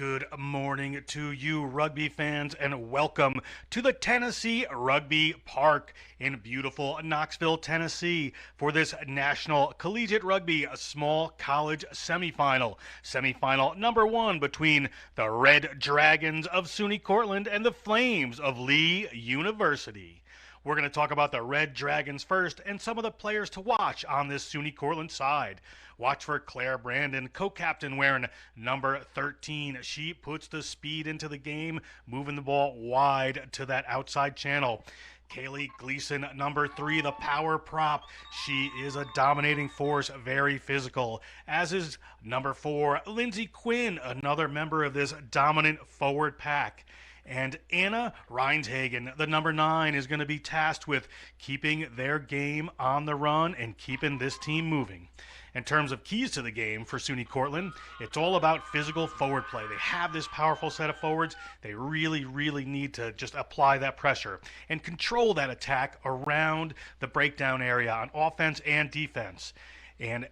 Good morning to you, rugby fans, and welcome to the Tennessee Rugby Park in beautiful Knoxville, Tennessee, for this National Collegiate Rugby Small College Semifinal. Semifinal number one between the Red Dragons of SUNY Cortland and the Flames of Lee University. We're going to talk about the Red Dragons first and some of the players to watch on this SUNY Cortland side. Watch for Claire Brandon, co-captain, wearing number 13. She puts the speed into the game, moving the ball wide to that outside channel. Kaylee Gleason, number 3, the power prop. She is a dominating force, very physical, as is number 4, Lindsay Quinn, another member of this dominant forward pack. And Anna Reinshagen, the number 9, is going to be tasked with keeping their game on the run and keeping this team moving. In terms of keys to the game for SUNY Cortland, it's all about physical forward play. They have this powerful set of forwards. They really, really need to just apply that pressure and control that attack around the breakdown area on offense and defense. And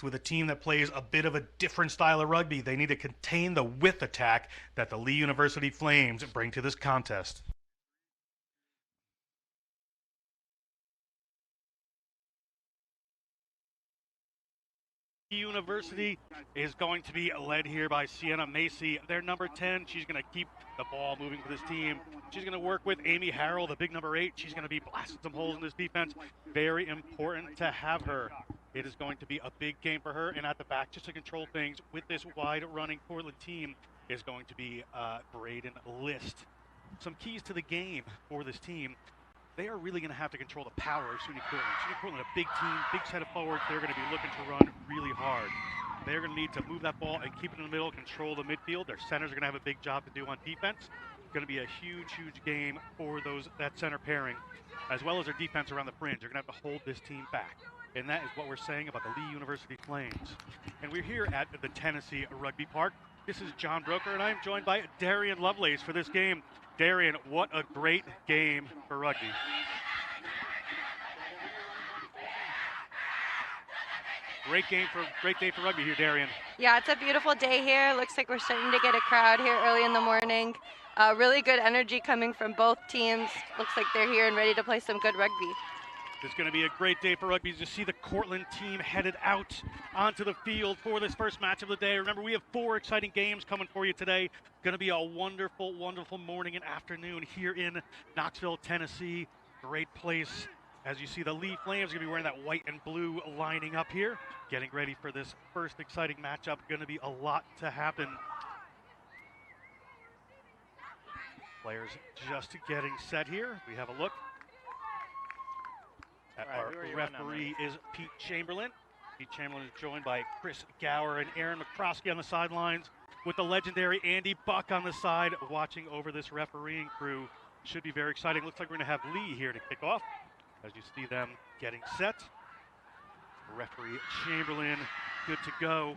with a team that plays a bit of a different style of rugby, they need to contain the width attack that the Lee University Flames bring to this contest. University is going to be led here by Sienna Macy. They're number 10. She's going to keep the ball moving for this team. She's going to work with Amy Harrell, the big number 8. She's going to be blasting some holes in this defense. Very important to have her. It is going to be a big game for her. And at the back, just to control things with this wide-running Portland team, is going to be Braden List. Some keys to the game for this team. They are really going to have to control the power of SUNY Cortland. SUNY Cortland, a big team, big set of forwards. They're going to be looking to run really hard. They're going to need to move that ball and keep it in the middle, control the midfield. Their centers are going to have a big job to do on defense. It's going to be a huge, huge game for that center pairing, as well as their defense around the fringe. They're going to have to hold this team back. And that is what we're saying about the Lee University Flames. And we're here at the Tennessee Rugby Park. This is John Broker, and I'm joined by Darian Lovelace for this game. Darian, what a great game for rugby. Great day for rugby here, Darian. Yeah, it's a beautiful day here. Looks like we're starting to get a crowd here early in the morning. Really good energy coming from both teams. Looks like they're here and ready to play some good rugby. It's going to be a great day for rugby as you see the Cortland team headed out onto the field for this first match of the day. Remember, we have 4 exciting games coming for you today. Going to be a wonderful, wonderful morning and afternoon here in Knoxville, Tennessee. Great place. As you see, the Lee Flames are going to be wearing that white and blue lining up here, getting ready for this first exciting matchup. Going to be a lot to happen. Players just getting set here. We have a look. Our referee is Pete Chamberlain. Pete Chamberlain is joined by Chris Gower and Aaron McCroskey on the sidelines, with the legendary Andy Buck on the side watching over this refereeing crew. Should be very exciting. Looks like we're going to have Lee here to kick off as you see them getting set. Referee Chamberlain good to go.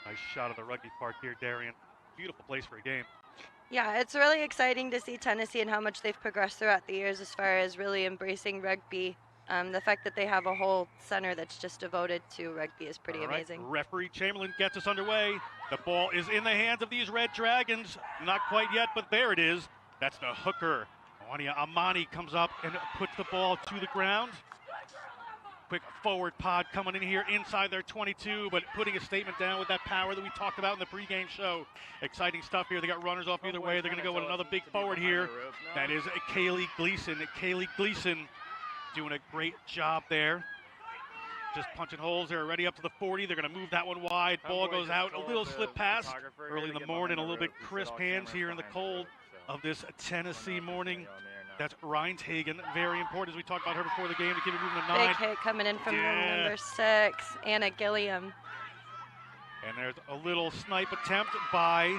Nice shot of the rugby park here, Darian. Beautiful place for a game. Yeah, it's really exciting to see Tennessee and how much they've progressed throughout the years as far as really embracing rugby. The fact that they have a whole center that's just devoted to rugby is pretty amazing. Referee Chamberlain gets us underway. The ball is in the hands of these Red Dragons. Not quite yet, but there it is. That's the hooker. Wania Amani comes up and puts the ball to the ground. Quick forward pod coming in here inside their 22, but putting a statement down with that power that we talked about in the pregame show. Exciting stuff here. They got runners off either way. They're going to go with another big forward here. That is Kaylee Gleason. Kaylee Gleason doing a great job there. Just punching holes. They're already up to the 40. They're going to move that one wide. Ball goes out. A little slip pass early in the morning. A little bit crisp hands here in the cold of this Tennessee morning. That's Reinshagen, very important as we talked about her before the game to keep it moving to 9. Big hit coming in from number 6, Anna Gilliam. And there's a little snipe attempt by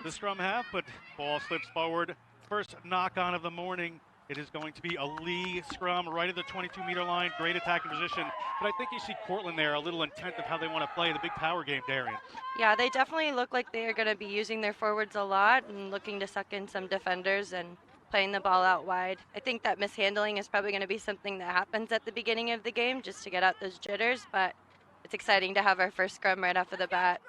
the scrum half, but ball slips forward. First knock on of the morning. It is going to be a Lee scrum right at the 22-meter line. Great attacking position. But I think you see Cortland there a little intent of how they want to play the big power game, Darian. Yeah, they definitely look like they are going to be using their forwards a lot and looking to suck in some defenders and playing the ball out wide. I think that mishandling is probably going to be something that happens at the beginning of the game just to get out those jitters, but it's exciting to have our first scrum right off of the bat.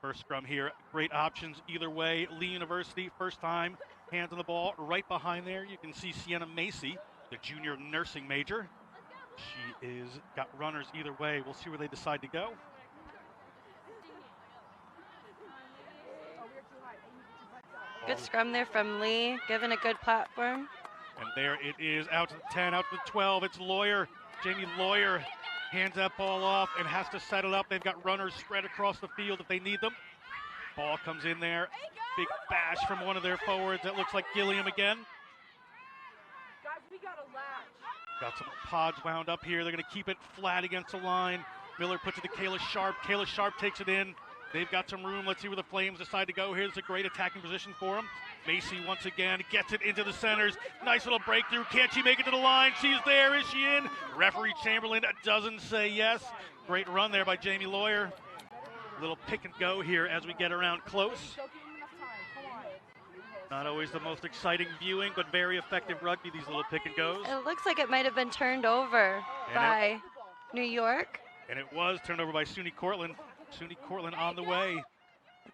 First scrum here, great options either way. Lee University, first time, hands on the ball. Right behind there, you can see Sienna Macy, the junior nursing major. She is got runners either way. We'll see where they decide to go. Good scrum there from Lee, given a good platform. And there it is, out to the 10, out to the 12. It's Lawyer. Jamie Lawyer hands that ball off and has to set it up. They've got runners spread across the field if they need them. Ball comes in there. Big bash from one of their forwards. That looks like Gilliam again. Guys, we got a latch. Got some pods wound up here. They're going to keep it flat against the line. Miller puts it to Kayla Sharp. Kayla Sharp takes it in. They've got some room. Let's see where the Flames decide to go. Here's a great attacking position for them. Macy once again gets it into the centers. Nice little breakthrough. Can't she make it to the line? She's there. Is she in? Referee Chamberlain doesn't say yes. Great run there by Jamie Lawyer. Little pick and go here as we get around close. Not always the most exciting viewing, but very effective rugby, these little pick and goes. It looks like it might have been turned over by New York. And it was turned over by SUNY Cortland. SUNY Cortland on the way.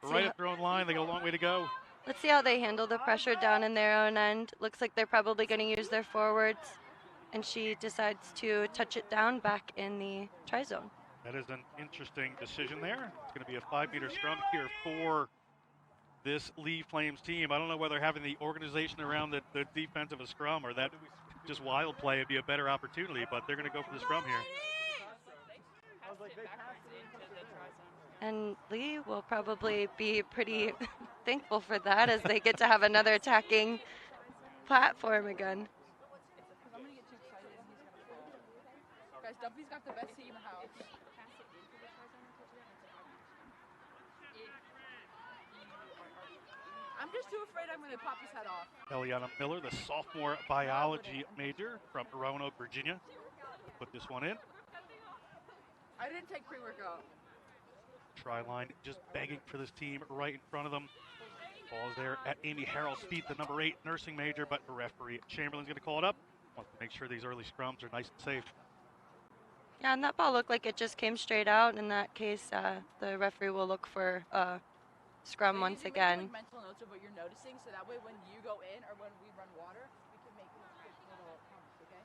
Right at their own line. They got a long way to go. Let's see how they handle the pressure down in their own end. Looks like they're probably going to use their forwards. And she decides to touch it down back in the try zone. That is an interesting decision there. It's going to be a 5-meter scrum here for this Lee Flames team. I don't know whether having the organization around the defense of a scrum or that just wild play would be a better opportunity, but they're going to go for the scrum here. And Lee will probably be pretty thankful for that as they get to have another attacking platform again. Guys, Dumpy's got the best seat in the house. I'm just too afraid I'm going to pop his head off. Eliana Miller, the sophomore biology major from Roanoke, Virginia. Put this one in. I didn't take pre-workout. Try line just begging for this team right in front of them. Ball is there at Amy Harrell's feet, the number 8 nursing major, but referee Chamberlain's going to call it up. Wants to make sure these early scrums are nice and safe. Yeah, and that ball looked like it just came straight out. In that case, the referee will look for scrum once again. Like mental notes of what you're noticing, so that way when you go in or when we run water, we can make little comments, okay?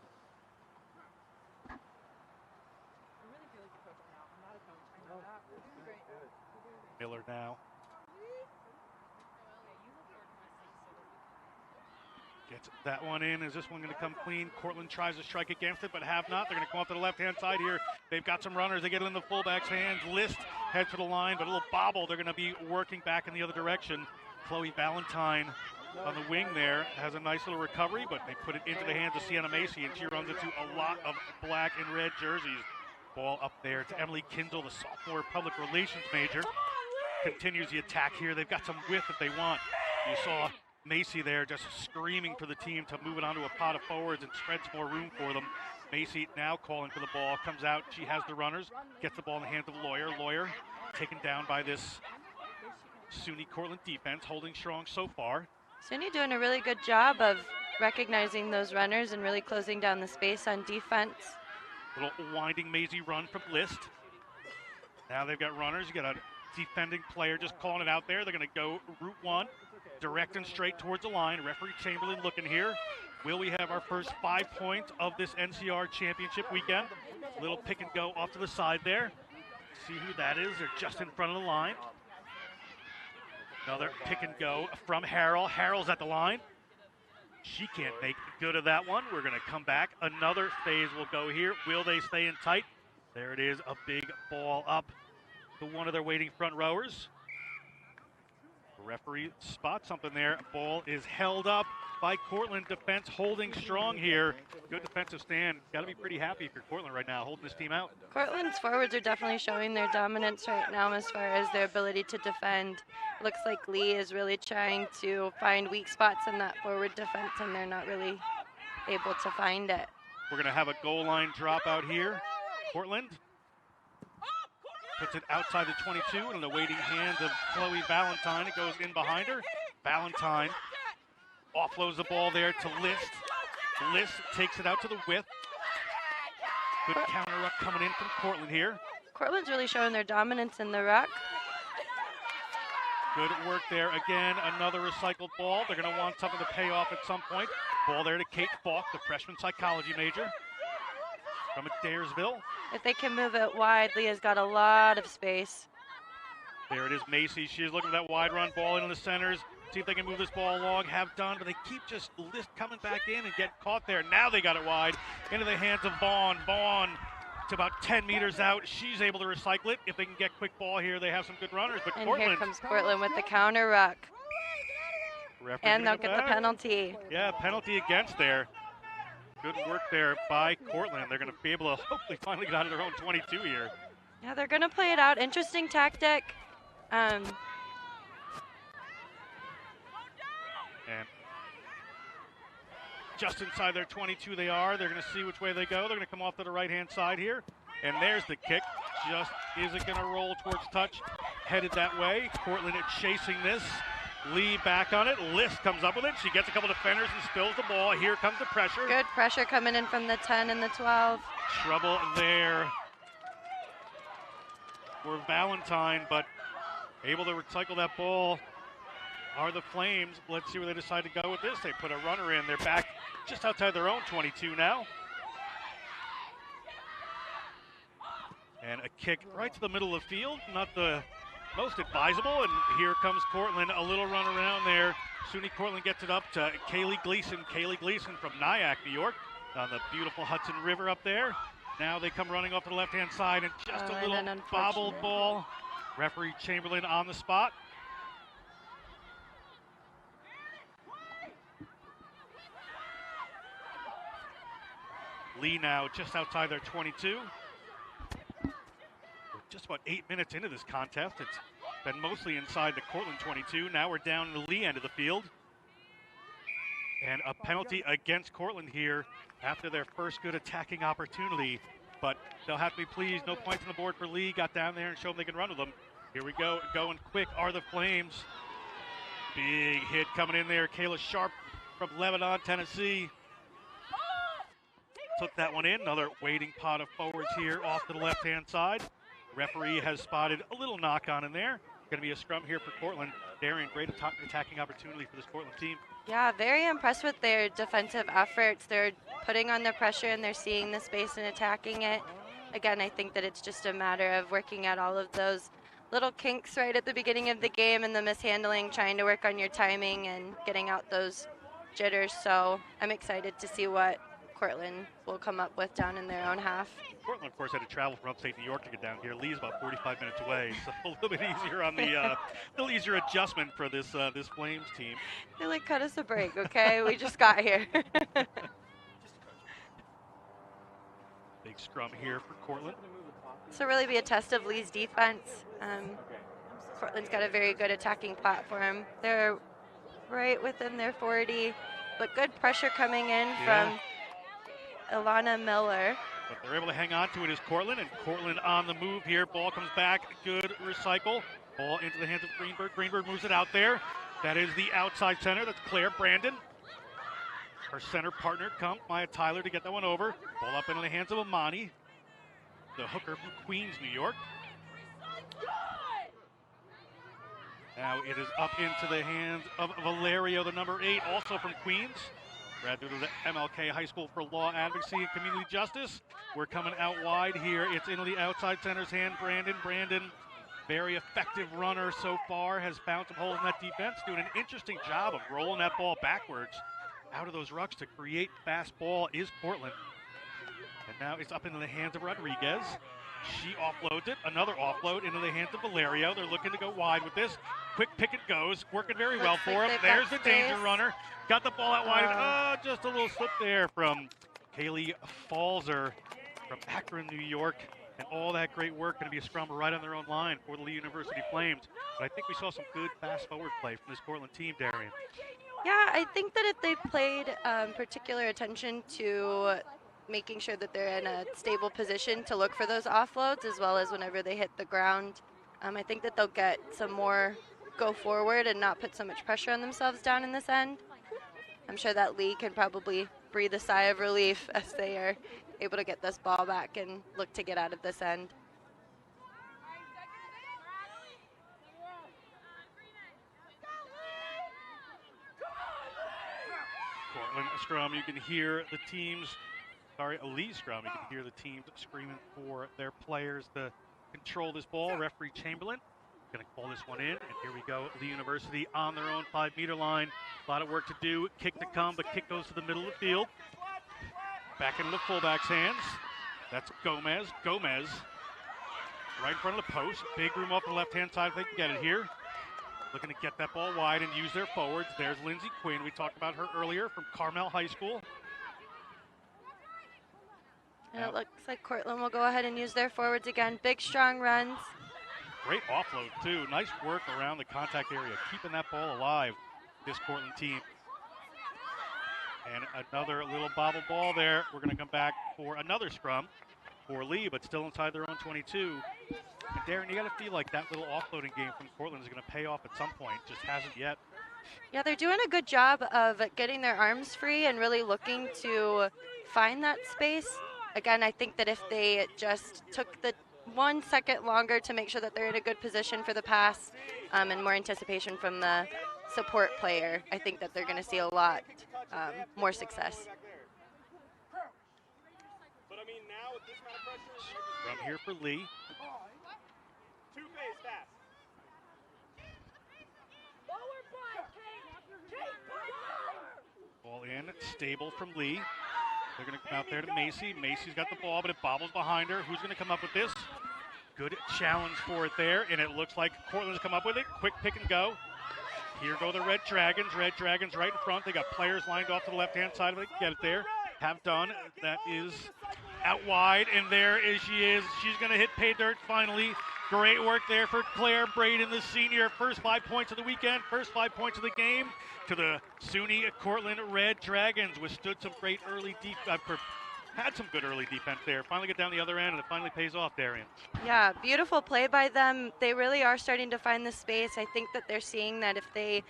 I really feel like a coach now. I'm not a coach. I know that. We're doing great. Miller now. Gets that one in. Is this one going to come clean? Cortland tries to strike against it, but have not. They're going to come off to the left-hand side here. They've got some runners. They get it in the fullback's hands. List heads for the line, but a little bobble. They're going to be working back in the other direction. Chloe Valentine on the wing there has a nice little recovery, but they put it into the hands of Sienna Macy, and she runs into a lot of black and red jerseys. Ball up there to Emily Kindle, the sophomore public relations major. Continues the attack here. They've got some width if they want. You saw Macy there just screaming for the team to move it onto a pot of forwards and spread some more room for them. Macy now calling for the ball, comes out, she has the runners, gets the ball in the hands of Lawyer. Lawyer taken down by this SUNY Cortland defense, holding strong so far. SUNY doing a really good job of recognizing those runners and really closing down the space on defense. Little winding mazy run from List. Now they've got runners, you got a defending player just calling it out there. They're going to go route one. Direct and straight towards the line. Referee Chamberlain looking here. Will we have our first 5 points of this NCR championship weekend? Little pick and go off to the side there. See who that is. They're just in front of the line. Another pick and go from Harrell. Harrell's at the line. She can't make good of that one. We're going to come back. Another phase will go here. Will they stay in tight? There it is. A big ball up to one of their waiting front rowers. Referee spots something there. Ball is held up by Cortland. Defense holding strong here. Good defensive stand. Got to be pretty happy if you're Cortland right now, holding this team out. Cortland's forwards are definitely showing their dominance right now as far as their ability to defend. Looks like Lee is really trying to find weak spots in that forward defense, and they're not really able to find it. We're going to have a goal line drop out here. Cortland puts it outside the 22 and in the waiting hands of Chloe Valentine. It goes in behind her. Valentine offloads the ball there to List. List takes it out to the width. Good counter ruck coming in from Cortland here. Cortland's really showing their dominance in the ruck. Good work there. Again, another recycled ball. They're going to want something to pay off at some point. Ball there to Kate Falk, the freshman psychology major from Adairsville. If they can move it wide, Leah's got a lot of space. There it is, Macy. She is looking for that wide run ball into the centers. See if they can move this ball along. Have done, but they keep just List coming back in and get caught there. Now they got it wide into the hands of Vaughn. Vaughn to about 10 meters out. She's able to recycle it. If they can get quick ball here, they have some good runners. But And Cortland. here comes Cortland with the counter ruck. Referee And they'll gonna get the back. penalty. Yeah, penalty against there. Good work there by Cortland. They're going to be able to hopefully finally get out of their own 22 here. Yeah, they're going to play it out. Interesting tactic. And just inside their 22 they are. They're going to see which way they go. They're going to come off to the right-hand side here. And there's the kick. Just isn't going to roll towards touch. Headed that way. Cortland chasing this. Lee back on it. List comes up with it. She gets a couple defenders and spills the ball. Here comes the pressure. Good pressure coming in from the 10 and the 12. Trouble there for Valentine, but able to recycle that ball are the Flames. Let's see where they decide to go with this. They put a runner in. They're back just outside their own 22 now. And a kick right to the middle of the field. Not the most advisable. And here comes Cortland. A little run around there. SUNY Cortland gets it up to Kaylee Gleason. Kaylee Gleason from Nyack, New York, on the beautiful Hudson River up there. Now they come running off to the left-hand side, and just a little bobbled ball. Referee Chamberlain on the spot. Lee now just outside their 22. We're just about 8 minutes into this contest. It's been mostly inside the Cortland 22. Now we're down in the Lee end of the field. And a penalty against Cortland here after their first good attacking opportunity. But they'll have to be pleased. No points on the board for Lee. Got down there and showed them they can run with them. Here we go. Going quick are the Flames. Big hit coming in there. Kayla Sharp from Lebanon, Tennessee. Took that one in. Another waiting pot of forwards here off to the left-hand side. Referee has spotted a little knock on in there. Going to be a scrum here for Cortland. Darian, great attacking opportunity for this Cortland team. Yeah, very impressed with their defensive efforts. They're putting on the pressure and they're seeing the space and attacking it. Again, I think that it's just a matter of working out all of those little kinks right at the beginning of the game and the mishandling, trying to work on your timing and getting out those jitters. So I'm excited to see what Cortland will come up with down in their own half. Cortland, of course, had to travel from upstate New York to get down here. Lee's about 45 minutes away, so a little bit easier on the, little easier adjustment for this this Flames team. They're like, cut us a break, okay? We just got here. Big scrum here for Cortland. This will really be a test of Lee's defense. Cortland's got a very good attacking platform. They're right within their 40, but good pressure coming in from Ilana Miller. But they're able to hang on to it as Cortland, and Cortland on the move here. Ball comes back, good recycle. Ball into the hands of Greenberg. Greenberg moves it out there. That is the outside center. That's Claire Brandon. Her center partner, Maya Tyler, to get that one over. Ball up into the hands of Amani, the hooker from Queens, New York. Now it is up into the hands of Valerio, the number 8, also from Queens. Graduate of the MLK High School for Law Advocacy and Community Justice. We're coming out wide here. It's into the outside center's hand. Brandon, very effective runner so far, has found some holes in that defense, doing an interesting job of rolling that ball backwards out of those rucks to create fast ball is Cortland. And now it's up into the hands of Rodriguez. She offloads it. Another offload into the hands of Valerio. They're looking to go wide with this. Quick pick it goes. Working very well for him. There's the danger runner. Got the ball out wide. Just a little slip there from Kaylee Falzer from Akron, New York. And all that great work. Going to be a scrum right on their own line for the Lee University Flames. But I think we saw some good fast forward play from this Cortland team, Darian. Yeah, I think that if they played particular attention to making sure that they're in a stable position to look for those offloads, as well as whenever they hit the ground, I think that they'll get some more go forward and not put so much pressure on themselves down in this end. I'm sure that Lee can probably breathe a sigh of relief as they are able to get this ball back and look to get out of this end. Cortland scrum, you can hear the teams, sorry, a Lee scrum, you can hear the teams screaming for their players to control this ball. Referee Chamberlain going to call this one in, and here we go. Lee University on their own 5-meter line. A lot of work to do. Kick to come, but kick goes to the middle of the field. Back into the fullback's hands. That's Gomez. Gomez right in front of the post. Big room off the left-hand side if they can get it here. Looking to get that ball wide and use their forwards. There's Lindsay Quinn. We talked about her earlier from Carmel High School. And it looks like Cortland will go ahead and use their forwards again. Big, strong runs. Great offload, too. Nice work around the contact area, keeping that ball alive, this Cortland team. And another little bobble ball there. We're going to come back for another scrum for Lee, but still inside their own 22. And Darren, you got to feel like that little offloading game from Cortland is going to pay off at some point. Just hasn't yet. Yeah, they're doing a good job of getting their arms free and really looking to find that space. Again, I think that if they just took the 1 second longer to make sure that they're in a good position for the pass and more anticipation from the support player, I think that they're going to see a lot more success. From here for Lee. Ball in, stable from Lee. They're going to come out there to Macy. Macy's got the ball, but it bobbles behind her. Who's going to come up with this? Good challenge for it there, and it looks like Cortland's come up with it. Quick pick and go. Here go the Red Dragons. Red Dragons right in front. They got players lined off to the left-hand side. If they can get it there. Have done. That is out wide, and there she is. She's going to hit pay dirt finally. Great work there for Claire Braden, the senior. First 5 points of the weekend, first 5 points of the game to the SUNY Cortland Red Dragons. Withstood some great early had some good early defense there. Finally get down the other end, and it finally pays off, Darian. Yeah, beautiful play by them. They really are starting to find the space. I think that they're seeing that if they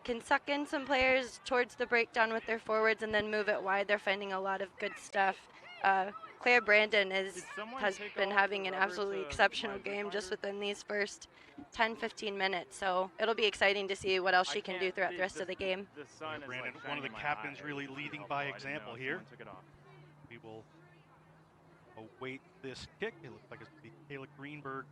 can suck in some players towards the breakdown with their forwards and then move it wide, they're finding a lot of good stuff. Claire Brandon has been having an absolutely exceptional game just within these first 10-15 minutes, so it'll be exciting to see what else she can do throughout the rest of the game. Brandon, one of the captains, really leading by example here. We will await this kick. It looks like it's going to be Kayla Greenberg.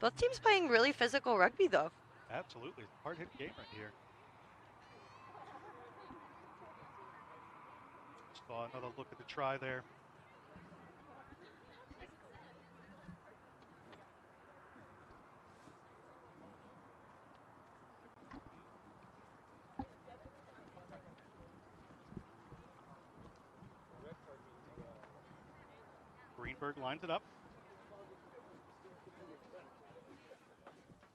Both teams playing really physical rugby, though. Absolutely. It's a hard-hitting game right here. Saw another look at the try there. Greenberg lines it up.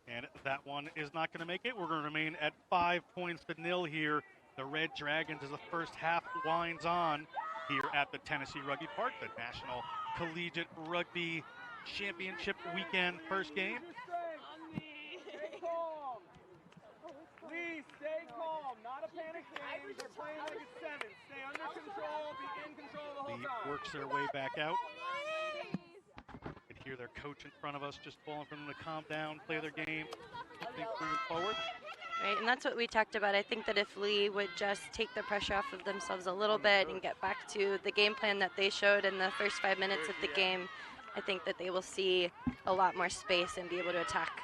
And that one is not going to make it. We're going to remain at 5 points to nil here. The Red Dragons as the first half winds on here at the Tennessee Rugby Park, the National Collegiate Rugby Championship weekend first game. Stay calm. Please stay calm. Not a panic game. They're playing like it's 7. Stay under control. Be in control the whole time. Works their way back out. You can hear their coach in front of us just calling for them to calm down, play their game, think moving forward. Right, and that's what we talked about. I think that if Lee would just take the pressure off of themselves a little bit and get back to the game plan that they showed in the first 5 minutes of the game, I think that they will see a lot more space and be able to attack.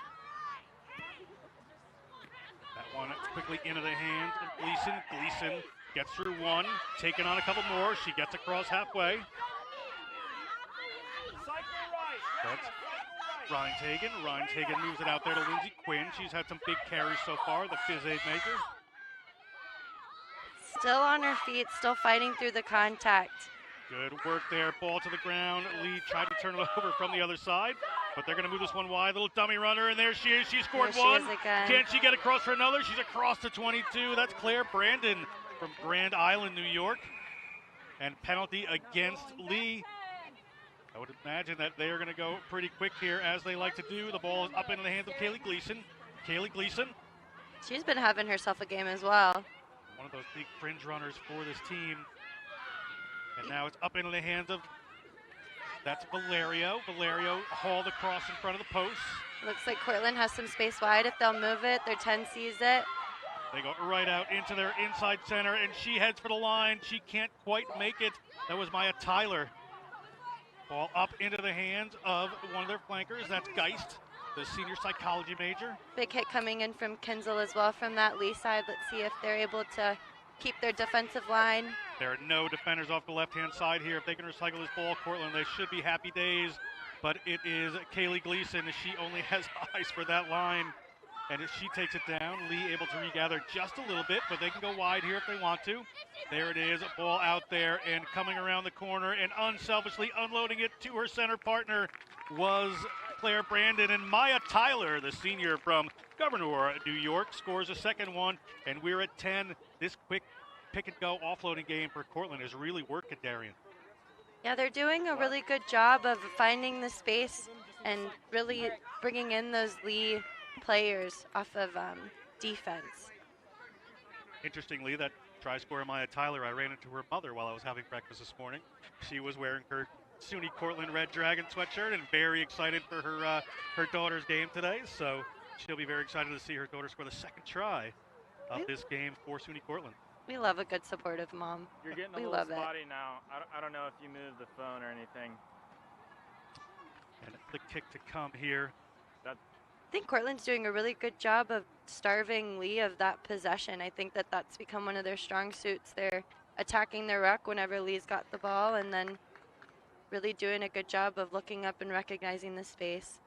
That one quickly into the hands of Gleason. Gleason gets through one, taking on a couple more. She gets across halfway. That's Ryan Tagan. Ryan Tagan moves it out there to Lindsay Quinn. She's had some big carries so far, the phys aid maker. Still on her feet, still fighting through the contact. Good work there. Ball to the ground. Lee tried to turn it over from the other side, but they're going to move this one wide. Little dummy runner, and there she is. She scored one. Can she get across for another? She's across to 22. That's Claire Brandon from Grand Island, New York. And penalty against Lee. I would imagine that they are going to go pretty quick here, as they like to do. The ball is up into the hands of Kaylee Gleason. Kaylee Gleason, She's been having herself a game as well. one of those big fringe runners for this team. And now it's up into the hands of, that's Valerio. Valerio hauled across in front of the post. Looks like Cortland has some space wide. If they'll move it, their 10 sees it. They go right out into their inside center, and she heads for the line. She can't quite make it. That was Maya Tyler. Ball up into the hands of one of their flankers. That's Geist, the senior psychology major. Big hit coming in from Kinzel as well from that Lee side. Let's see if they're able to keep their defensive line. There are no defenders off the left-hand side here. If they can recycle this ball, Cortland, they should be happy days. But it is Kaylee Gleason. She only has eyes for that line. And if she takes it down, Lee able to regather just a little bit, but they can go wide here if they want to. There it is, ball out there and coming around the corner and unselfishly unloading it to her center partner was Claire Brandon. And Maya Tyler, the senior from Governor, New York, scores a second one, and we're at 10. This quick pick-and-go offloading game for Cortland is really working, Darian. Yeah, they're doing a really good job of finding the space and really bringing in those Lee players off of defense. Interestingly, that try scorer Maya Tyler, I ran into her mother while I was having breakfast this morning. She was wearing her SUNY Cortland Red Dragon sweatshirt and very excited for her daughter's game today. So she'll be very excited to see her daughter score the second try of this game for SUNY Cortland. We love a good supportive mom. You're getting a We little love it. spotty now. I don't know if you moved the phone or anything. And the kick to come here. I think Cortland's doing a really good job of starving Lee of that possession. I think that that's become one of their strong suits. They're attacking the ruck whenever Lee's got the ball and then really doing a good job of looking up and recognizing the space.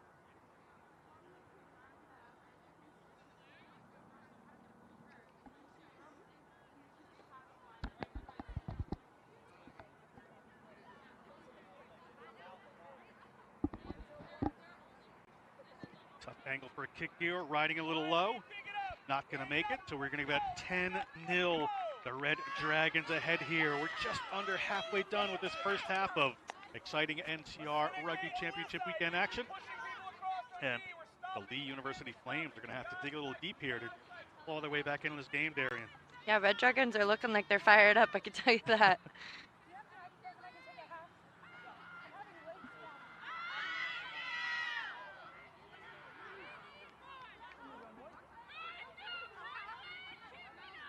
Tough angle for a kick here, riding a little low. Not going to make it, so we're going to get 10-0. The Red Dragons ahead here. We're just under halfway done with this first half of exciting NCR Rugby Championship Weekend action. And the Lee University Flames are going to have to dig a little deep here to claw their way back into this game, Darian. Yeah, Red Dragons are looking like they're fired up, I can tell you that.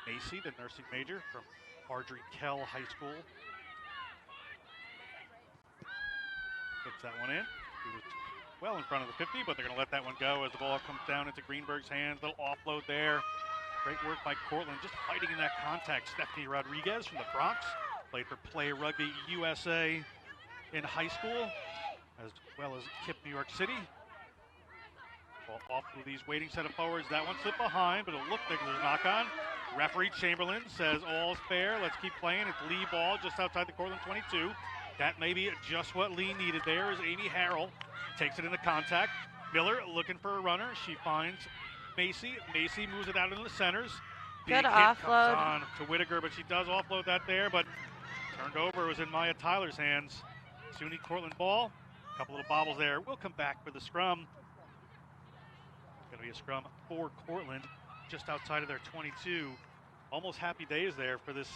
Macy, the nursing major from Marjorie Kell High School. Puts that one in. He was well in front of the 50, but they're going to let that one go as the ball comes down into Greenberg's hands. Little offload there. Great work by Cortland, just fighting in that contact. Stephanie Rodriguez from the Bronx played for Play Rugby USA in high school, as well as KIPP New York City. Ball off to these waiting set of forwards. That one slipped behind, but it looked like there's a knock on. Referee Chamberlain says all's fair. Let's keep playing. It's Lee ball just outside the Cortland 22. That may be just what Lee needed there as Amy Harrell takes it into contact. Miller looking for a runner. She finds Macy. Macy moves it out into the centers. Good Big hit offload. comes on to Whittaker, but she does offload that there, but turned over. It was in Maya Tyler's hands. SUNY Cortland ball. A couple little bobbles there. We'll come back for the scrum. Going to be a scrum for Cortland just outside of their 22. Almost happy days there for this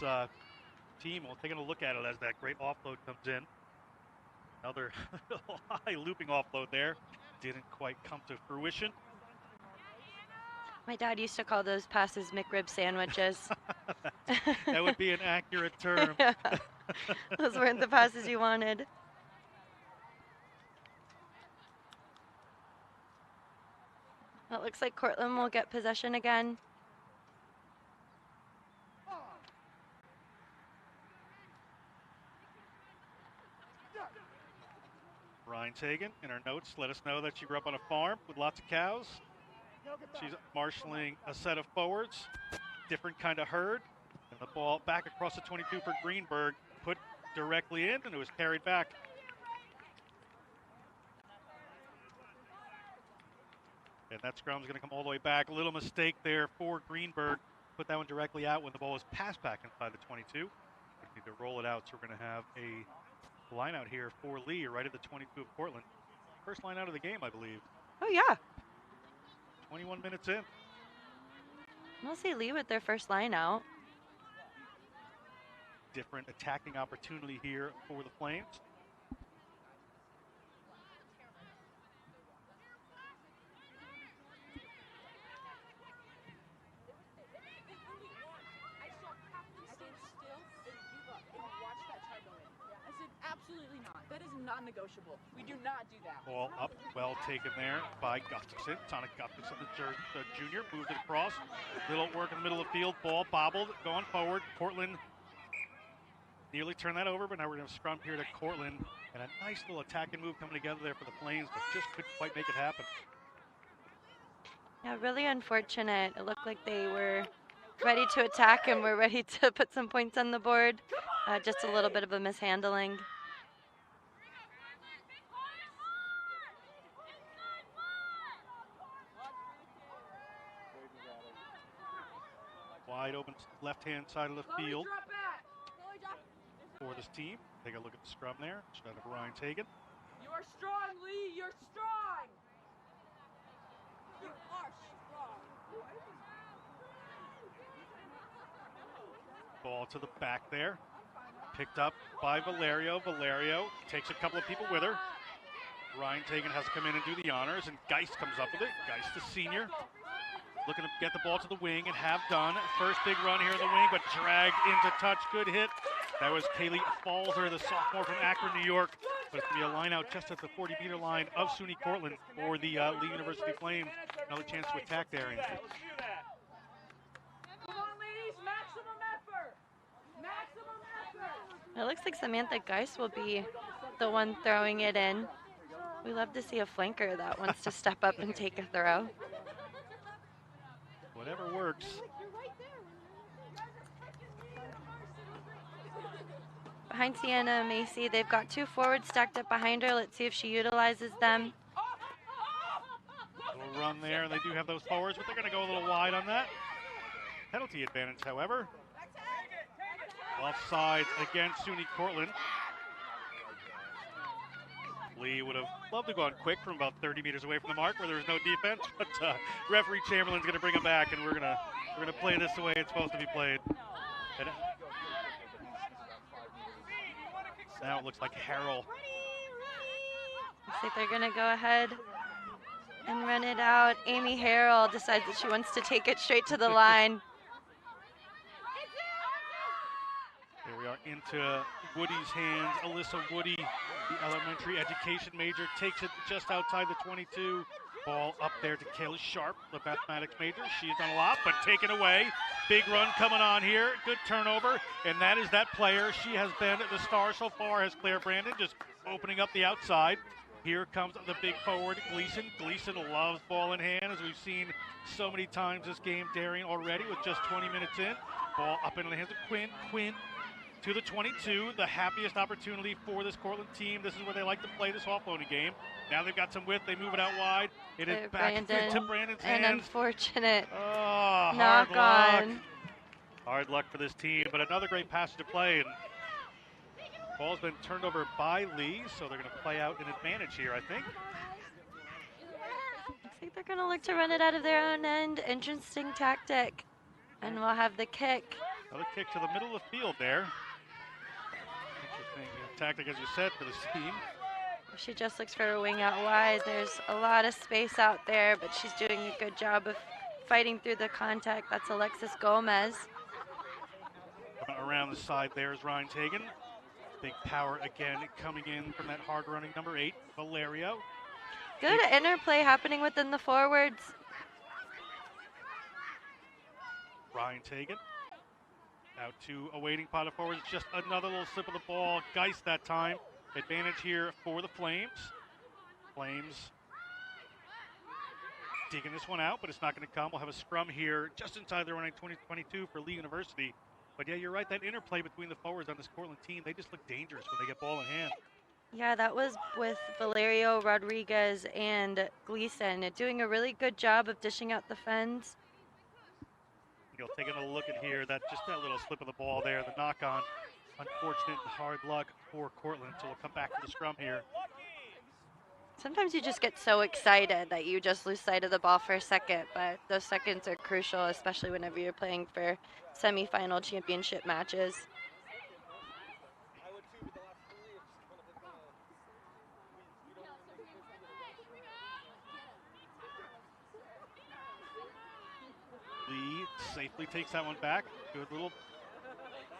team. Well, taking a look at it as that great offload comes in. Another high looping offload there. Didn't quite come to fruition. My dad used to call those passes McRib sandwiches. That would be an accurate term. Yeah. Those weren't the passes you wanted. Well, it looks like Cortland will get possession again. Ryan Tagan, in her notes, let us know that she grew up on a farm with lots of cows. She's marshaling a set of forwards, different kind of herd. And the ball back across the 22 for Greenberg, put directly in, and it was carried back. And that scrum's going to come all the way back. A little mistake there for Greenberg. Put that one directly out when the ball was passed back inside the 22. We need to roll it out, so we're going to have a line out here for Lee right at the 22 of Cortland. First line out of the game, I believe. Oh, yeah. 21 minutes in. We'll see Lee with their first line out. Different attacking opportunity here for the Flames. Absolutely not. That is non-negotiable. We do not do that. Ball up, well taken there by Gustafson. Sonic Gustafson, the junior, moved it across. Little work in the middle of the field. Ball bobbled, going forward. Cortland nearly turned that over, but now we're going to scrum here to Cortland. And a nice little attacking move coming together there for the Flames, but just couldn't quite make it happen. Yeah, really unfortunate. It looked like they were ready to attack and were ready to put some points on the board. Just a little bit of a mishandling. Wide open left-hand side of the field for this team. Take a look at the scrum there. Instead of Ryan Tagan. You are strong, Lee. You're strong. You are strong. Ball to the back there. Picked up by Valerio. Valerio takes a couple of people with her. Ryan Tagan has to come in and do the honors, and Geist comes up with it. Geist, the senior, looking to get the ball to the wing and have done. First big run here in the wing, but dragged into touch. Good hit. That was Kaylee Falzer, the sophomore from Akron, New York. But it's going to be a line out just at the 40-meter line of SUNY Cortland for the Lee University Flames. Another chance to attack there. Come on, ladies. Maximum effort. Maximum effort. It looks like Samantha Geist will be the one throwing it in. We love to see a flanker that wants to step up and take a throw. Whatever works. Behind Sienna Macy, they've got two forwards stacked up behind her. Let's see if she utilizes them. Little run there. They do have those forwards, but they're going to go a little wide on that. Penalty advantage, however. Offside against SUNY Cortland. Lee would have loved to go on quick from about 30 meters away from the mark where there was no defense, but referee Chamberlain's going to bring him back, and we're gonna play this the way it's supposed to be played. And now it looks like Harrell. Looks like they're gonna go ahead and run it out. Amy Harrell decides that she wants to take it straight to the line. Here we are into Woody's hands. Alyssa Woody, the elementary education major, takes it just outside the 22. Ball up there to Kayla Sharp, the mathematics major. She's done a lot, but taken away. Big run coming on here. Good turnover, and that is that player. She has been the star so far, has Claire Brandon, just opening up the outside. Here comes the big forward, Gleason. Gleason loves ball in hand, as we've seen so many times this game, Darian, already with just 20 minutes in. Ball up into the hands of Quinn. Quinn to the 22, the happiest opportunity for this Cortland team. This is where they like to play this offloading game. Now they've got some width. They move it out wide. It is back to Brandon's hands. An unfortunate knock on. Hard luck for this team, but another great passage to play. And ball's been turned over by Lee, so they're going to play out an advantage here, I think. Looks like they're going to look to run it out of their own end. Interesting tactic. And we'll have the kick. Another kick to the middle of the field there. Interesting tactic, as you said, for this team. She just looks for a wing out wide. There's a lot of space out there, but she's doing a good job of fighting through the contact. That's Alexis Gomez. Coming around the side there is Ryan Tagan. Big power again coming in from that hard-running number 8, Valerio. Good interplay happening within the forwards. Ryan Tagan out to a waiting pot of forwards. Just another little slip of the ball. Geist that time. Advantage here for the Flames. Flames digging this one out, but it's not going to come. We'll have a scrum here just inside their own 2022 for Lee University. But yeah, you're right, that interplay between the forwards on this Cortland team, they just look dangerous when they get ball in hand. Yeah, that was with Valerio, Rodriguez, and Gleason doing a really good job of dishing out the fence. You'll taking a look at here, that little slip of the ball there, the knock on. Unfortunate and hard luck for Cortland, so we'll come back to the scrum here. Sometimes you just get so excited that you just lose sight of the ball for a second, but those seconds are crucial, especially whenever you're playing for semifinal championship matches. Lee safely takes that one back. Good little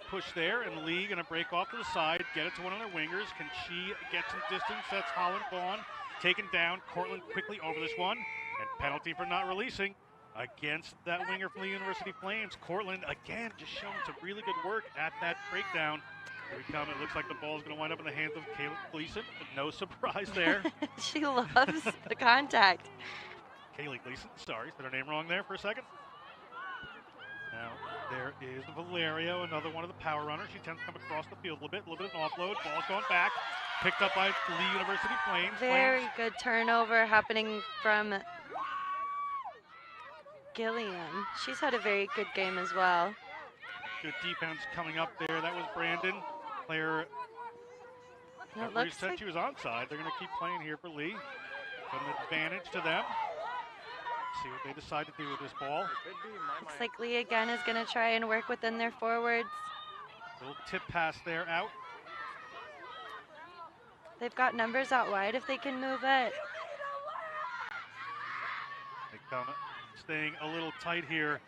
push there, and Lee going to break off to the side, get it to one of their wingers. Can she get some distance? That's Holland Vaughn taken down. Cortland quickly over this one, and penalty for not releasing against that winger from the University Flames. Cortland, again, just showing some really good work at that breakdown. Here we come. It looks like the ball is going to wind up in the hands of Kaylee Gleason. No surprise there. She loves the contact. Kaylee Gleason, sorry, said her name wrong there for a second. Now, there is Valerio, another one of the power runners. She tends to come across the field a little bit of an offload. Ball's going back, picked up by Lee University Flames. Very good turnover happening from Gillian. She's had a very good game as well. Good defense coming up there. That was Brandon. Player It looks said like she was onside. They're going to keep playing here for Lee. Got an advantage to them. See what they decide to do with this ball. looks like Lee again is going to try and work within their forwards. Little tip pass there out. They've got numbers out wide if they can move it. They come staying a little tight here.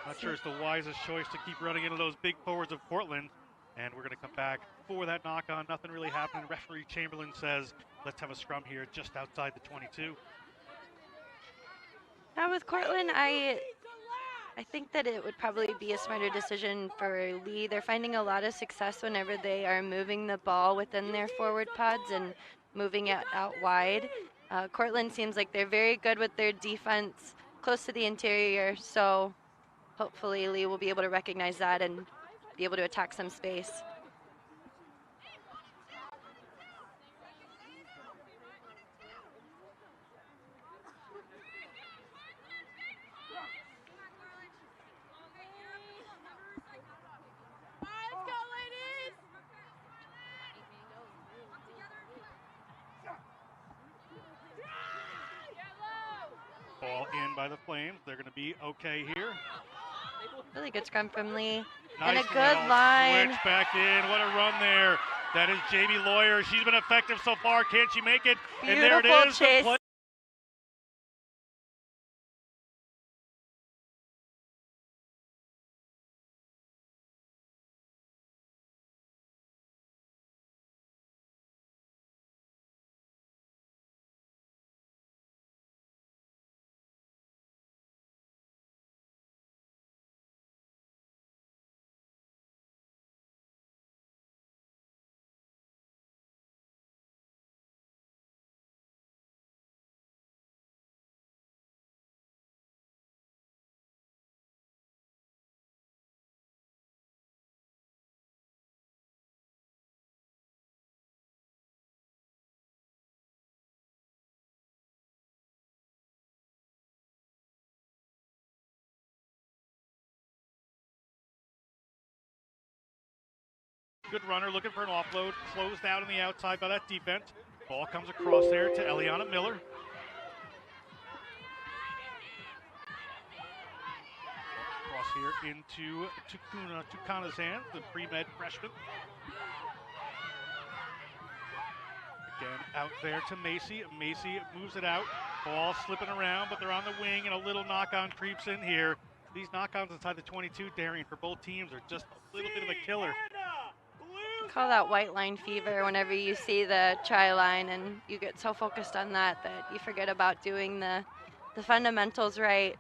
Not sure it's the wisest choice to keep running into those big forwards of Portland. And we're going to come back for that knock on. Nothing really happening. Referee Chamberlain says, let's have a scrum here just outside the 22. Now with Cortland, I think that it would probably be a smarter decision for Lee. They're finding a lot of success whenever they are moving the ball within their forward pods and moving it out wide. Cortland seems like they're very good with their defense close to the interior, so hopefully Lee will be able to recognize that and be able to attack some space. Ball in by the Flames. They're going to be okay here. Really good scrum from Lee. Nice and a good line. Switch back in. What a run there. That is Jamie Lawyer. She's been effective so far. Can't she make it? Beautiful and there it is. chase. The play. Good runner looking for an offload. Closed out on the outside by that defense. Ball comes across there to Eliana Miller. Cross here into Tukana's hands, the pre-med freshman. Again, out there to Macy. Macy moves it out. Ball slipping around, but they're on the wing, and a little knock-on creeps in here. These knock-ons inside the 22, Darian, for both teams are just a little bit of a killer. Call that white line fever whenever you see the try line and you get so focused on that you forget about doing the fundamentals right.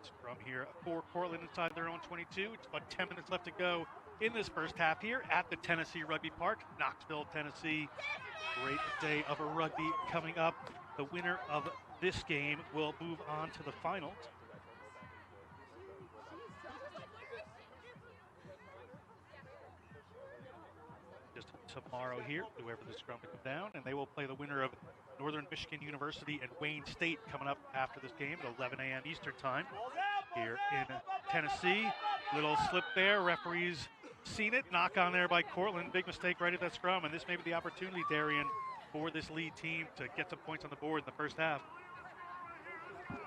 Scrum here for Portland inside their own 22. It's about 10 minutes left to go in this first half here at the Tennessee Rugby Park, Knoxville, Tennessee. Great day of a rugby coming up. The winner of this game will move on to the finals. Just tomorrow here, whoever the scrum to come down, and they will play the winner of Northern Michigan University and Wayne State coming up after this game at 11 a.m. Eastern time here in Tennessee. Little slip there. Referees seen it. Knock on there by Cortland. Big mistake right at that scrum. And this may be the opportunity, Darian, for this lead team to get some points on the board in the first half.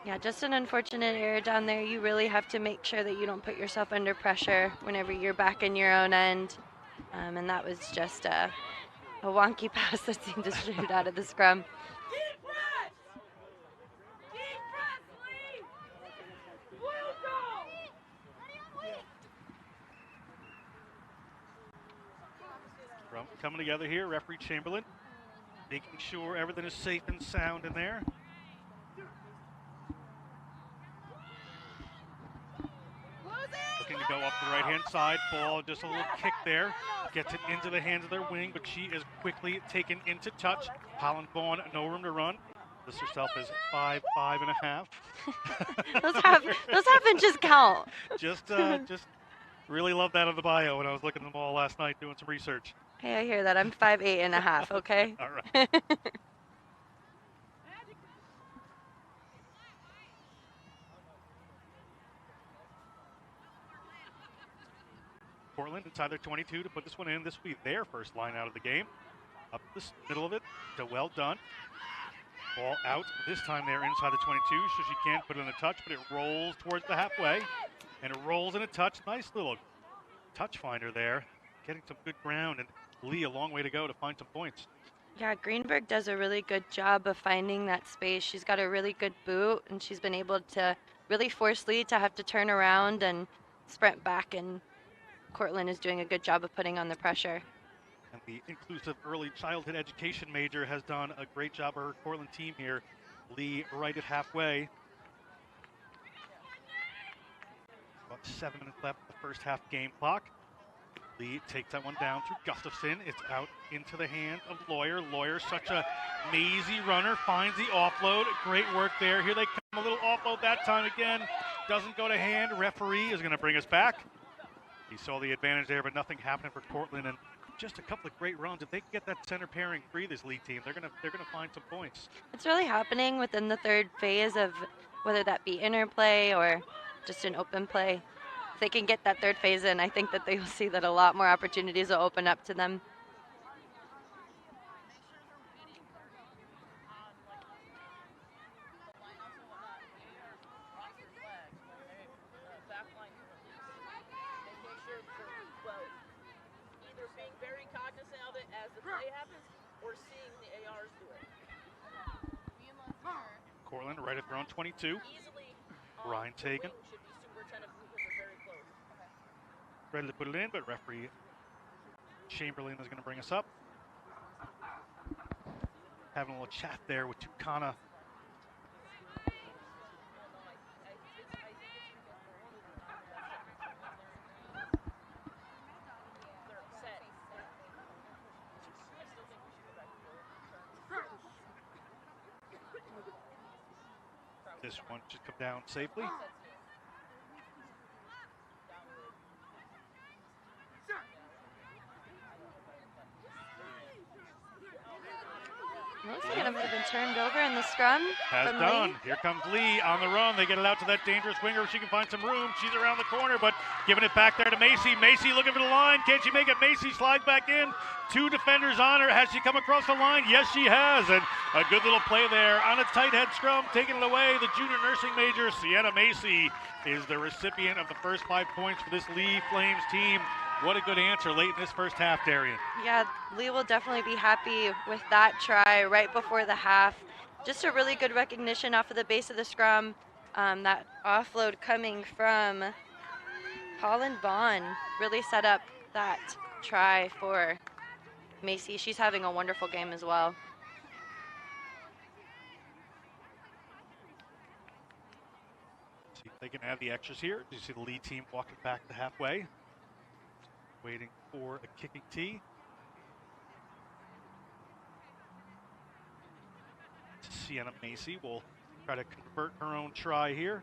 Yeah, just an unfortunate error down there. You really have to make sure that you don't put yourself under pressure whenever you're back in your own end. And that was just a wonky pass that seemed to shoot out of the scrum. Scrum coming together here. Referee Chamberlain making sure everything is safe and sound in there. Looking to go up the right-hand side. Ball, just a little kick there. Gets it into the hands of their wing, but she is quickly taken into touch. Holland Vaughn, no room to run. Lists herself as 5'5.5". Those half inches count. Just really love that on the bio when I was looking at them all last night doing some research. Hey, I hear that. I'm 5'8.5", okay? All right. Portland inside their 22 to put this one in. This will be their first line out of the game. Up the middle of it to Well Done. Ball out. This time they're inside the 22, so she can't put it in a touch, but it rolls towards the halfway. And it rolls in a touch. Nice little touch finder there. Getting some good ground. And Lee a long way to go to find some points. Yeah, Greenberg does a really good job of finding that space. She's got a really good boot, and she's been able to really force Lee to have to turn around and sprint back, and Cortland is doing a good job of putting on the pressure. And the inclusive early childhood education major has done a great job of her Cortland team here. Lee right at halfway. About 7 minutes left in the first half game clock. Lee takes that one down through Gustafson. It's out into the hands of Lawyer. Lawyer, such a mazy runner, finds the offload. Great work there. Here they come, a little offload that time again. Doesn't go to hand. Referee is going to bring us back. He saw the advantage there, but nothing happening for Cortland, and just a couple of great runs. If they can get that center pairing free, this lead team, they're gonna find some points. It's really happening within the third phase of whether that be interplay or just an open play. If they can get that third phase in, I think that they will see that a lot more opportunities will open up to them. Cortland right at their own 22. Ryan taken. Ready to put it in, but referee Chamberlain is going to bring us up. Having a little chat there with Tukana. This one should come down safely. Looks like it might have been turned over in the scrum. Has done. Lee. Here comes Lee on the run. They get it out to that dangerous winger. She can find some room. She's around the corner, but giving it back there to Macy. Macy looking for the line. Can she make it? Macy slides back in. 2 defenders on her. Has she come across the line? Yes, she has. And a good little play there on a tight head scrum. Taking it away. The junior nursing major, Sienna Macy, is the recipient of the first 5 points for this Lee Flames team. What a good answer late in this first half, Darian. Yeah, Lee will definitely be happy with that try right before the half. Just a really good recognition off of the base of the scrum. That offload coming from Holland Vaughn really set up that try for Macy. She's having a wonderful game as well. See if they can add the extras here. You see the Lee team walking back to halfway. Waiting for a kicking tee. Sienna Macy will try to convert her own try here.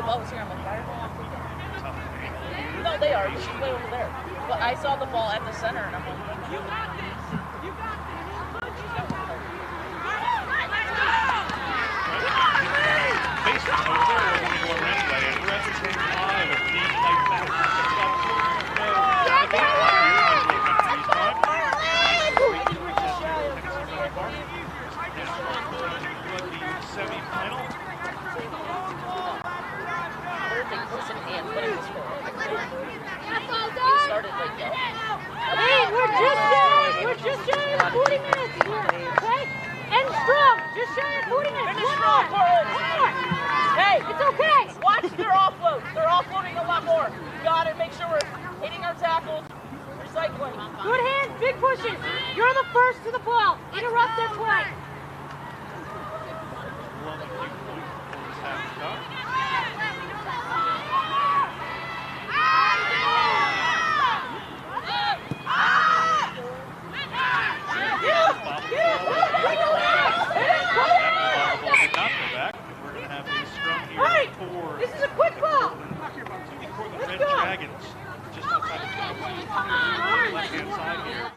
ball was here. I'm like, why are they not moving? No, they are. She's way over there. But I saw the ball at the center, and I'm like, you got this. You got this. Basically, over there, we're going to go anyway, and we're at the 10-5 with Lee tight back. Semi-final. Hey, we're just shy of 40 minutes here, okay? And strong, just shy of 40 minutes. Finish One strong, more. Carlin. Hey, It's okay. watch their offloads. They're offloading a lot more. We got it. Make sure we're hitting our tackles. Recycling. Good hands, big pushes. You're the first to the ball. Interrupt their play. This is a quick ball. Red Dragons, just outside of the left-hand side here.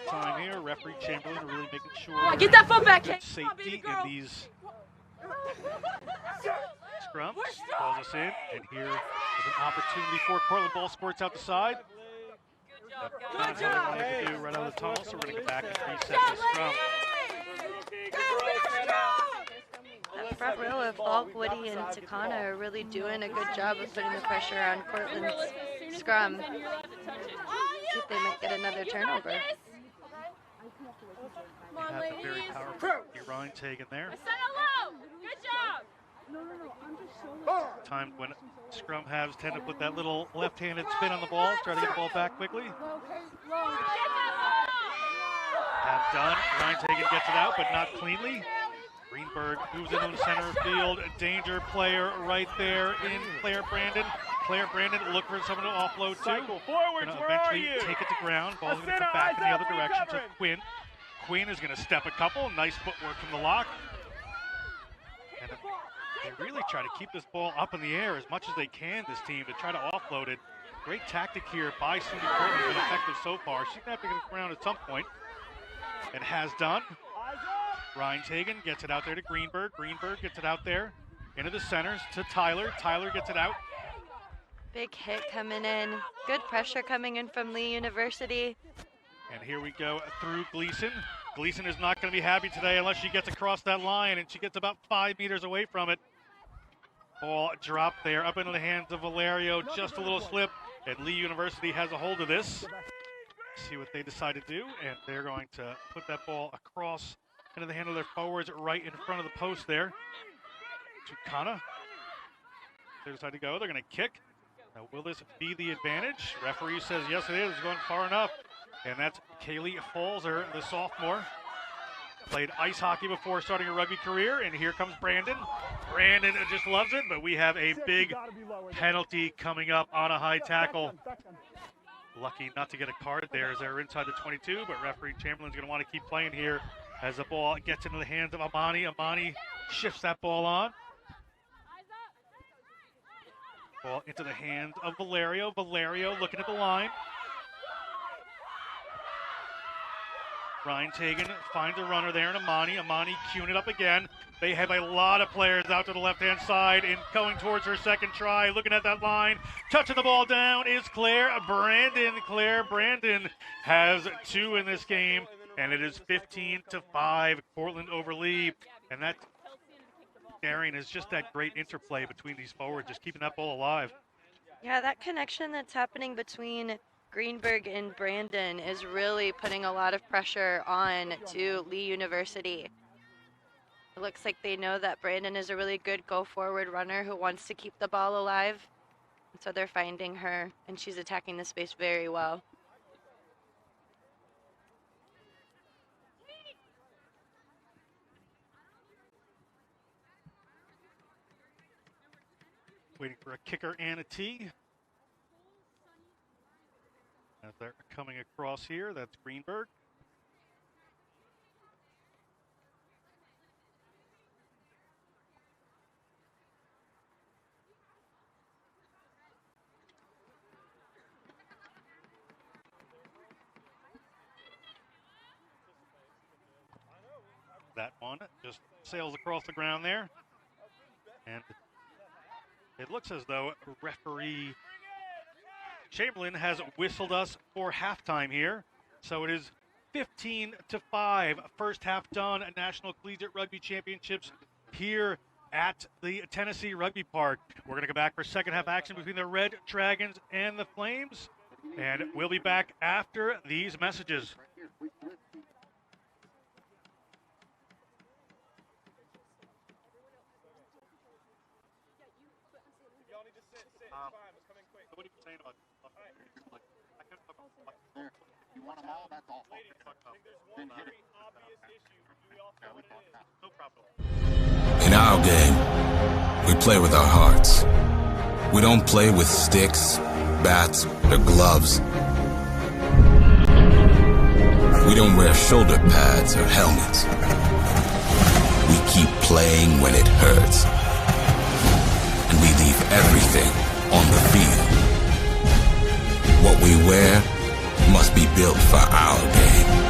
Time here, referee Chamberlain really making sure Get that foot back, Kate. safety in these scrums. Calls us in, and here is an opportunity for Cortland. Ball squirts out the side. Good job. To do right out of the tunnel, so we're going to go back and reset the scrum. That front row of Falk, Woody, and Takana are really doing a good job of putting the pressure on Cortland's scrum. See if they might get another turnover. They have a very powerful Ryan taken there. Time when scrum halves tend to put that little left-handed spin on the ball, try to get the ball back quickly. Have done. Ryan Tagan gets it out, but not cleanly. Greenberg moves into the center of field. A danger player right there in Claire Brandon. Claire Brandon look for someone to offload to. Gonna eventually take it to ground. Ball's going to come back in the other direction to Quinn. Quinn is going to step a couple. Nice footwork from the lock. And they really try to keep this ball up in the air as much as they can, this team, to try to offload it. Great tactic here by Cindy Cortland, been effective so far. She's going to have to get it around at some point. And has done. Ryan Tagan gets it out there to Greenberg. Greenberg gets it out there into the centers to Tyler. Tyler gets it out. Big hit coming in. Good pressure coming in from Lee University. And here we go through Gleason. Gleason is not going to be happy today unless she gets across that line, and she gets about 5 meters away from it. Ball dropped there up into the hands of Valerio. Just a little slip, and Lee University has a hold of this. See what they decide to do, and they're going to put that ball across into the hand of their forwards right in front of the post there. To Kana. They decide to go. They're going to kick. Now, will this be the advantage? Referee says yes, it is. It's going far enough. And that's Kaylee Falzer, the sophomore. Played ice hockey before starting a rugby career, and here comes Brandon. Brandon just loves it, but we have a big penalty coming up on a high tackle. Lucky not to get a card there as they're inside the 22, but referee Chamberlain's going to want to keep playing here as the ball gets into the hands of Amani. Amani shifts that ball on. Ball into the hands of Valerio. Valerio looking at the line. Ryan Tagan finds a runner there in Amani. Amani queuing it up again. They have a lot of players out to the left-hand side and going towards her second try. Looking at that line. Touching the ball down is Claire Brandon. Claire Brandon has 2 in this game, and it is 15-5. Portland over Lee. And that, Darian, is just that great interplay between these forwards, just keeping that ball alive. Yeah, that connection that's happening between Greenberg and Brandon is really putting a lot of pressure on to Lee University. It looks like they know that Brandon is a really good go-forward runner who wants to keep the ball alive. So they're finding her, and she's attacking the space very well. Waiting for a kicker and a tee. As they're coming across here, that's Greenberg. That one just sails across the ground there. And it looks as though referee Chamberlain has whistled us for halftime here. So it is 15-5. First half done at National Collegiate Rugby Championships here at the Tennessee Rugby Park. We're going to go back for second half action between the Red Dragons and the Flames. And we'll be back after these messages. What are you saying about you want them all? That's all. Ladies, I think there's one very obvious issue. Do we all know what it is? No problem. In our game, we play with our hearts. We don't play with sticks, bats, or gloves. We don't wear shoulder pads or helmets. We keep playing when it hurts. And we leave everything on the field. What we wear must be built for our game.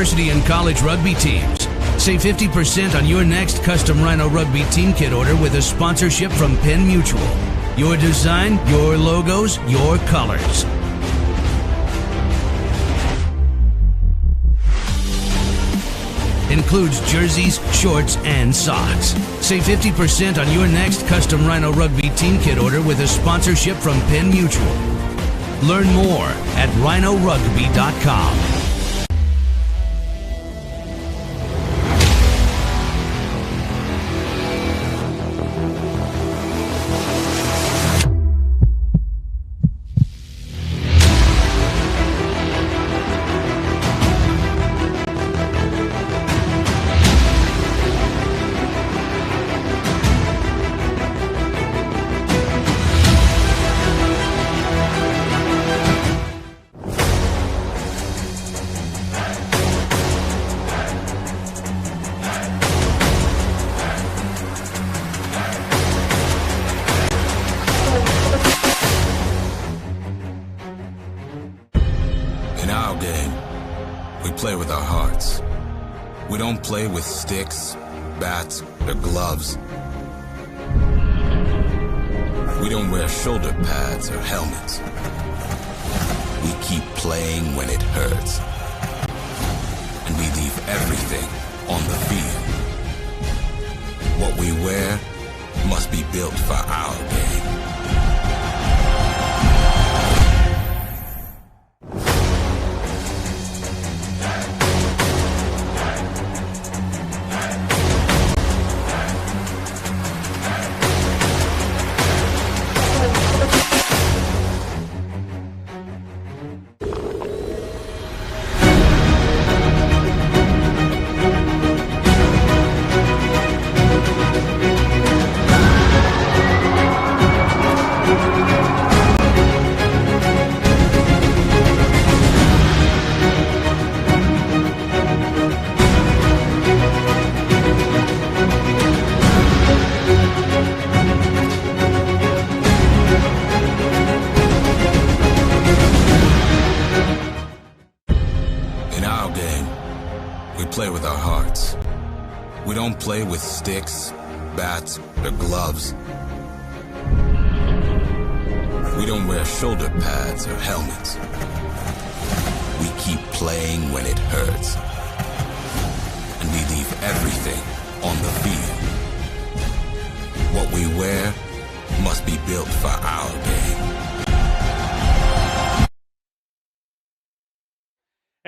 University and college rugby teams. Save 50% on your next custom Rhino Rugby team kit order with a sponsorship from Penn Mutual. Your design, your logos, your colors. Includes jerseys, shorts, and socks. Save 50% on your next custom Rhino Rugby team kit order with a sponsorship from Penn Mutual. Learn more at rhinorugby.com. In our game, we play with our hearts. We don't play with sticks, bats, or gloves. We don't wear shoulder pads or helmets. We keep playing when it hurts. And we leave everything on the field. What we wear must be built for our game. Play with sticks, bats, or gloves. We don't wear shoulder pads or helmets. We keep playing when it hurts. And we leave everything on the field. What we wear must be built for our game.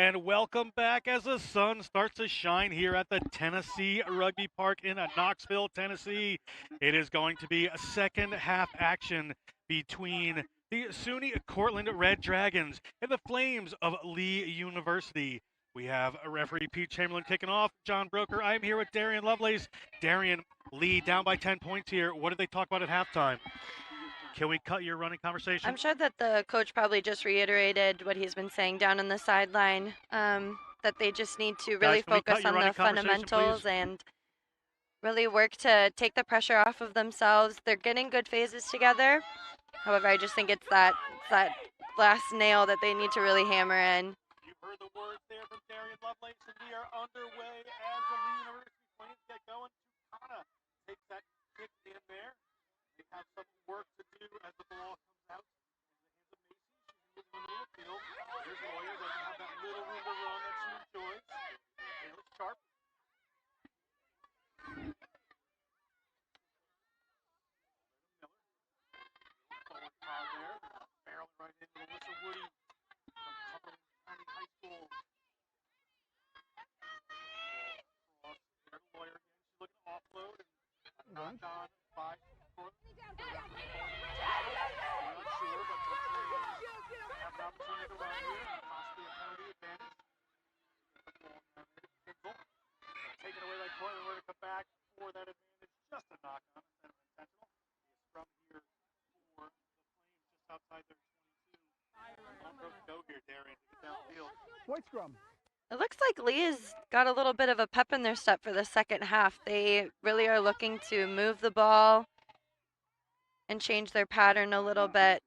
And welcome back as the sun starts to shine here at the Tennessee Rugby Park in Knoxville, Tennessee. It is going to be a second half action between the SUNY Cortland Red Dragons and the Flames of Lee University. We have referee Pete Chamberlain kicking off. John Broker, I am here with Darian Lovelace. Darian, Lee down by 10 points here. What did they talk about at halftime? Can we cut your running conversation? I'm sure that the coach probably just reiterated what he's been saying down on the sideline, that they just need to really focus on the fundamentals and really work to take the pressure off of themselves. They're getting good phases together. However, I just think it's that last nail that they need to really hammer in. You heard the words there from Darian Lovelace, and we are underway as the Lee University Flames get going. Tukana takes that kick in there. They have some work to do as the ball comes out in the hands of Macy. She's moving in the middle of the field. There's Lawyer, doesn't have that little room to run that she enjoys. Taylor Sharp. Miller. Forward foul there. Barreling right into Melissa Woody from Cumberland County High School. Cross there to Lawyer again. She's looking to offload and knocked on by Cortland. We're not sure, but the Flames have an opportunity to run here, possibly a penalty advantage. Taken away by Cortland, we're to come back for that advantage. Just a knock on instead of an intentional. From here for the Flames, just outside their 22. Long throw to go here, Darian, to get downfield. Point scrum. It looks like Lee has got a little bit of a pep in their step for the second half. They really are looking to move the ball and change their pattern a little bit.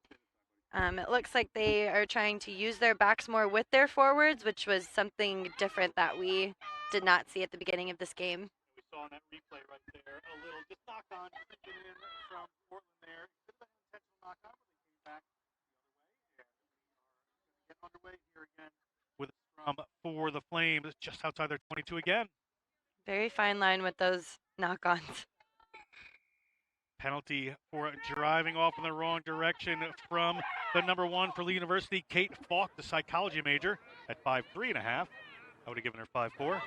It looks like they are trying to use their backs more with their forwards, which was something different that we did not see at the beginning of this game. We saw in that replay right there a little just knock on creeping in from Portland there. Could have been an intentional knock on, but they came back the other way. And we are going to get underway here again with a scrum for the Flames just outside their 22 again. Very fine line with those knock-ons. Penalty for driving off in the wrong direction from the number one for Lee University, Kate Falk, the psychology major, at 5'3.5". I would have given her 5'4".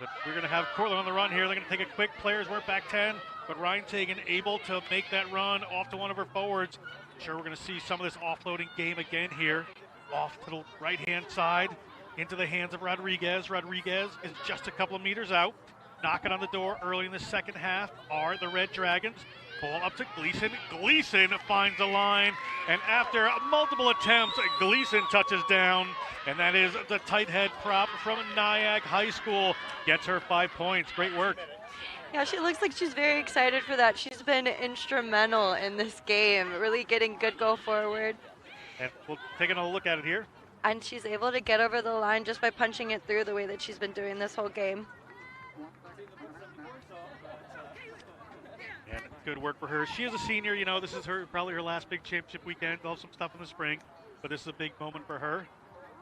But we're going to have Cortland on the run here. They're going to take a quick player's work back 10, but Ryan Tagan able to make that run off to one of her forwards. Sure, we're going to see some of this offloading game again here. Off to the right-hand side, into the hands of Rodriguez. Rodriguez is just a couple of meters out. Knocking on the door early in the second half are the Red Dragons. Ball up to Gleason. Gleason finds the line, and after multiple attempts, Gleason touches down, and that is the tight head prop from Nyack High School. Gets her 5 points. Great work. Yeah, she looks like she's very excited for that. She's been instrumental in this game, really getting good go forward. And we'll take another look at it here. and she's able to get over the line just by punching it through the way that she's been doing this whole game. And good work for her. She is a senior, you know, this is probably her last big championship weekend. They'll have some stuff in the spring, but this is a big moment for her,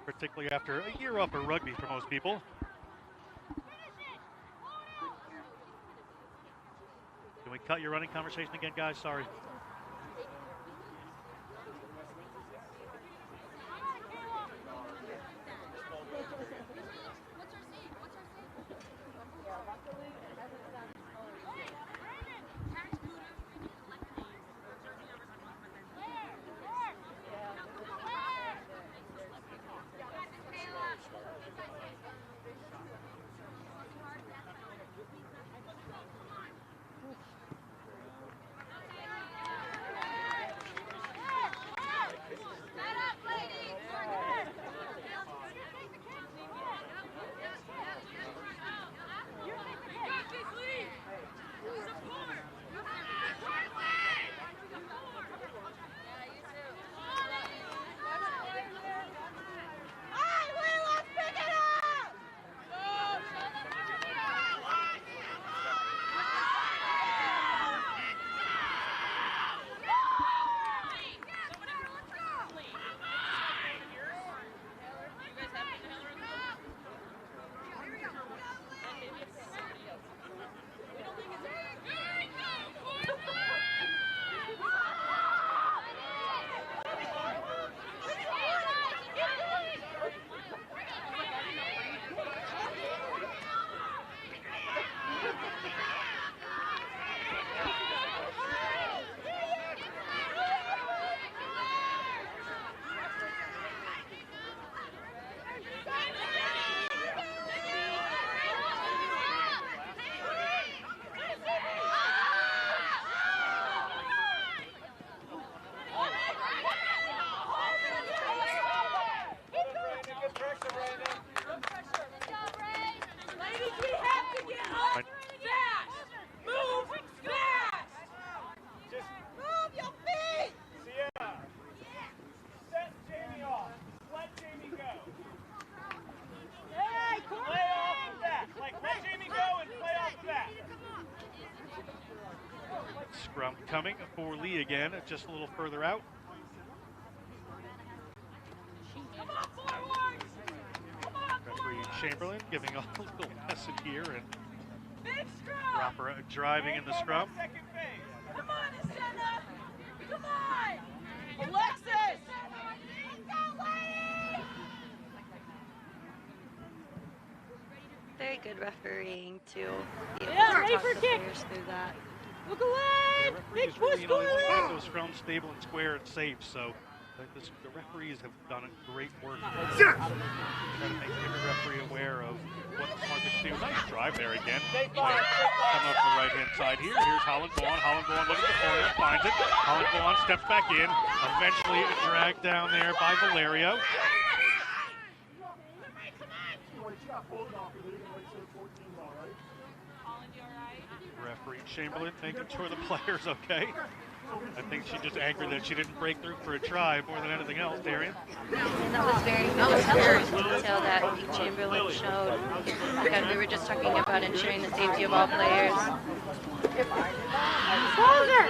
particularly after a year off of rugby for most people. Can we cut your running conversation again, guys? Sorry. Scrum coming for Lee again, just a little further out. Referee Chamberlain giving a little lesson here, and proper driving in the scrum. Come on, Asena! Come on! Alexis! Very good refereeing to be able Yeah, to ready talk for the kick. players through that. Look away! Big push, They go want to keep around! those scrums stable and square and safe, so the referees have done a great work. Trying to make every referee aware of what the smart thing to do. Nice drive there again. Coming up to the right-hand side here. Here's Holland Vaughn. Holland Vaughn looking at the corner, finds it. Holland Vaughn steps back in. Eventually dragged down there by Valerio. Referee Chamberlain making sure the player's okay. I think she just angered that she didn't break through for a try more than anything else, Darian. And that was very good detail that Pete Chamberlain showed. Again, we were just talking about ensuring the safety of all players. Closer!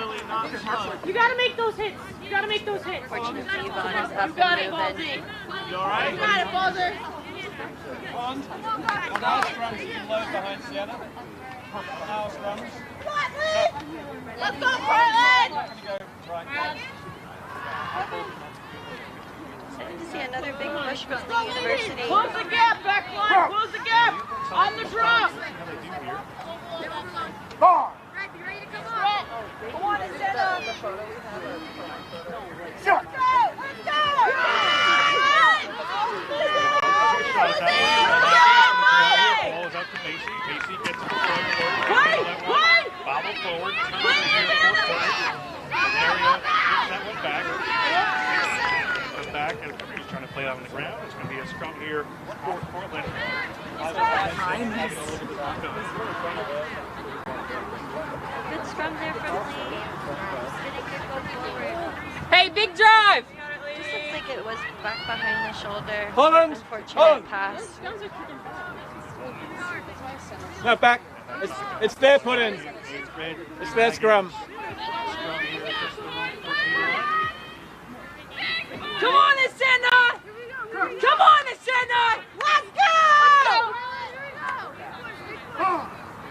You gotta make those hits! You gotta make those hits! Fortunately, Yvonne is up You got it, and Baldy! moving. You alright? You got it, Baldy! On our scrums, you can load behind Sienna. On our scrums. Let's go, Portland! Not going to go right. Excited to see another big push from the university. Close the gap, backline! Close the gap! On the drop! Come on, Asena! Let's go! Let's go! Ball is out to Macy. Macy gets it forward. Bobble forward. Valerio gets that one back. Comes back and he's trying to play it out on the ground. It's going to be a scrum here for Portland. Good scrum there from Lee. Did a good go forward. Hey, big drive! Just looks like think it was back behind the shoulder. Hold Unfortunate pass. No, back. It's their put in. It's their scrum. Come on, Ascena! Come on, Ascena! Let's go!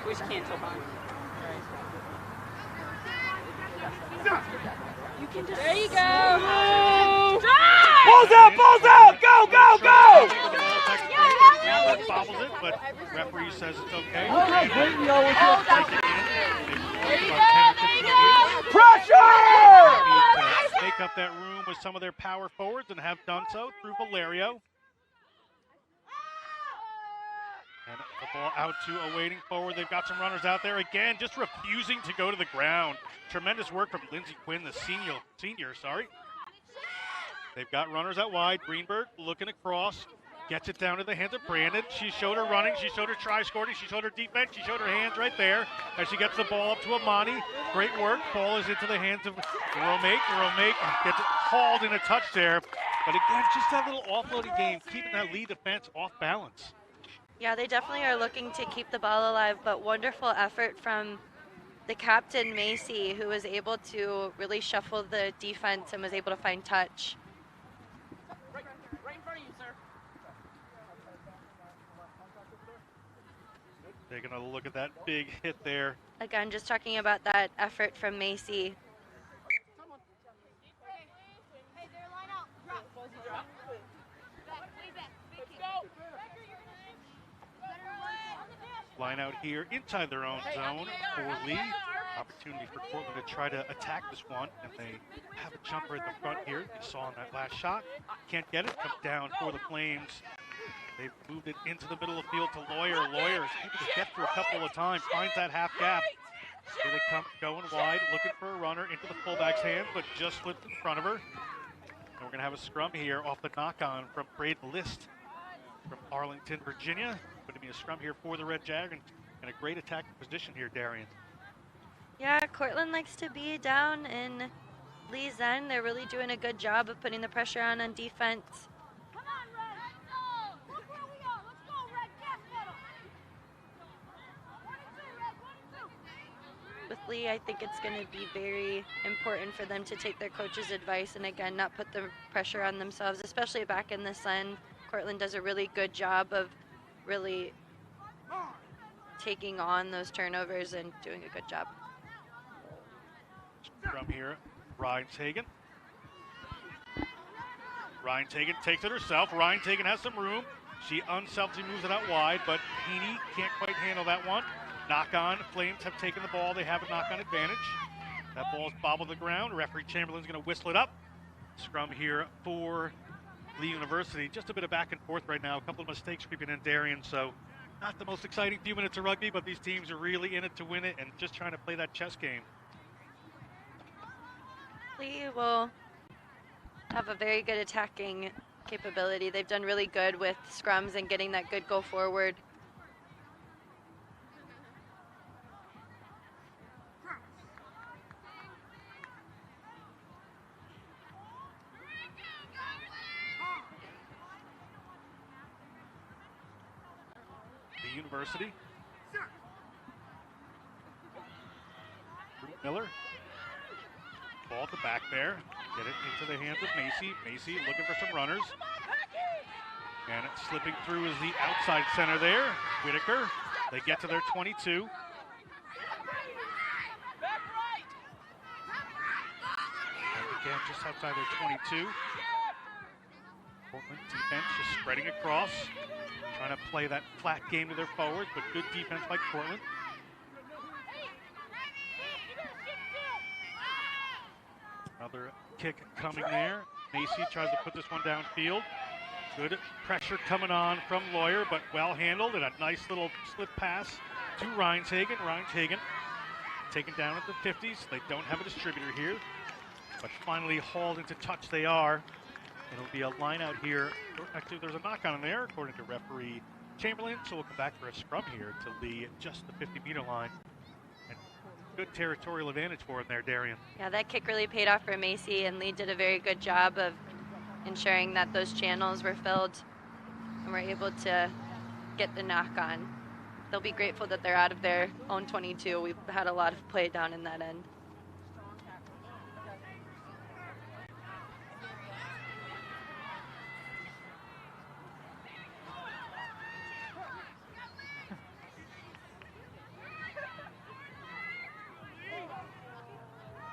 We just can't tell behind. You can just. There you go. Balls out! Go, go, go! Now bobbles it, but referee says it's okay. Pressure! Need to make up that room with some of their power forwards and have done so through Valerio. And the ball out to a waiting forward. They've got some runners out there again, just refusing to go to the ground. Tremendous work from Lindsey Quinn, the senior. They've got runners out wide. Greenberg looking across, gets it down to the hands of Brandon. She showed her running, she showed her try-scoring, she showed her defense, she showed her hands right there as she gets the ball up to Amani. Great work. Ball is into the hands of Romake. Romake gets it hauled in a touch there. But again, just that little offloading game, keeping that lead defense off balance. Yeah, they definitely are looking to keep the ball alive, but wonderful effort from the captain, Macy, who was able to really shuffle the defense and was able to find touch. Right in front of you, sir. Taking a look at that big hit there. Again, just talking about that effort from Macy. Line out here inside their own zone for Lee. Opportunity for Portland to try to attack this one, and they have a jumper at the front here. You saw in that last shot. Can't get it. Comes down for the Flames. They've moved it into the middle of the field to Lawyer. Lawyer's able to get through a couple of times, finds that half gap. Here they come going wide, looking for a runner into the fullback's hand, but just slipped in front of her. And we're going to have a scrum here off the knock-on from Braden List from Arlington, Virginia. Going to be a scrum here for the Red Jag, and a great attacking position here, Darian. Yeah, Cortland likes to be down in Lee's end. They're really doing a good job of putting the pressure on defense. Come on, Red. Let's go. Look where we are. Let's go, Red. Gas pedal. 1 and 2, Red. 1 and 2. With Lee, I think it's going to be very important for them to take their coach's advice and, again, not put the pressure on themselves, especially back in this end. Cortland does a really good job of really taking on those turnovers and doing a good job. From here, Ryan Tagan. Ryan Tagan takes it herself. Ryan Tagan has some room. She unselfishly moves it out wide, but Heaney can't quite handle that one. Knock on. Flames have taken the ball. They have a knock on advantage. That ball's bobbled the ground. Referee Chamberlain's going to whistle it up. Scrum here for Lee University. Just a bit of back and forth right now. A couple of mistakes creeping in, Darian. So not the most exciting few minutes of rugby, but these teams are really in it to win it and just trying to play that chess game. Lee will have a very good attacking capability. They've done really good with scrums and getting that good go forward. The University. Miller. Ball at the back there. Get it into the hands of Macy. Macy looking for some runners. And slipping through is the outside center there. Whitaker. They get to their 22. And again, just outside their 22. Portland defense just spreading across. Trying to play that flat game to their forwards, but good defense by Portland. Another kick coming there. Macy tries to put this one downfield. Good pressure coming on from Lawyer, but well handled, and a nice little slip pass to Reintagen. Reintagen taken down at the 50s. They don't have a distributor here, but finally hauled into touch they are. It'll be a line out here. Actually, there's a knock on in there, according to referee Chamberlain, so we'll come back for a scrum here to Lee at just the 50-meter line. Good territorial advantage for him there, Darian. Yeah, that kick really paid off for Macy, and Lee did a very good job of ensuring that those channels were filled and were able to get the knock on. They'll be grateful that they're out of their own 22. We've had a lot of play down in that end.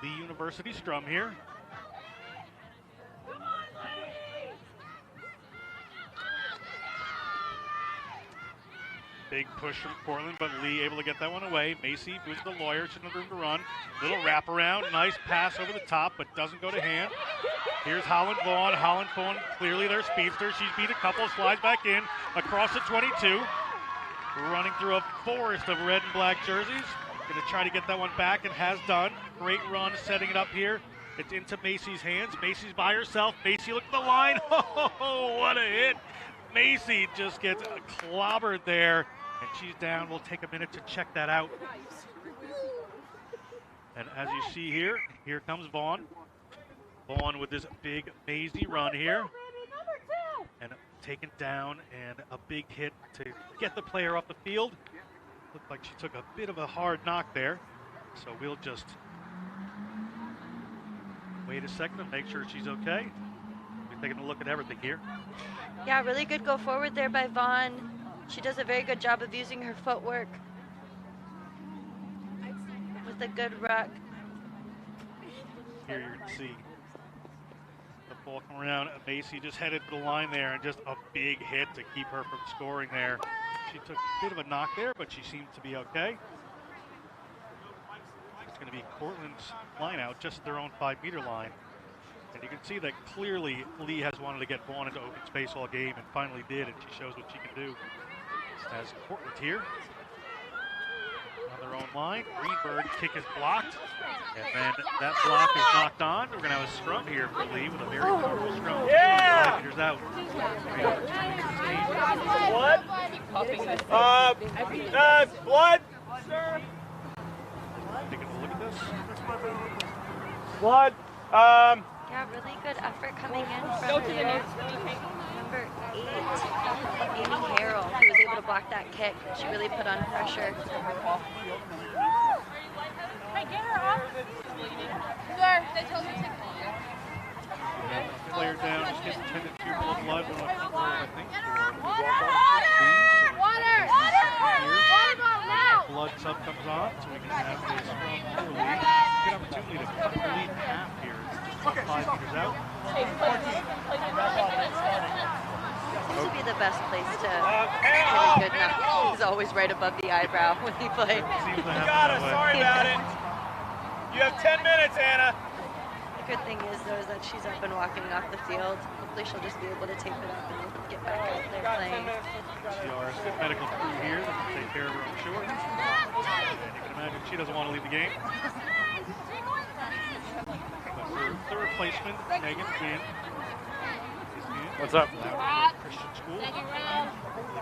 The University scrum here. Big push from Portland, but Lee able to get that one away. Macy moves the lawyer, she's in the room to run. Little wraparound, nice pass over the top, but doesn't go to hand. Here's Holland Vaughn. Holland Vaughn, clearly their speedster. She's beat a couple, slides back in, across the 22. Running through a forest of red and black jerseys. Gonna try to get that one back and has done. Great run, setting it up here. It's into Macy's hands. Macy's by herself. Macy look at the line. Oh, what a hit. Macy just gets clobbered there. And she's down. We'll take a minute to check that out. And as you see here, here comes Vaughn. Vaughn with this big Maisie run here. And taken down and a big hit to get the player off the field. Looked like she took a bit of a hard knock there. So we'll just wait a second and make sure she's okay. We're taking a look at everything here. Yeah, really good go forward there by Vaughn. She does a very good job of using her footwork with a good ruck. Here you can see the ball come around. Macy just headed to the line there and just a big hit to keep her from scoring there. She took a bit of a knock there, but she seemed to be okay. It's going to be Cortland's line out, just their own 5-meter line. And you can see that clearly Lee has wanted to get Vaughn into open space all game and finally did, and she shows what she can do. As Cortland here on their own line. Greenberg kick is blocked, and then that block is knocked on. We're going to have a scrum here for Lee with a very powerful scrum. Yeah! 5 meters out. Blood? Blood, sir? Taking a look at this. Blood. Yeah, really good effort coming in from there. Number 8, Amy Harrell, who was able to block that kick. She really put on pressure. Hey, get her off. Sir, they told me to take Player down, just getting 10 to 2 below blood. I think. Water! Now! Blood sub comes on, so we can have a scrum for Lee. Good opportunity to cut the lead in half here. Just 5 meters out. This would be the best place to get a good knock. He's always right above the eyebrow when he plays. You got us. Sorry about it. You have 10 minutes, Anna. The good thing is, though, is that she's up and walking off the field. Hopefully she'll just be able to tape it up and get back out there playing. CR's good medical crew here that can take care of her, I'm sure. And you can imagine she doesn't want to leave the game. But the replacement, Megan Quinn. What's up? Christian School. They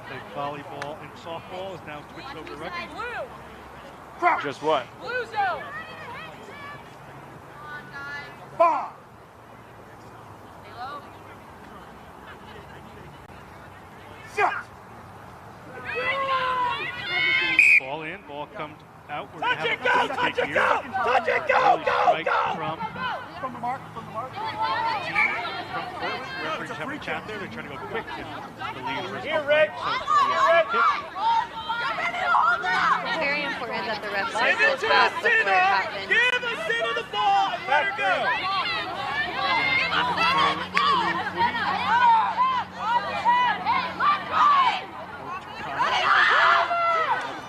play volleyball and softball. Is now switched over to rugby. Just what? Blue zone! Bomb! Shot! Ball in, ball comes out. We're going to Touch have it, go! a Touch kick it, here. go! Touch it, go! Go! Go! From the mark. From the mark. Portland. Referees having a chat there. They're trying to go quick. And the lead is Here, Rick. Here, Rick. It's very important that the refs Give say it goes to back us, before it Sina! happens. Give us Sina the ball and let her go!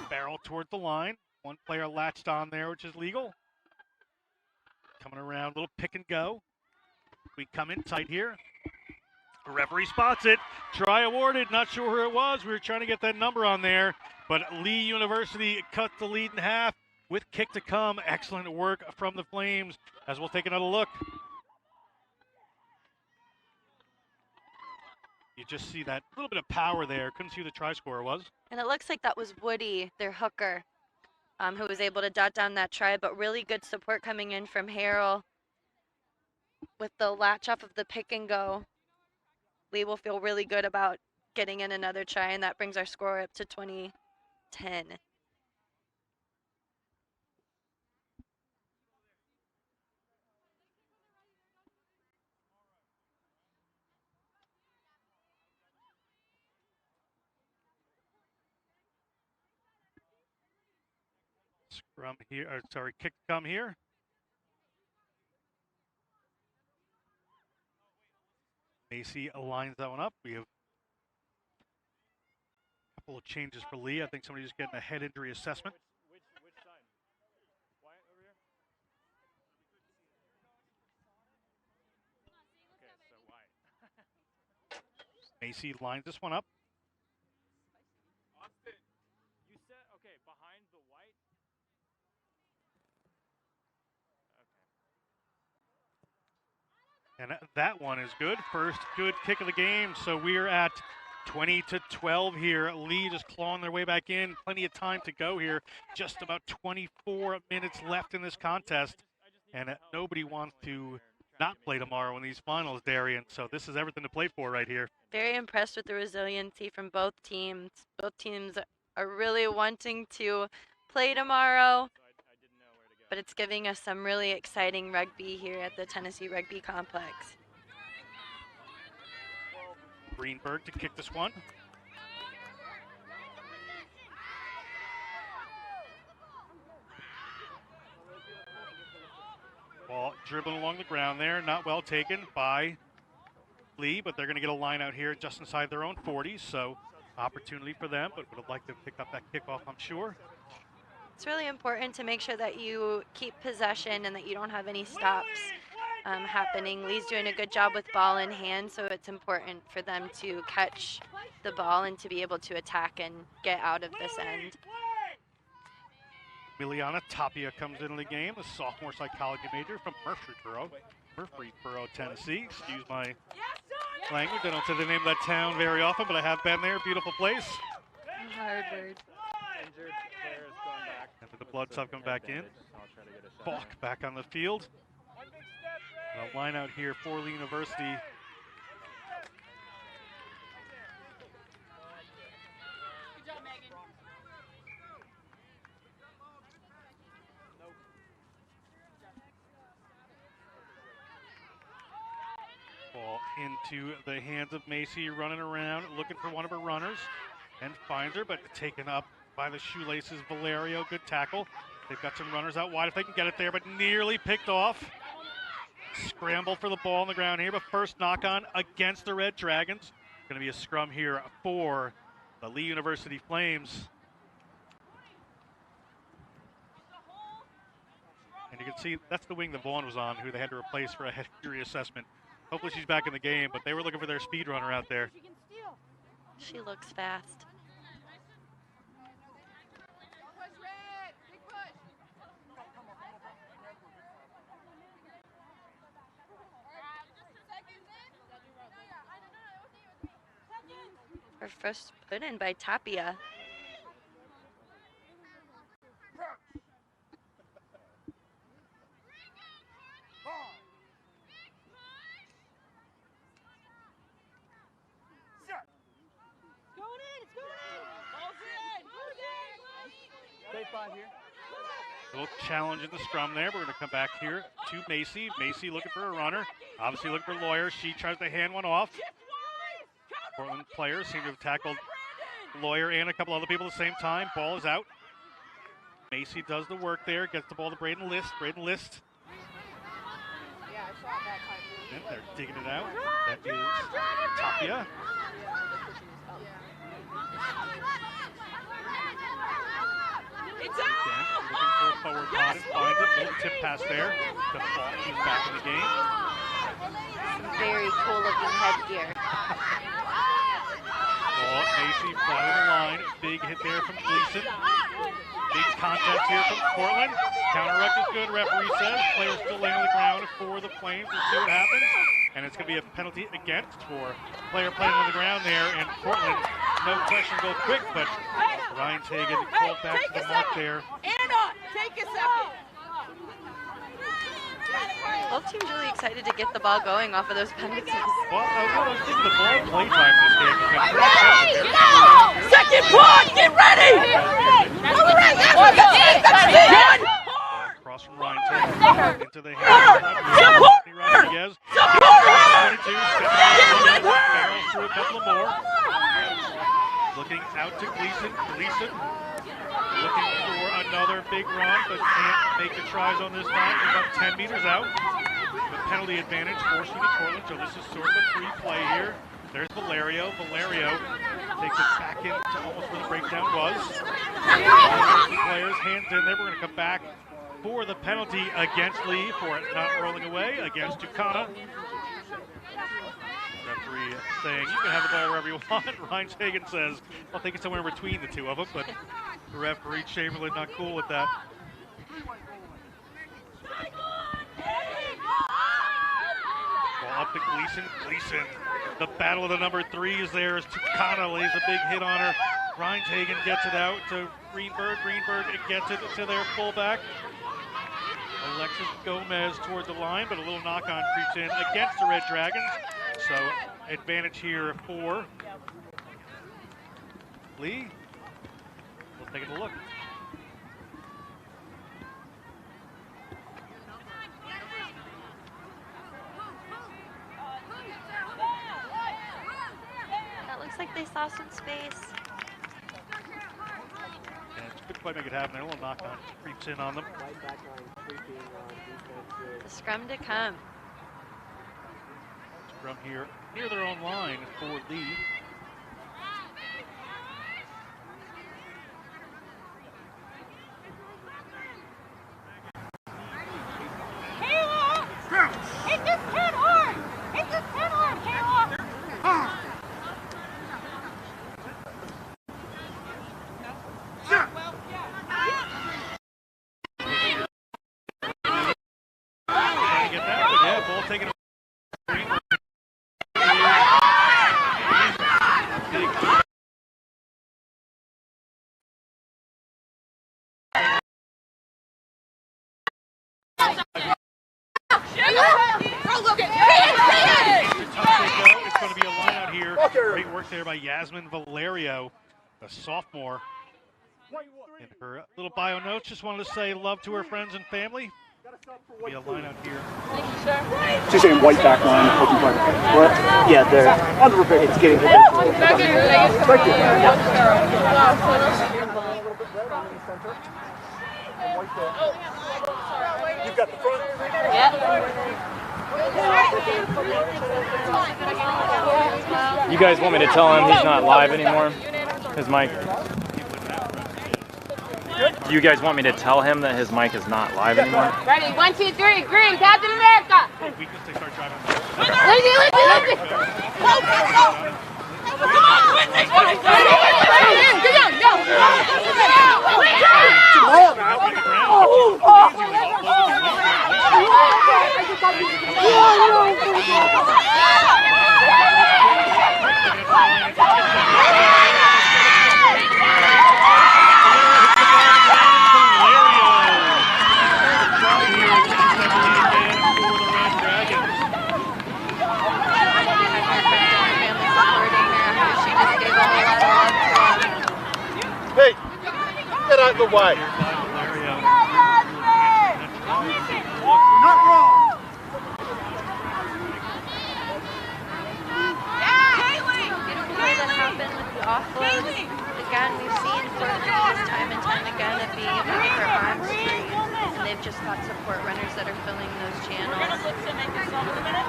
Barrel toward the line. One player latched on there, which is legal. Coming around, little pick and go. We come in tight here. The referee spots it. Try awarded. Not sure who it was. We were trying to get that number on there. But Lee University cut the lead in half with kick to come. Excellent work from the Flames as we'll take another look. You just see that little bit of power there. Couldn't see who the try scorer was. And it looks like that was Woody, their hooker, who was able to dot down that try, but really good support coming in from Harrell with the latch off of the pick and go. Lee will feel really good about getting in another try, and that brings our score up to 20-10. Scrum here, or sorry, kick to come here. Macy lines that one up. We have a couple of changes for Lee. I think somebody's getting a head injury assessment. Which side? Wyatt over here? Okay, so Wyatt. Macy lines this one up. Austin, you said, okay, behind the white? Okay. And that one is good. First good kick of the game. So we're at 20-12 here. Lee just clawing their way back in. Plenty of time to go here. Just about 24 minutes left in this contest. And nobody wants to not play tomorrow in these finals, Darian. So this is everything to play for right here. Very impressed with the resiliency from both teams. Both teams are really wanting to play tomorrow, but it's giving us some really exciting rugby here at the Tennessee Rugby Complex. Greenberg to kick this one. Ball dribbling along the ground there, not well taken by Lee, but they're going to get a line out here just inside their own 40, so opportunity for them, but would have liked to pick up that kickoff, I'm sure. It's really important to make sure that you keep possession and that you don't have any stops happening. Lee's doing a good job with ball in hand, so it's important for them to catch the ball and to be able to attack and get out of this end. Miliana Tapia comes into the game, a sophomore psychology major from Murfreesboro, Tennessee. Excuse my language. I don't say the name of that town very often, but I have been there. Beautiful place. Harvard. Injured players going back. And the blood stuff coming back in. Falk back on the field. A line out here for Lee University. Ball into the hands of Macy, running around, looking for one of her runners, and finds her, but taken up by the shoelaces. Valerio, good tackle. They've got some runners out wide if they can get it there, but nearly picked off. Scramble for the ball on the ground here, but first knock on against the Red Dragons. Going to be a scrum here for the Lee University Flames. And you can see that's the wing that Vaughn was on, who they had to replace for a head injury assessment. Hopefully she's back in the game, but they were looking for their speed runner out there. She looks fast. Her first put in by Tapia. A little challenge in the scrum there. We're going to come back here to Macy. Macy looking for a runner. Obviously looking for Lawyer. She tries to hand one off. Portland players seem to have tackled Lawyer and a couple other people at the same time. Ball is out. Macy does the work there. Gets the ball to Braden List. Braden List. And they're digging it out. That is Tapia. It's Again, looking for a forward pot and finds it. Little tip pass there. The ball is back in the game. Some very cool looking headgear. Ball, Macy flat on the line. Big hit there from Gleason. Big contest here from Portland. Counter ruck is good, referee says. Players still laying on the ground for the Flames. We'll see what happens. And it's going to be a penalty against for player playing on the ground there. And Portland, no question, go quick, but Ryan Tagan called back to the mark there. Anna, take a second. Both teams really excited to get the ball going off of those penalties. Well, I was thinking the ball playtime in this game has been Second point, get ready! Cross from Ryan Taylor into the hands of Rodriguez. 22, barrels through a couple of more. Looking out to Gleason. Gleason looking for another big run, but can't make the tries on this time. He's about 10 meters out. The penalty advantage forcing the Portland, so this is sort of a free play here. There's Valerio. Valerio takes it back into almost where the breakdown was. Players hands in there. We're going to come back for the penalty against Lee for it not rolling away against Tucana. Referee saying you can have the ball wherever you want. Ryan Sagan says I'll take it somewhere between the two of them, but the referee Chamberlain not cool with that. Ball up to Gleason. Gleason, the battle of the number 3s there as Tucana lays a big hit on her. Ryan Hagen gets it out to Greenberg. Greenberg gets it to their fullback. Alexis Gomez toward the line, but a little knock-on creeps in against the Red Dragons. So advantage here for Lee. We'll take a look. That looks like they saw some space. And it's a good play, make it happen. A little knock-on creeps in on them. The scrum to come. From here near their own line for Lee. Kayla! Hit this pin hard! Hit this pin hard, Kayla! Trying to get that, but yeah, ball taken away. It's going to be a line out here. Great work there by Yasmin Valerio, a sophomore. In her little bio notes, just wanted to say love to her friends and family. Be a line out here. She's saying white back line. What? Yeah, they're on the repair. It's getting hit. You've got the front. You guys want me to tell him he's not live anymore? His mic. Do you guys want me to tell him that his mic is not live anymore? Ready, 1, 2, 3, green, Captain America! We can start driving. Lindsay! Come on, Lindsay! Hey, get out of the way. Not wrong. That happened with the offloads. Again, we've seen Portland time and time again of being able to get their arms free, and they've just got support runners that are filling those channels. We're gonna look to make this all in a minute,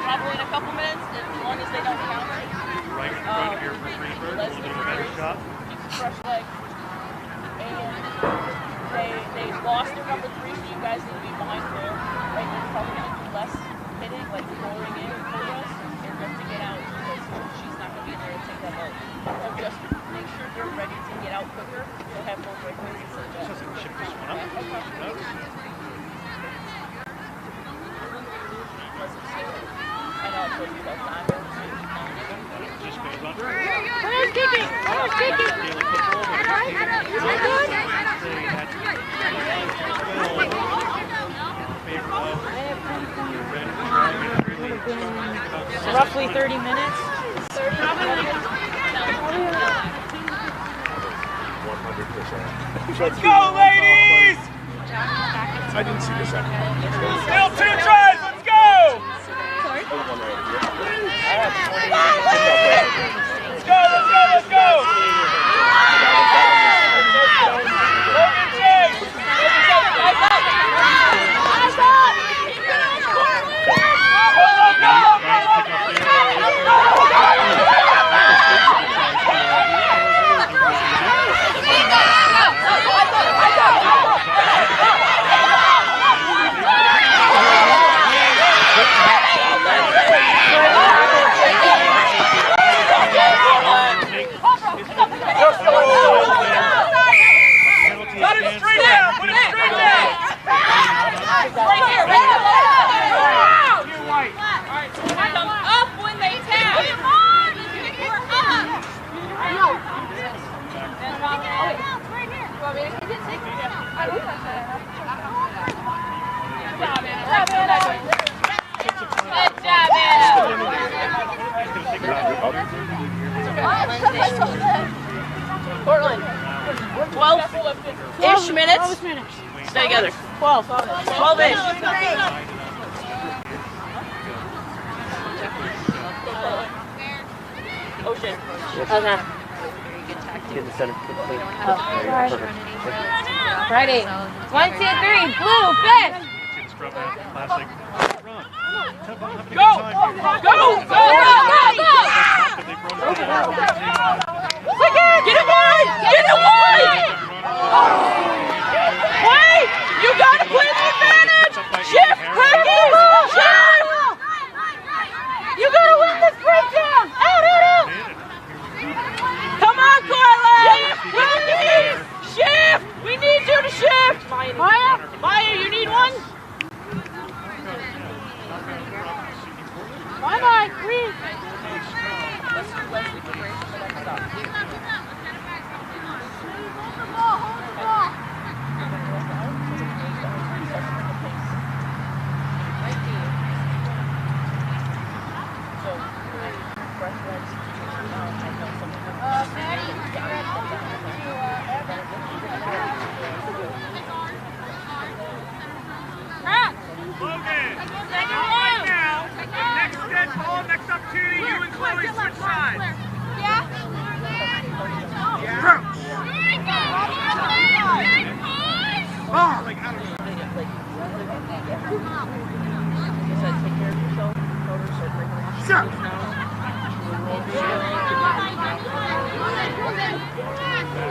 probably in a couple minutes, as long as they don't counter. Right in front here for Greenberg, a little bit of a better shot. Fresh leg. And they lost their number 3, so you guys need to be behind there. Right, you're probably gonna do less hitting, like pouring in for us, and then to get out, because she's not gonna be there to take that ball. So just make sure you're ready to get out quicker. You'll have more breakaways and such. Just doesn't chip this one up. I know I told you about time. Just goes on. Where's kicking? Where's kicking? Is that good? roughly 30 minutes. 100%. Let's go, ladies! I didn't see the second one. Still 2 tries, let's go! Sorry? Let's go, let's go, let's go! Logan Chase! Put it straight down! Put it straight down! Right here, right here! You're white. Alright, come up when they tap! Come on! We're up! Right here! You want me to take it? I don't know. Good job, Anna! Portland. 12-ish minutes. 12 minutes. Stay together. 12. 12-ish. Ocean. Okay. Get the center. Ready. 1, 2, 3. Blue, fish. Classic. Go! Go! Go! Get it wide! Get it wide! Wait! You gotta play the advantage! Shift! Cookies! Shift! You gotta win this breakdown. Out, out, out. Come on, Corlin! Shift! We need you to shift! Maya? Maya, you need one? Bye-bye. Green. Logan! Right now! Next dead ball, next opportunity, you and Chloe switch sides. Yeah? Oh, like, I don't know. Sure.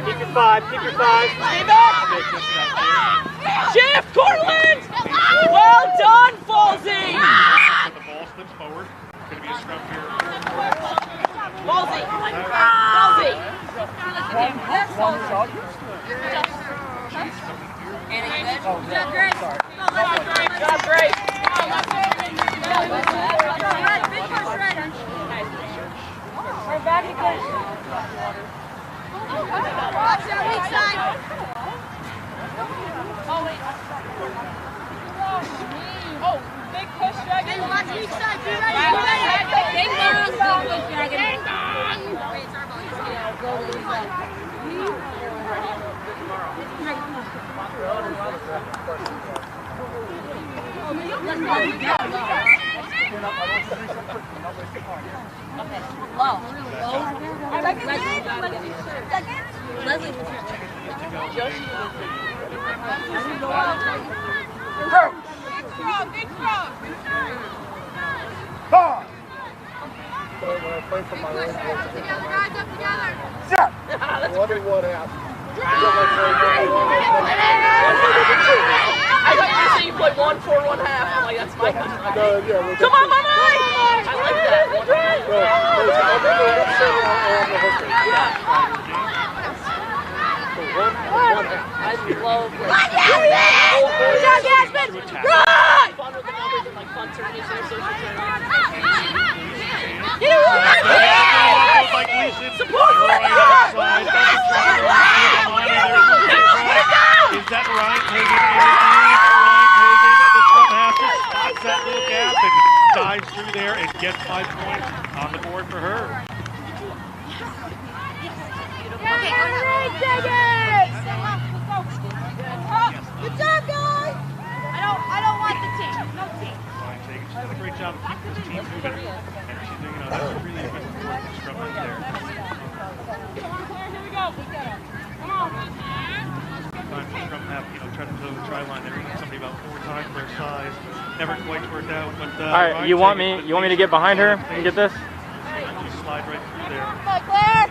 Keep your 5, keep your 5. Stay back! Shift, Cortland! Well done, Falsey! The ball slips forward. It's going to be a scrum here. Falsey! Falsey! Job, Grace! Right back again. Watch that weak side. Oh, big push, Dragon! Watch weak side. Be ready. Be ready. Ding dong. Ding dong. Wait, it's our ball. Leslie. Big throw. When I play for my own Up together, guys, up together. Set! Wondering what happened. I thought you said you play 1, 4, 1 half. I'm like, that's my kind. Come on, Mama! I like that. I love fun with the numbers and like fun tourneys and social Support! Is that Ryan Hagan? Ryan Hagan, the scrum master, spots that little gap and dives through there gets 5 points on the board for her. Okay, take it! Good job, guys! I don't want the team. No team. Ryan Sagan, she's done a great job of keeping this team moving. And she's doing, that's a really good scrum right there. Here we go. Come on. Sometimes the scrum have, try to go to the try line. They're hitting somebody about 4 times their size. Never quite worked out. But all right, you want me to get behind her and get this? Just slide right through there. Claire!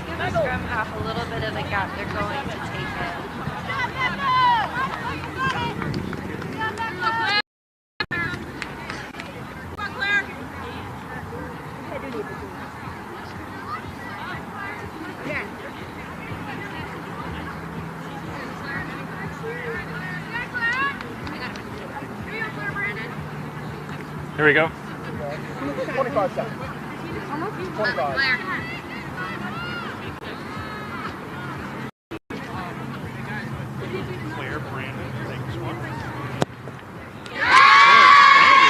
Give the scrum half a little bit of a gap. They're going to take it. Here we go. 25 seconds. 25. Claire, Brandon, take this one.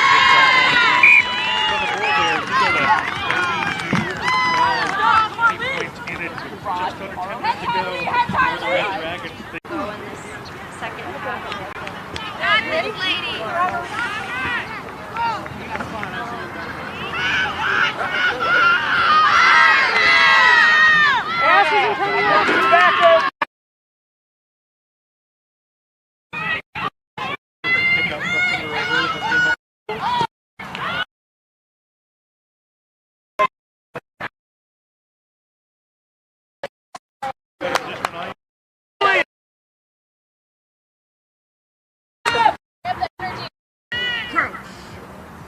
Just under 10 minutes to go. The Red Dragons. Go in this second half. Got this lady. Pick up from some of the rivers.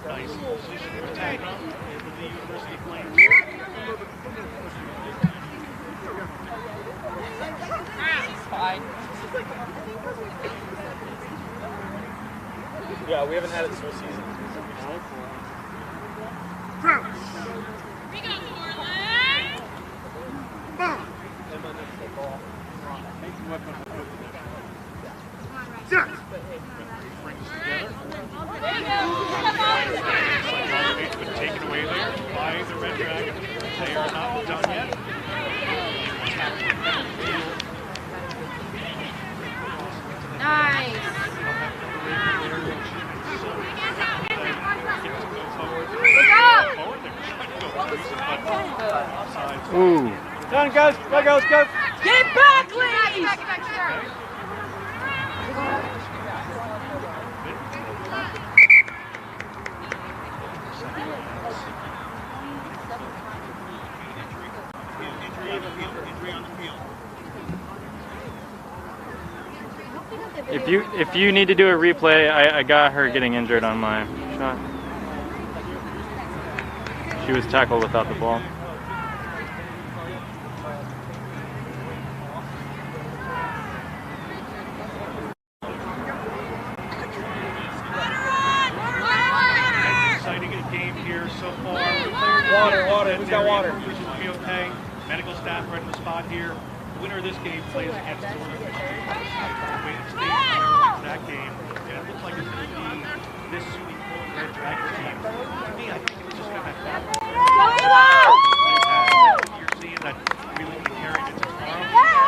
Nice position to tag on into the University Flames. Fine. Yeah, we haven't had it this whole season. We go, Orland. Brings us together. There you go. It's been taken away there by the Red Dragons. They are not done yet. Nice. Ooh. Done, guys. Go, girls, go. Get back, ladies! If you need to do a replay, I got her getting injured on my shot. She was tackled without the ball. Exciting game here so far. Water. Who's got water? Will be okay. Medical staff right in the spot here. The winner of this game plays against Northern Wayne State wins that game. And it looks like it's going to be this Sweet Red Dragons team. To me, I think it's just going to have you're seeing that really carrying it to tomorrow.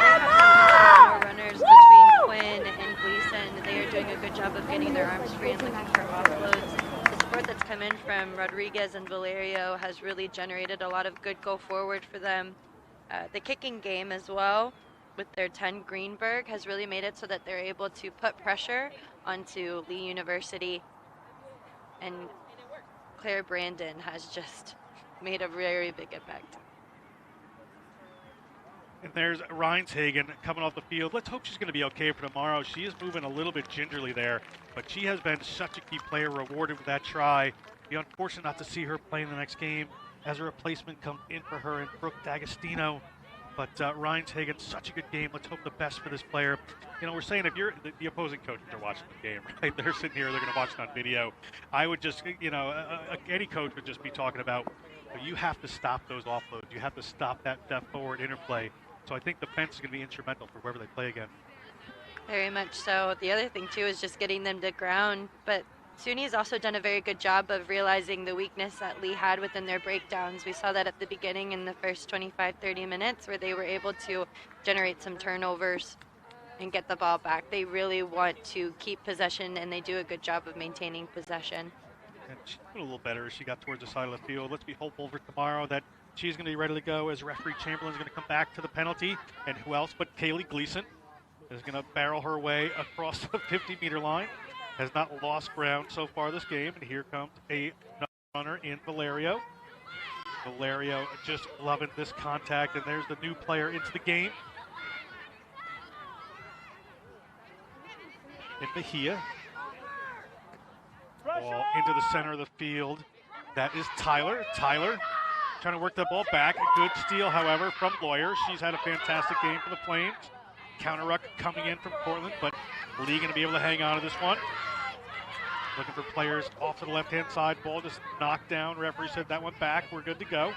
Runners between Quinn and Gleason. They are doing a good job of getting their arms free and looking for offloads. The support that's come in from Rodriguez and Valerio has really generated a lot of good go forward for them. The kicking game as well with their 10 Greenberg has really made it so that they're able to put pressure onto Lee University, and Claire Brandon has just made a very big impact. And there's Reinshagen coming off the field. Let's hope she's going to be okay for tomorrow. She is moving a little bit gingerly there, but she has been such a key player, rewarded with that try. Be unfortunate not to see her play in the next game as a replacement comes in for her and Brooke D'Agostino. But Reinshagen, such a good game. Let's hope the best for this player. You know, we're saying if you're the opposing coaches are watching the game, right? They're sitting here, they're going to watch it on video. I would just, any coach would just be talking about, you have to stop those offloads. You have to stop that forward interplay. So I think the fence is going to be instrumental for whoever they play again. Very much so. The other thing, too, is just getting them to ground. But SUNY's also done a very good job of realizing the weakness that Lee had within their breakdowns. We saw that at the beginning in the first 25-30 minutes where they were able to generate some turnovers and get the ball back. They really want to keep possession, and they do a good job of maintaining possession. And she's doing a little better as she got towards the side of the field. Let's be hopeful for tomorrow that she's going to be ready to go as referee Chamberlain's going to come back to the penalty. And who else but Kaylee Gleason is going to barrel her way across the 50-meter line. Has not lost ground so far this game. And here comes a runner in Valerio. Valerio just loving this contact. And there's the new player into the game. In Mejia. Ball into the center of the field. That is Tyler. Tyler trying to work that ball back. A good steal, however, from Lawyer. She's had a fantastic game for the Flames. Counter ruck coming in from Portland, but Lee going to be able to hang on to this one. Looking for players off to the left-hand side. Ball just knocked down. Referee said that went back. We're good to go.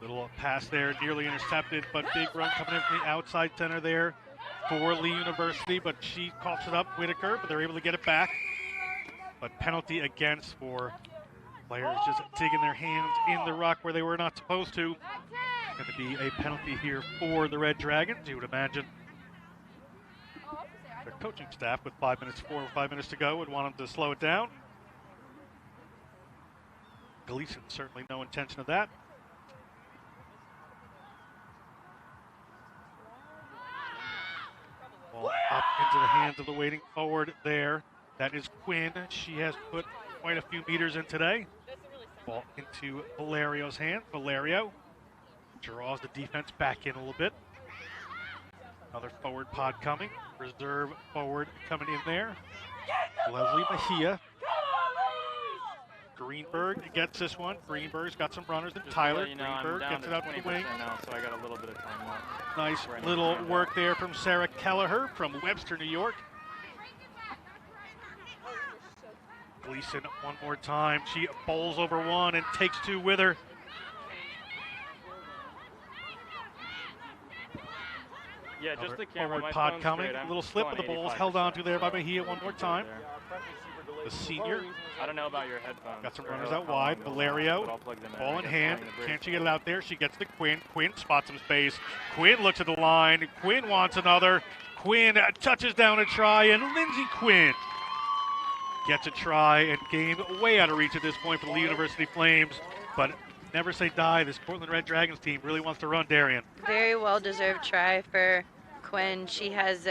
Little pass there, nearly intercepted, but big run coming in from the outside center there for Lee University, but she coughs it up, Whitaker, but they're able to get it back. But penalty against for players just digging their hands in the ruck where they were not supposed to. Going to be a penalty here for the Red Dragons. You would imagine their coaching staff with 4 or 5 minutes to go would want them to slow it down. Gleason, certainly no intention of that. Ball up into the hands of the waiting forward there. That is Quinn. She has put quite a few meters in today. Ball into Valerio's hand. Valerio draws the defense back in a little bit. Another forward pod coming. Reserve forward coming in there. Leslie Mejia. Greenberg gets this one. Greenberg's got some runners. And Tyler Greenberg gets it out to the wing. Now, so I got a little bit of time left. Nice little work there from Sarah Kelleher from Webster, New York. Gleason one more time. She bowls over one and takes two with her. Yeah, just the camera. Forward pod coming. A little slip of the bowls held on to there by Mejia one more time. The senior. I don't know about your headphones. Got some runners out wide. Valerio, ball in hand. Can't she get it out there? She gets to Quinn. Quinn spots some space. Quinn looks at the line. Quinn wants another. Quinn touches down a try, and Lindsey Quinn gets a try, and game way out of reach at this point for the Lee University Flames. But never say die. This Portland Red Dragons team really wants to run, Darian. Very well-deserved try for Quinn. She has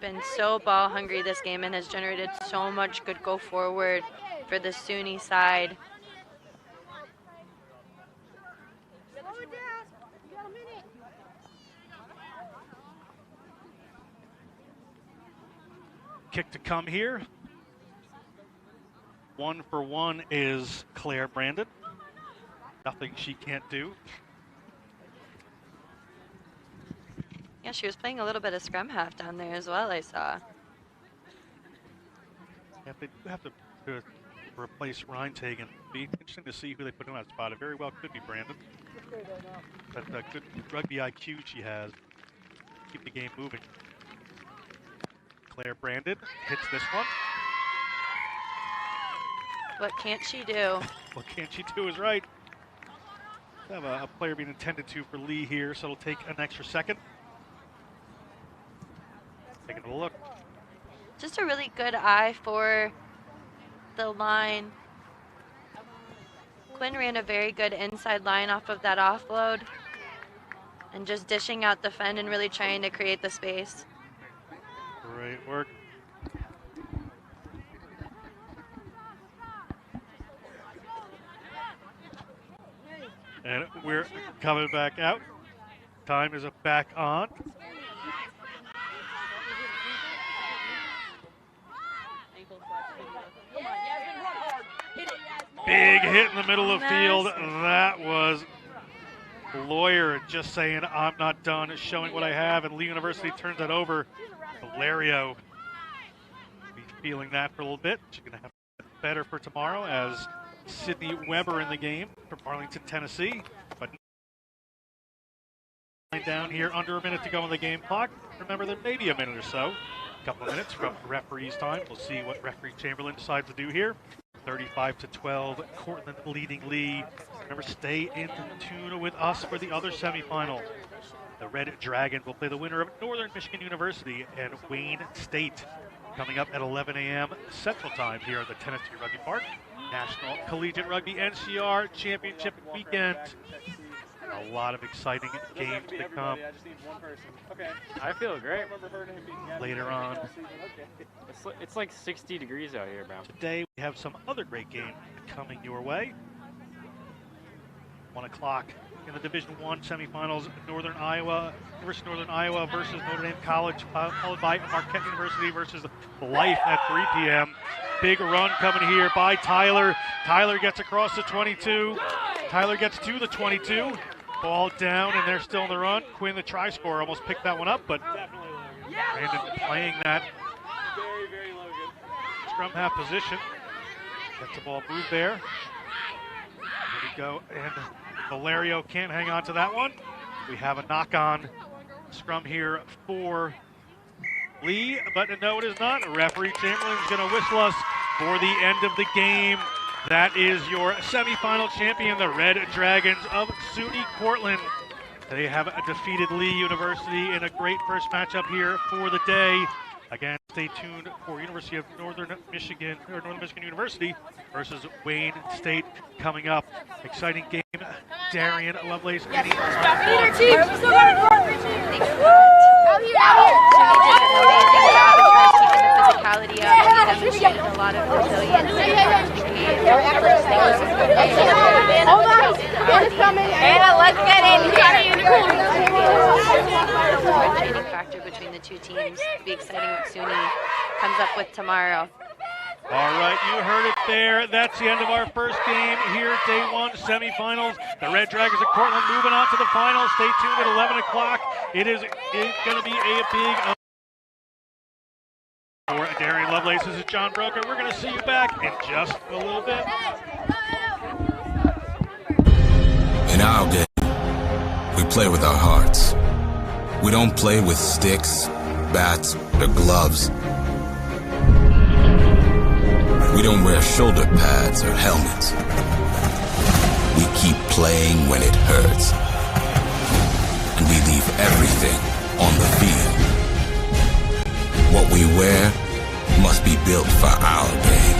been so ball hungry this game and has generated so much good go forward for the SUNY side. Kick to come here. 1 for 1 is Claire Brandon. Nothing she can't do. Yeah, she was playing a little bit of scrum half down there as well, I saw. Yeah, they do have to replace Reintagen. It'd be interesting to see who they put in that spot. It very well could be Brandon. That good rugby IQ she has. Keep the game moving. Claire Brandon hits this one. What can't she do? What can't she do is right. We have a player being intended to for Lee here, so it'll take an extra second. Taking a look. Just a really good eye for the line. Quinn ran a very good inside line off of that offload and just dishing out the fend and really trying to create the space. Great work. And we're coming back out. Time is back on. Big hit in the middle of the field. That was Lawyer just saying, I'm not done showing what I have, and Lee University turns that over. Valerio be feeling that for a little bit. She's going to have to get better for tomorrow as Sydney Weber in the game from Arlington, Tennessee. But winding down here. Under a minute to go on the game clock. Remember, there may be a minute or so. A couple of minutes from referee's time. We'll see what referee Chamberlain decides to do here. 35-12, Cortland leading Lee. Remember, stay in tune with us for the other semifinal. The Red Dragon will play the winner of Northern Michigan University and Wayne State, coming up at 11 a.m. Central Time here at the Tennessee Rugby Park. National Collegiate Rugby NCR Championship Weekend. A lot of exciting games to come. I feel great. Later on. It's like 60 degrees out here, bro. Today we have some other great games coming your way. 1 o'clock in the Division I semifinals, Northern Iowa versus Notre Dame College, followed by Marquette University versus Life at 3 p.m. Big run coming here by Tyler. Tyler gets across the 22. Tyler gets to the 22. Ball down, and they're still in the run. Quinn, the try scorer, almost picked that one up, but Brandon playing that scrum half position. Gets the ball moved there. Here we go, and Valerio can't hang on to that one. We have a knock-on scrum here for Lee, but no, it is not. Referee Chamberlain's going to whistle us for the end of the game. That is your semifinal champion, the Red Dragons of SUNY Cortland. They have defeated Lee University in a great first matchup here for the day. Again, stay tuned for University of Northern Michigan University versus Wayne State coming up. Exciting game. Darian Lovelace. Out here. SUNY did an amazing job as far as keeping the physicality up. They demonstrated a lot of resilience in the first game. Hold on. It's coming. Anna, let's get in here. Training factor between the two teams. It'll be exciting what SUNY comes up with tomorrow. All right, you heard it there. That's the end of our first game here, day one, semifinals. The Red Dragons of Cortland moving on to the finals. Stay tuned at 11 o'clock. It is going to be a big... For Darian Lovelace, this is John Broker. We're going to see you back in just a little bit. In our game, we play with our hearts. We don't play with sticks, bats, or gloves. We don't wear shoulder pads or helmets. We keep playing when it hurts. And we leave everything on the field. What we wear must be built for our game.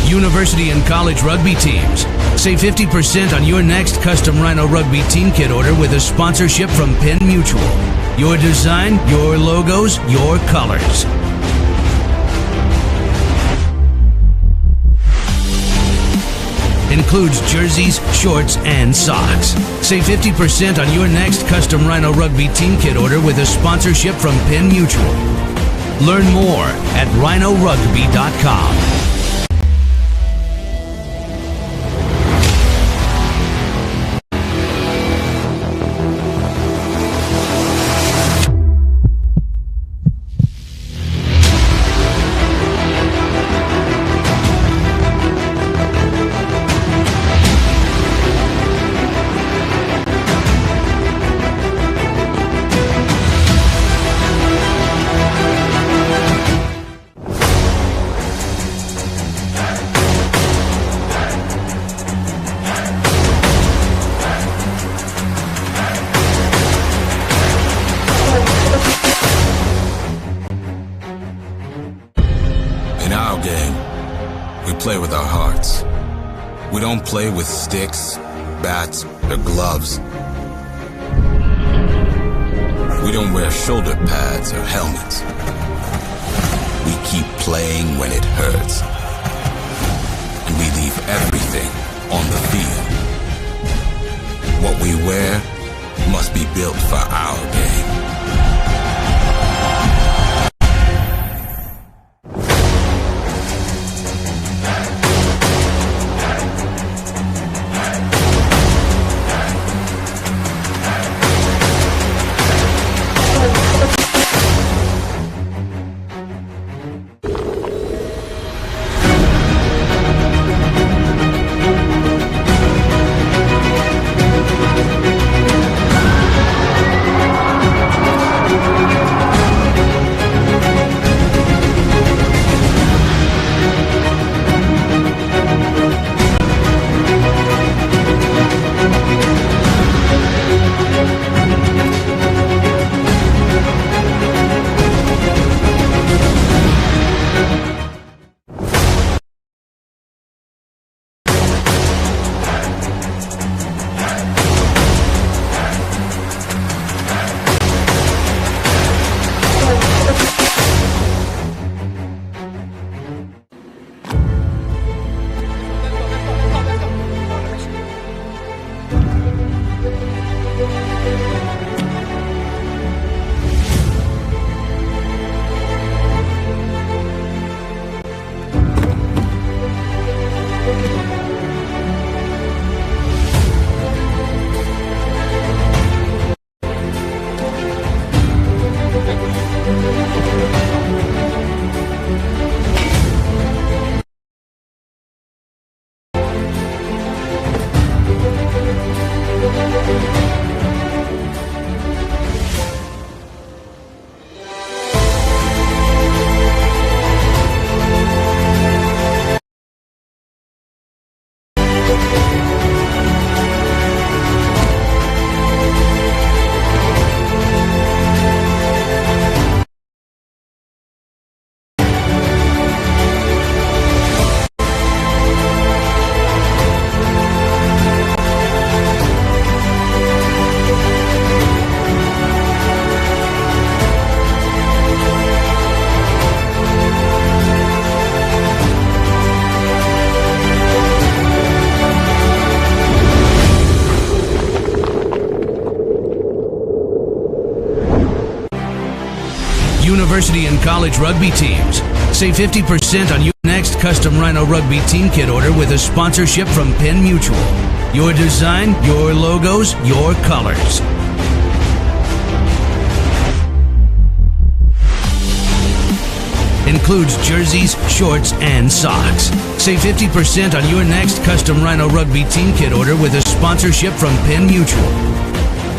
University and college rugby teams. Save 50% on your next custom Rhino Rugby team kit order with a sponsorship from Penn Mutual. Your design, your logos, your colors. Includes jerseys, shorts, and socks. Save 50% on your next custom Rhino Rugby team kit order with a sponsorship from Penn Mutual. Learn more at rhinorugby.com. In our game, we play with our hearts. We don't play with sticks, bats, or gloves. We don't wear shoulder pads or helmets. We keep playing when it hurts. And we leave everything on the field. What we wear must be built for our game. University and college rugby teams. Save 50% on your next custom Rhino Rugby team kit order with a sponsorship from Penn Mutual. Your design, your logos, your colors. Includes jerseys, shorts, and socks. Save 50% on your next custom Rhino Rugby team kit order with a sponsorship from Penn Mutual.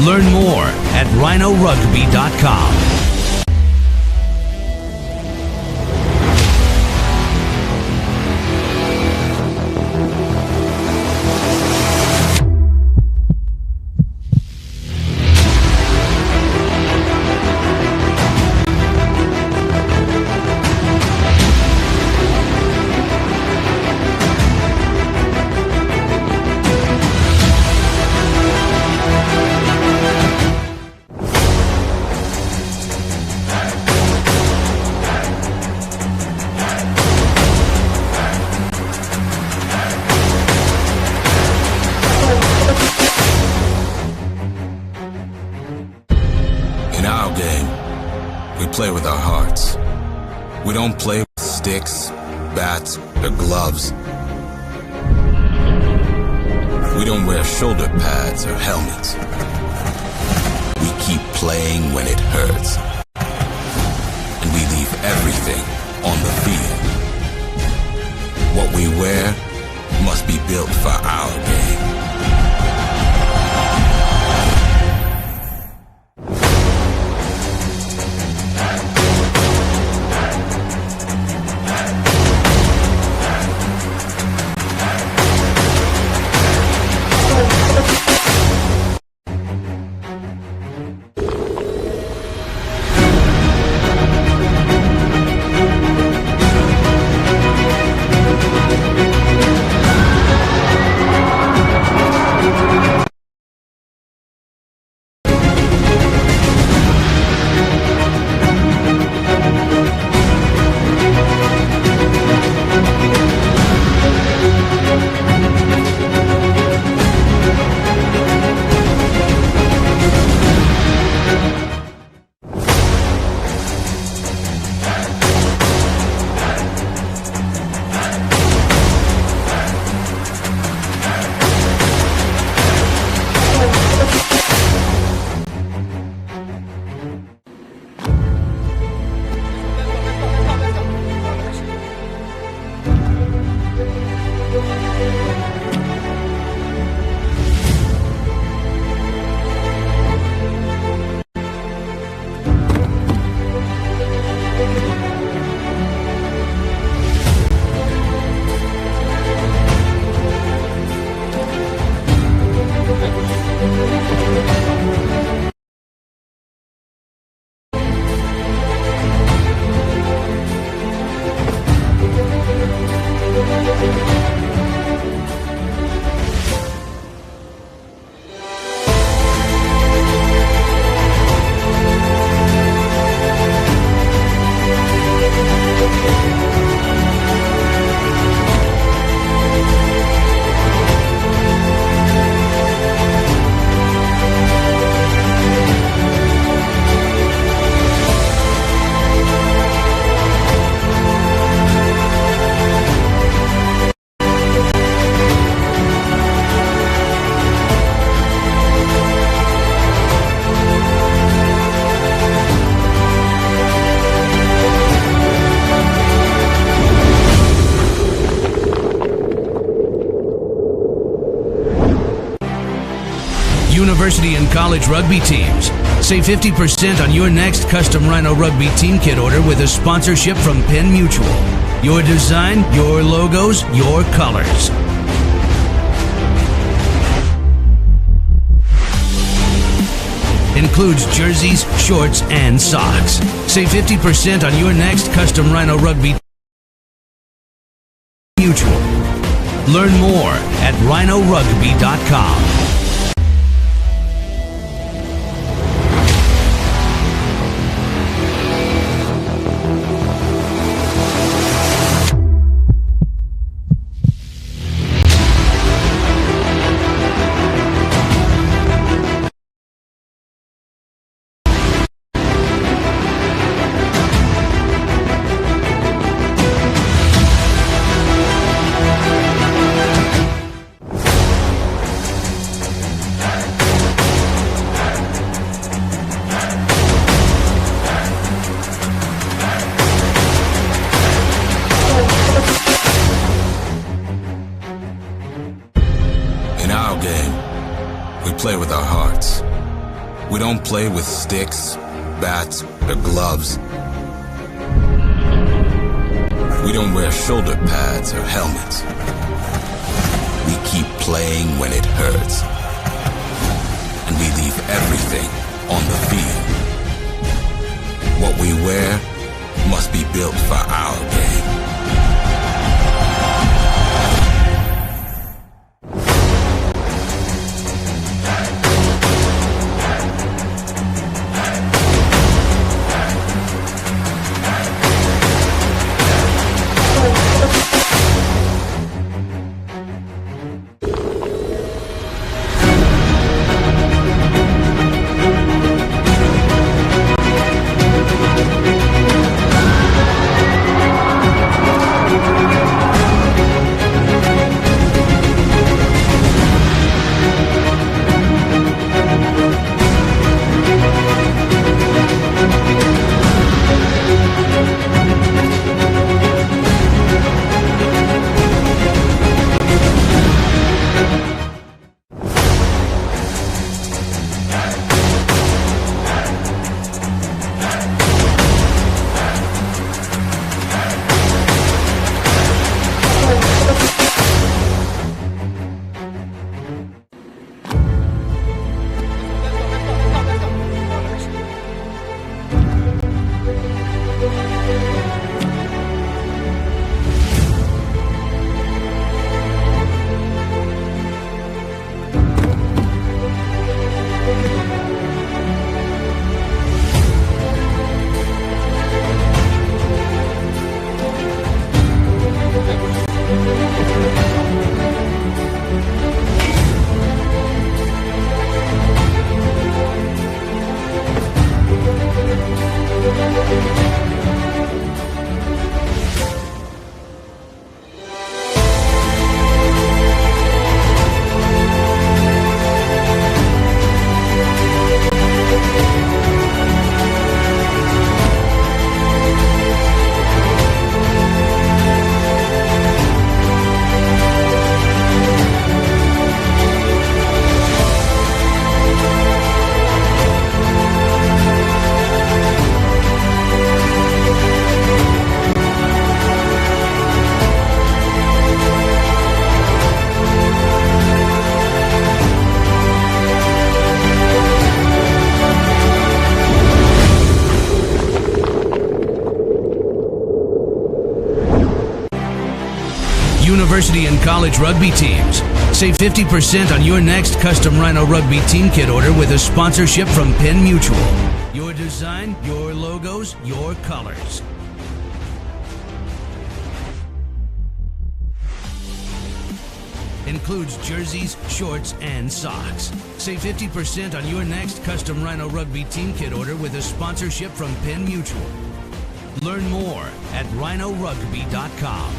Learn more at rhinorugby.com. We don't play with sticks, bats, or gloves. We don't wear shoulder pads or helmets. We keep playing when it hurts. And we leave everything on the field. What we wear must be built for our game. University and college rugby teams. Save 50% on your next custom Rhino Rugby team kit order with a sponsorship from Penn Mutual. Your design, your logos, your colors. Includes jerseys, shorts, and socks. Save 50% on your next custom Rhino Rugby Mutual. Learn more at rhinorugby.com. Play with our hearts. We don't play with sticks, bats, or gloves. We don't wear shoulder pads or helmets. We keep playing when it hurts. And we leave everything on the field. What we wear must be built for our game. University and college rugby teams. Save 50% on your next custom Rhino Rugby team kit order with a sponsorship from Penn Mutual. Your design, your logos, your colors. Includes jerseys, shorts, and socks. Save 50% on your next custom Rhino Rugby team kit order with a sponsorship from Penn Mutual. Learn more at rhinorugby.com.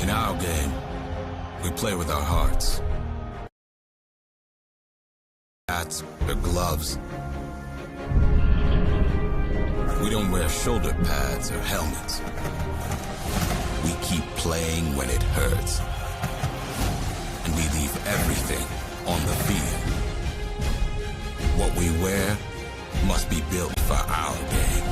In our game, we play with our hearts. Hats or gloves. We don't wear shoulder pads or helmets. We keep playing when it hurts. And we leave everything on the field. What we wear must be built for our game.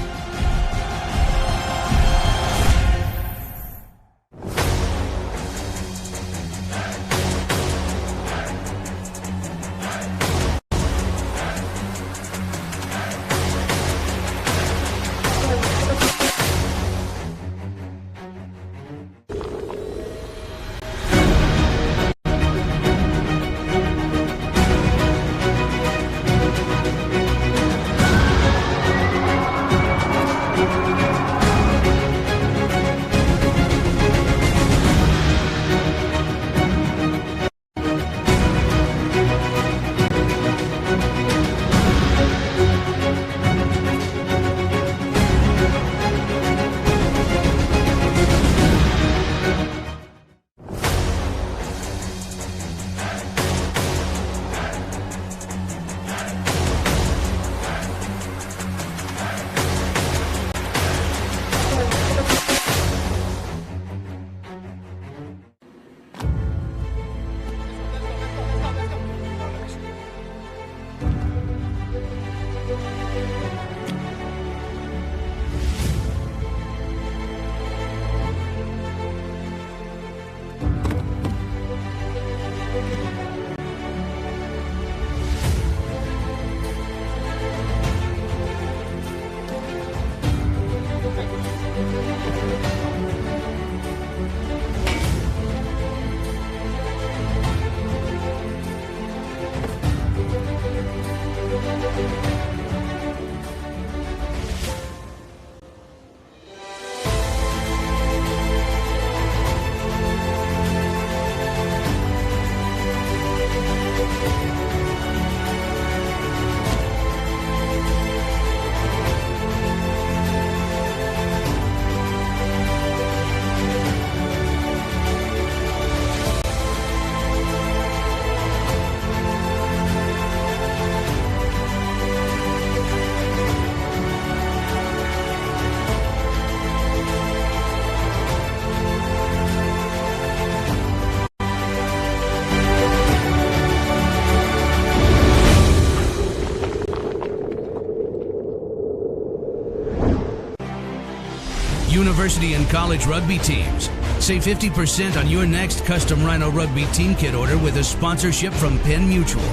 University and college rugby teams. Save 50% on your next custom Rhino Rugby team kit order with a sponsorship from Penn Mutual.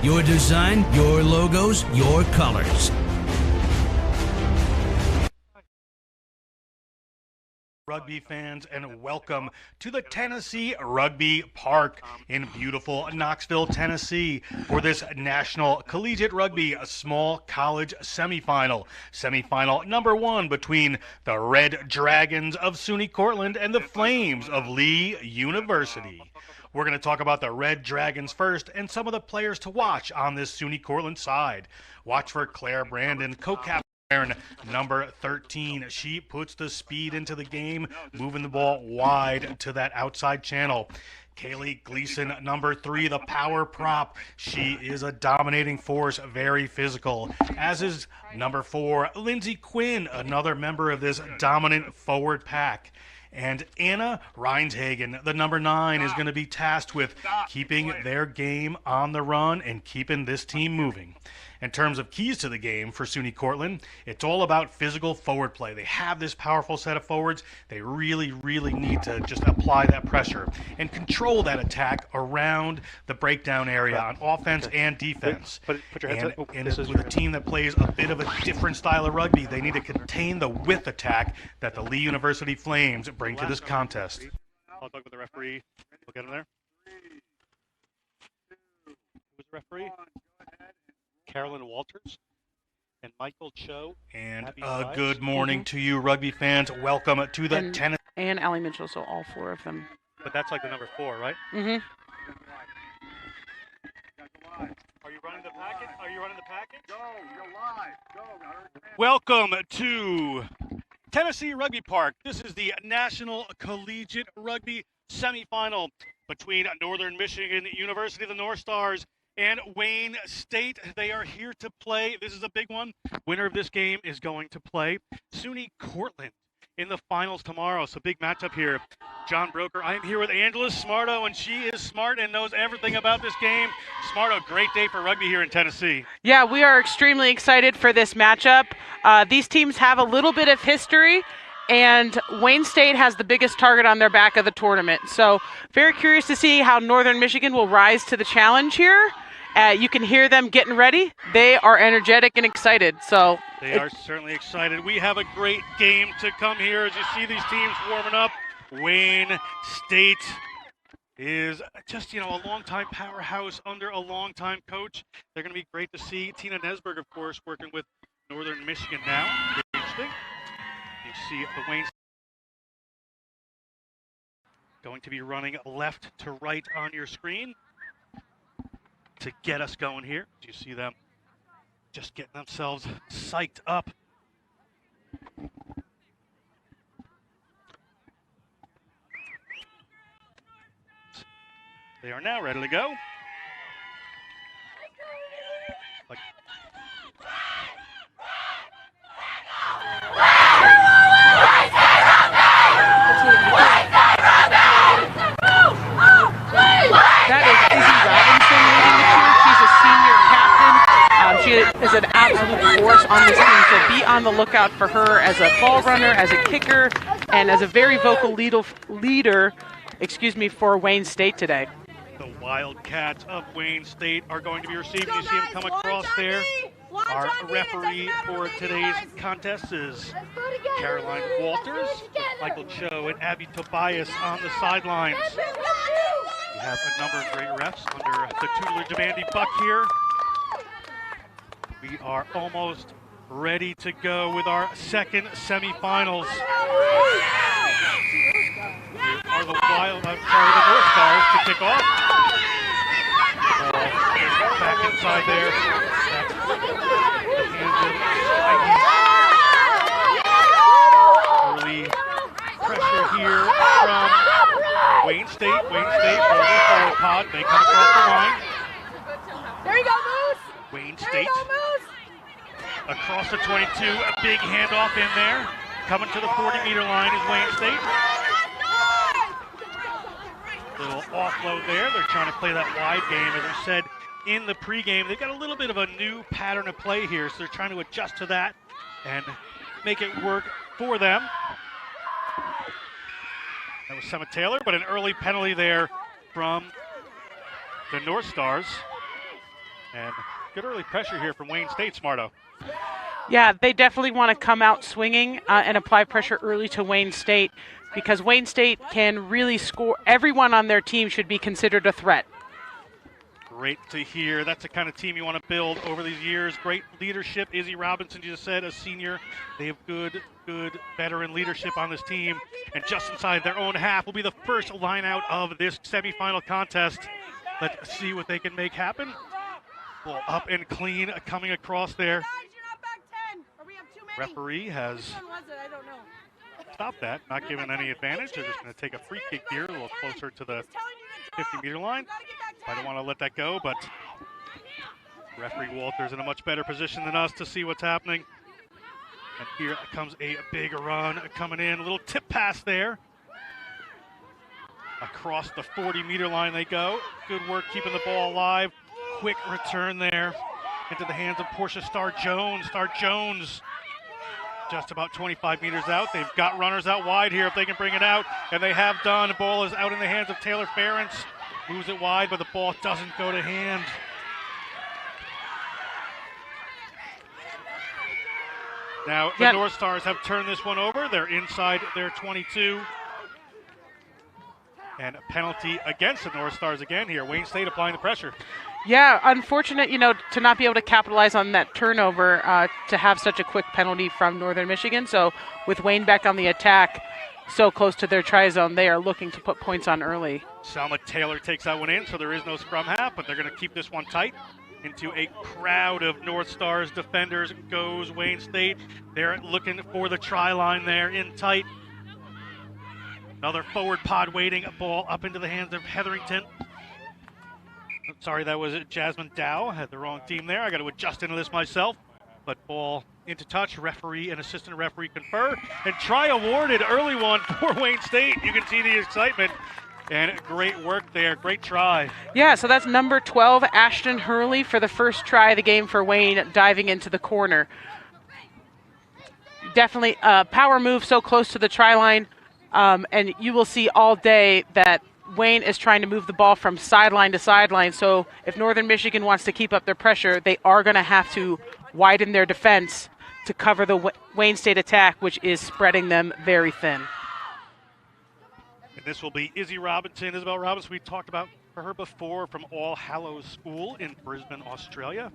Your design, your logos, your colors. Rugby fans, and welcome to the Tennessee Rugby Park in beautiful Knoxville, Tennessee for this National Collegiate Rugby Small College Semifinal. Semifinal number 1 between the Red Dragons of SUNY Cortland and the Flames of Lee University. We're going to talk about the Red Dragons first and some of the players to watch on this SUNY Cortland side. Watch for Claire Brandon, co-captain number 13. She puts the speed into the game, moving the ball wide to that outside channel. Kaylee Gleason, number 3, the power prop. She is a dominating force, very physical. As is number 4, Lindsay Quinn, another member of this dominant forward pack. And Anna Reinshagen, the number 9, is going to be tasked with keeping their game on the run and keeping this team moving. In terms of keys to the game for SUNY Cortland, it's all about physical forward play. They have this powerful set of forwards. They really, really need to just apply that pressure and control that attack around the breakdown area on offense and defense. Put your heads up. And with a team that plays a bit of a different style of rugby, they need to contain the width attack that the Lee University Flames bring to this contest. I'll talk with the referee. We'll get him there. Who's the referee? Carolyn Walters and Michael Cho. And good morning to you, rugby fans. Welcome to the tennis. And Allie Mitchell, so all 4 of them. But that's like the number 4, right? Mm-hmm. Are you running the packet? Are you running the package? Go, you're live. Go. Welcome to Tennessee Rugby Park. This is the National Collegiate Rugby semifinal between Northern Michigan University, the North Stars, and Wayne State. They are here to play. This is a big one. Winner of this game is going to play SUNY Cortland in the finals tomorrow. So big matchup here. John Broker, I am here with Angela Smarto, and she is smart and knows everything about this game. Smarto, great day for rugby here in Tennessee. Yeah, we are extremely excited for this matchup. These teams have a little bit of history, and Wayne State has the biggest target on their back of the tournament. So very curious to see how Northern Michigan will rise to the challenge here. You can hear them getting ready. They are energetic and excited. So they are certainly excited. We have a great game to come here as you see these teams warming up. Wayne State is just, a longtime powerhouse under a longtime coach. They're going to be great to see. Tina Nesberg, of course, working with Northern Michigan now. Very interesting. You see the Wayne going to be running left to right on your screen to get us going here. You see them just getting themselves psyched up. They are now ready to go. That is Izzy Robinson leading the cheer. She's a senior captain. She is an absolute force on this team, so be on the lookout for her as a ball runner, as a kicker, and as a very vocal leader, for Wayne State today. The Wildcats of Wayne State are going to be receiving. You see him come across there. Our referee for today's contest is Caroline Walters, Michael Cho, and Abby Tobias on the sidelines. We have a number of great refs under the tutelage of Andy Buck here. We are almost ready to go with our second semifinals. Are the the North Stars to kick off. Back inside there. Early pressure here from Wayne State. Wayne State over the forward pod. They come across the line. There you go, Moose. Wayne State across the 22. A big handoff in there. Coming to the 40-meter line is Wayne State. Little offload there. They're trying to play that wide game. As I said in the pregame, they've got a little bit of a new pattern of play here, so they're trying to adjust to that and make it work for them. That was Sema Taylor, but an early penalty there from the North Stars. And good early pressure here from Wayne State, Smarto. Yeah, they definitely want to come out swinging and apply pressure early to Wayne State, because Wayne State can really score. Everyone on their team should be considered a threat. Great to hear. That's the kind of team you want to build over these years. Great leadership. Izzy Robinson, you just said, a senior. They have good veteran leadership on this team. And just inside their own half will be the first line out of this semifinal contest. Let's see what they can make happen. Well, up and clean coming across there. Referee has stopped that, not given any advantage. They're just going to take a free kick here, a little closer to the 50-meter line. I don't want to let that go, but referee Walter's in a much better position than us to see what's happening. And here comes a big run coming in, a little tip pass there. Across the 40-meter line they go. Good work keeping the ball alive. Quick return there into the hands of Portia Starr-Jones. Starr-Jones just about 25 meters out. They've got runners out wide here if they can bring it out, and they have done. The ball is out in the hands of Taylor Ferentz. Moves it wide, but the ball doesn't go to hand. Now, the North Stars have turned this one over. They're inside their 22. And a penalty against the North Stars again here. Wayne State applying the pressure. Yeah, unfortunate, to not be able to capitalize on that turnover, to have such a quick penalty from Northern Michigan. So with Wayne back on the attack, so close to their try zone, they are looking to put points on early. Selma Taylor takes that one in, so there is no scrum half, but they're going to keep this one tight. Into a crowd of North Stars defenders goes Wayne State. They're looking for the try line there in tight. Another forward pod waiting, a ball up into the hands of Hetherington. Sorry, that was Jasmine Dow. I had the wrong team there. I got to adjust into this myself. But ball into touch. Referee and assistant referee confer. And try awarded, early one for Wayne State. You can see the excitement. And great work there. Great try. Yeah, so that's number 12, Ashton Hurley, for the first try of the game for Wayne, diving into the corner. Definitely a power move so close to the try line. And you will see all day that Wayne is trying to move the ball from sideline to sideline. So if Northern Michigan wants to keep up their pressure, they are going to have to widen their defense to cover the Wayne State attack, which is spreading them very thin. And this will be Izzy Robinson, Isabel Robinson. We talked about her before, from All Hallows School in Brisbane, Australia.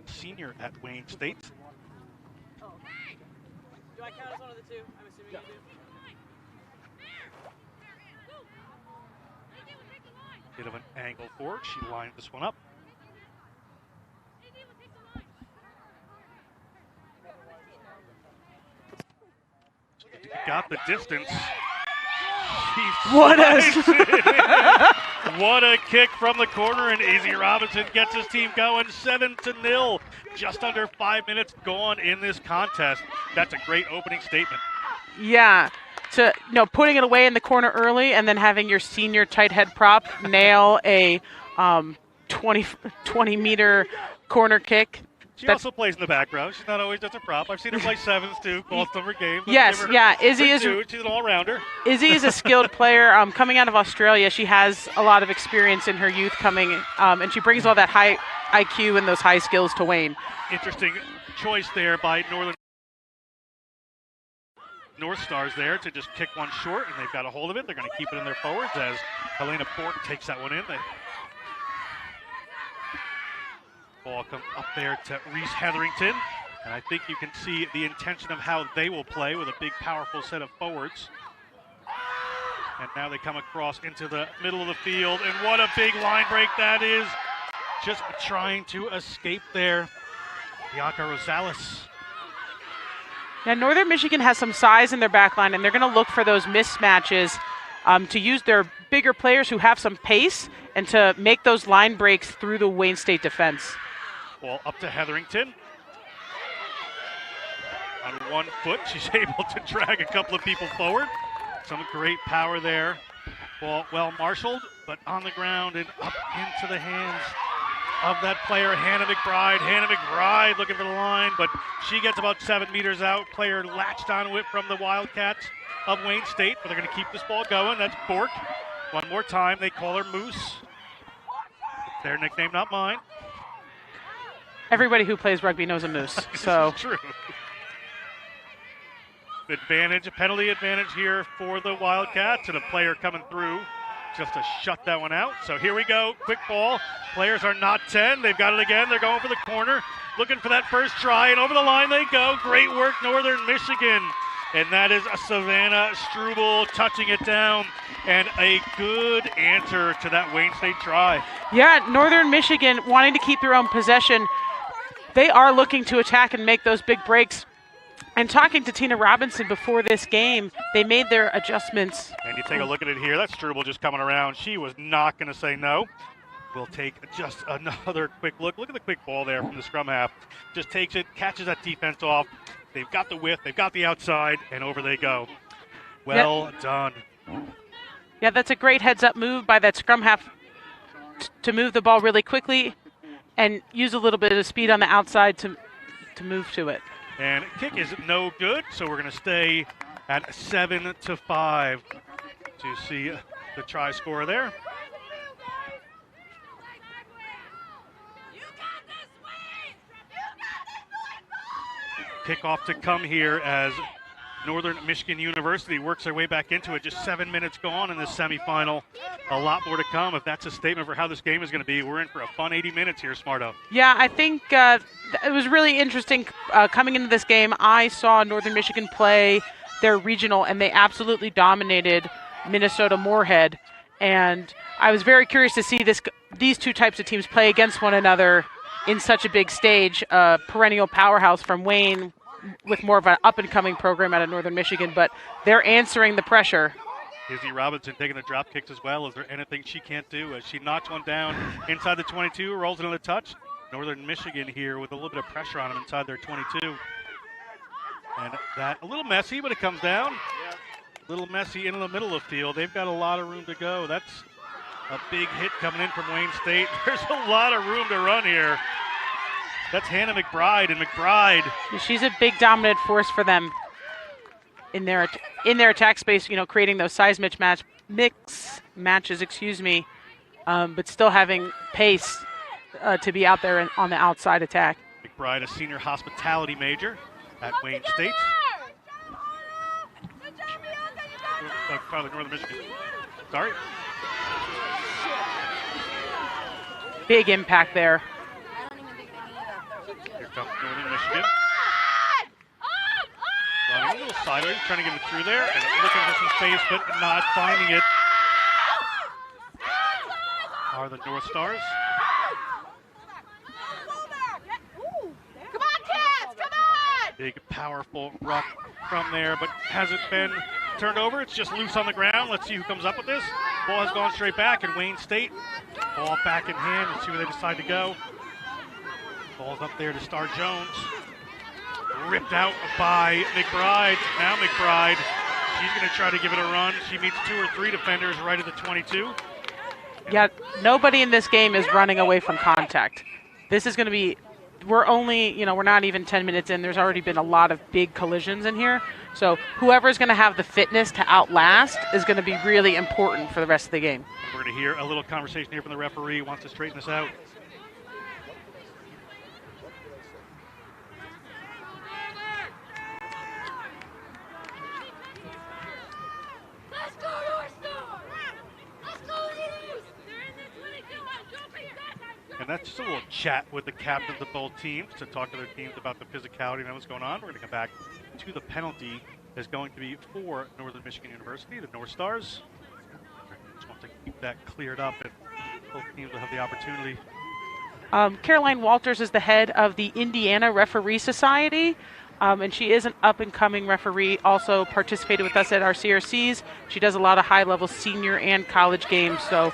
Senior at Wayne State. Do I count as one of the two? I'm assuming you do. Bit of an angle for it. She lined this one up. Got the distance. What a kick from the corner, and Izzy Robinson gets his team going 7-0. Just under 5 minutes gone in this contest. That's a great opening statement. Yeah. To putting it away in the corner early, and then having your senior tight head prop nail a 20-meter corner kick. She also plays in the back row. She's not always just a prop. I've seen her play sevens too, called summer games. Yes, yeah. Izzy is. She's an all-rounder. Izzy is a skilled player. Coming out of Australia, she has a lot of experience in her youth coming, and she brings all that high IQ and those high skills to Wayne. Interesting choice there by North Stars there to just kick one short, and they've got a hold of it. They're going to keep it in their forwards as Helena Bork takes that one in. Ball comes up there to Reese Hetherington, and I think you can see the intention of how they will play with a big, powerful set of forwards. And now they come across into the middle of the field, and what a big line break that is. Just trying to escape there. Bianca Rosales. Yeah, Northern Michigan has some size in their back line, and they're going to look for those mismatches to use their bigger players who have some pace and to make those line breaks through the Wayne State defense. Ball up to Hetherington. On 1 foot, she's able to drag a couple of people forward. Some great power there. Ball well marshaled, but on the ground and up into the hands of that player, Hannah McBride. Hannah McBride looking for the line, but she gets about 7 meters out. Player latched onto it from the Wildcats of Wayne State, but they're going to keep this ball going. That's Bork. One more time, they call her Moose. Their nickname, not mine. Everybody who plays rugby knows a moose. So true. Advantage, a penalty advantage here for the Wildcats, and a player coming through just to shut that one out. So here we go, quick ball. Players are not 10. They've got it again. They're going for the corner, looking for that first try, and over the line they go. Great work, Northern Michigan. And that is Savannah Struble touching it down, and a good answer to that Wayne State try. Yeah, Northern Michigan wanting to keep their own possession. They are looking to attack and make those big breaks. And talking to Tina Robinson before this game, they made their adjustments. And you take a look at it here. That's Struble just coming around. She was not going to say no. We'll take just another quick look. Look at the quick ball there from the scrum half. Just takes it, catches that defense off. They've got the width, they've got the outside, and over they go. Well done. Yeah, that's a great heads-up move by that scrum half to move the ball really quickly and use a little bit of speed on the outside to move to it. And kick is no good, so we're going to stay at 7-5 to see the try score there. Kickoff to come here as Northern Michigan University works their way back into it. Just 7 minutes gone in this semifinal. A lot more to come. If that's a statement for how this game is going to be, we're in for a fun 80 minutes here, Smarto. Yeah, I think it was really interesting coming into this game. I saw Northern Michigan play their regional, and they absolutely dominated Minnesota Moorhead. And I was very curious to see these two types of teams play against one another in such a big stage. Perennial powerhouse from Wayne with more of an up-and-coming program out of Northern Michigan, but they're answering the pressure. Izzy Robinson taking the drop kicks as well. Is there anything she can't do? As she knocks one down inside the 22, rolls another touch. Northern Michigan here with a little bit of pressure on them inside their 22. And that a little messy, but it comes down. A little messy into the middle of the field. They've got a lot of room to go. That's a big hit coming in from Wayne State. There's a lot of room to run here. That's Hannah McBride, and McBride. She's a big dominant force for them in their attack space, creating those size mix matches, but still having pace to be out there on the outside attack. McBride, a senior hospitality major at Wayne State. Probably Northern Michigan. Sorry. Big impact there. Here comes Northern Michigan. Running a little sideways, trying to get it through there, and looking for some space, but not finding it. Are the North Stars. Come on, Cats! Come on! Big, powerful ruck from there, but hasn't been turned over. It's just loose on the ground. Let's see who comes up with this. Ball has gone straight back, and Wayne State. Ball back in hand. Let's see where they decide to go. Ball's up there to Star Jones. Ripped out by McBride. Now McBride, she's going to try to give it a run. She meets 2 or 3 defenders right at the 22. Yeah, nobody in this game is running away from contact. This is going to be, we're not even 10 minutes in. There's already been a lot of big collisions in here. So whoever's going to have the fitness to outlast is going to be really important for the rest of the game. We're going to hear a little conversation here from the referee who wants to straighten this out. And that's just a little chat with the captains of both teams to talk to their teams about the physicality and what's going on. We're going to come back to the penalty that's going to be for Northern Michigan University, the North Stars. Just want to keep that cleared up, and both teams will have the opportunity. Caroline Walters is the head of the Indiana Referee Society, and she is an up-and-coming referee, also participated with us at our CRCs. She does a lot of high-level senior and college games, so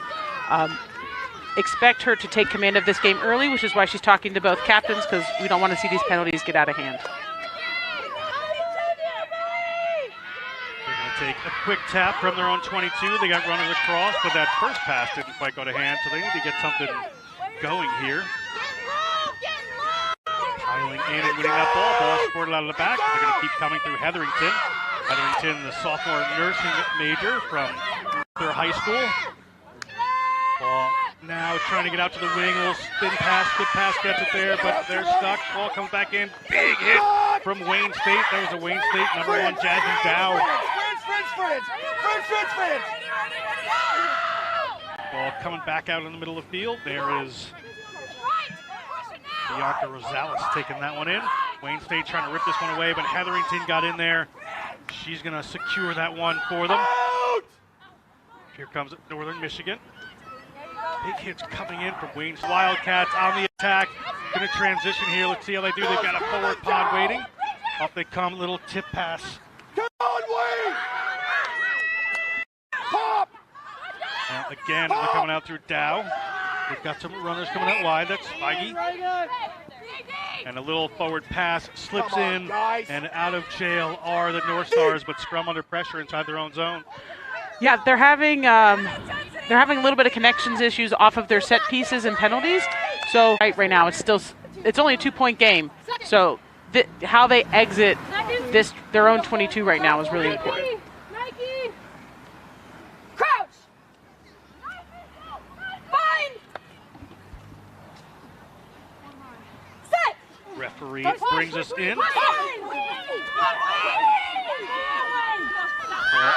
expect her to take command of this game early, which is why she's talking to both captains, because we don't want to see these penalties get out of hand. They're going to take a quick tap from their own 22. They got runners across, but that first pass didn't quite go to hand, so they need to get something going here. Piling in and winning that ball. Ball squirted out of the back. They're going to keep coming through Hetherington. Hetherington, the sophomore nursing major from their high school. Ball now trying to get out to the wing. A little spin pass. Good pass gets it there, but they're stuck. Ball comes back in. Big hit from Wayne State. That was a Wayne State number 1, Jasmine Dow. Ball coming back out in the middle of the field. There is Bianca Rosales taking that one in. Wayne State trying to rip this one away, but Hetherington got in there. She's going to secure that one for them. Here comes Northern Michigan. Big hits coming in from Wayne's Wildcats on the attack. Going to transition here. Let's see how they do. They've got a forward pod waiting. Off they come, little tip pass. Come on, Wayne! Pop! And again, they're coming out through Dow. They've got some runners coming out wide. That's Feige. And a little forward pass slips in, and out of jail are the North Stars, but scrum under pressure inside their own zone. Yeah, they're having a little bit of connections issues off of their set pieces and penalties. So right now it's only a 2-point game. So how they exit their own 22 right now is really important. Nike! Crouch! Bind! Set! Referee brings us in.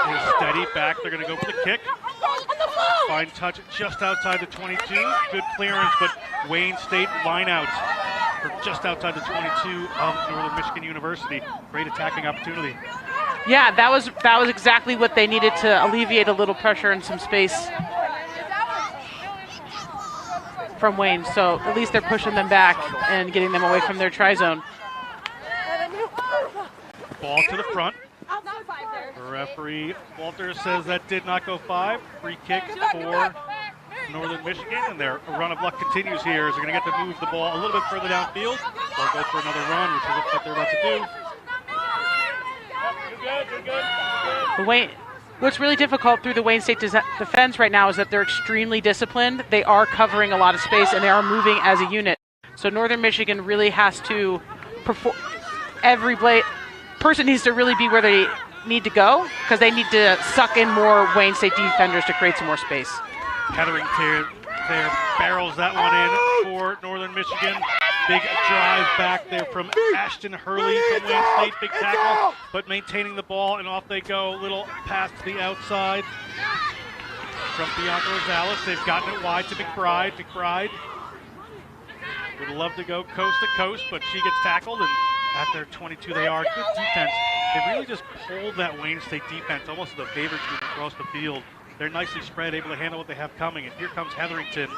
Is steady back. They're going to go for the kick. Fine touch just outside the 22. Good clearance, but Wayne State line out for just outside the 22 of Northern Michigan University. Great attacking opportunity. Yeah, that was exactly what they needed to alleviate a little pressure and some space from Wayne. So at least they're pushing them back and getting them away from their try zone. Ball to the front. The referee Walter says that did not go 5. Free kick for Northern Michigan, and their run of luck continues here as they're going to get to move the ball a little bit further downfield. They'll go for another run, which it looks like they're about to do. What's really difficult through the Wayne State defense right now is that they're extremely disciplined. They are covering a lot of space, and they are moving as a unit. So Northern Michigan really has to perform. Every person needs to really be where they need to go, because they need to suck in more Wayne State defenders to create some more space. Hetherington there barrels that one in for Northern Michigan. Big drive back there from Ashton Hurley from Wayne State. Big tackle, but maintaining the ball, and off they go. Little pass to the outside from Bianca Rosales. They've gotten it wide to McBride. McBride would love to go coast to coast, but she gets tackled, and at their 22 they are. Good defense. They really just pulled that Wayne State defense almost to the favor team across the field. They're nicely spread, able to handle what they have coming, and here comes Hetherington.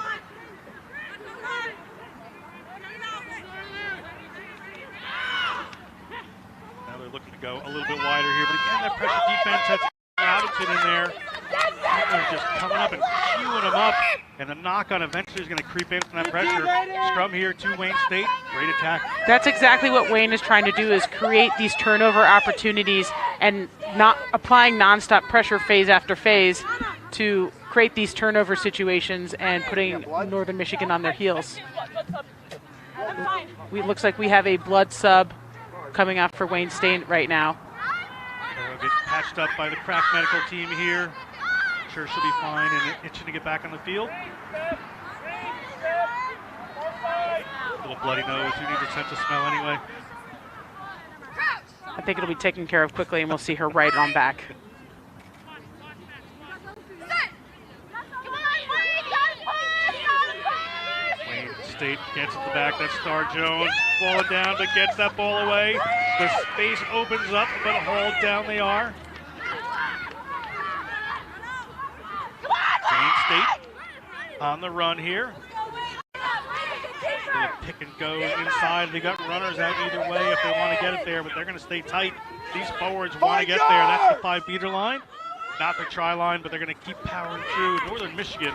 Now they're looking to go a little bit wider here, but again, that pressure defense has Robinson in there. They're just coming up and queuing them up, and the knock-on eventually is going to creep in from that pressure. Scrum here to Wayne State. Great attack. That's exactly what Wayne is trying to do, is create these turnover opportunities and not applying nonstop pressure phase after phase to create these turnover situations and putting Northern Michigan on their heels. It looks like we have a blood sub coming out for Wayne State right now. They'll get patched up by the crack medical team here. Sure she'll be fine and itching to get back on the field. Little bloody nose. Who needs a sense of smell anyway? I think it'll be taken care of quickly, and we'll see her right on back. Wayne State gets at the back. That's Star Jones falling down, but gets that ball away. The space opens up, but hauled down they are. Wayne State on the run here. Little pick and go inside. They got runners out either way if they want to get it there, but they're going to stay tight. These forwards want to get there. That's the 5-meter line. Not the try line, but they're going to keep powering through. Northern Michigan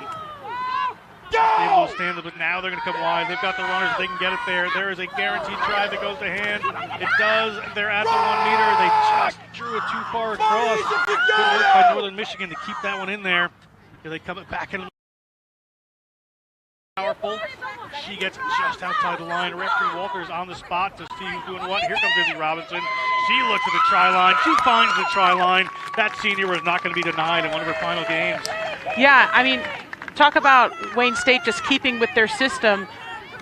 able to stand it, but now they're going to come wide. They've got the runners. They can get it there. There is a guaranteed try that goes to hand. It does. They're at the 1 meter. They just drew it too far across. Good work by Northern Michigan to keep that one in there. Here they come back in. Powerful. She gets just outside the line. Referee Walters on the spot to see who's doing what. Here comes Izzy Robinson. She looks at the try line. She finds the try line. That senior was not going to be denied in one of her final games. Yeah, I mean, talk about Wayne State just keeping with their system,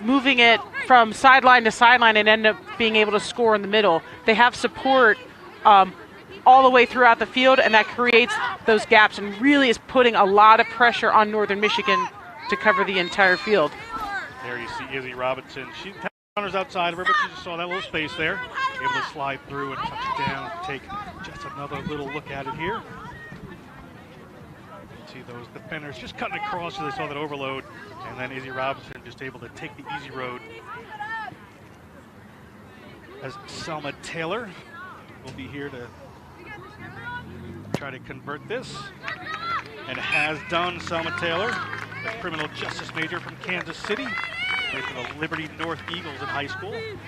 moving it from sideline to sideline and end up being able to score in the middle. They have support all the way throughout the field, and that creates those gaps and really is putting a lot of pressure on Northern Michigan to cover the entire field. There you see Izzy Robinson. She had runners outside of her, but she just saw that little space there. Able to slide through and touch it down. Take just another little look at it here. See those defenders just cutting across so they saw that overload. And then Izzy Robinson just able to take the easy road. as Selma Taylor will be here to try to convert this, and has done. Selma Taylor, a criminal justice major from Kansas City, played for the Liberty North Eagles in high school. And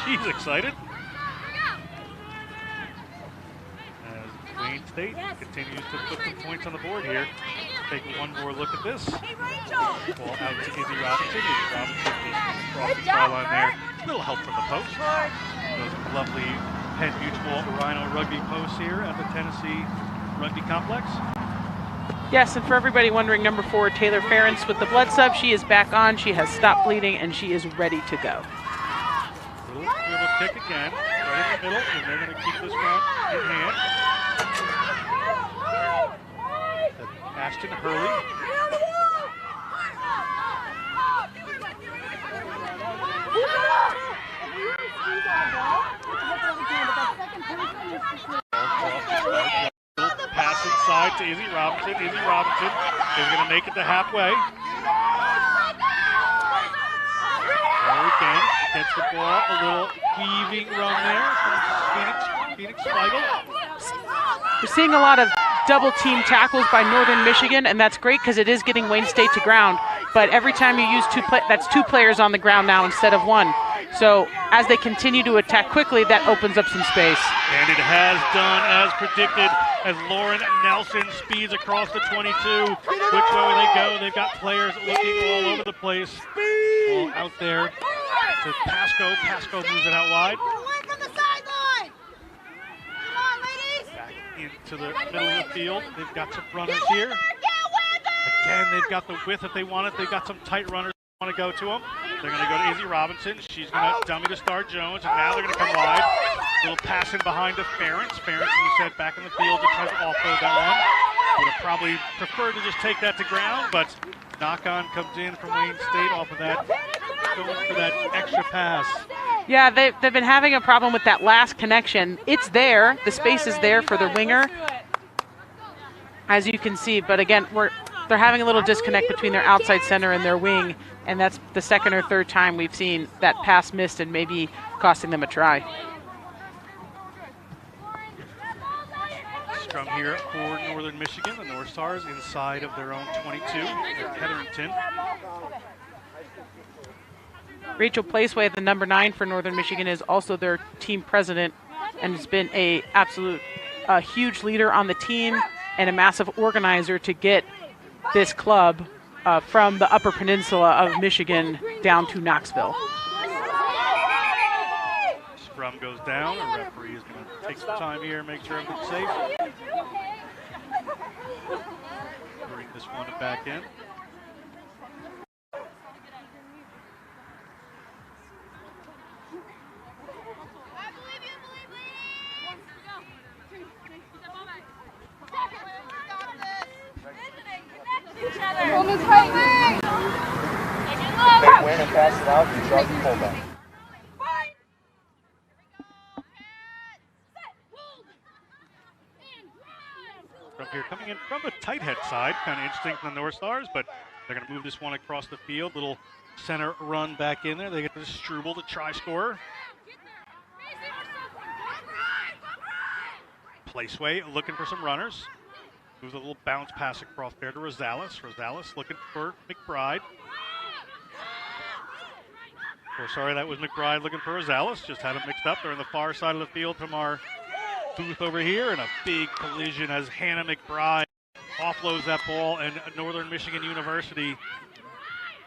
she's excited as Wayne State continues to put some points on the board here. Take one more look at this. Ball out to Izzy Robinson. Izzy Robinson across the try line there. A little help from the post. Those lovely Penn Mutual Rhino Rugby posts here at the Tennessee Rugby Complex. Yes, and for everybody wondering, number 4, Taylor Ferentz with the blood sub. She is back on. She has stopped bleeding, and she is ready to go. Little dribble kick again, right in the middle, and they're going to keep this one in hand. Ashton Hurley. Pass inside to Izzy Robinson. Izzy Robinson is going to make it to halfway. There again, gets the ball, a little weaving run there from Phoenix Weigel. We're seeing a lot of double team tackles by Northern Michigan, and that's great because it is getting Wayne State to ground. But every time you use that's 2 players on the ground now instead of 1. So as they continue to attack quickly, that opens up some space. And it has done as predicted as Lauren Nelson speeds across the 22. Which way they go? They've got players looking all over the place. Ball out there to Pasco. Pasco moves it out wide. Back into the middle of the field. They've got some runners here. Again, they've got the width that they wanted. They've got some tight runners that want to go to them. They're going to go to Izzy Robinson. She's going to dummy to Star Jones, and now they're going to come wide. A little pass in behind to Ferentz. Ferentz, as you said, back in the field to try to offload that one. Would have probably preferred to just take that to ground, but knock-on comes in from Wayne State off of that, going for that extra pass. Yeah, they've been having a problem with that last connection. It's there. The space is there for the winger, as you can see. But again, they're having a little disconnect between their outside center and their wing, and that's the second or third time we've seen that pass missed and maybe costing them a try. Scrum here for Northern Michigan. The North Stars inside of their own 22 at Hetherington. Rachel Placeway, the number 9 for Northern Michigan, is also their team president and has been a huge leader on the team and a massive organizer to get this club from the Upper Peninsula of Michigan down to Knoxville. Scrum goes down. A referee is going to take some time here, make sure everything's safe. Bring this one back in. Win and pass it out and drop the fullback. From here, coming in from the tight head side, kind of interesting from the North Stars, but they're going to move this one across the field. Little center run back in there. They get to Struble, the try scorer. Placeway looking for some runners. Moves a little bounce pass across there to Rosales. Rosales looking for McBride. Oh, sorry, that was McBride looking for Rosales. Just had them mixed up. They're on the far side of the field from our booth over here, and a big collision as Hannah McBride offloads that ball, and Northern Michigan University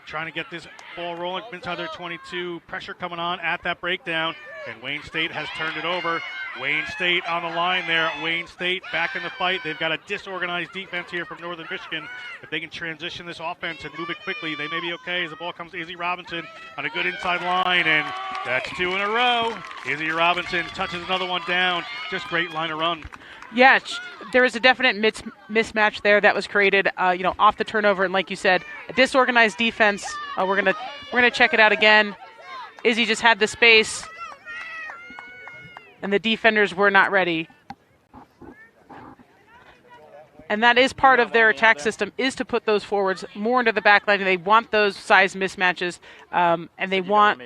trying to get this ball rolling inside their 22. Pressure coming on at that breakdown, and Wayne State has turned it over. Wayne State on the line there. Wayne State back in the fight. They've got a disorganized defense here from Northern Michigan. If they can transition this offense and move it quickly, they may be okay as the ball comes to Izzy Robinson on a good inside line, and that's 2 in a row. Izzy Robinson touches another one down. Just great line of run. Yeah, there was a definite mismatch there that was created, off the turnover, and like you said, a disorganized defense. We're gonna check it out again. Izzy just had the space, and the defenders were not ready. And that is part of their attack system, is to put those forwards more into the back line. They want those size mismatches, and they want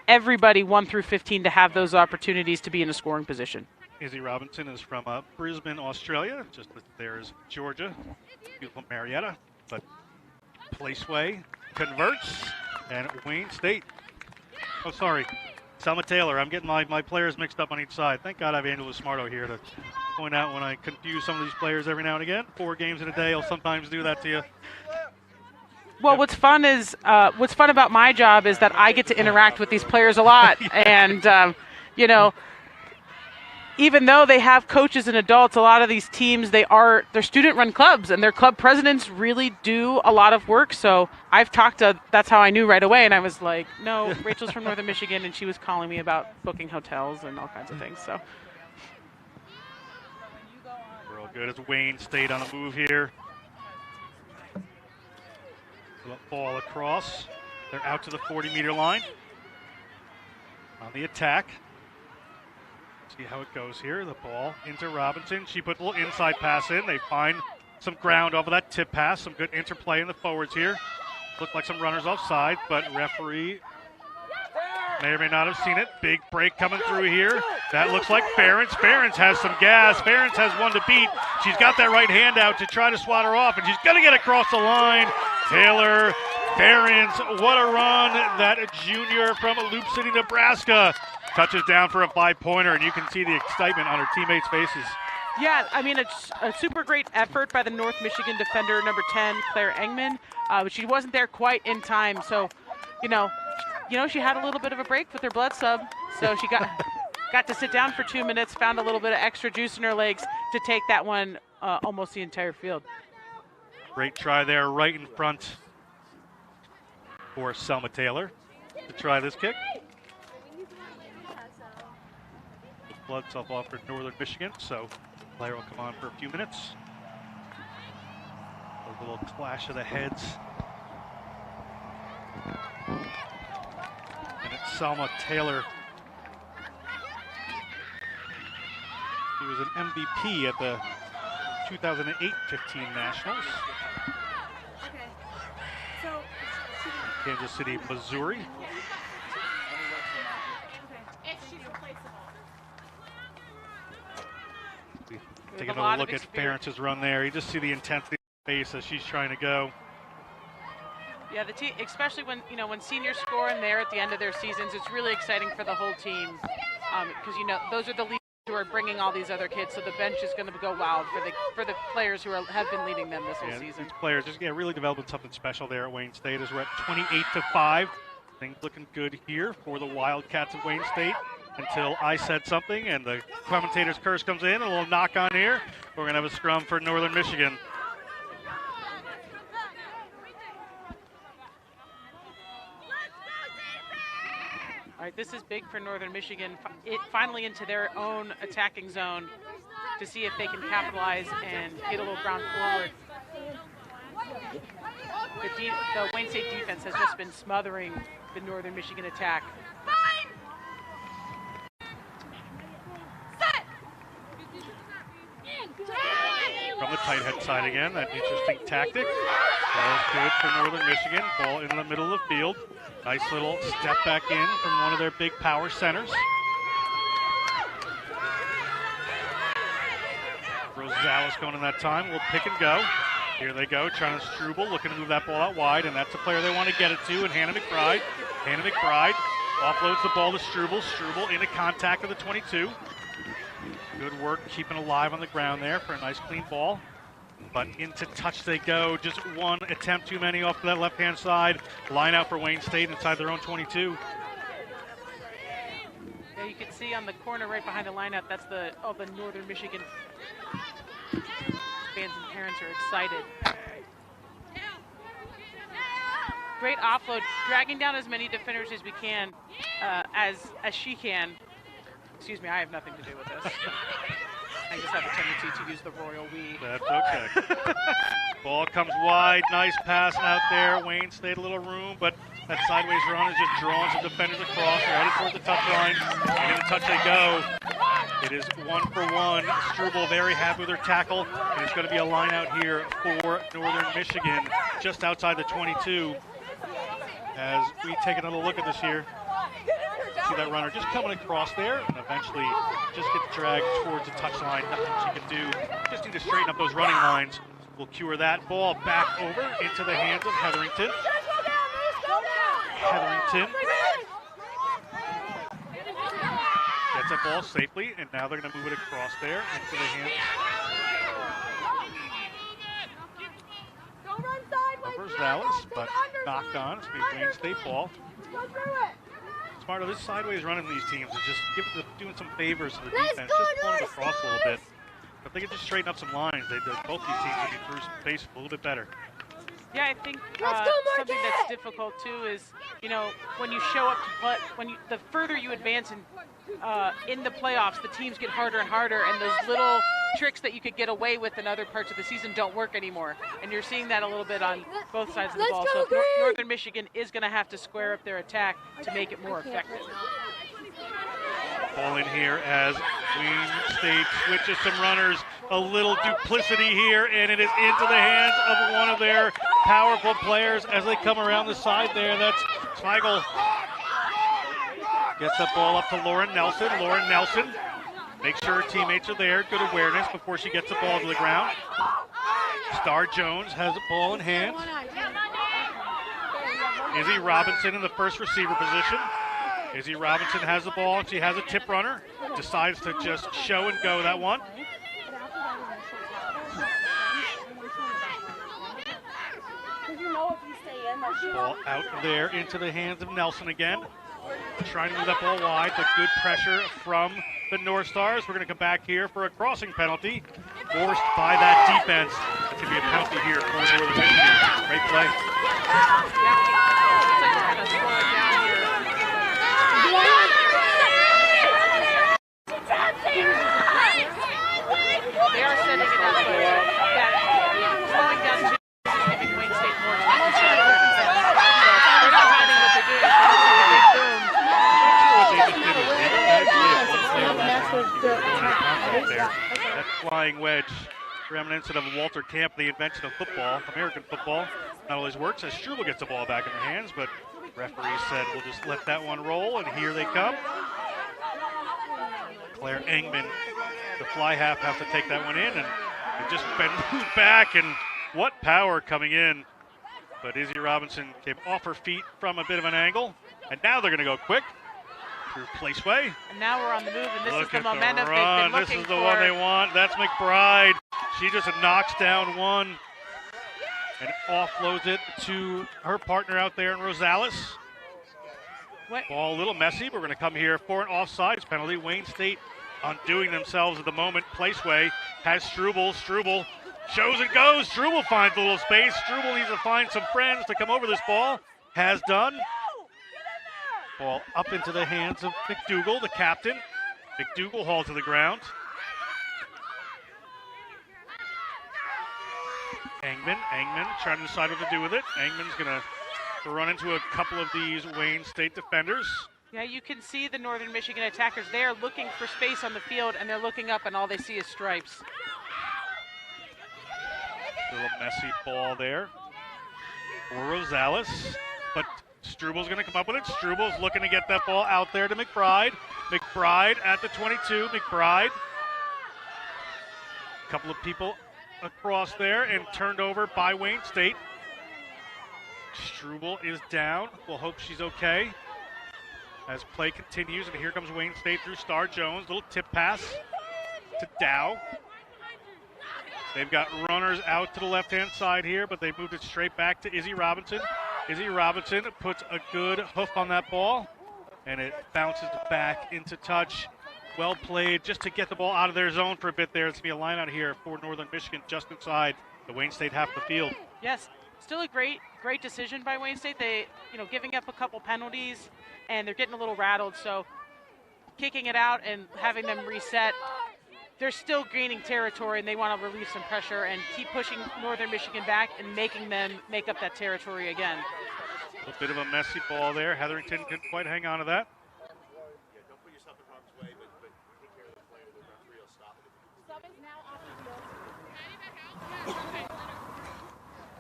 everybody 1 through 15 to have those opportunities to be in a scoring position. Izzy Robinson is from Brisbane, Australia. Just there's Georgia, beautiful Marietta, but Placeway converts, and Wayne State. Oh, sorry, Selma Taylor. I'm getting my players mixed up on each side. Thank God I have Angela Smarto here to point out when I confuse some of these players every now and again. 4 games in a day, I'll sometimes do that to you. Well, what's fun about my job is that I get to interact with these players a lot, and you know, even though they have coaches and adults, a lot of these teams, they're student-run clubs, and their club presidents really do a lot of work. So I've talked to, that's how I knew right away, and I was like, no, Rachel's from Northern Michigan, and she was calling me about booking hotels and all kinds of things. So real good. It's Wayne State on the move here. Ball across. They're out to the 40-meter line. On the attack. See how it goes here. The ball into Robinson. She put a little inside pass in. They find some ground off of that tip pass. Some good interplay in the forwards here. Look like some runners offside, but referee may or may not have seen it. Big break coming through here. That looks like Ferentz. Ferentz has some gas. Ferentz has one to beat. She's got that right hand out to try to swat her off, and she's going to get across the line. Taylor Ferentz, what a run. That junior from Loop City, Nebraska, touches down for a 5-pointer, and you can see the excitement on her teammates' faces. yeah, I mean, it's a super great effort by the North Michigan defender, number 10, Claire Engman, but she wasn't there quite in time. So, you know, she had a little bit of a break with her blood sub, so she got to sit down for 2 minutes, found a little bit of extra juice in her legs to take that one almost the entire field. Great try there right in front for Selma Taylor to try this kick. The blood sub off for Northern Michigan, so player will come on for a few minutes. A little clash of the heads. And it's Selma Taylor. She was an MVP at the 2008-15 Nationals. Kansas City, Missouri. Taking a look at Ferentz's run there. You just see the intensity in her face as she's trying to go. Yeah, the team, especially when seniors score in there at the end of their seasons, it's really exciting for the whole team because those are the leaders who are bringing all these other kids, so the bench is going to go wild for the players who have been leading them this whole season. These players just really developing something special there at Wayne State as we're at 28-5. Things looking good here for the Wildcats of Wayne State until I said something and the commentator's curse comes in, a little knock on here. We're going to have a scrum for Northern Michigan. All right, this is big for Northern Michigan. Finally into their own attacking zone to see if they can capitalize and get a little ground forward. The Wayne State defense has just been smothering the Northern Michigan attack. From the tight head side again, that interesting tactic. That is good for Northern Michigan. Ball in the middle of the field. Nice little step back in from one of their big power centers. Rosales going in that time. Will pick and go. Here they go, trying to Struble, looking to move that ball out wide, and that's the player they want to get it to, and Hannah McBride. Hannah McBride offloads the ball to Struble. Struble into contact of the 22. Good work keeping alive on the ground there for a nice clean ball. But into touch they go. Just one attempt too many off to that left-hand side. Line out for Wayne State inside their own 22. Yeah, you can see on the corner right behind the lineup, that's all the Northern Michigan fans and parents are excited. Great offload, dragging down as many defenders as we can, as she can. Excuse me, I have nothing to do with this. I just have a tendency to use the royal we. That's okay. Ball comes wide, nice pass out there. Wayne State a little room, but that sideways run is just drawing some defenders across, headed towards the touchline. And in the touch they go. It is 1 for 1. Struble very happy with her tackle, and it's going to be a line out here for Northern Michigan, just outside the 22. As we take another look at this here, see that runner just coming across there, and eventually just gets dragged towards the touchline. Nothing she can do. Just need to straighten up those running lines. We'll cue her that ball back over into the hands of Hetherington. Hetherington gets that ball safely, and now they're going to move it across there into the hands of Rosales, but knocked on. It's going to be Wayne State ball. Smart of this sideways running these teams is just doing some favors to the defense, just pulling it across a little bit. If they could just straighten up some lines, both these teams would be through some space a little bit better. Yeah, I think something that's difficult too is, when you show up to play, the further you advance in the playoffs, the teams get harder and harder, and those little tricks that you could get away with in other parts of the season don't work anymore. And you're seeing that a little bit on both sides of the ball. So Northern Michigan is going to have to square up their attack to make it more effective. Ball in here as Wayne State switches some runners. A little duplicity here, and it is into the hands of one of their powerful players as they come around the side there. That's Zweigel. Gets that ball up to Lauren Nelson. Lauren Nelson makes sure her teammates are there. Good awareness before she gets the ball to the ground. Star Jones has the ball in hand. Izzy Robinson in the first receiver position. Izzy Robinson has the ball. She has a tip runner. Decides to just show and go that one. Ball out there into the hands of Nelson again. Trying to move that ball wide, but good pressure from the North Stars. We're going to come back here for a crossing penalty forced by that defense. That's going to be a penalty here for Northern Michigan. Great play. They are setting it up, that slowing down to giving Wayne State more chances. They're not hiding what they're doing. That flying wedge, reminiscent of Walter Camp, the invention of football, American football, not always works as Struble gets the ball back in their hands, but referee said we'll just let that one roll, and here they come. Claire Engman, the fly half, has to take that one in, and it just been moved back, and what power coming in. But Izzy Robinson came off her feet from a bit of an angle, and now they're going to go quick through Placeway. And now we're on the move, and this Look is the at momentum the they've run. been This looking is the for. one they want. That's McBride. She just knocks down one and offloads it to her partner out there in Rosales. Ball a little messy. We're going to come here for an offsides penalty. Wayne State undoing themselves at the moment. Placeway has Struble. Struble shows and goes. Struble finds a little space. Struble needs to find some friends to come over this ball. Has done. Ball up into the hands of McDougal, the captain. McDougal hauled to the ground. Engman trying to decide what to do with it. Engman's going to run into a couple of these Wayne State defenders. Yeah, you can see the Northern Michigan attackers. They are looking for space on the field, and they're looking up, and all they see is stripes. A little messy ball there for Rosales, but Struble's going to come up with it. Struble's looking to get that ball out there to McBride. McBride at the 22. McBride. A couple of people across there and turned over by Wayne State. Struble is down. We'll hope she's okay as play continues, and here comes Wayne State through Star Jones. Little tip pass to Dow. They've got runners out to the left-hand side here, but they moved it straight back to Izzy Robinson. Izzy Robinson puts a good hoof on that ball, and it bounces back into touch. Well played just to get the ball out of their zone for a bit there. It's going to be a line out here for Northern Michigan just inside the Wayne State half the field. Yes, still a great decision by Wayne State. They, giving up a couple penalties, and they're getting a little rattled, so kicking it out and having them reset. They're still gaining territory, and they want to relieve some pressure and keep pushing Northern Michigan back and making them make up that territory again. A bit of a messy ball there. Hetherington couldn't quite hang on to that.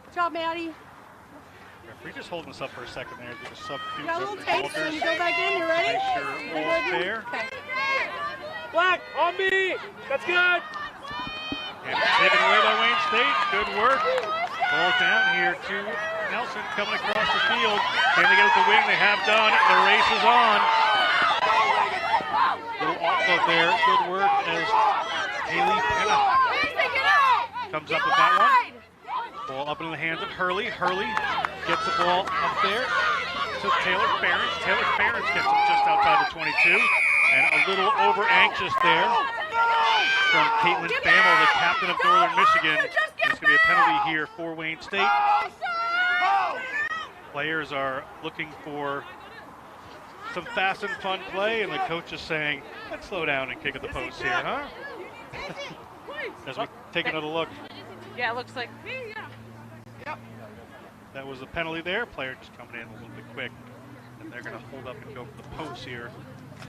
Good job, Maddie. Referee just holding us up for a second there. Do the substitute. Got a little tape, so you go back in. You ready? Make sure all's fair. Okay. Black, on me. That's good. And taken away by Wayne State. Good work. Ball down here to Nelson coming across the field. Can they get at the wing? They have done. The race is on. Little offload there. Good work as Haley Penna comes up with that one. Ball up into the hands of Hurley. Hurley gets the ball up there to Taylor Ferentz. Taylor Ferentz gets it just outside the 22. And a little over anxious there from Caitlin Bammel, the captain of Northern Michigan. There's going to be a penalty here for Wayne State. Players are looking for some fast and fun play, and the coach is saying, let's slow down and kick at the post here, huh? As we take another look. Yeah, it looks like. That was a penalty there. Player just coming in a little bit quick, and they're going to hold up and go for the post here.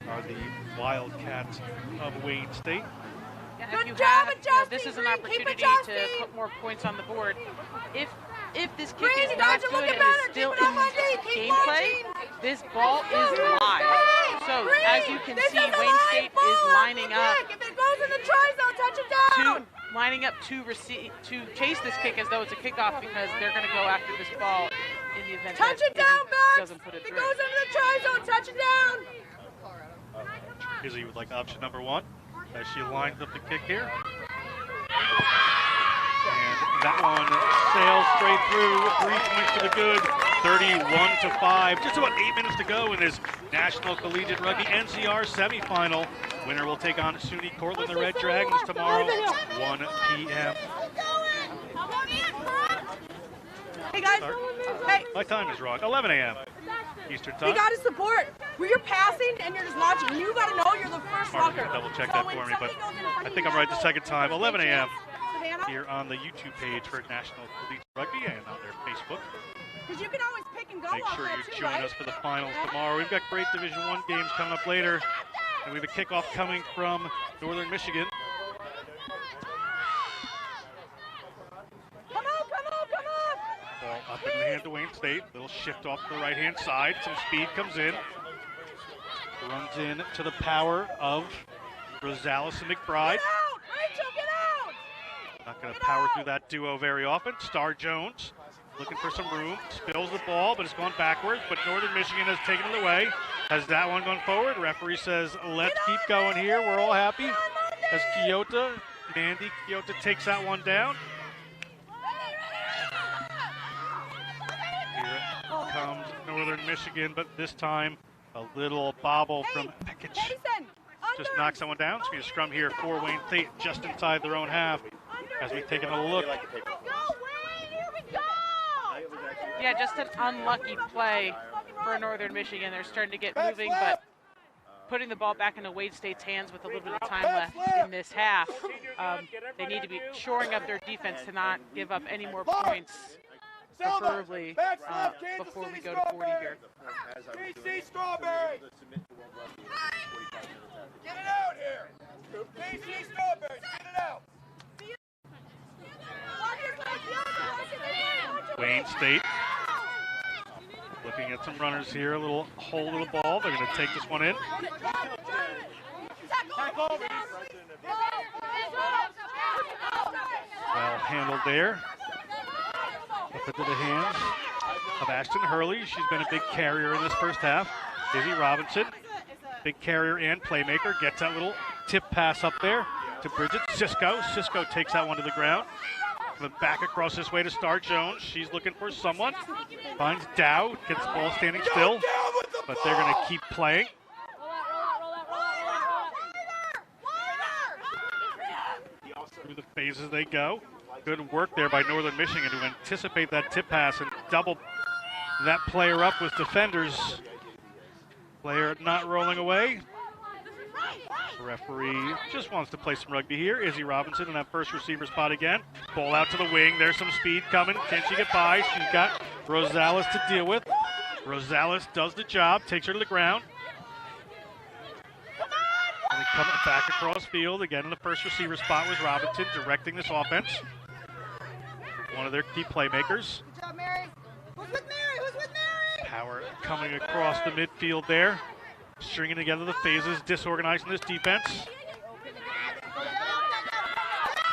Are the Wildcats of Wayne State. Yeah, if you have, this is an opportunity to put more points on the board. If this kick is not good and is still in gameplay, this ball is live. So as you can see, Wayne State is lining up. If it goes in the try zone, touch it down. Lining up to chase this kick as though it's a kickoff because they're going to go after this ball in the event touch that it down, Max. Doesn't put it through. If it goes into the try zone, touch it down. Izzy would like option number one as she lines up the kick here. And that one sails straight through. 3 points to the good. 31-5. Just about 8 minutes to go in this National Collegiate Rugby NCR semifinal. Winner will take on SUNY Cortland, the Red Dragons, tomorrow, 1 p.m. Hey guys, hey. My time is wrong. 11 a.m. Eastern time. You gotta support. Where you're passing and you're just launching, you gotta know you're the first Martin rucker. can double check that for me, but I think I'm right the second time. 11 a.m. here on the YouTube page for National Collegiate Rugby and on their Facebook. Because you can always pick and go. Make sure you join us for the finals tomorrow. We've got great Division I games coming up later. And we have a kickoff coming from Northern Michigan. Come on. Ball up in the hand to Wayne State. Little shift off to the right-hand side. Some speed comes in. Runs in to the power of Rosales and McBride. Get out! Rachel, get out! Not going to power through that duo very often. Star Jones looking for some room. Spills the ball, but it's gone backwards. But Northern Michigan has taken it away. Has that one gone forward? Referee says, let's keep going here. We're all happy. As Mandy Kyoto takes that one down. Here comes Northern Michigan, but this time a little bobble from Pekic. Just knocks that one down. It's going to be a scrum here for Wayne State just inside their own half as we take another look. Yeah, just an unlucky play for Northern Michigan. They're starting to get moving, but putting the ball back into Wayne State's hands with a little bit of time left in this half. They need to be shoring up their defense to not give up any more points, preferably before we go to 40 here. DC Strawberry! Get it out here! DC Strawberry, get it out! Wayne State looking at some runners here, a little hold of the ball. They're going to take this one in. Well handled there. Up into the hands of Ashton Hurley. She's been a big carrier in this first half. Izzy Robinson, big carrier and playmaker, gets that little tip pass up there to Bridget Cisco. Cisco takes that one to the ground. Then back across this way to Star Jones. She's looking for someone. Finds Dow, gets the ball standing still, but they're going to keep playing. Through the phases they go. Good work there by Northern Michigan to anticipate that tip pass and double that player up with defenders. Player not rolling away. Referee just wants to play some rugby here. Izzy Robinson in that first receiver spot again. Ball out to the wing. There's some speed coming. Can she get by? She's got Rosales to deal with. Rosales does the job, takes her to the ground. And coming back across field. Again in the first receiver spot was Robinson directing this offense. 1 one of their key playmakers. Good job, Mary. Who's with Mary? Who's with Mary? Power coming across the midfield there, stringing together the phases, disorganizing this defense.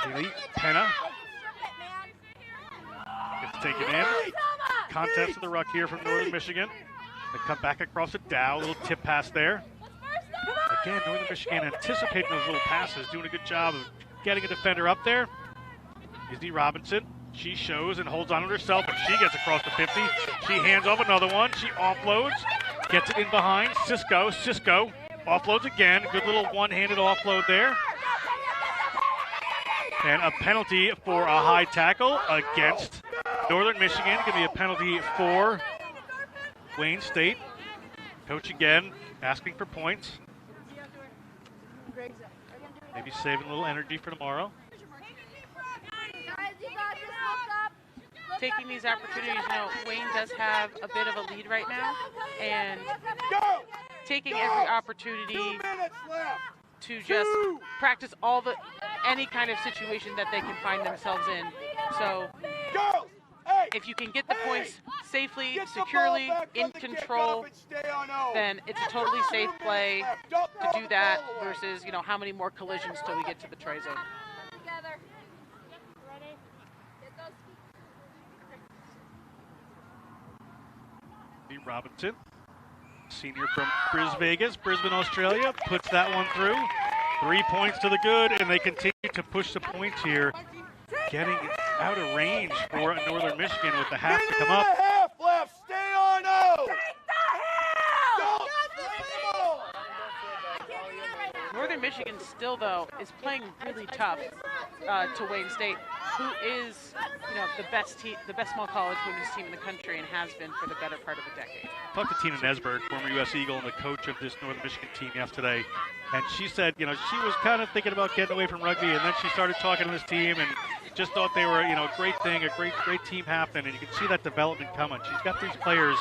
Haley Penna gets taken in. Contest to the ruck here from Northern Michigan. They come back across it. Dow, a little tip pass there. Again, Northern Michigan anticipating those little passes, doing a good job of getting a defender up there. Izzy Robinson, she shows and holds on to herself, but she gets across the 50. She hands off another one. She offloads, gets it in behind. Cisco offloads again. Good little one-handed offload there. And a penalty for a high tackle against Northern Michigan. Going to be a penalty for Wayne State. Coach again asking for points. Maybe saving a little energy for tomorrow. Taking these opportunities, Wayne does have a bit of a lead right now, and taking every opportunity to just practice any kind of situation that they can find themselves in. So if you can get the points safely, securely, in control, then it's a totally safe play to do that versus, how many more collisions till we get to the try zone. Robinson, senior from Brisbane, Australia, puts that one through. 3 points to the good, and they continue to push the points here, getting out of range for Northern Michigan with the half to come up. Half left, stay on O. Northern Michigan still, though, is playing really tough to Wayne State, who is, the best small college women's team in the country and has been for the better part of a decade. Talked to Tina Nesberg, former U.S. Eagle and the coach of this Northern Michigan team yesterday, and she said, she was kind of thinking about getting away from rugby, and then she started talking to this team and just thought they were, a great thing, a great team happening, and you can see that development coming. She's got these players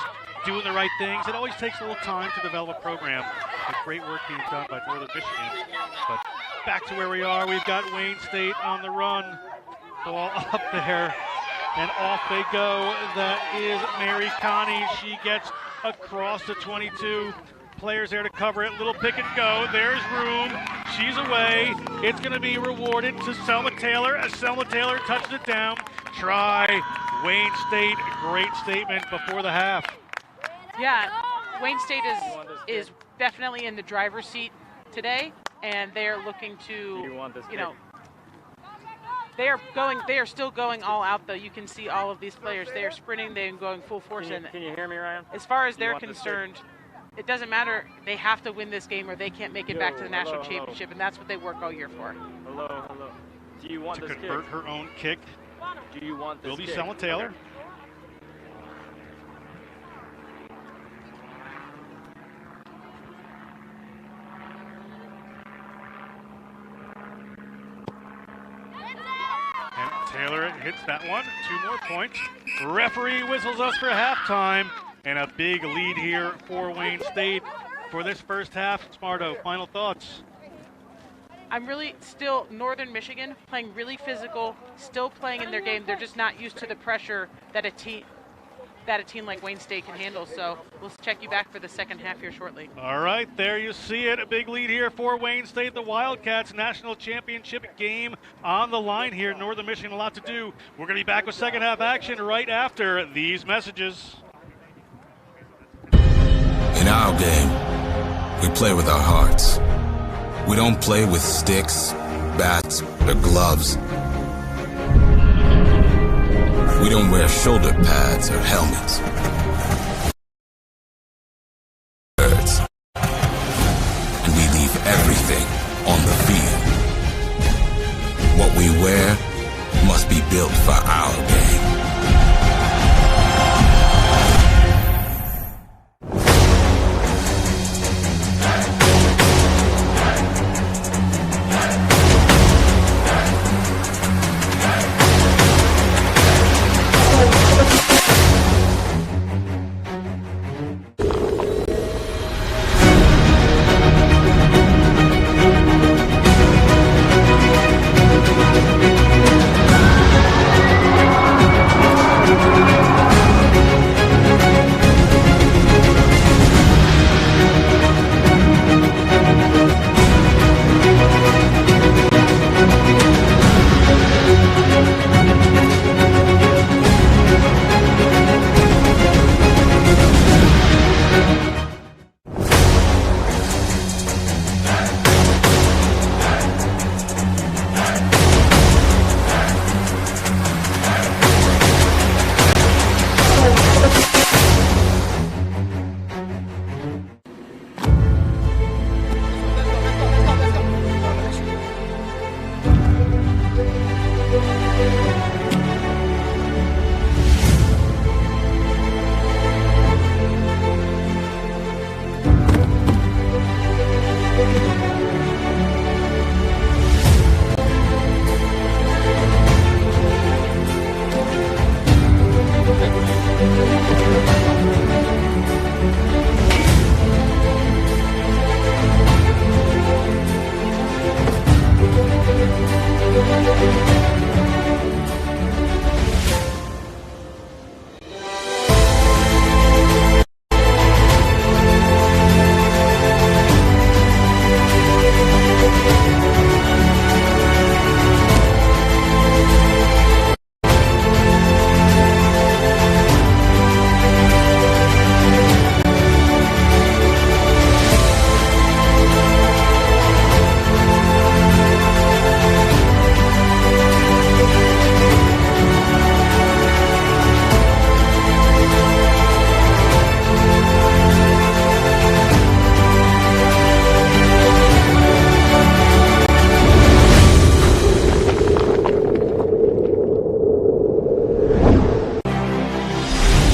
doing the right things. It always takes a little time to develop a program, but great work being done by Northern Michigan. But back to where we are, we've got Wayne State on the run. Ball up there, and off they go. That is Mary Connie. She gets across the 22. Players there to cover it. Little pick and go. There's room. She's away. It's going to be rewarded to Selma Taylor as Selma Taylor touches it down. Try Wayne State. Great statement before the half. Yeah, Wayne State is definitely in the driver's seat today, and they're looking to, they are still going all out, though. You can see all of these players. They are sprinting. They are going full force. Can you hear me, Ryan? As far as they're concerned, it doesn't matter. They have to win this game or they can't make it back to the national championship, and that's what they work all year for. Hello. Do you want to this convert kick? her own kick? Do you want this will be kick? Selma Taylor. Okay. Taylor hits that one. 2 more points. Referee whistles us for halftime. And a big lead here for Wayne State for this first half. Smarto, final thoughts? I'm really still Northern Michigan playing really physical, still playing in their game. They're just not used to the pressure that a team like Wayne State can handle. So we'll check you back for the second half here shortly. All right, there you see it. A big lead here for Wayne State. The Wildcats national championship game on the line here. Northern Michigan, a lot to do. We're going to be back with second half action right after these messages. In our game, we play with our hearts. We don't play with sticks, bats, or gloves. We don't wear shoulder pads or helmets. And we leave everything on the field. What we wear must be built for our game.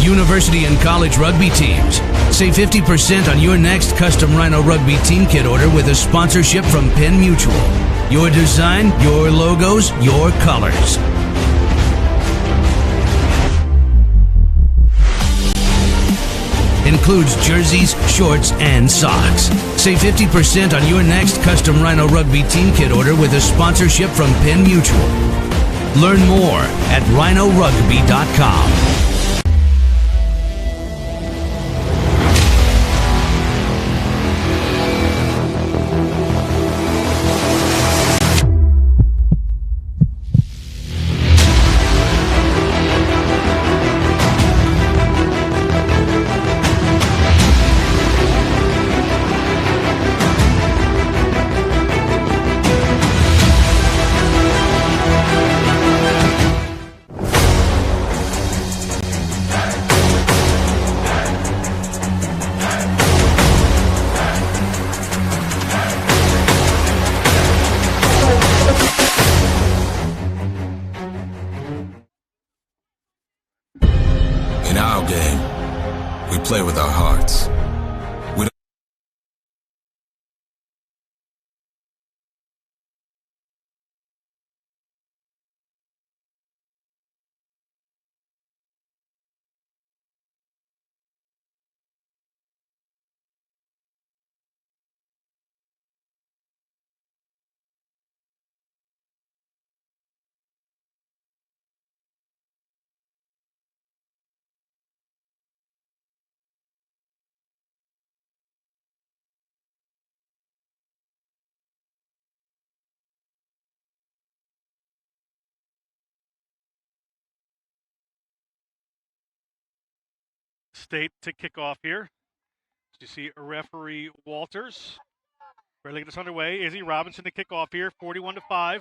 University and college rugby teams. Save 50% on your next custom Rhino Rugby team kit order with a sponsorship from Penn Mutual. Your design, your logos, your colors. Includes jerseys, shorts, and socks. Save 50% on your next custom Rhino Rugby team kit order with a sponsorship from Penn Mutual. Learn more at rhinorugby.com. In our game, we play with our hearts. We don't State to kick off here. You see referee Walters ready to get this underway. Izzy Robinson to kick off here, 41-5.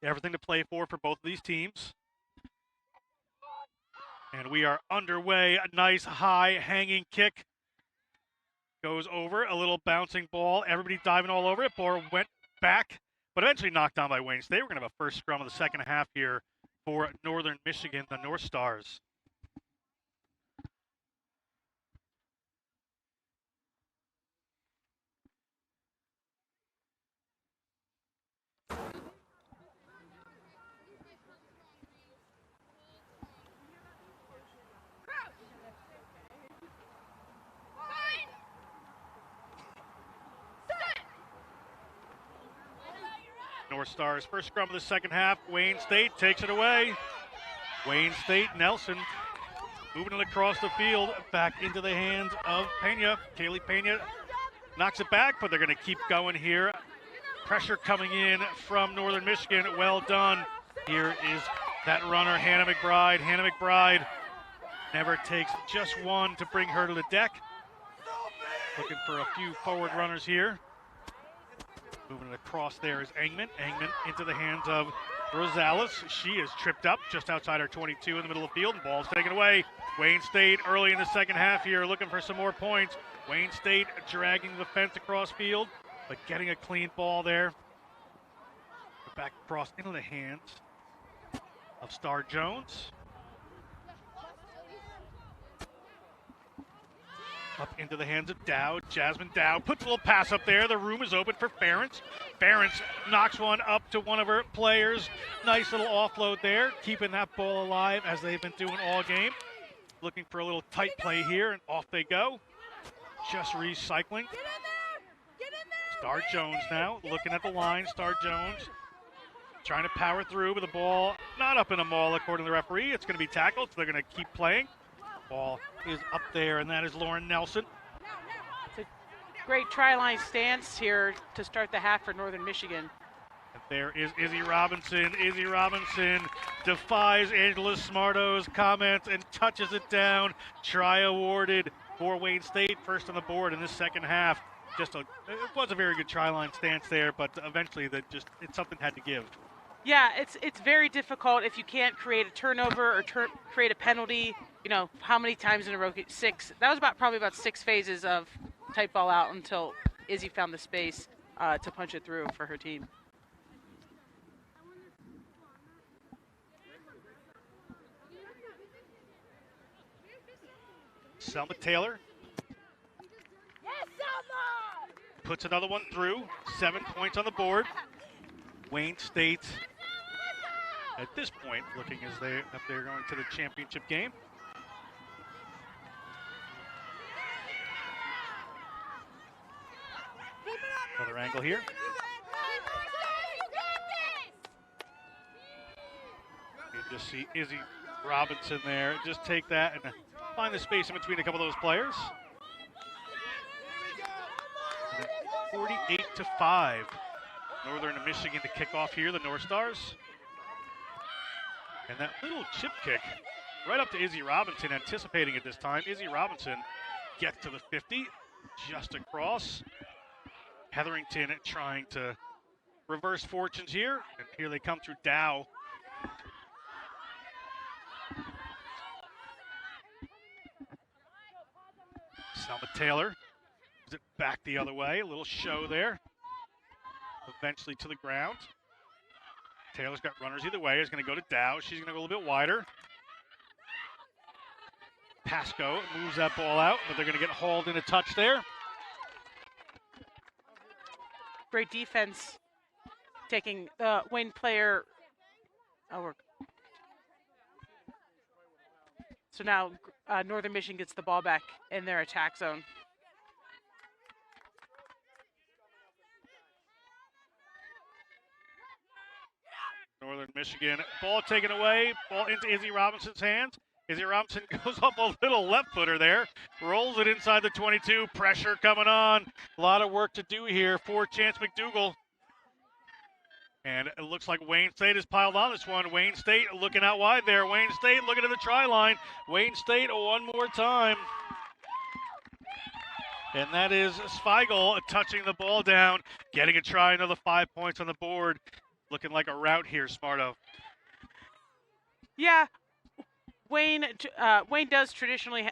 Everything to play for both of these teams. And we are underway. A nice high hanging kick. Goes over, a little bouncing ball. Everybody diving all over it. Ball went back, but eventually knocked down by Wayne State. We're going to have a first scrum of the second half here for Northern Michigan, the North Stars. North Stars first scrum of the second half. Wayne State takes it away. Wayne State, Nelson moving it across the field back into the hands of Pena. Kaylee Pena knocks it back, but they're going to keep going here. Pressure coming in from Northern Michigan. Well done. Here is that runner, Hannah McBride. Hannah McBride never takes just one to bring her to the deck. Looking for a few forward runners here. Moving it across there is Engman. Engman into the hands of Rosales. She is tripped up just outside her 22 in the middle of the field. And ball's taken away. Wayne State early in the second half here looking for some more points. Wayne State dragging the fence across field, but getting a clean ball there. Back across into the hands of Star Jones. Up into the hands of Dowd. Jasmine Dowd puts a little pass up there. The room is open for Ferentz. Ferentz knocks one up to one of her players. Nice little offload there, keeping that ball alive as they've been doing all game. Looking for a little tight play here, and off they go. Just recycling. Star Jones now, looking at the line. Star Jones trying to power through with the ball not up in a maul according to the referee. It's going to be tackled, so they're going to keep playing. Ball is up there, and that is Lauren Nelson. It's a great try-line stance here to start the half for Northern Michigan. And there is Izzy Robinson. Izzy Robinson defies Angela Smarto's comments and touches it down. Try awarded for Wayne State, first on the board in this second half. It was a very good try-line stance there, but eventually it's something had to give. Yeah, it's very difficult if you can't create a turnover or create a penalty. You know, how many times in a row? 6. That was probably about 6 phases of tight ball out until Izzy found the space to punch it through for her team. Selma Taylor puts another one through. 7 points on the board. Wayne State, at this point, looking as they're going to the championship game. Another angle here. You just see Izzy Robinson there. Just take that and find the space in between a couple of those players. 48-5. Northern Michigan to kick off here, the North Stars. And that little chip kick right up to Izzy Robinson, anticipating it this time. Izzy Robinson gets to the 50, just across. Hetherington trying to reverse fortunes here. And here they come through Dow. Selma Taylor is it back the other way. A little show there. Eventually to the ground. Taylor's got runners either way. Is going to go to Dow. She's going to go a little bit wider. Pasco moves that ball out, but they're going to get hauled in a touch there. Great defense, taking the Wayne player. So now Northern Michigan gets the ball back in their attack zone. Northern Michigan, ball taken away, ball into Izzy Robinson's hands. Izzy Robinson goes up a little left footer there, rolls it inside the 22, pressure coming on. A lot of work to do here for Chance McDougal. And it looks like Wayne State has piled on this one. Wayne State looking out wide there. Wayne State looking at the try line. Wayne State one more time. And that is Zweigel touching the ball down, getting a try, another 5 points on the board. Looking like a rout here, Smarto. Yeah, Wayne does traditionally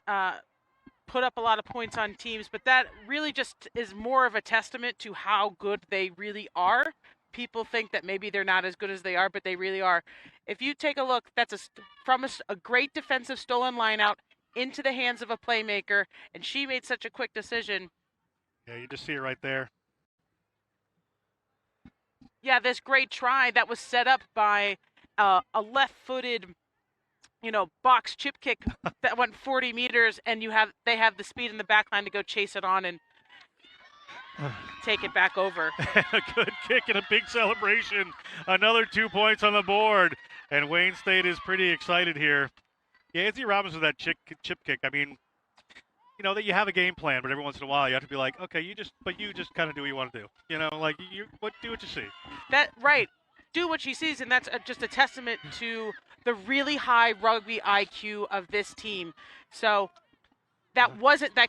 put up a lot of points on teams, but that really just is more of a testament to how good they really are. People think that maybe they're not as good as they are, but they really are. If you take a look, that's from a great defensive stolen line out into the hands of a playmaker, and she made such a quick decision. Yeah, you just see it right there. Yeah, this great try that was set up by a left-footed, box chip kick that went 40 meters, and they have the speed in the back line to go chase it on and take it back over. A good kick and a big celebration. Another 2 points on the board, and Wayne State is pretty excited here. Yeah, Izzy Robinson with that chip kick. I mean, that you have a game plan, but every once in a while you have to be like, okay, you just kind of do what you want to do. Do what you see. That right. Do what she sees, and that's just a testament to the really high rugby IQ of this team. So that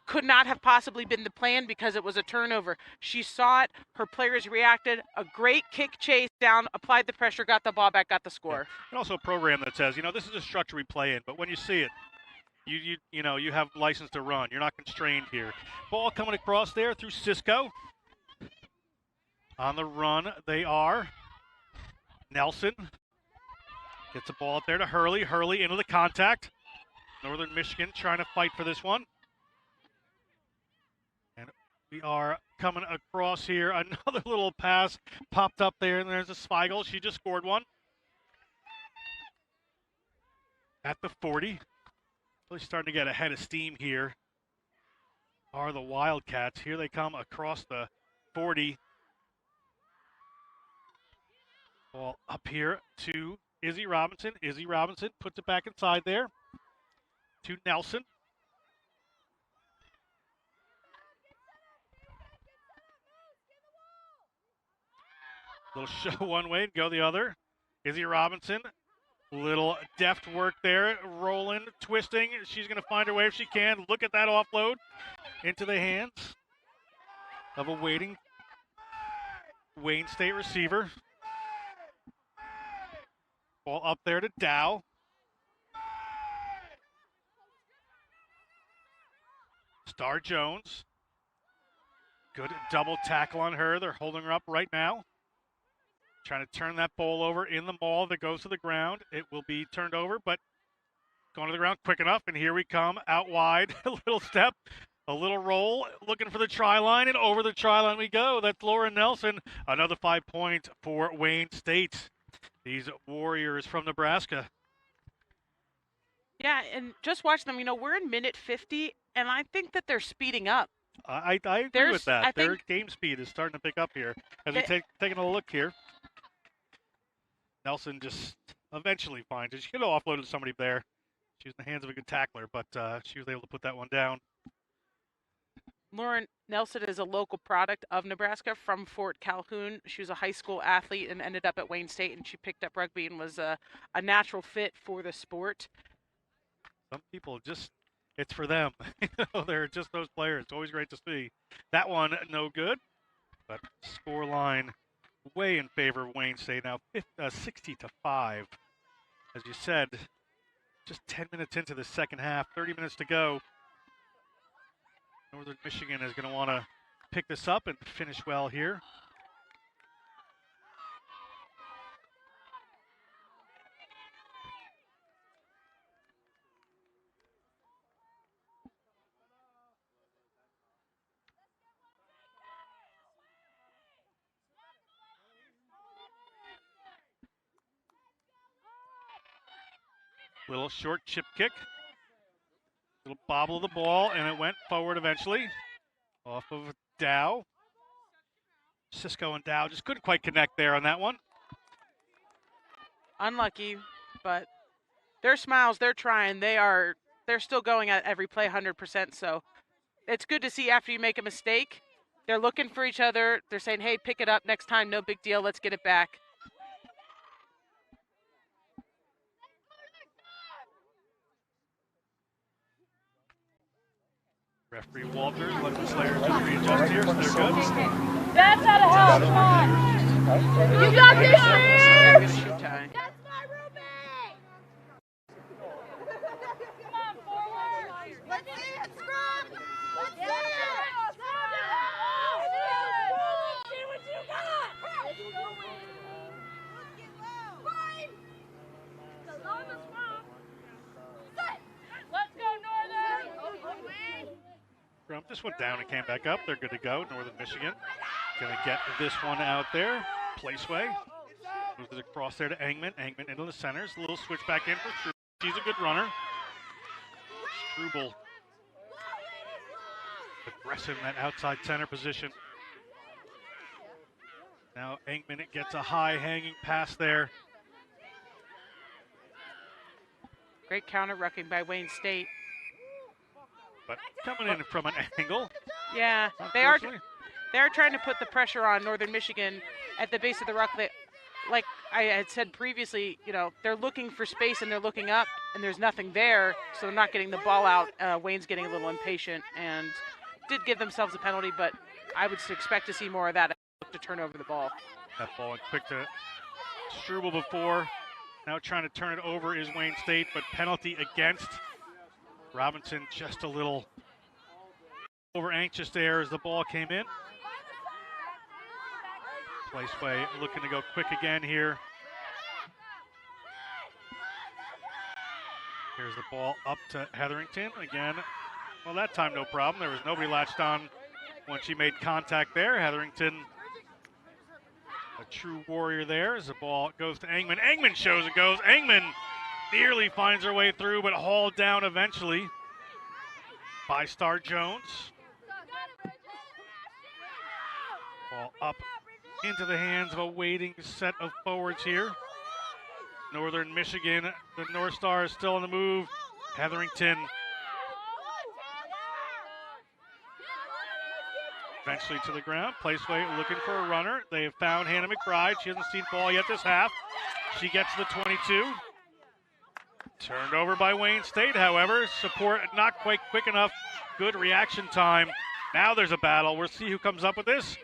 could not have possibly been the plan because it was a turnover. She saw it, her players reacted, a great kick chase down, applied the pressure, got the ball back, got the score. Yeah. And also a program that says, this is a structure we play in, but when you see it, you have license to run. You're not constrained here. Ball coming across there through Cisco. On the run, they are. Nelson gets the ball up there to Hurley. Hurley into the contact. Northern Michigan trying to fight for this one. And we are coming across here. Another little pass popped up there, and there's a Zweigel. She just scored one. At the 40. Really starting to get ahead of steam here are the Wildcats. Here they come across the 40. Ball up here to Izzy Robinson. Izzy Robinson puts it back inside there to Nelson. Little show one way and go the other. Izzy Robinson. Little deft work there, rolling, twisting. She's going to find her way if she can. Look at that offload into the hands of a waiting Wayne State receiver. Ball up there to Dow. Star Jones. Good double tackle on her. They're holding her up right now. Trying to turn that ball over in the maul that goes to the ground. It will be turned over, but going to the ground quick enough, and here we come, out wide, a little step, a little roll, looking for the try line, and over the try line we go. That's Lauren Nelson, another 5 points for Wayne State. These Warriors from Nebraska. Yeah, and just watch them. You know, we're in minute 50, and I think that they're speeding up. I agree with that. Their game speed is starting to pick up here. As we taking a look here, Nelson just eventually finds it. She could have offloaded somebody there. She was in the hands of a good tackler, but she was able to put that one down. Lauren Nelson is a local product of Nebraska from Fort Calhoun. She was a high school athlete and ended up at Wayne State, and she picked up rugby and was a natural fit for the sport. Some people just, it's for them. They're just those players. It's always great to see. That one, no good. But score line way in favor of Wayne State now, 60-5. As you said, just 10 minutes into the second half, 30 minutes to go. Northern Michigan is going to want to pick this up and finish well here. Little short chip kick. Little bobble of the ball, and it went forward eventually. Off of Dow. Cisco and Dow just couldn't quite connect there on that one. Unlucky, but their smiles, they're trying. They're still going at every play 100%. So it's good to see after you make a mistake, they're looking for each other. They're saying, hey, pick it up next time. No big deal. Let's get it back. Referee Walters letting the players just readjust here, so they're good. That's out of help. Come on. You got this, Rear. That's my Ruby. Come on, forward. Let's see it, Scrub. Let's see it. See what you got. Let's go, Wayne. Let's get low. Wayne. It's on the swamp. Let's go, Northern. Wayne. This went down and came back up. They're good to go. Northern Michigan going to get this one out there. Placeway. Moves it across there to Engman. Engman into the centers. A little switch back in for Struble. She's a good runner. Struble aggressive in that outside center position. Now Engman gets a high hanging pass there. Great counter rucking by Wayne State. But coming in from an angle. Yeah, they're trying to put the pressure on Northern Michigan at the base of the ruck. Like I had said previously, you know, they're looking for space and they're looking up and there's nothing there, so they're not getting the ball out. Wayne's getting a little impatient and did give themselves a penalty, but I would expect to see more of that to turn over the ball. That ball went quick to Struble before. Now trying to turn it over is Wayne State, but penalty against Robinson. Just a little over anxious there as the ball came in. Placeway looking to go quick again here. Here's the ball up to Hetherington again. Well, that time no problem. There was nobody latched on when she made contact there. Hetherington, a true warrior there as the ball goes to Engman. Engman shows it goes. Engman nearly finds her way through, but hauled down eventually by Star Jones. Ball up into the hands of a waiting set of forwards here. Northern Michigan, the North Star is still on the move. Hetherington eventually to the ground. Placeway looking for a runner. They have found Hannah McBride. She hasn't seen ball yet this half. She gets to the 22. Turned over by Wayne State, however. Support not quite quick enough. Good reaction time. Now there's a battle. We'll see who comes up with this.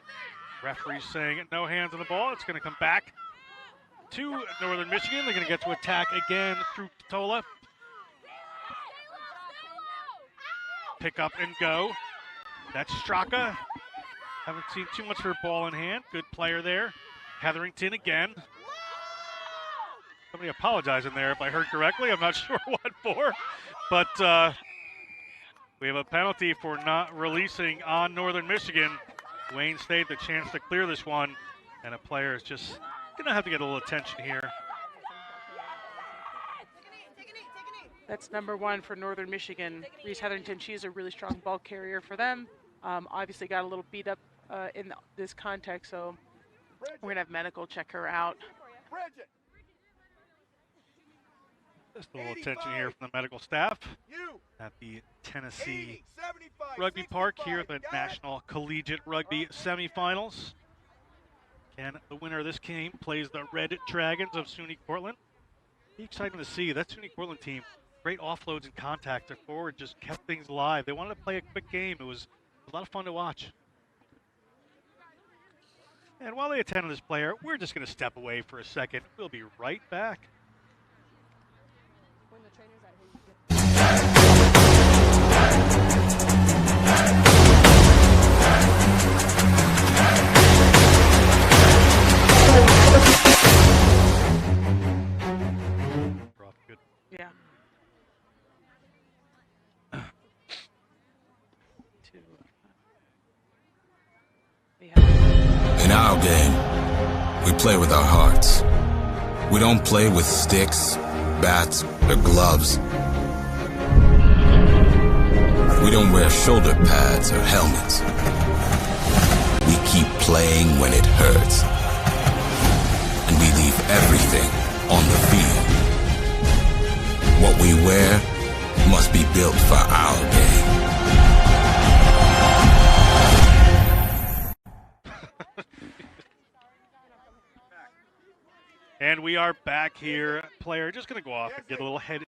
Referee's saying no hands on the ball. It's going to come back to Northern Michigan. They're going to get to attack again through Tola. Pick up and go. That's Straka. Haven't seen too much for ball in hand. Good player there. Hetherington again. Somebody apologizing there if I heard correctly. I'm not sure what for. But we have a penalty for not releasing on Northern Michigan. Wayne State the chance to clear this one. And a player is just going to have to get a little attention here. That's number 1 for Northern Michigan. Reese Hetherington, she's a really strong ball carrier for them. Obviously got a little beat up in this context, so we're going to have medical check her out. Just a little attention here from the medical staff at the Tennessee Rugby Park here at the National Collegiate Rugby Semifinals. And the winner of this game plays the Red Dragons of SUNY Cortland. Be exciting to see. That SUNY Cortland team, great offloads and contact. Their forward just kept things alive. They wanted to play a quick game. It was a lot of fun to watch. And while they attend to this player, we're just going to step away for a second. We'll be right back. Good. Yeah. In our game, we play with our hearts. We don't play with sticks, bats, or gloves. We don't wear shoulder pads or helmets. We keep playing when it hurts. And we leave everything on the field. What we wear must be built for our game. And we are back here. Player just going to go off and get a little head.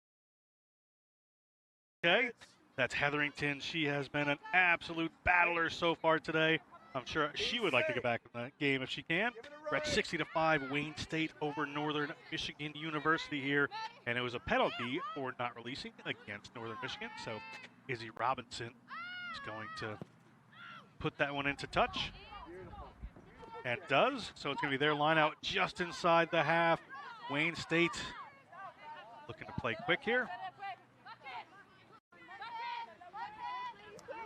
Okay, that's Hetherington. She has been an absolute battler so far today. I'm sure she would like to get back in the game if she can. We're at 60-5, Wayne State over Northern Michigan University here. And it was a penalty for not releasing against Northern Michigan. So Izzy Robinson is going to put that one into touch. And does. So it's going to be their line out just inside the half. Wayne State looking to play quick here.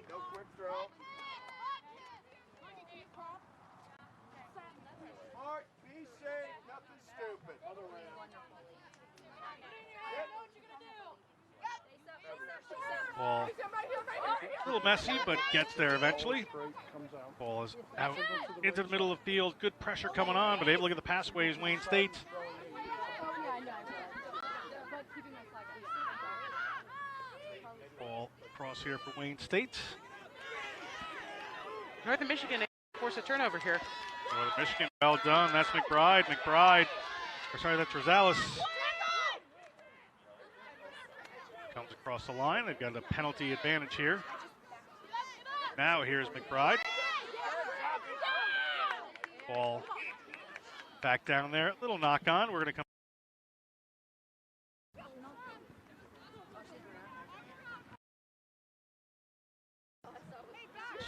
No quick throw. Smart, be safe, nothing stupid. Other way. Ball a little messy, but gets there eventually. Ball is out into the middle of the field. Good pressure coming on, but able to get the passways. Wayne State. Ball across here for Wayne State. Northern Michigan force a turnover here. Northern Michigan, well done. That's McBride. That's Rosales. Comes across the line. They've got a penalty advantage here. Now here's McBride. Ball back down there. Little knock on. We're going to come.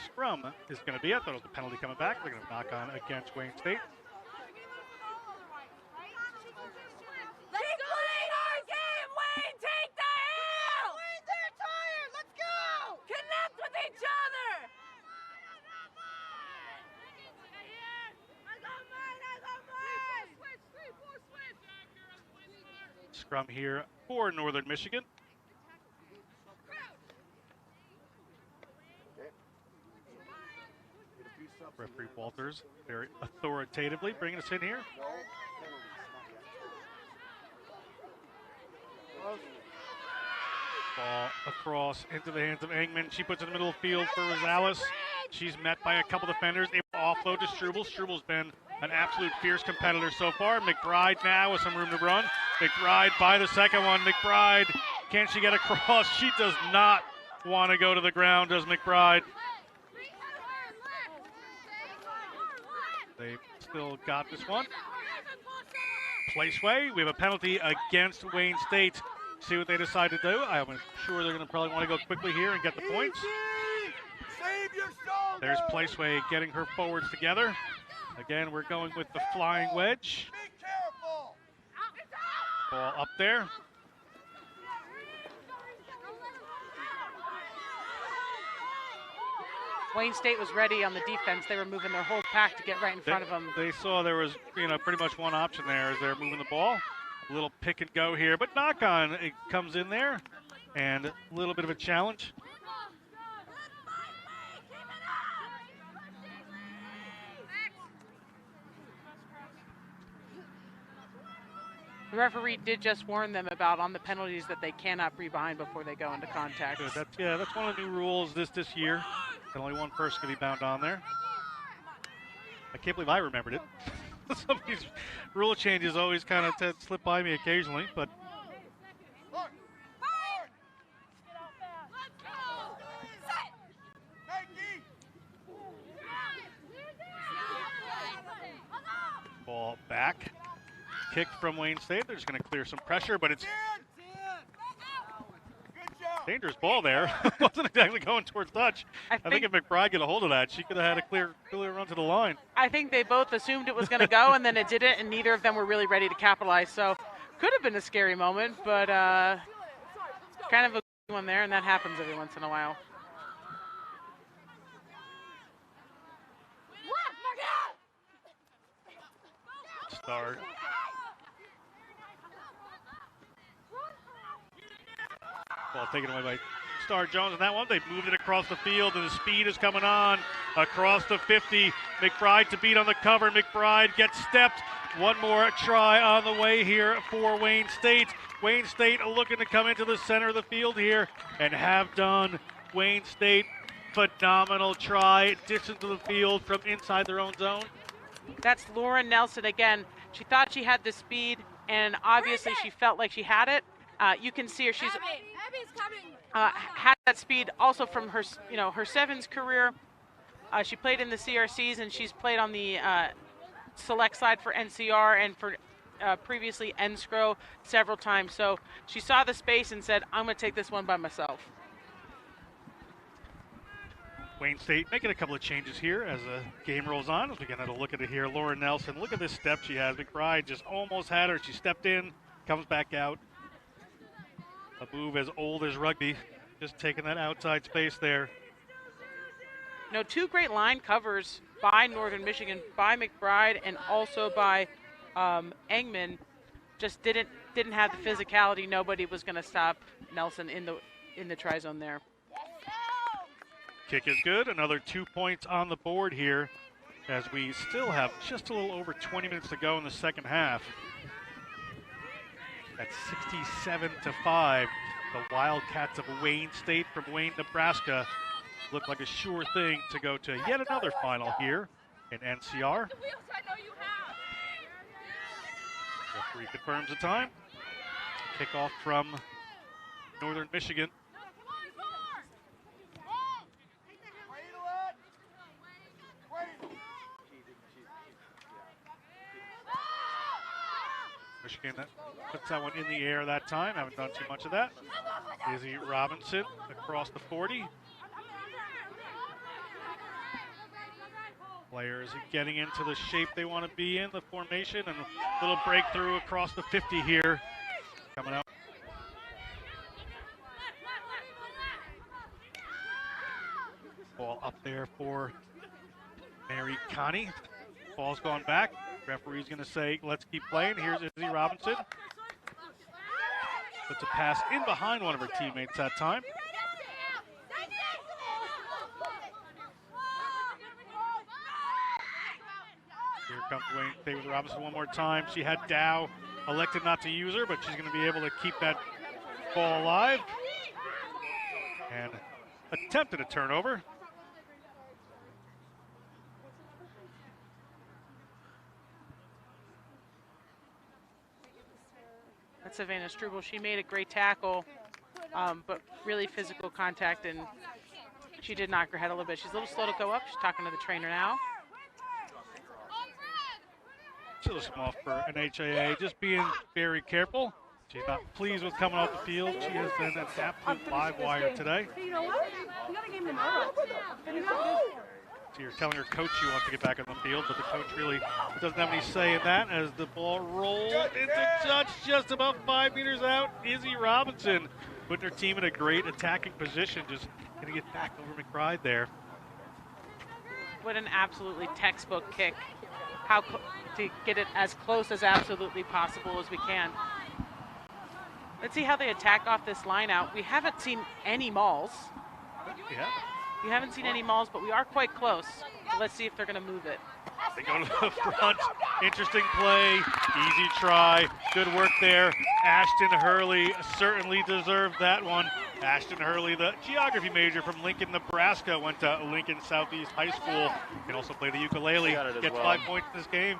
Scrum is going to be it. That'll be the penalty coming back. They're going to knock on against Wayne State. Scrum here for Northern Michigan. Referee Walters very authoritatively bringing us in here. Ball across into the hands of Engman. She puts it in the middle of the field for Rosales. She's met by a couple defenders. Able to offload to Struble. Struble's been an absolute fierce competitor so far. McBride now with some room to run. McBride by the second one. McBride, can she get across? She does not want to go to the ground, does McBride. They still got this one. Placeway. We have a penalty against Wayne State. See what they decide to do. I'm sure they're going to probably want to go quickly here and get the points. There's Placeway getting her forwards together. Again, we're going with the flying wedge. Ball up there. Wayne State was ready on the defense. They were moving their whole pack to get right in front of them. They saw there was, pretty much one option there as they're moving the ball. A little pick and go here, but knock on, it comes in there, and a little bit of a challenge. The referee did just warn them about on the penalties that they cannot be behind before they go into contact. Good. That's one of the new rules this year. And only one person can be bound on there. I can't believe I remembered it. Some of these rule changes always kind of slip by me occasionally, but ball back. Kick from Wayne State. They're just going to clear some pressure, but it's dangerous ball there. Wasn't exactly going towards touch. I think if McBride get a hold of that, she could have had a clear run to the line. I think they both assumed it was going to go, and then it didn't, and neither of them were really ready to capitalize. So could have been a scary moment, but kind of a good one there, and that happens every once in a while. Start. Ball taken away by Star Jones on that one. They've moved it across the field, and the speed is coming on across the 50. McBride to beat on the cover. McBride gets stepped. One more try on the way here for Wayne State. Wayne State looking to come into the center of the field here and have done. Wayne State, phenomenal try. Distance to the field from inside their own zone. That's Lauren Nelson again. She thought she had the speed, and obviously she felt like she had it. You can see her. She's had that speed also from her, her sevens career. She played in the CRCs, and she's played on the select side for NCR and for previously NSCRO several times. So she saw the space and said, I'm going to take this one by myself. Wayne State making a couple of changes here as the game rolls on. As we get a look at it here, Lauren Nelson, look at this step she has. McBride just almost had her. She stepped in, comes back out. A move as old as rugby, just taking that outside space there. Two great line covers by Northern Michigan, by McBride, and also by Engman. Just didn't have the physicality. Nobody was going to stop Nelson in the try zone there. Kick is good. Another 2 points on the board here as we still have just a little over 20 minutes to go in the second half. At 67-5, the Wildcats of Wayne State from Wayne, Nebraska look like a sure thing to go to yet another final here in NCR. Referee confirms the time. Kickoff from Northern Michigan. Michigan puts that one in the air that time. Haven't done too much of that. Izzy Robinson across the 40. Players getting into the shape they want to be in, the formation, and a little breakthrough across the 50 here. Coming out. Ball up there for Mary Connie. Ball's gone back. Referee's going to say, let's keep playing. Here's Izzy Robinson. Puts a pass in behind one of her teammates that time. Here comes Wayne State with Robinson one more time. She had Dow, elected not to use her, but she's going to be able to keep that ball alive. And attempted a turnover. That's Savannah Struble. She made a great tackle, but really physical contact, and she did knock her head a little bit. She's a little slow to go up. She's talking to the trainer now. Still small for an HAA, just being very careful. She's not pleased with coming off the field. She has been an absolute live wire today. You know what? You got a game tomorrow. So you're telling her coach she wants to get back on the field, but the coach really doesn't have any say in that as the ball rolled into touch just about 5 meters out. Izzy Robinson putting her team in a great attacking position, just going to get back over McBride there. What an absolutely textbook kick. To get it as close as absolutely possible as we can. Let's see how they attack off this line out. We haven't seen any mauls. Yeah. We haven't seen any mauls, but we are quite close. So let's see if they're going to move it. They go to the front. Interesting play. Easy try. Good work there. Ashton Hurley certainly deserved that one. Ashton Hurley, the geography major from Lincoln, Nebraska, went to Lincoln Southeast High School. Can also play the ukulele. Gets 5 points in this game.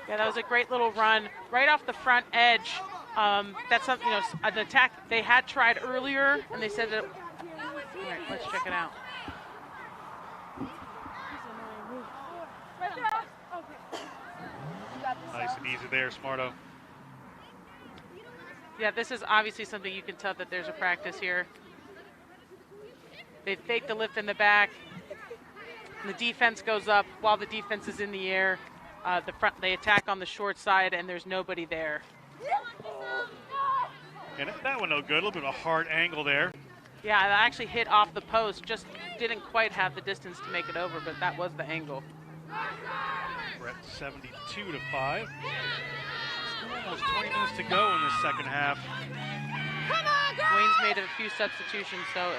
Yeah, that was a great little run right off the front edge. That's something, an attack they had tried earlier, and they said that. All right, let's check it out. Nice and easy there, Smarto. Yeah, this is obviously something you can tell that there's a practice here. They fake the lift in the back. The defense goes up while the defense is in the air. They attack on the short side, and there's nobody there. And that one no good. A little bit of a hard angle there. Yeah, it actually hit off the post. Just didn't quite have the distance to make it over, but that was the angle. We're at 72 to 5. Almost 20 minutes to go in the second half. Wayne's made a few substitutions, so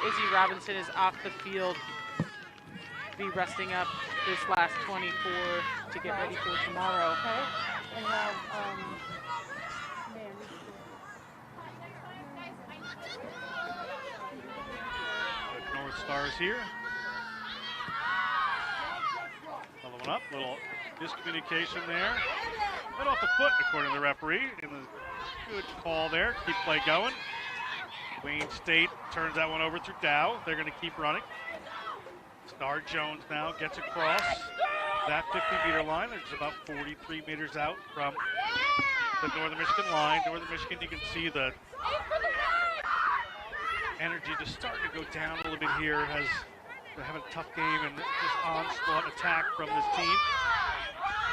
Izzy Robinson is off the field. Be resting up this last 24 to get ready for tomorrow. And now, The North Stars here. Another one up. Little miscommunication there. Right off the foot, according to the referee. And a good call there. Keep play going. Wayne State turns that one over through Dow. They're going to keep running. Star Jones now gets across that 50-meter line. It's about 43 meters out from the Northern Michigan line. Northern Michigan, you can see the energy just starting to go down a little bit here as they're having a tough game and just onslaught attack from this team.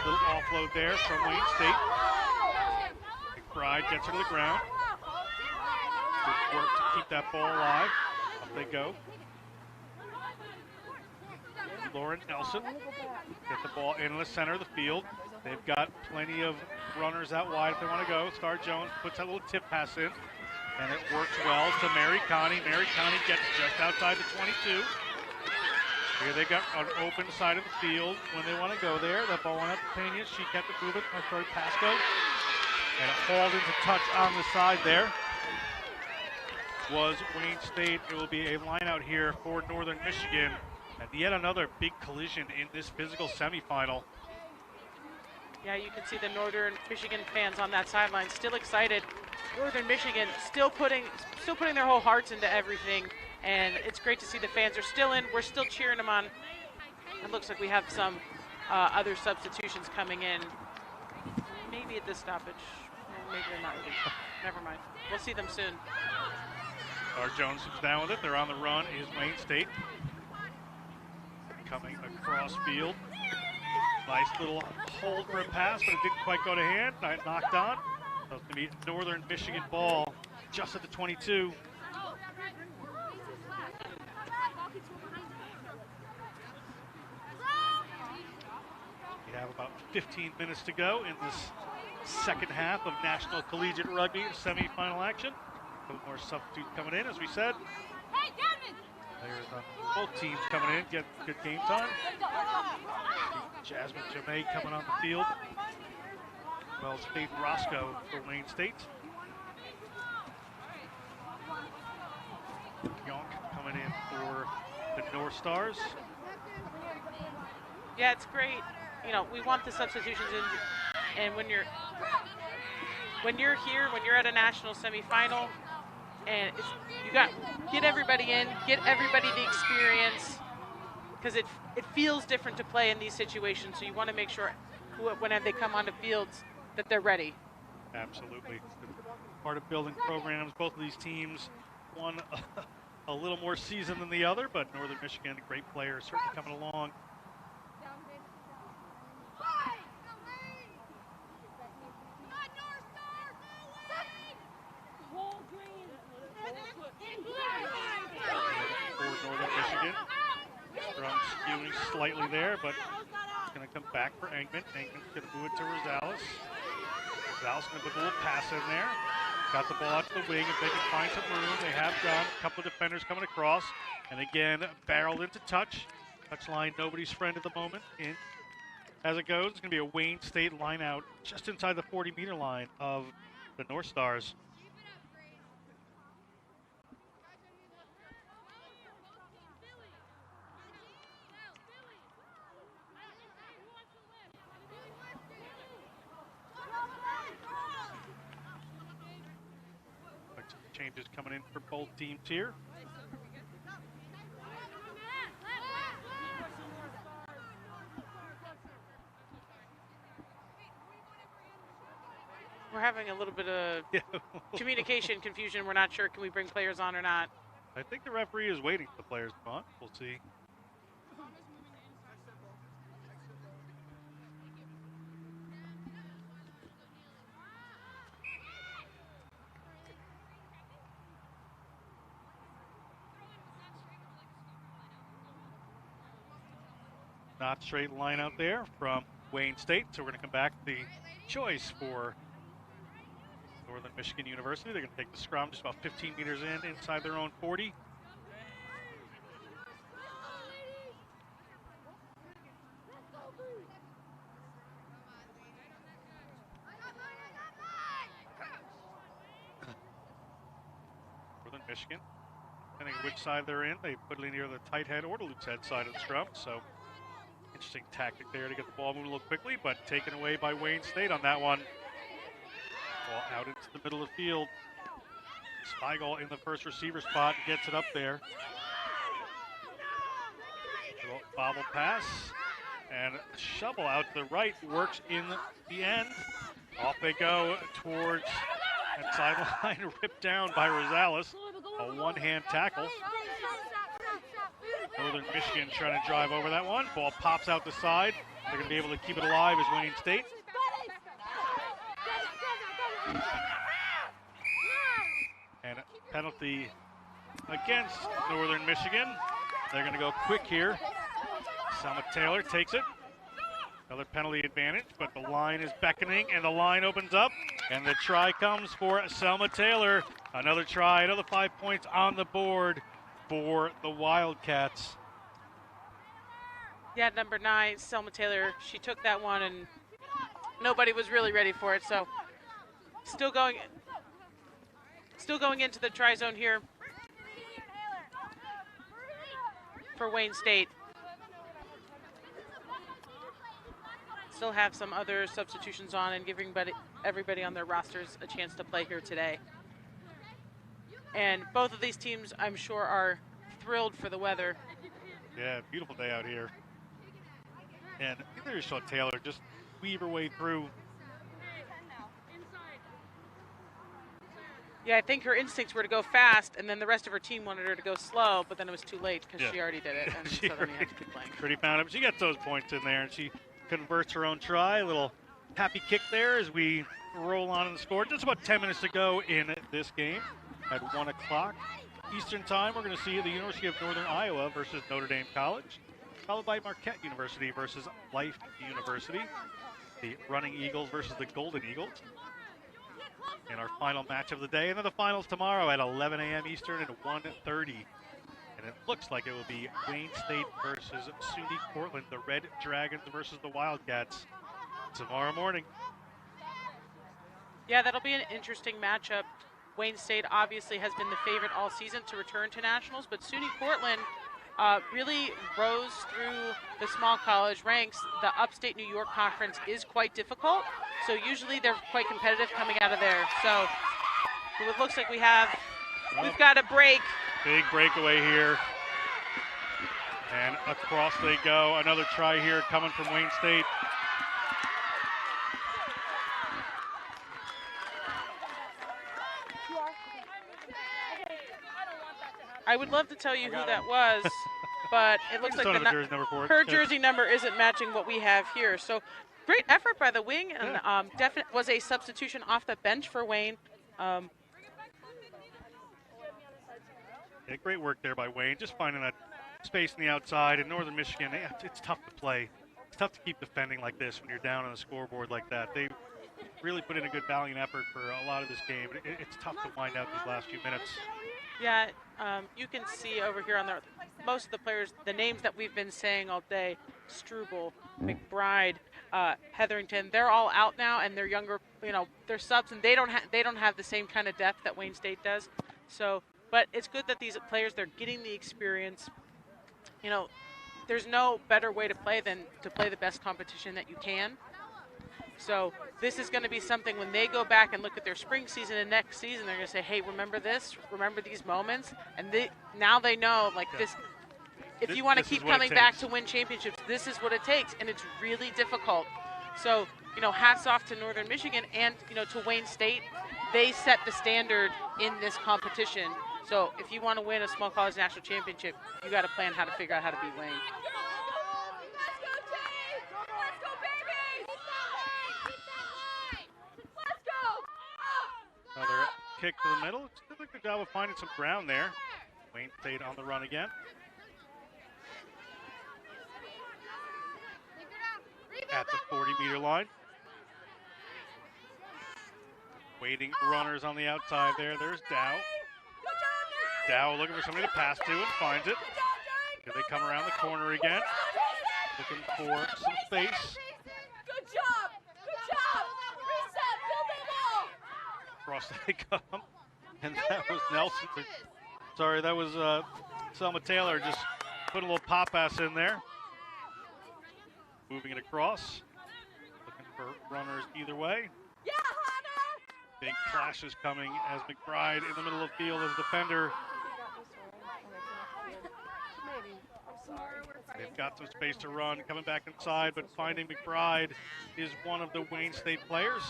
Little offload there from Wayne State. McBride gets her to the ground. Good work to keep that ball alive. Up they go. Lauren Nelson get the ball in the center of the field. They've got plenty of runners out wide if they want to go. Star Jones puts that little tip pass in, and it works well to Mary Connie. Mary Connie gets just outside the 22. Here they got an open side of the field when they want to go there. That ball went up to Pena. She kept it moving. Sorry, Pasco. And it hauled into touch on the side there. Was Wayne State. It will be a line out here for Northern Michigan. And yet another big collision in this physical semifinal. Yeah, you can see the Northern Michigan fans on that sideline still excited. Northern Michigan still putting their whole hearts into everything, and it's great to see the fans are still in. We're still cheering them on. It looks like we have some other substitutions coming in. Maybe at this stoppage. Maybe they're not. Never mind. We'll see them soon. Star Jones is down with it. They're on the run. Is Wayne State. Coming across field. Nice little hold for a pass, but it didn't quite go to hand. Knocked on. So it's going to be Northern Michigan ball just at the 22. We have about 15 minutes to go in this second half of National Collegiate Rugby semifinal action. A couple more substitutes coming in, as we said. There's both teams coming in, get good game time. Jasmine Jamay coming on the field. Well as Faith Roscoe for Wayne State. Young coming in for the North Stars. Yeah, it's great. You know, we want the substitutions in, and when you're here, when you're at a national semifinal, and get everybody in, get everybody the experience, because it feels different to play in these situations. So you want to make sure whenever they come onto fields that they're ready. Absolutely. Part of building programs. Both of these teams won a little more seasoned than the other, but Northern Michigan, a great player, certainly coming along. For Northern Michigan. Scrum skewing slightly there, but it's going to come back for Engman. Engman's going to move it to Rosales. Rosales going to put a little pass in there. Got the ball out to the wing. If they can find some room, they have done. A couple of defenders coming across. And again, barreled into touch. Touchline, nobody's friend at the moment. In as it goes, it's going to be a Wayne State line out just inside the 40-meter line of the North Stars. Changes coming in for both teams here. We're having a little bit of communication confusion. We're not sure, can we bring players on or not? I think the referee is waiting for the players to come on. We'll see. Not straight line out there from Wayne State, so we're going to come back to the choice for Northern Michigan University. They're going to take the scrum just about 15 meters inside their own 40. Northern Michigan, depending on which side they're in, they put it in either the tight head or the loose head side of the scrum, so interesting tactic there to get the ball moving a little quickly, but taken away by Wayne State on that one. Ball out into the middle of the field. Spiegel in the first receiver spot, gets it up there. Little bobble pass, and a shovel out to the right, works in the end. Off they go towards that sideline, ripped down by Rosales. A one-hand tackle. Northern Michigan trying to drive over that one. Ball pops out the side. They're going to be able to keep it alive as Wayne State. And a penalty against Northern Michigan. They're going to go quick here. Selma Taylor takes it. Another penalty advantage, but the line is beckoning, and the line opens up, and the try comes for Selma Taylor. Another try, another 5 points on the board for the Wildcats. Yeah, number 9, Selma Taylor, she took that one, and nobody was really ready for it, so still going into the try zone here for Wayne State. Still have some other substitutions on and giving everybody on their rosters a chance to play here today. And both of these teams, I'm sure, are thrilled for the weather. Yeah, beautiful day out here. And either saw Taylor just weave her way through. Yeah, I think her instincts were to go fast, and then the rest of her team wanted her to go slow, but then it was too late because she already did it, and so then you had to keep playing. Pretty found it. She gets those points in there, and she converts her own try. A little happy kick there as we roll on in the score. Just about 10 minutes to go in this game. At 1 o'clock Eastern Time, we're going to see the University of Northern Iowa versus Notre Dame College, followed by Marquette University versus Life University, the Running Eagles versus the Golden Eagles, and our final match of the day. And then the finals tomorrow at 11 a.m. Eastern and 1:30. And it looks like it will be Wayne State versus SUNY Portland, the Red Dragons versus the Wildcats tomorrow morning. Yeah, that'll be an interesting matchup. Wayne State obviously has been the favorite all season to return to nationals, but SUNY Portland really rose through the small college ranks. The Upstate New York Conference is quite difficult, so usually they're quite competitive coming out of there. So it looks like we've got a break. Big breakaway here. And across they go. Another try here coming from Wayne State. I would love to tell you who that was, but it looks like Don't have a jersey number for it. her Yeah. jersey number isn't matching what we have here. So great effort by the wing, and definitely was a substitution off the bench for Wayne. Yeah, great work there by Wayne, just finding that space on the outside. In Northern Michigan, it's tough to play. It's tough to keep defending like this when you're down on the scoreboard like that. They really put in a good valiant effort for a lot of this game. It's tough to wind out these last few minutes. Yeah, you can see over here on most of the players, the names that we've been saying all day, Struble, McBride, Hetherington, they're all out now, and they're younger, they're subs, and they don't have the same kind of depth that Wayne State does. So, but it's good that these players, they're getting the experience. There's no better way to play than to play the best competition that you can. So this is going to be something when they go back and look at their spring season and next season, they're going to say, hey, remember this? Remember these moments? And now they know, like, this. If you want to keep coming back to win championships, this is what it takes. And it's really difficult. So, hats off to Northern Michigan and, to Wayne State. They set the standard in this competition. So if you want to win a small college national championship, you got to plan how to figure out how to beat Wayne. Another kick to the middle. Did a good job of finding some ground there. Wayne State on the run again. At the 40-meter line. Waiting runners on the outside there. There's Dow. Dow looking for somebody to pass to and finds it. Here they come around the corner again. Looking for some space. Good job. Good job. Reset. Build it all. Across they come. And that was Nelson. Sorry, that was Selma Taylor just put a little pop pass in there. Moving it across. Looking for runners either way. Yeah, Hunter. Big clashes coming as McBride in the middle of the field as defender. They've got some space to run, coming back inside, but finding McBride is one of the Wayne State players.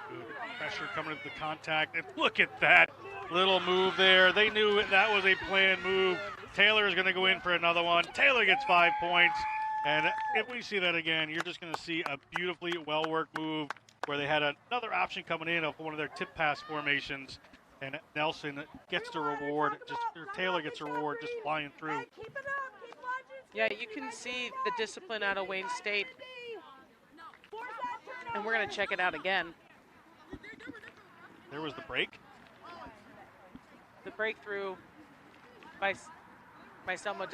Good pressure coming into the contact, and look at that little move there. They knew that was a planned move. Taylor is going to go in for another one. Taylor gets 5 points, and if we see that again, you're just going to see a beautifully well-worked move where they had another option coming in of one of their tip pass formations. And Nelson gets the reward, or Taylor gets a reward just flying through. Yeah, you can see the discipline out of Wayne State. And we're going to check it out again. There was the break. The breakthrough by Selma,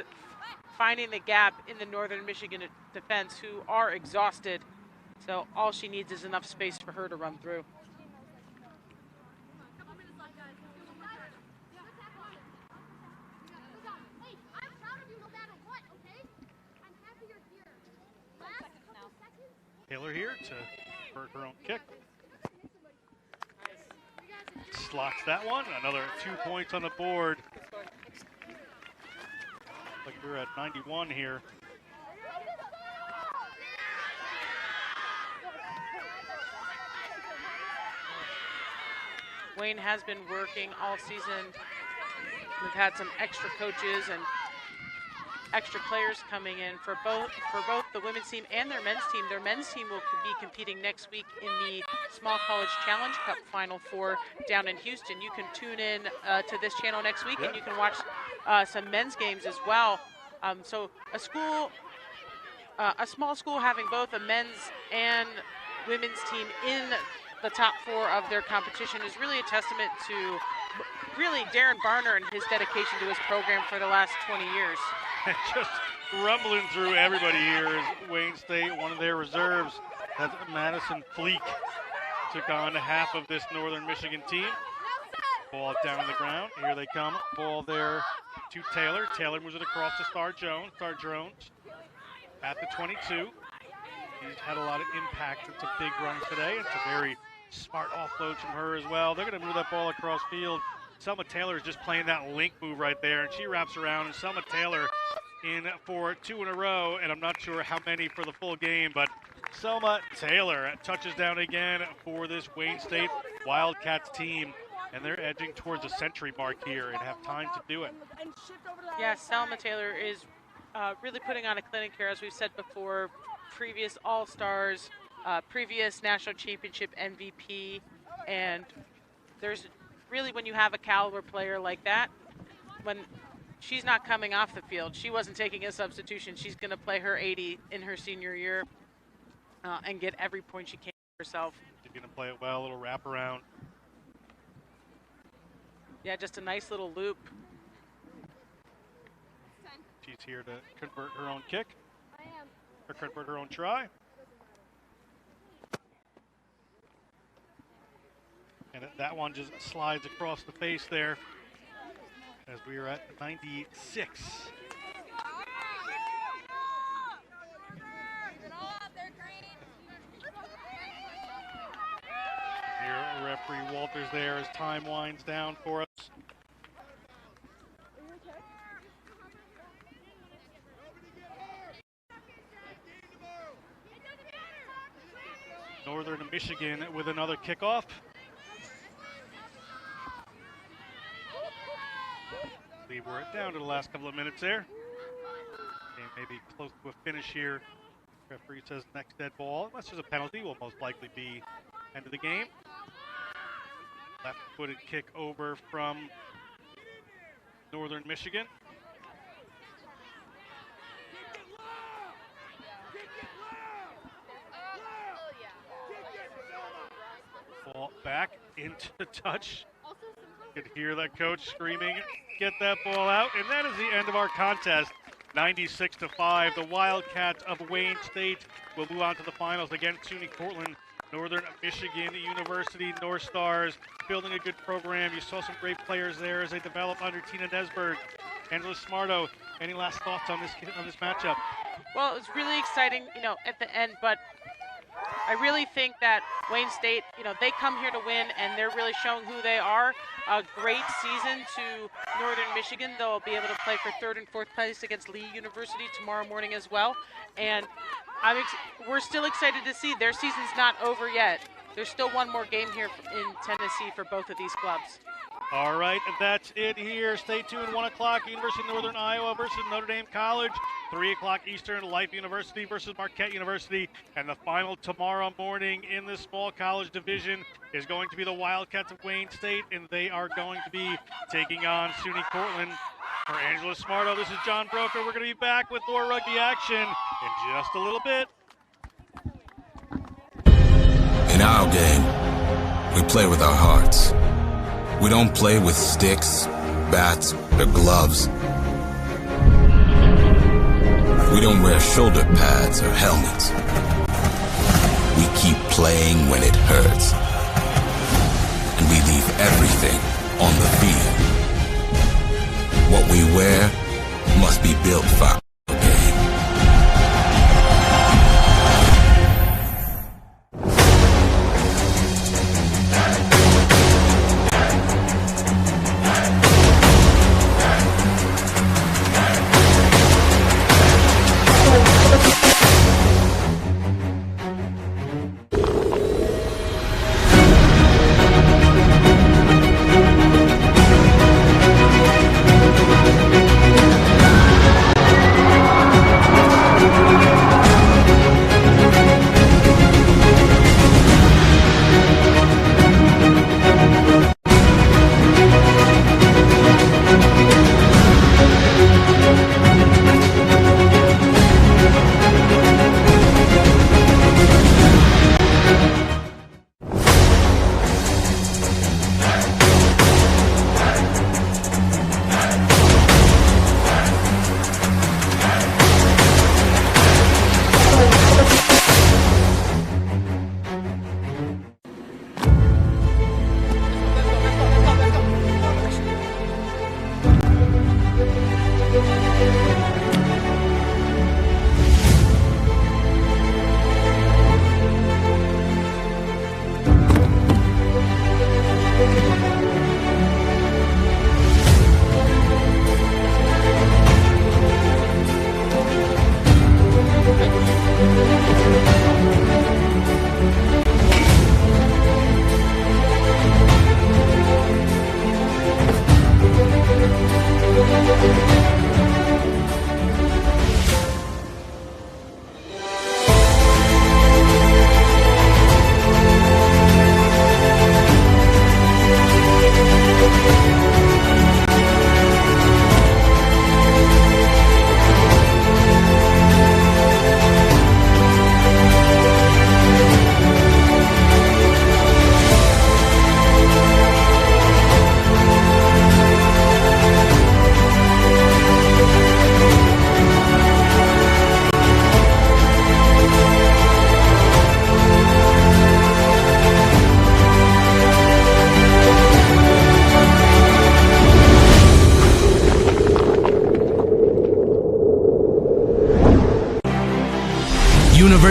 finding the gap in the Northern Michigan defense, who are exhausted. So all she needs is enough space for her to run through. Taylor here to convert her own kick. Slots that one. Another 2 points on the board. Like we're at 91 here. Wayne has been working all season. We've had some extra coaches and extra players coming in for both the women's team and their men's team. Their men's team will be competing next week in the Small College Challenge Cup Final Four down in Houston. You can tune in to this channel next week, and you can watch some men's games as well. So a small school having both a men's and women's team in the top 4 of their competition is really a testament to really Darren Barner and his dedication to his program for the last 20 years. Just rumbling through everybody here is Wayne State, one of their reserves. That's Madison Fleek took on half of this Northern Michigan team. Ball down on the ground. Here they come. Ball there to Taylor. Taylor moves it across to Star Jones. Star Jones at the 22. He's had a lot of impact and some big runs today. It's a very smart offload from her as well. They're going to move that ball across field. Selma Taylor is just playing that link move right there, and she wraps around, and Selma Taylor in for 2 in a row, and I'm not sure how many for the full game, but Selma Taylor touches down again for this Wayne State Wildcats team. And they're edging towards the century mark here and have time to do it. Yeah, Selma Taylor is really putting on a clinic here, as we've said before. Previous All-Stars, previous National Championship MVP, and there's really, when you have a caliber player like that, when she's not coming off the field, she wasn't taking a substitution. She's going to play her 80 in her senior year and get every point she can herself. She's going to play it well, a little wraparound. Yeah, just a nice little loop. She's here to convert her own kick, or convert her own try. And that one just slides across the face there as we are at 96. Here, referee Walters there as time winds down for us. Northern Michigan with another kickoff. I believe we're down to the last couple of minutes there. Game may be close to a finish here. Referee says next dead ball, unless there's a penalty, will most likely be end of the game. Left-footed kick over from Northern Michigan. Ball back into the touch. You could hear that coach screaming, get that ball out. And that is the end of our contest. 96-5. The Wildcats of Wayne State will move on to the finals against SUNY Cortland. Northern Michigan University North Stars building a good program. You saw some great players there as they develop under Tina Nesberg. Angela Smarto, any last thoughts on this matchup? Well, it's really exciting, at the end, but I really think that Wayne State, they come here to win, and they're really showing who they are. A great season to Northern Michigan. They'll be able to play for 3rd and 4th place against Lee University tomorrow morning as well. And we're still excited to see their season's not over yet. There's still one more game here in Tennessee for both of these clubs. All right, that's it here. Stay tuned. 1 o'clock, University of Northern Iowa versus Notre Dame College. 3 o'clock Eastern, Life University versus Marquette University. And the final tomorrow morning in the small college division is going to be the Wildcats of Wayne State, and they are going to be taking on SUNY Cortland. For Angela Smarto, this is John Broker. We're going to be back with more rugby action in just a little bit. In our game, we play with our hearts. We don't play with sticks, bats, or gloves. We don't wear shoulder pads or helmets. We keep playing when it hurts. And we leave everything on the field. What we wear must be built for our game.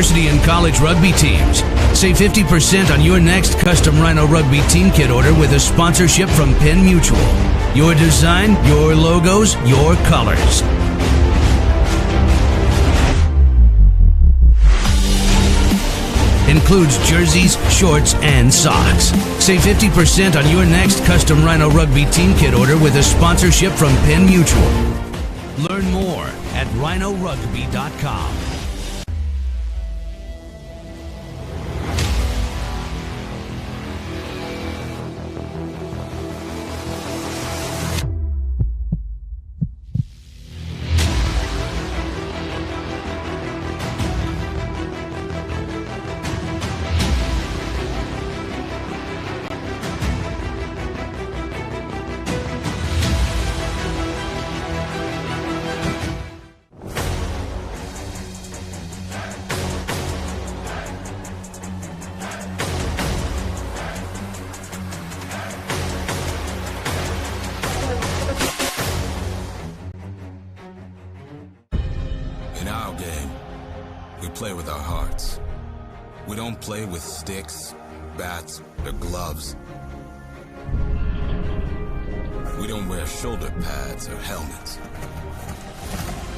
University and college rugby teams. Save 50% on your next custom Rhino Rugby team kit order with a sponsorship from Penn Mutual. Your design, your logos, your colors. Includes jerseys, shorts, and socks. Save 50% on your next custom Rhino Rugby team kit order with a sponsorship from Penn Mutual. Learn more at rhinorugby.com. In our game, we play with our hearts. We don't play with sticks, bats, or gloves. We don't wear shoulder pads or helmets.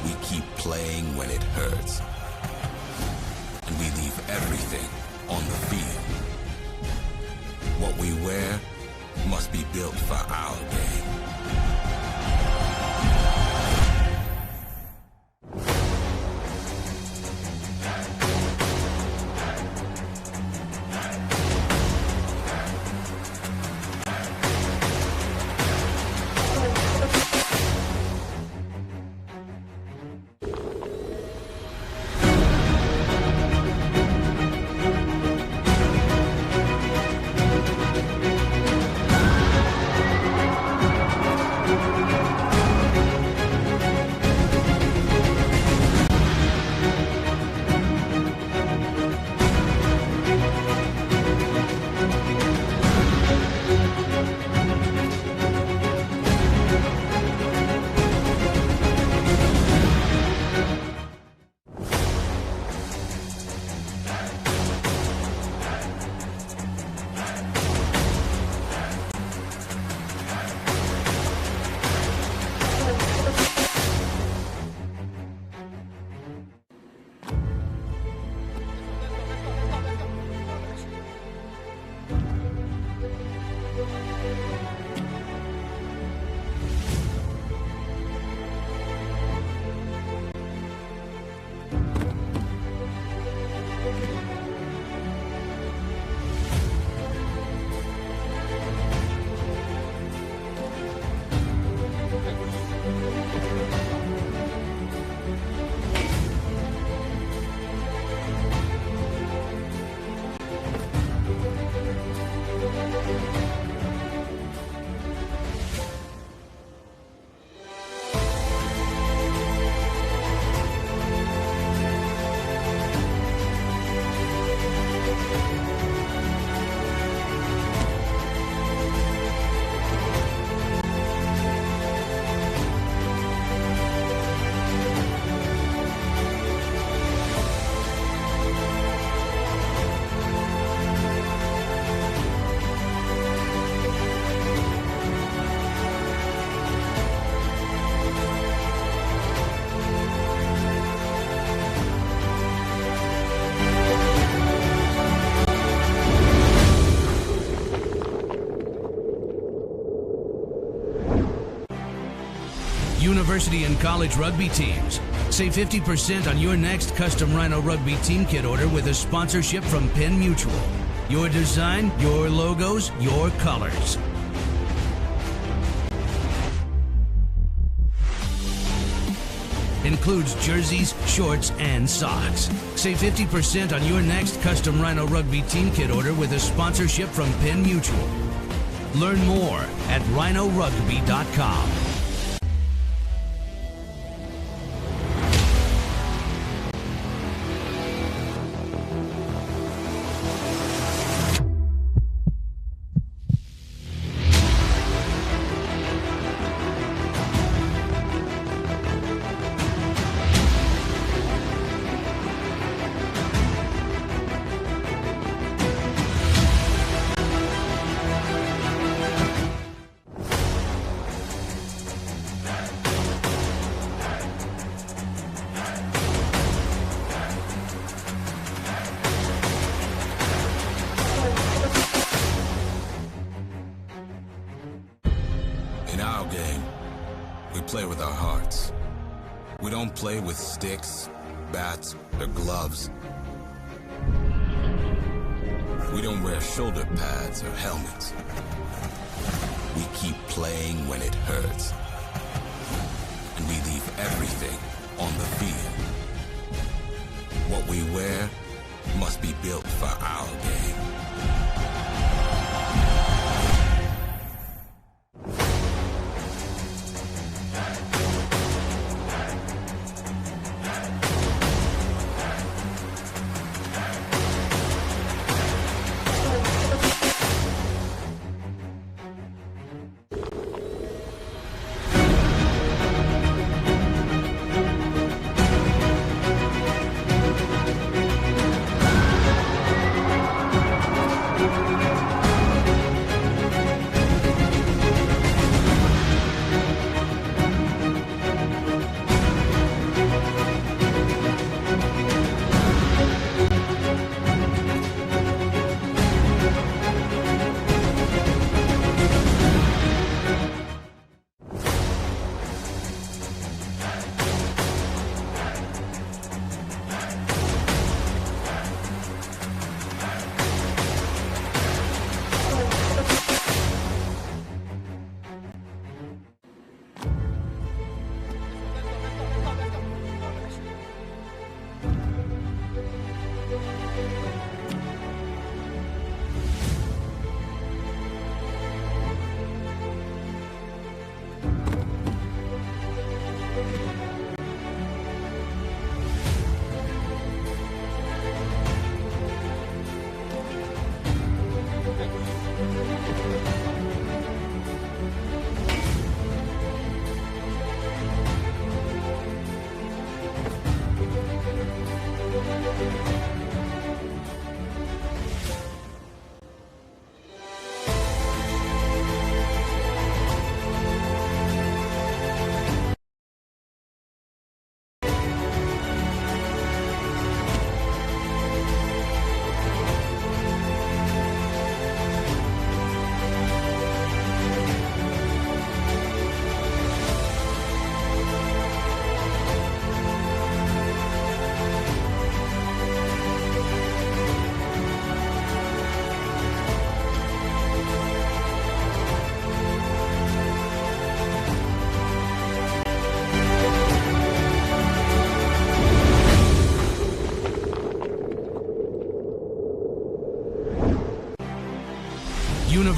We keep playing when it hurts. And we leave everything on the field. What we wear must be built for our game. University and college rugby teams. Save 50% on your next custom Rhino Rugby team kit order with a sponsorship from Penn Mutual. Your design, your logos, your colors. Includes jerseys, shorts, and socks. Save 50% on your next custom Rhino Rugby team kit order with a sponsorship from Penn Mutual. Learn more at rhinorugby.com. our game, we play with our hearts. We don't play with sticks, bats, or gloves. We don't wear shoulder pads or helmets. We keep playing when it hurts. And we leave everything on the field. What we wear must be built for our game.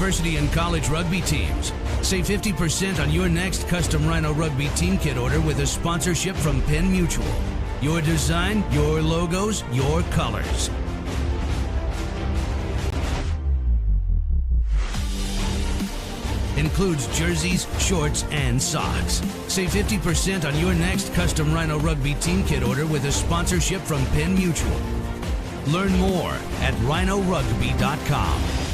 University and college rugby teams. Save 50% on your next custom Rhino Rugby team kit order with a sponsorship from Penn Mutual. Your design, your logos, your colors. Includes jerseys, shorts, and socks. Save 50% on your next custom Rhino Rugby team kit order with a sponsorship from Penn Mutual. Learn more at rhinorugby.com.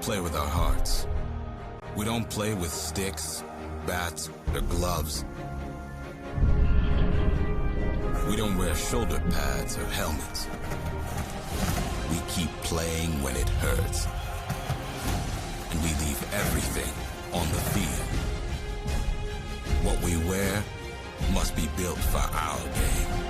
Play with our hearts. We don't play with sticks, bats, or gloves. We don't wear shoulder pads or helmets. We keep playing when it hurts. And we leave everything on the field. What we wear must be built for our game.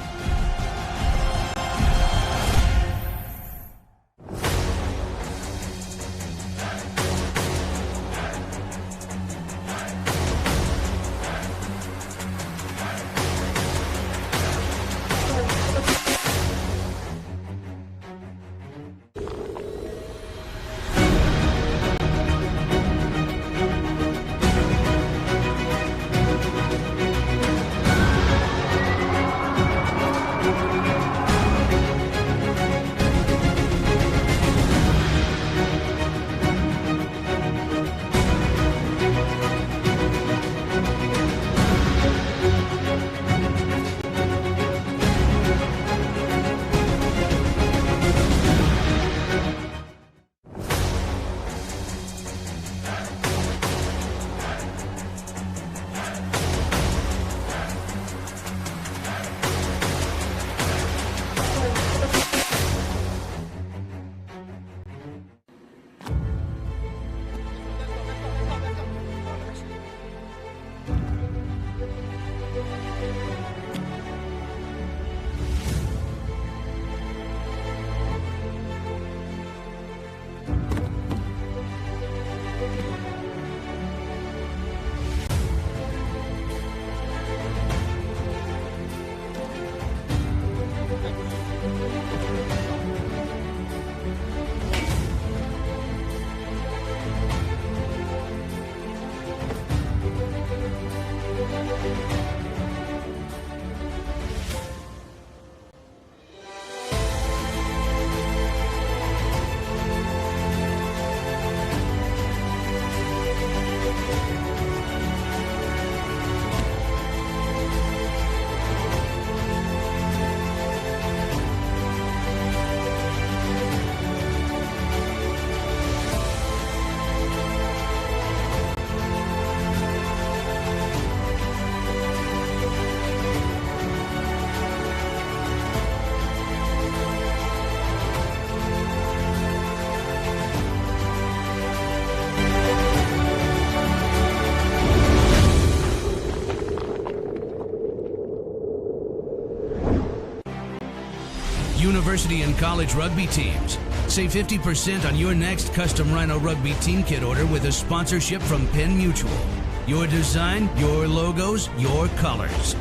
University and college rugby teams. Save 50% on your next custom Rhino Rugby team kit order with a sponsorship from Penn Mutual. Your design, your logos, your colors.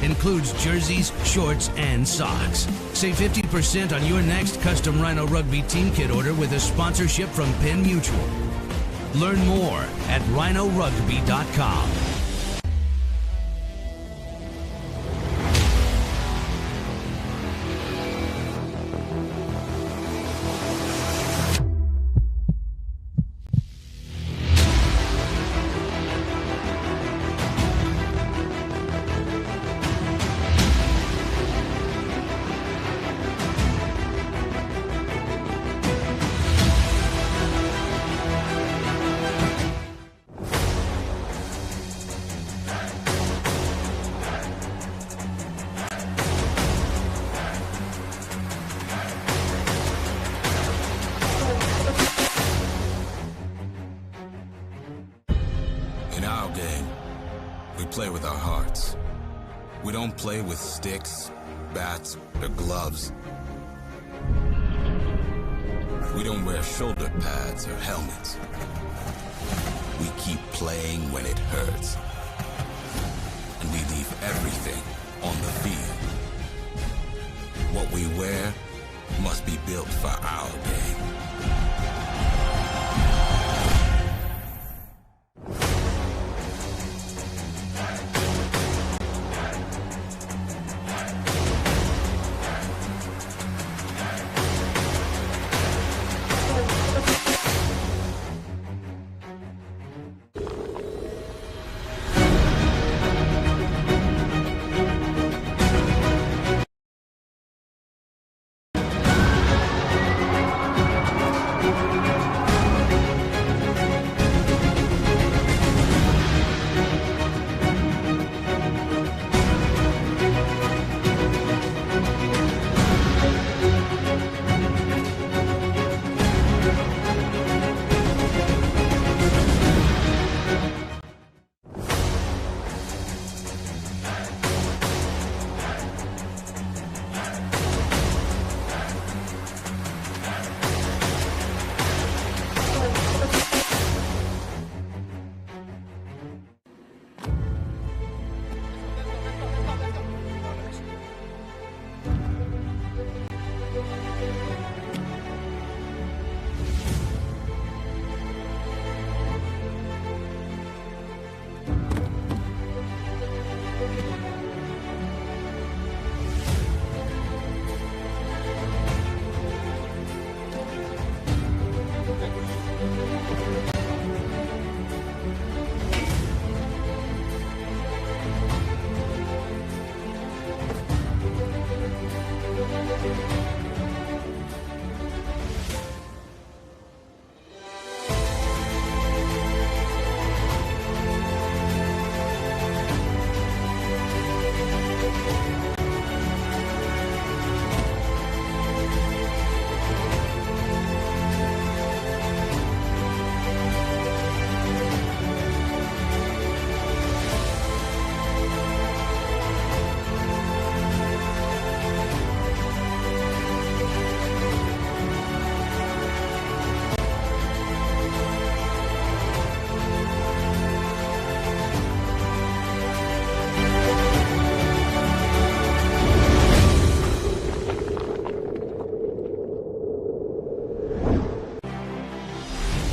Includes jerseys, shorts, and socks. Save 50% on your next custom Rhino Rugby team kit order with a sponsorship from Penn Mutual. Learn more at rhinorugby.com. In our game, we play with our hearts. We don't play with sticks, bats, or gloves. We don't wear shoulder pads or helmets. We keep playing when it hurts. And we leave everything on the field. What we wear must be built for our game.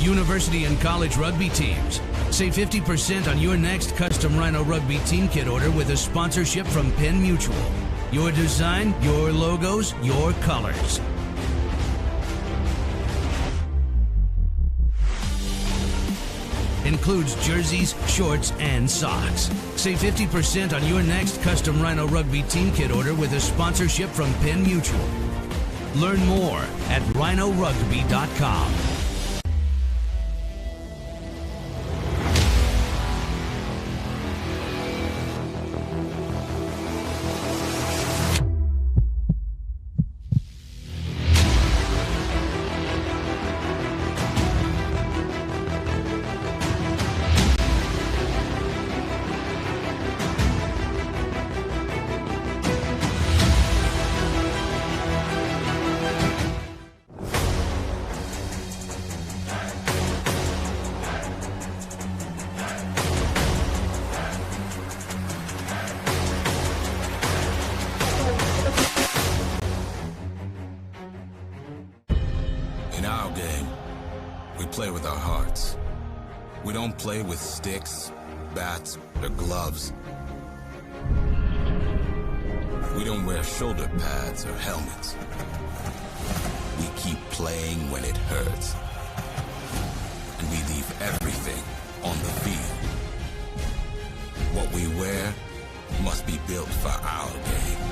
University and college rugby teams. Save 50% on your next custom Rhino Rugby team kit order with a sponsorship from Penn Mutual. Your design, your logos, your colors. Includes jerseys, shorts, and socks. Save 50% on your next custom Rhino Rugby team kit order with a sponsorship from Penn Mutual. Learn more at rhinorugby.com. In our game, we play with our hearts. We don't play with sticks, bats, or gloves. We don't wear shoulder pads or helmets. We keep playing when it hurts. And we leave everything on the field. What we wear must be built for our game.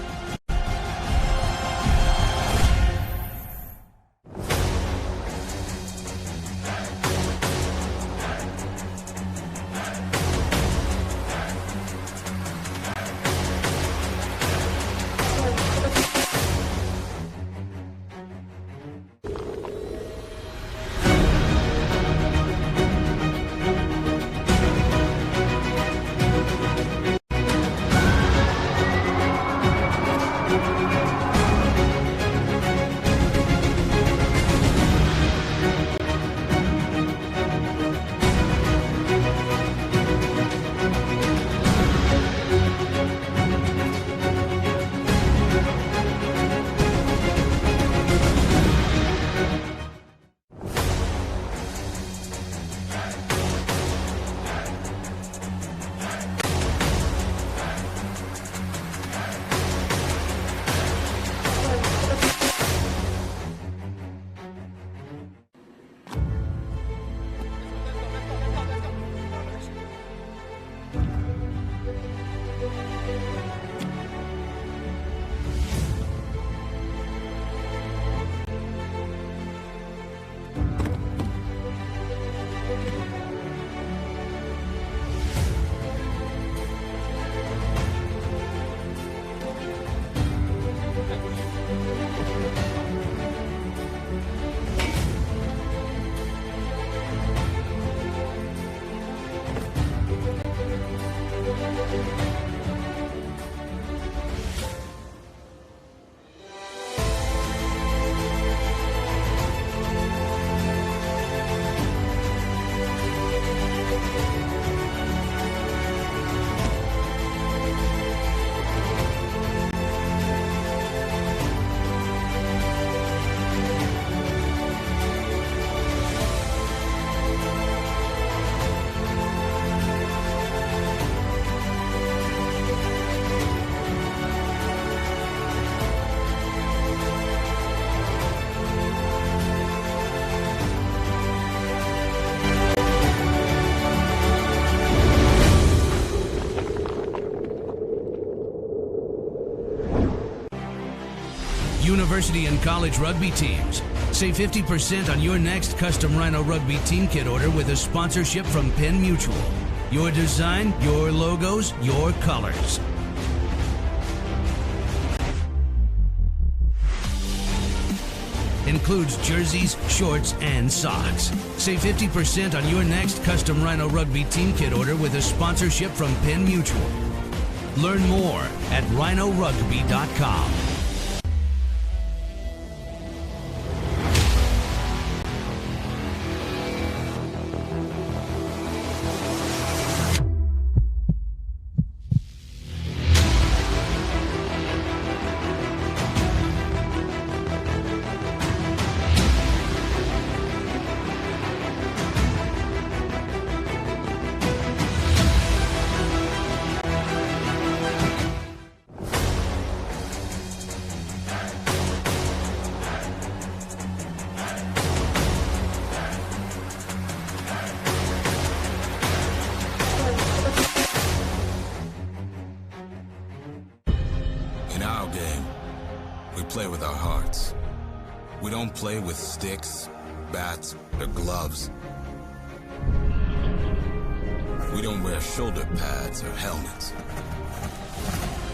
University and college rugby teams. Save 50% on your next custom Rhino Rugby team kit order with a sponsorship from Penn Mutual. Your design, your logos, your colors. Includes jerseys, shorts, and socks. Save 50% on your next custom Rhino Rugby team kit order with a sponsorship from Penn Mutual. Learn more at rhinorugby.com. don't play with sticks, bats, or gloves. We don't wear shoulder pads or helmets.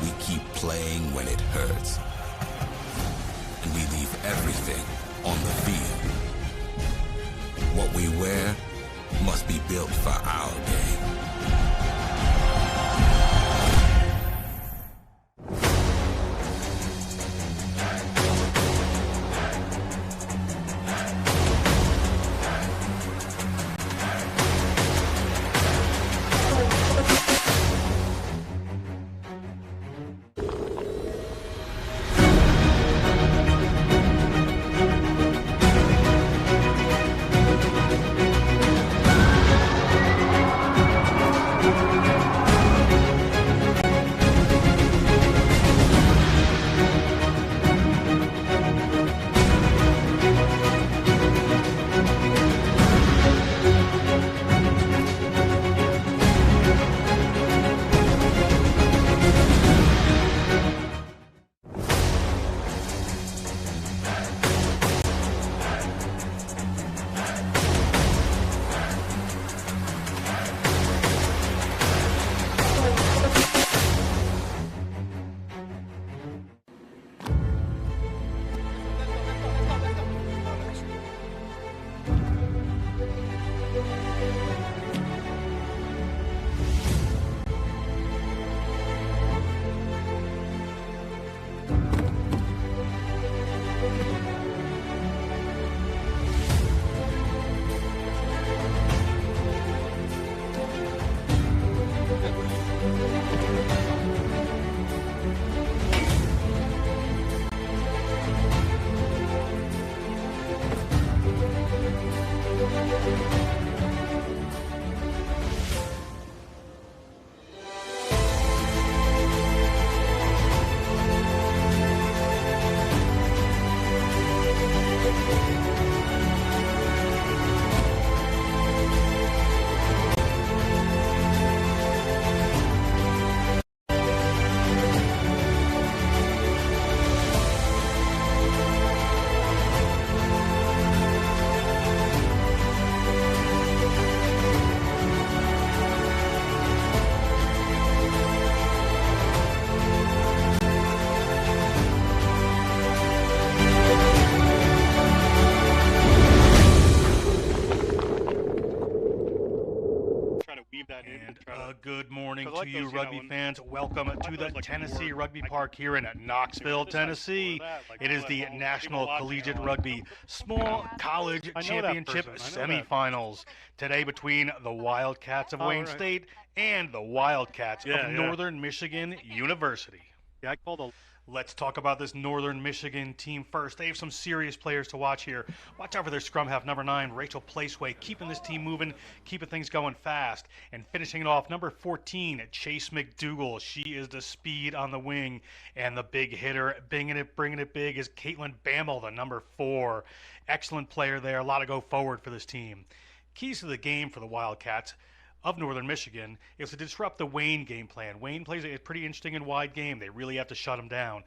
We keep playing when it hurts. And we leave everything on the field. What we wear must be built for our game. Good morning to you, rugby fans. Welcome to the Tennessee Rugby Park here in Knoxville, Tennessee. It is the National Collegiate Rugby Small College Championship semifinals today between the Wildcats of Wayne State and the Wildcats of Northern Michigan University. Yeah, I called a... Let's talk about this Northern Michigan team first. They have some serious players to watch here. Watch out for their scrum half, number 9, Rachel Placeway, keeping this team moving, keeping things going fast. And finishing it off, number 14, Chase McDougal. She is the speed on the wing. And the big hitter, bringing it big, is Caitlin Bammel, the number 4. Excellent player there. A lot to go forward for this team. Keys to the game for the Wildcats of Northern Michigan is to disrupt the Wayne game plan. Wayne plays a pretty interesting and wide game. They really have to shut him down.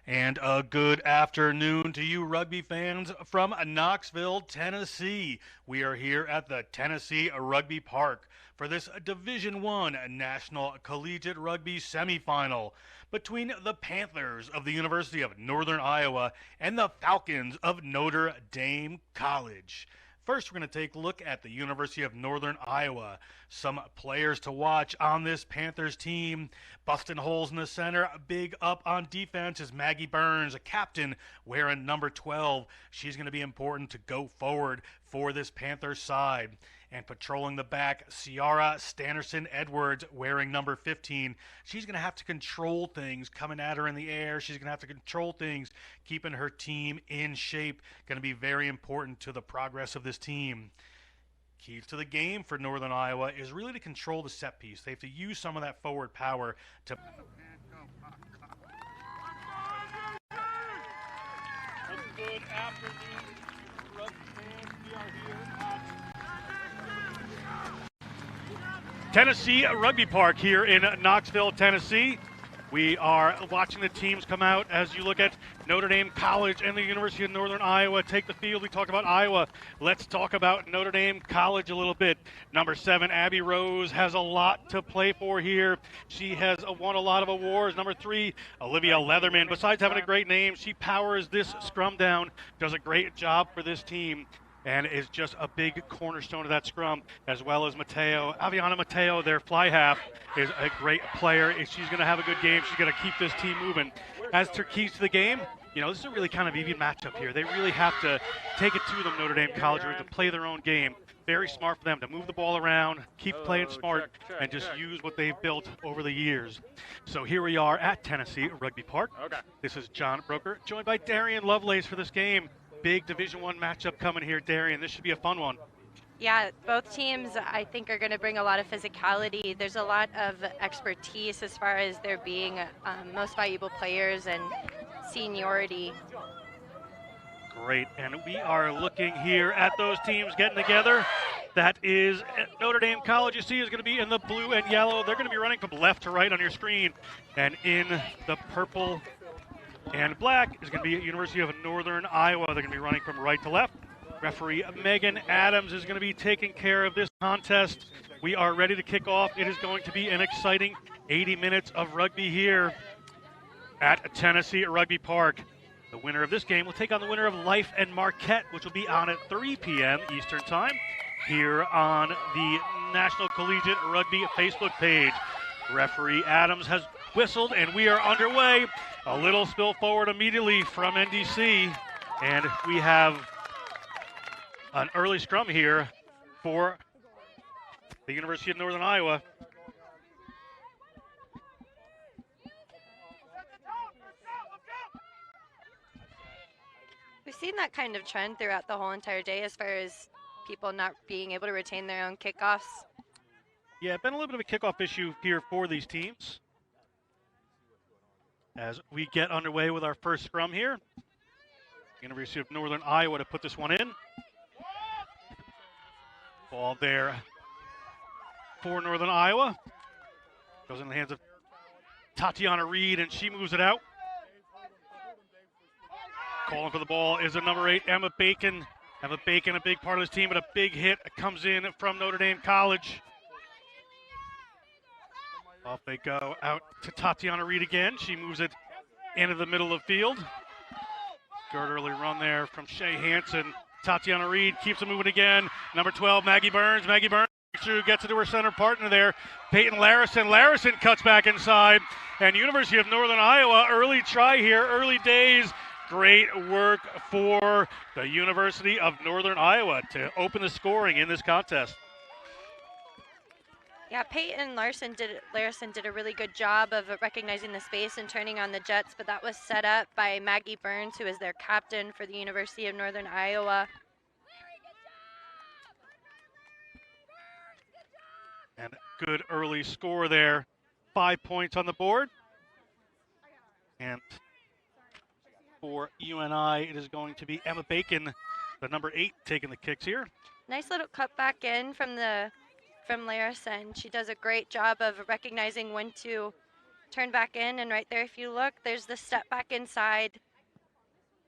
And a good afternoon to you, rugby fans from Knoxville, Tennessee. We are here at the Tennessee Rugby Park for this Division I National Collegiate Rugby semifinal between the Panthers of the University of Northern Iowa and the Falcons of Notre Dame College. First, we're going to take a look at the University of Northern Iowa. Some players to watch on this Panthers team. Busting holes in the center. Big up on defense is Maggie Burns, a captain wearing number 12. She's going to be important to go forward for this Panthers side. And patrolling the back, Ciara Stannerson-Edwards wearing number 15. She's going to have to control things coming at her in the air. She's going to have to control things, keeping her team in shape. Going to be very important to the progress of this team. Keys to the game for Northern Iowa is really to control the set piece. They have to use some of that forward power to... Good afternoon, rugby fans. We are here at Tennessee Rugby Park here in Knoxville, Tennessee. We are watching the teams come out as you look at Notre Dame College and the University of Northern Iowa take the field. We talked about Iowa. Let's talk about Notre Dame College a little bit. Number 7, Abby Rose, has a lot to play for here. She has won a lot of awards. Number 3, Olivia Leatherman. Besides having a great name, she powers this scrum down, does a great job for this team, and is just a big cornerstone of that scrum, as well as Mateo. Aviana Mateo, their fly half, is a great player. If she's going to have a good game, she's going to keep this team moving. As to keys to the game, this is a really kind of even matchup here. They really have to take it to them, Notre Dame College, to play their own game. Very smart for them to move the ball around, keep playing smart, and just use what they've built over the years. So here we are at Tennessee Rugby Park. This is John Broker, joined by Darian Lovelace for this game. Big Division I matchup coming here, Darian. This should be a fun one. Yeah, both teams I think are going to bring a lot of physicality. There's a lot of expertise as far as there being most valuable players and seniority. Great, and we are looking here at those teams getting together. That is Notre Dame College, you see, is going to be in the blue and yellow. They're going to be running from left to right on your screen. And in the purple and black is going to be University of Northern Iowa. They're going to be running from right to left. Referee Megan Adams is going to be taking care of this contest. We are ready to kick off. It is going to be an exciting 80 minutes of rugby here at Tennessee Rugby Park. The winner of this game will take on the winner of Life and Marquette, which will be on at 3 p.m. Eastern Time here on the National Collegiate Rugby Facebook page. Referee Adams has whistled, and we are underway. A little spill forward immediately from NDC, and we have an early scrum here for the University of Northern Iowa. We've seen that kind of trend throughout the whole entire day as far as people not being able to retain their own kickoffs. Yeah, been a little bit of a kickoff issue here for these teams. As we get underway with our first scrum here. University of Northern Iowa to put this one in. Ball there for Northern Iowa. Goes in the hands of Tatiana Reed, and she moves it out. Calling for the ball is a number 8, Emma Bacon. Emma Bacon, a big part of this team, but a big hit comes in from Notre Dame College. Off they go, out to Tatiana Reed again. She moves it into the middle of the field. Good early run there from Shay Hansen. Tatiana Reed keeps it moving again. Number 12, Maggie Burns. Maggie Burns gets it to her center partner there, Peyton Larison. Larison cuts back inside. And University of Northern Iowa, early try here, early days. Great work for the University of Northern Iowa to open the scoring in this contest. Yeah, Peyton Larison did a really good job of recognizing the space and turning on the Jets, but that was set up by Maggie Burns, who is their captain for the University of Northern Iowa. And good early score there. 5 points on the board. And for UNI, it is going to be Emma Bacon, the number 8, taking the kicks here. Nice little cut back in from Larison. She does a great job of recognizing when to turn back in, and right there, if you look, there's the step back inside,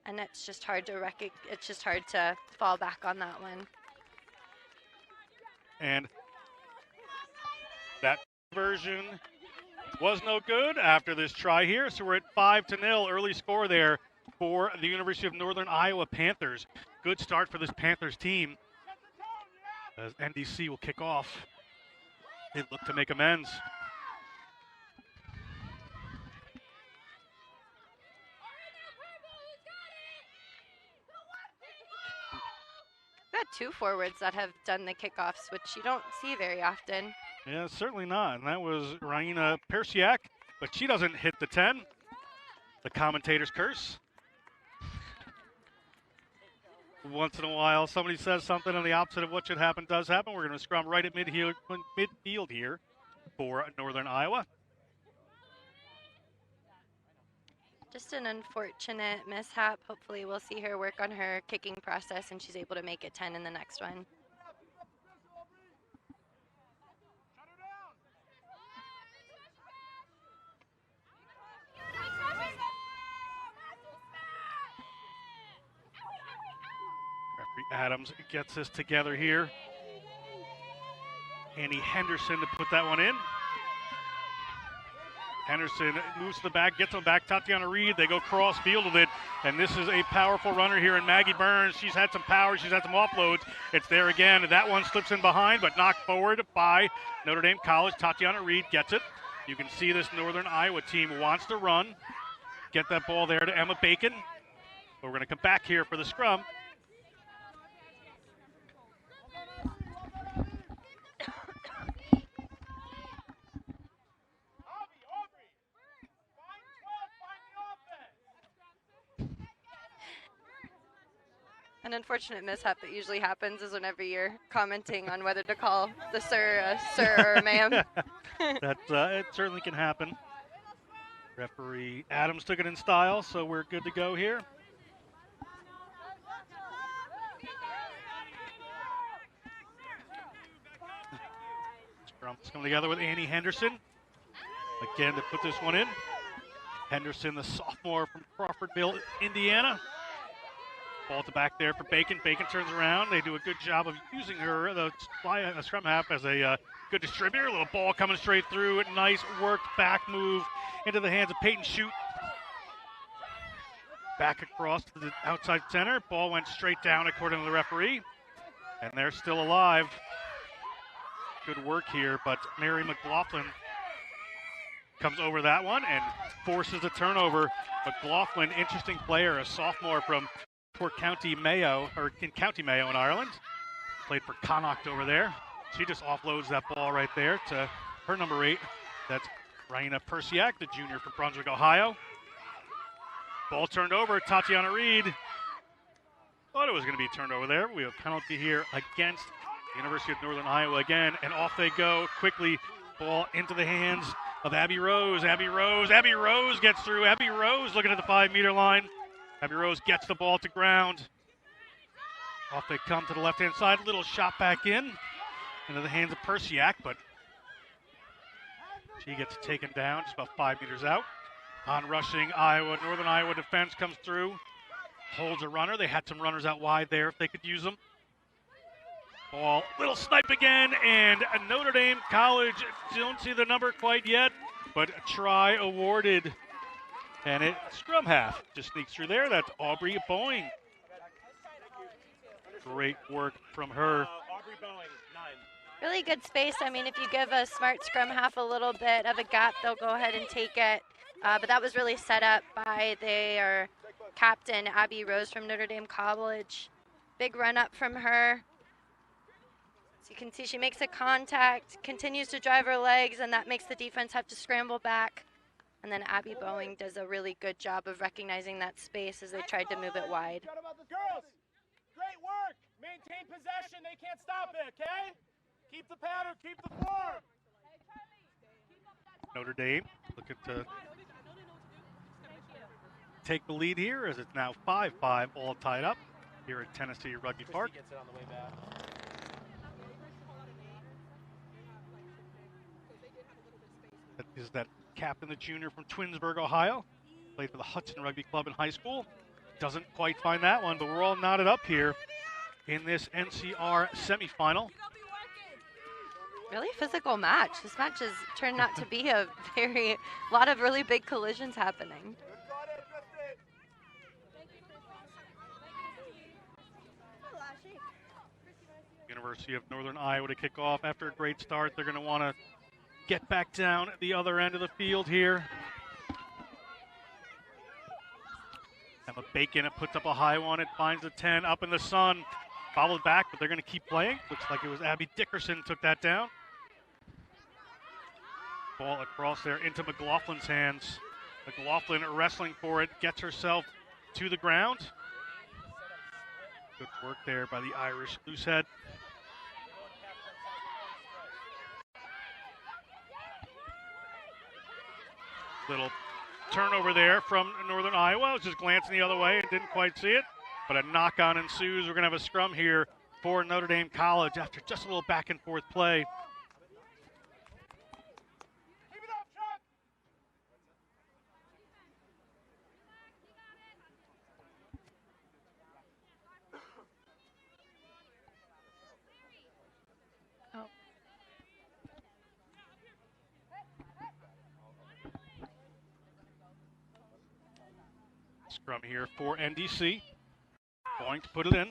and it's just hard to fall back on that one. And that version was no good after this try here, so we're at 5-0, early score there for the University of Northern Iowa Panthers. Good start for this Panthers team as NDC will kick off. They look to make amends. We've had 2 forwards that have done the kickoffs, which you don't see very often. Yeah, certainly not. And that was Raina Persiak, but she doesn't hit the 10. The commentator's curse. Once in a while, somebody says something and the opposite of what should happen does happen. We're going to scrum right at midfield here for Northern Iowa. Just an unfortunate mishap. Hopefully we'll see her work on her kicking process and she's able to make it 10 in the next one. Adams gets this together here. Annie Henderson to put that one in. Henderson moves to the back, gets them back. Tatiana Reed, they go cross field with it. And this is a powerful runner here in Maggie Burns. She's had some power, she's had some offloads. It's there again. That one slips in behind, but knocked forward by Notre Dame College. Tatiana Reed gets it. You can see this Northern Iowa team wants to run. Get that ball there to Emma Bacon. But we're going to come back here for the scrum. An unfortunate mishap that usually happens is whenever you're commenting on whether to call the sir or ma'am. It certainly can happen. Referee Adams took it in style, so we're good to go here. Scrum's coming together with Annie Henderson. Again to put this one in. Henderson, the sophomore from Crawfordville, Indiana. Ball to back there for Bacon. Bacon turns around. They do a good job of using her, the scrum half, as a good distributor. A little ball coming straight through. Nice worked back move into the hands of Peyton Shute. Back across to the outside center. Ball went straight down according to the referee. And they're still alive. Good work here, but Mary McLaughlin comes over that one and forces a turnover. McLaughlin, interesting player, a sophomore from County Mayo, or in County Mayo in Ireland. Played for Connacht over there. She just offloads that ball right there to her number 8. That's Raina Persiak, the junior from Brunswick, Ohio. Ball turned over. Tatiana Reed thought it was going to be turned over there. We have a penalty here against the University of Northern Iowa again, and off they go quickly. Ball into the hands of Abby Rose. Abby Rose gets through. Abby Rose looking at the 5-meter line. Abby Rose gets the ball to ground. Off they come to the left-hand side. Little shot back in into the hands of Persiak, but she gets taken down just about 5 meters out. On rushing Iowa, Northern Iowa defense comes through. Holds a runner. They had some runners out wide there if they could use them. Ball, little snipe again, and Notre Dame College, don't see the number quite yet, but a try awarded. And it scrum half just sneaks through there. That's Aubrey Boeing. Great work from her. Aubrey Boeing, 9. Really good space. I mean, if you give a smart scrum half a little bit of a gap, they'll go ahead and take it. But that was really set up by their captain, Abby Rose from Notre Dame College. Big run up from her. So you can see she makes a contact, continues to drive her legs, and that makes the defense have to scramble back. And then Abby Boeing does a really good job of recognizing that space as they tried to move it wide. Girls, great work. Maintain possession. They can't stop it, okay? Keep the pattern, keep the form. Notre Dame looking to take the lead here as it's now 5-5, all tied up here at Tennessee Rugby Park. Gets it on the way back. That is that captain, the junior from Twinsburg, Ohio. Played for the Hudson Rugby Club in high school. Doesn't quite find that one, but we're all knotted up here in this NCR semifinal. Really physical match. This match has turned out to be a lot of really big collisions happening. University of Northern Iowa to kick off after a great start. They're going to want to get back down at the other end of the field here. Emma Bacon, it puts up a high one. It finds the 10 up in the sun. Followed back, but they're going to keep playing. Looks like it was Abby Dickerson took that down. Ball across there into McLaughlin's hands. McLaughlin wrestling for it, gets herself to the ground. Good work there by the Irish loosehead. Little turnover there from Northern Iowa. I was just glancing the other way and didn't quite see it. But a knock-on ensues. We're going to have a scrum here for Notre Dame College after just a little back and forth play. Scrum here for NDC. Going to put it in.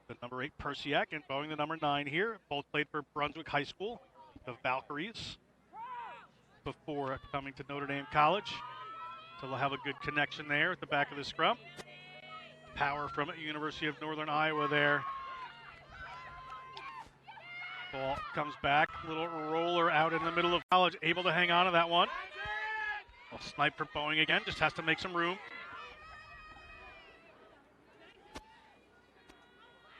The number 8 Persiak and Boeing the number 9 here. Both played for Brunswick High School, the Valkyries, before coming to Notre Dame College. So they'll have a good connection there at the back of the scrum. Power from University of Northern Iowa there. Ball comes back, little roller out in the middle of college, able to hang on to that one. Well, snipe for Boeing again, just has to make some room.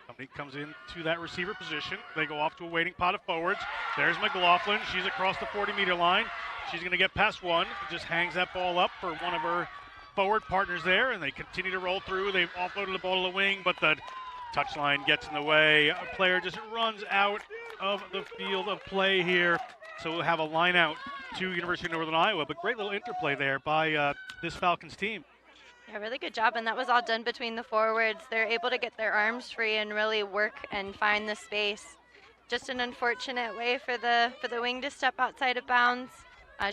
Somebody comes into that receiver position. They go off to a waiting pot of forwards. There's McLaughlin. She's across the 40-meter line. She's going to get past one. Just hangs that ball up for one of her forward partners there, and they continue to roll through. They've offloaded the ball to the wing, but the touchline gets in the way. A player just runs out of the field of play here. So we'll have a line out to University of Northern Iowa, but great little interplay there by this Falcons team. Yeah, really good job, and that was all done between the forwards. They're able to get their arms free and really work and find the space. Just an unfortunate way for the wing to step outside of bounds.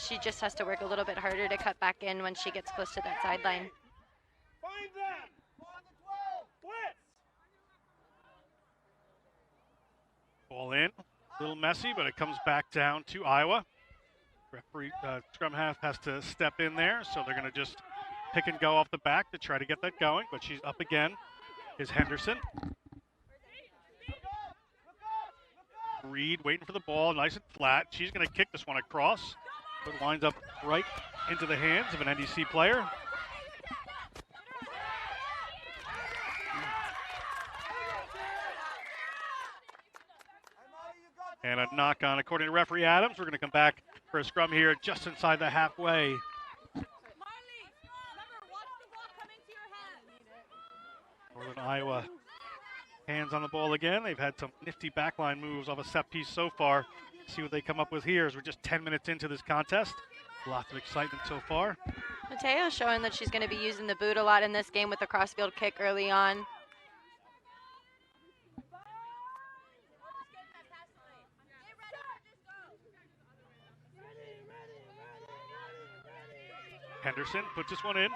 She just has to work a little bit harder to cut back in when she gets close to that sideline. Find them. On the 12. Blitz. Ball in, a little messy, but it comes back down to Iowa. Referee, scrum half has to step in there, so they're going to just pick and go off the back to try to get that going, but she's up again, is Henderson. Reed waiting for the ball, nice and flat. She's going to kick this one across, but winds up right into the hands of an NDC player. And a knock on, according to referee Adams. We're going to come back for a scrum here just inside the halfway. Northern Iowa hands on the ball again. They've had some nifty backline moves off a set piece so far. See what they come up with here as we're just 10 minutes into this contest. Lots of excitement so far. Mateo's showing that she's going to be using the boot a lot in this game with the crossfield kick early on. Henderson puts this one in.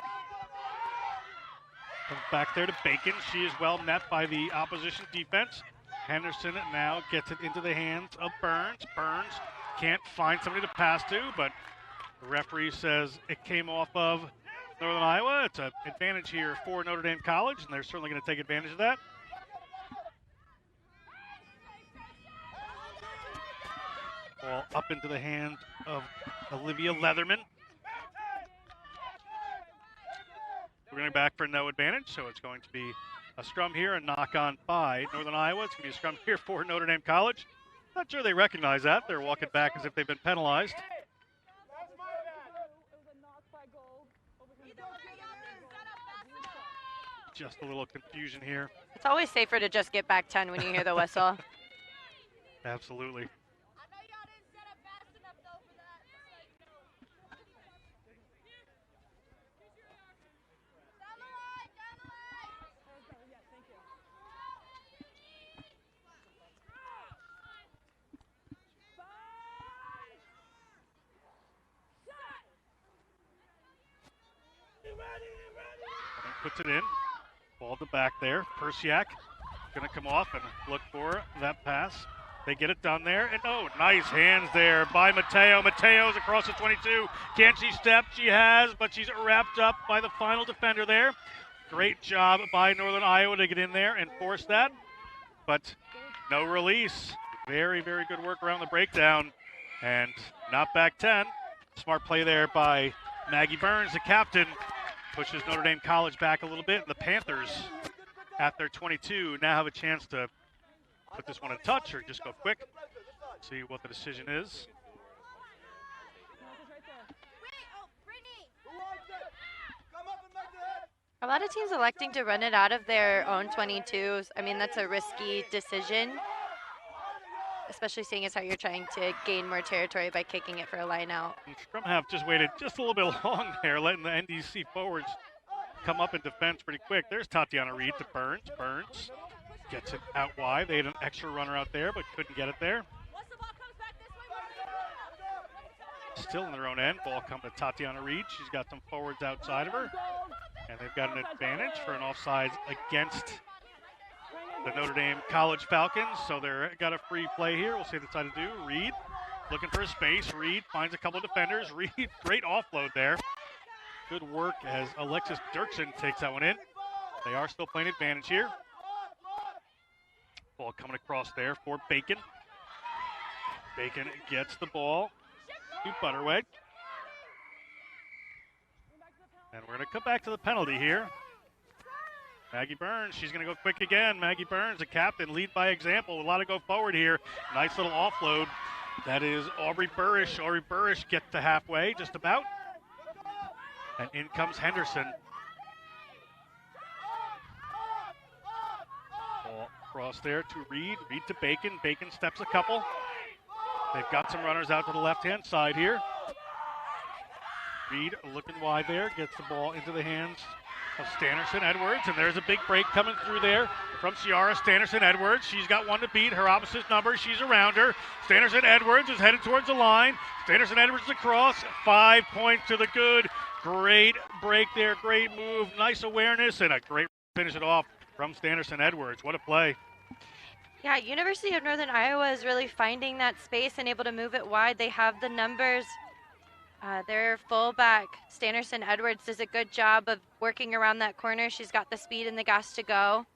Comes back there to Bacon. She is well met by the opposition defense. Henderson now gets it into the hands of Burns. Burns can't find somebody to pass to, but the referee says it came off of Northern Iowa. It's an advantage here for Notre Dame College, and they're certainly going to take advantage of that. Ball up into the hands of Olivia Leatherman. We're going back for no advantage, so it's going to be a scrum here, a knock on by Northern Iowa. It's going to be a scrum here for Notre Dame College. Not sure they recognize that. They're walking back as if they've been penalized. Just a little confusion here. It's always safer to just get back 10 when you hear the whistle. Absolutely. Puts it in. Ball to back there. Persiak going to come off and look for that pass. They get it done there. And oh, nice hands there by Mateo. Mateo's across the 22. Can she step? She has, but she's wrapped up by the final defender there. Great job by Northern Iowa to get in there and force that. But no release. Very, very good work around the breakdown. And not back 10. Smart play there by Maggie Burns, the captain. Pushes Notre Dame College back a little bit. The Panthers, at their 22, now have a chance to put this one in touch or just go quick. See what the decision is. A lot of teams electing to run it out of their own 22s. I mean, that's a risky decision, especially seeing as how you're trying to gain more territory by kicking it for a line out. And scrum half just waited just a little bit long there, letting the NDC forwards come up in defense pretty quick. There's Tatiana Reed to Burns. Burns Gets it out wide. They had an extra runner out there, but couldn't get it there. Still in their own end. Ball coming to Tatiana Reed. She's got some forwards outside of her. And they've got an advantage for an offsides against the Notre Dame College Falcons. So they've got a free play here. We'll see what they decide to do. Reed looking for a space. Reed finds a couple of defenders. Reed, great offload there. Good work as Alexis Dirksen takes that one in. They are still playing advantage here. Ball coming across there for Bacon. Bacon gets the ball to Butterweg. And we're going to come back to the penalty here. Maggie Burns, she's going to go quick again. Maggie Burns, the captain, lead by example. A lot to go forward here. Nice little offload. That is Aubrey Burrish. Aubrey Burrish gets to halfway, just about. And in comes Henderson. Ball across there to Reed. Reed to Bacon. Bacon steps a couple. They've got some runners out to the left-hand side here. Reed looking wide there. Gets the ball into the hands of Stannerson Edwards. And there's a big break coming through there from Ciara Stannerson Edwards. She's got one to beat. Her opposite number. She's around her. Stannerson Edwards is headed towards the line. Stannerson Edwards across. 5 points to the good. Great break there. Great move. Nice awareness. And a great finish it off from Stannerson Edwards. What a play. Yeah, University of Northern Iowa is really finding that space and able to move it wide. They have the numbers. Their fullback, Stannerson Edwards, does a good job of working around that corner. She's got the speed and the gas to go,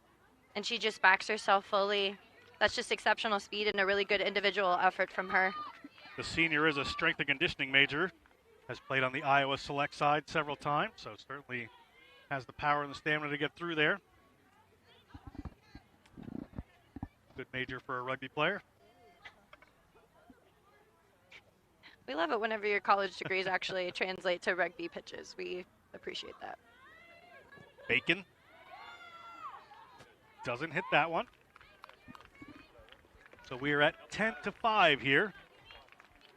and she just backs herself fully. That's just exceptional speed and a really good individual effort from her. The senior is a strength and conditioning major, has played on the Iowa select side several times, so certainly has the power and the stamina to get through there. Good major for a rugby player. We love it whenever your college degrees actually translate to rugby pitches. We appreciate that. Bacon doesn't hit that one. So we are at 10-5 here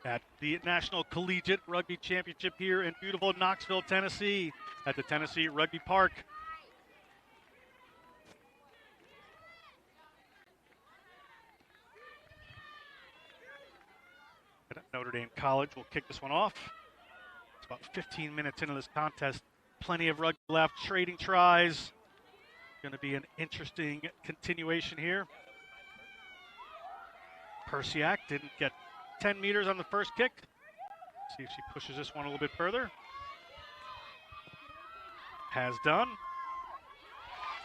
at the National Collegiate Rugby Championship here in beautiful Knoxville, Tennessee at the Tennessee Rugby Park. Notre Dame College will kick this one off. It's about 15 minutes into this contest. Plenty of rugby left, trading tries. Going to be an interesting continuation here. Persiak didn't get 10 meters on the first kick. See if she pushes this one a little bit further. Has done.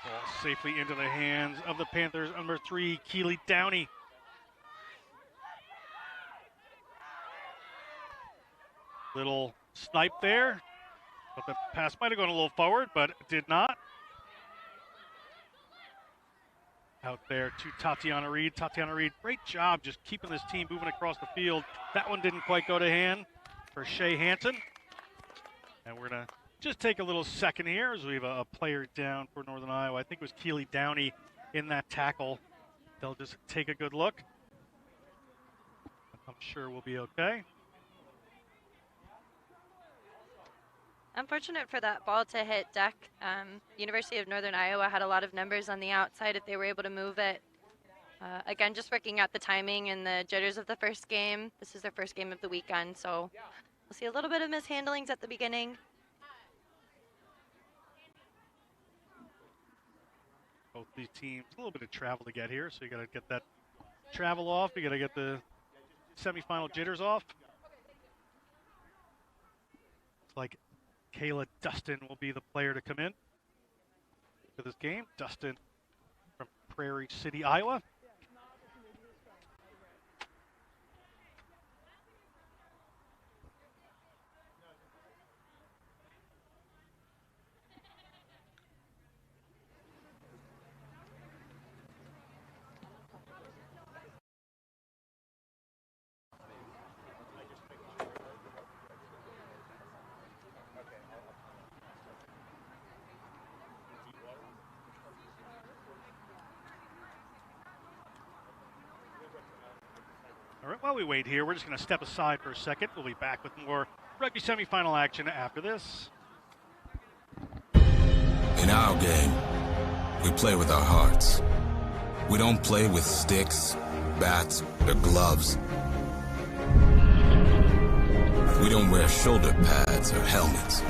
Ball safely into the hands of the Panthers. Number 3, Keely Downey. Little snipe there, but the pass might have gone a little forward, but did not. Out there to Tatiana Reed. Tatiana Reed, great job just keeping this team moving across the field. That one didn't quite go to hand for Shea Hansen. And we're going to just take a little second here as we have a player down for Northern Iowa. I think it was Keely Downey in that tackle. They'll just take a good look. I'm sure we'll be okay. Unfortunate for that ball to hit deck. University of Northern Iowa had a lot of numbers on the outside if they were able to move it. Again, just working out the timing and the jitters of the first game. This is their first game of the weekend, so we'll see a little bit of mishandlings at the beginning. Both these teams, a little bit of travel to get here, so you got to get that travel off. You got to get the semifinal jitters off. It's like Kayla Dustin will be the player to come in for this game. Dustin from Prairie City, Iowa. All right, while we wait here, we're just going to step aside for a second. We'll be back with more rugby semifinal action after this. In our game, we play with our hearts. We don't play with sticks, bats, or gloves. We don't wear shoulder pads or helmets.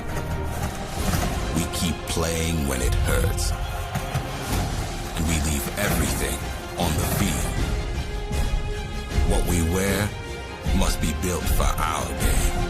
We keep playing when it hurts. And we leave everything on the field. What we wear must be built for our game.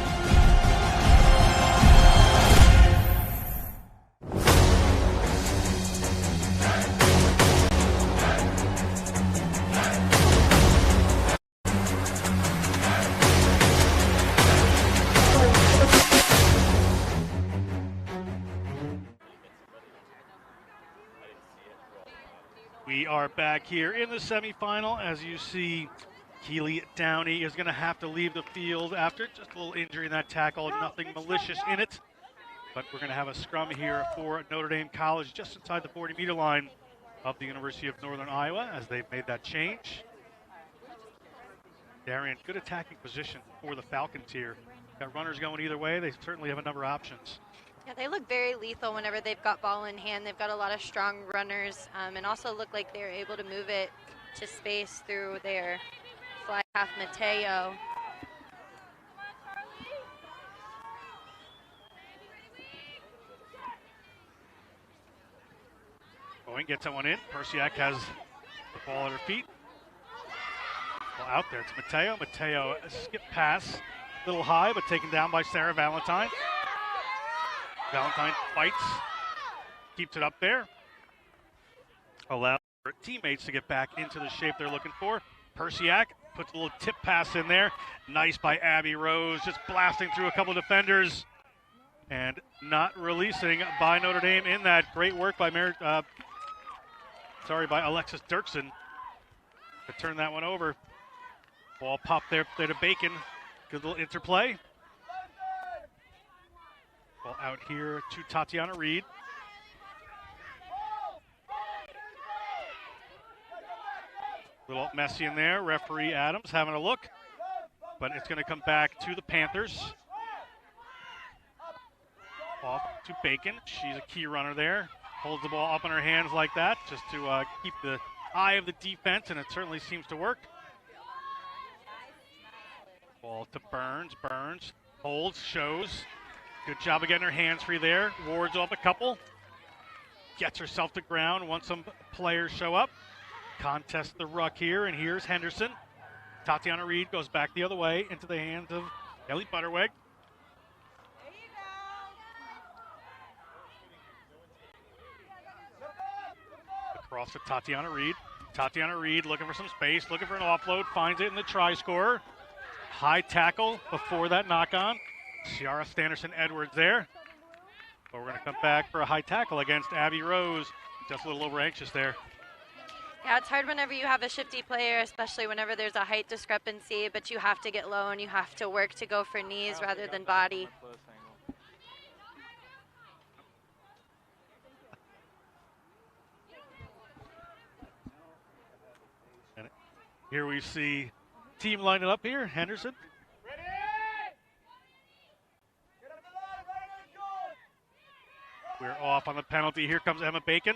We are back here in the semifinal. As you see, Keely Downey is going to have to leave the field after just a little injury in that tackle. Nothing malicious in it. But we're going to have a scrum here for Notre Dame College just inside the 40-meter line of the University of Northern Iowa as they've made that change. Darian, good attacking position for the Falcons here. Got runners going either way. They certainly have a number of options. Yeah, they look very lethal whenever they've got ball in hand. They've got a lot of strong runners and also look like they're able to move it to space through their fly half Mateo. Boeing gets that one in. Persiak has the ball at her feet. Well, out there, it's Mateo. Mateo, a skip pass, a little high, but taken down by Sarah Valentine. Valentine fights, keeps it up there. Allows her teammates to get back into the shape they're looking for. Persiak puts a little tip pass in there. Nice by Abby Rose, just blasting through a couple of defenders. And not releasing by Notre Dame in that. Great work by by Alexis Dirksen to turn that one over. Ball popped there to Bacon. Good little interplay. Ball out here to Tatiana Reed. Little messy in there. Referee Adams having a look. But it's going to come back to the Panthers. Off to Bacon. She's a key runner there. Holds the ball up in her hands like that just to keep the eye of the defense, and it certainly seems to work. Ball to Burns. Burns holds, shows. Good job of getting her hands free there. Wards off a couple. Gets herself to ground once some players show up. Contest the ruck here, and here's Henderson. Tatiana Reed goes back the other way into the hands of Ellie Butterweg. Across to Tatiana Reed. Tatiana Reed looking for some space, looking for an offload, finds it in the try scorer. High tackle before that knock-on. Ciara Standerson-Edwards there. But we're going to come back for a high tackle against Abby Rose. Just a little over anxious there. Yeah, it's hard whenever you have a shifty player, especially whenever there's a height discrepancy, but you have to get low and you have to work to go for knees rather than body. And here we see team lining up here. Henderson. We're off on the penalty. Here comes Emma Bacon.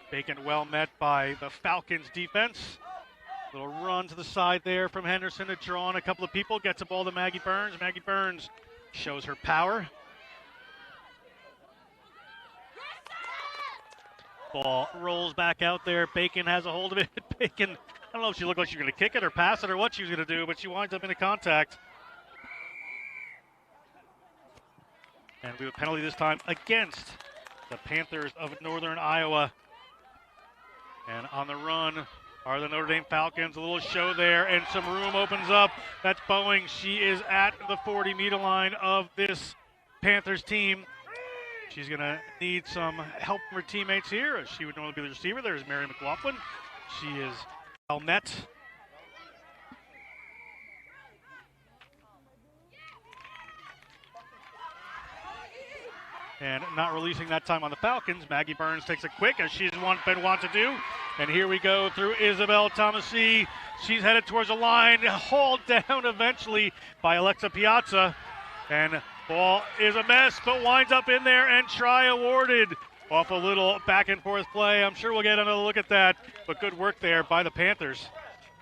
Bacon well met by the Falcons defense. Little run to the side there from Henderson to draw on a couple of people. Gets the ball to Maggie Burns. Maggie Burns shows her power. Ball rolls back out there. Bacon has a hold of it. Bacon, I don't know if she looked like she was going to kick it or pass it or what she was going to do, but she winds up in a contact. And we have a penalty this time against the Panthers of Northern Iowa. And on the run are the Notre Dame Falcons. A little show there, and some room opens up. That's Boeing. She is at the 40-meter line of this Panthers team. She's going to need some help from her teammates here. She would normally be the receiver. There's Mary McLaughlin. She is well met. And not releasing that time on the Falcons. Maggie Burns takes it quick, as she's been want to do. And here we go through Isabel Thomasy. She's headed towards the line, hauled down eventually by Alexa Piazza. And ball is a mess, but winds up in there, and try awarded off a little back and forth play. I'm sure we'll get another look at that, but good work there by the Panthers.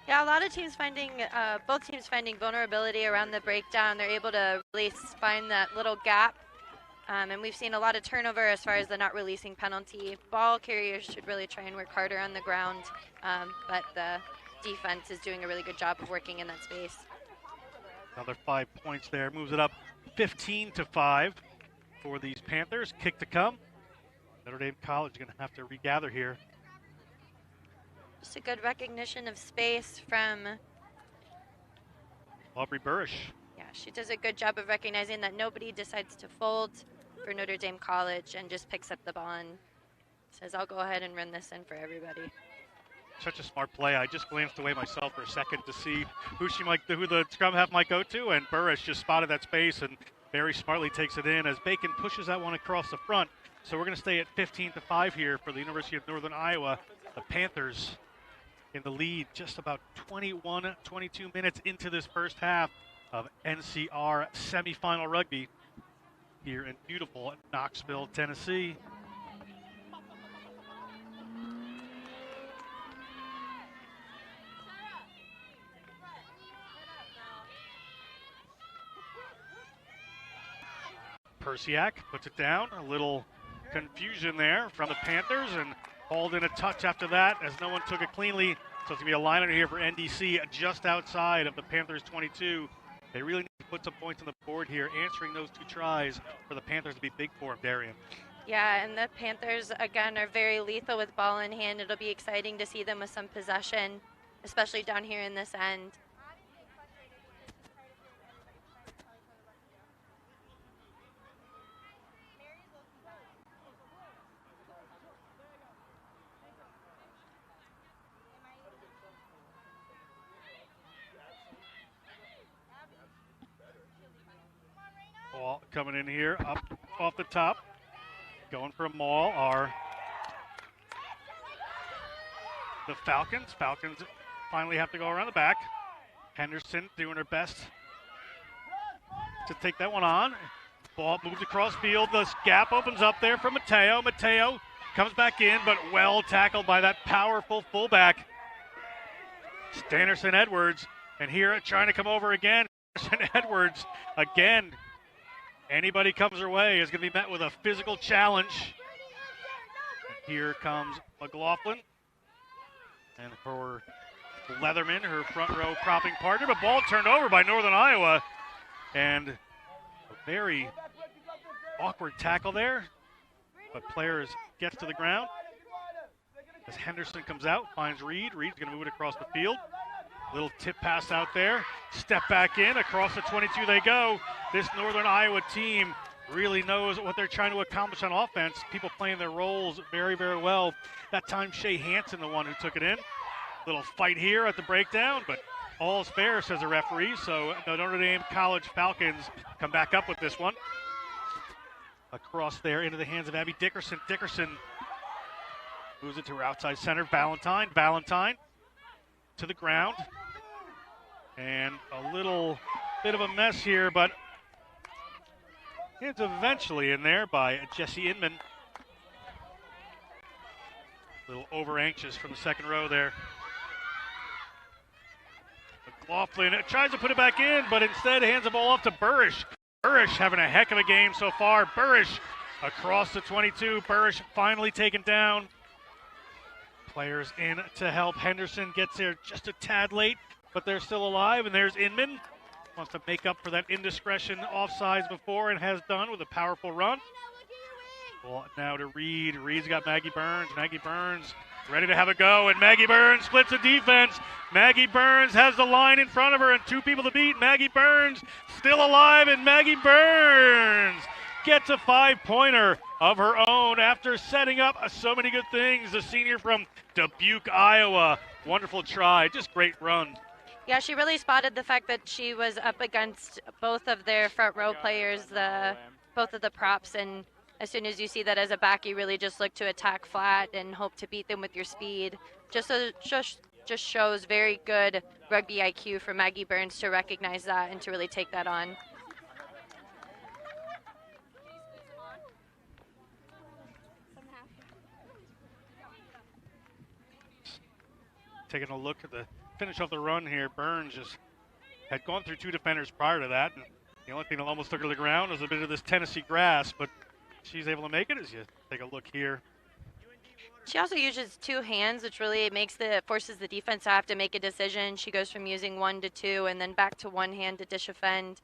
Yeah, a lot of teams finding, both teams finding vulnerability around the breakdown. They're able to really find that little gap. And we've seen a lot of turnover as far as the not releasing penalty. Ball carriers should really try and work harder on the ground, but the defense is doing a really good job of working in that space. Another 5 points there, moves it up 15-5 for these Panthers. Kick to come. Notre Dame College is going to have to regather here. Just a good recognition of space from Aubrey Burrish. Yeah, she does a good job of recognizing that nobody decides to fold for Notre Dame College and just picks up the ball and says, I'll go ahead and run this in for everybody. Such a smart play. I just glanced away myself for a second to see who the scrum half might go to, and Burrish just spotted that space and very smartly takes it in as Bacon pushes that one across the front. So we're going to stay at 15-5 here for the University of Northern Iowa. The Panthers in the lead just about 21, 22 minutes into this first half of NCR semifinal rugby here in beautiful Knoxville, Tennessee. Persiak puts it down. A little confusion there from the Panthers and hauled in a touch after that as no one took it cleanly. So it's going to be a line under here for NDC just outside of the Panthers 22. They really need to put some points on the board here, answering those two tries for the Panthers to be big for them, Darian. Yeah, and the Panthers, again, are very lethal with ball in hand. It'll be exciting to see them with some possession, especially down here in this end. Ball coming in here, up off the top. Going for a maul are the Falcons. Falcons finally have to go around the back. Henderson doing her best to take that one on. Ball moves across field. The gap opens up there for Mateo. Mateo comes back in, but well tackled by that powerful fullback, Stannerson Edwards. And here trying to come over again, Stannerson Edwards again. Anybody comes her way is going to be met with a physical challenge. And here comes McLaughlin. And for Leatherman, her front row propping partner, but ball turned over by Northern Iowa. And a very awkward tackle there. But players gets to the ground. As Henderson comes out, finds Reed. Reed's going to move it across the field. Little tip pass out there. Step back in. Across the 22 they go. This Northern Iowa team really knows what they're trying to accomplish on offense. People playing their roles very, very well. That time, Shea Hansen, the one who took it in. Little fight here at the breakdown, but all's fair, says the referee. So the Notre Dame College Falcons come back up with this one. Across there into the hands of Abby Dickerson. Dickerson moves it to her outside center. Valentine to the ground. And a little bit of a mess here, but it's eventually in there by Jesse Inman. A little over anxious from the second row there. McLaughlin tries to put it back in, but instead hands the ball off to Burrish. Burrish having a heck of a game so far. Burrish across the 22. Burrish finally taken down. Players in to help. Henderson gets there just a tad late, but they're still alive, and there's Inman. Wants to make up for that indiscretion offsides before and has done with a powerful run. Well, now to Reed. Reed's got Maggie Burns. Maggie Burns ready to have a go, and Maggie Burns splits the defense. Maggie Burns has the line in front of her and two people to beat. Maggie Burns still alive, and Maggie Burns gets a 5-pointer of her own after setting up so many good things. The senior from Dubuque, Iowa. Wonderful try, just great run. Yeah, she really spotted the fact that she was up against both of their front row players, both of the props, and as soon as you see that as a back, you really just look to attack flat and hope to beat them with your speed. Just shows very good rugby IQ for Maggie Burns to recognize that and to really take that on. taking a look at the finish of the run here. Burns just had gone through 2 defenders prior to that, and the only thing that almost took her to the ground was a bit of this Tennessee grass, but she's able to make it as you take a look here. She also uses 2 hands, which really forces the defense to have to make a decision. She goes from using 1 to 2 and then back to 1 hand to dish defend.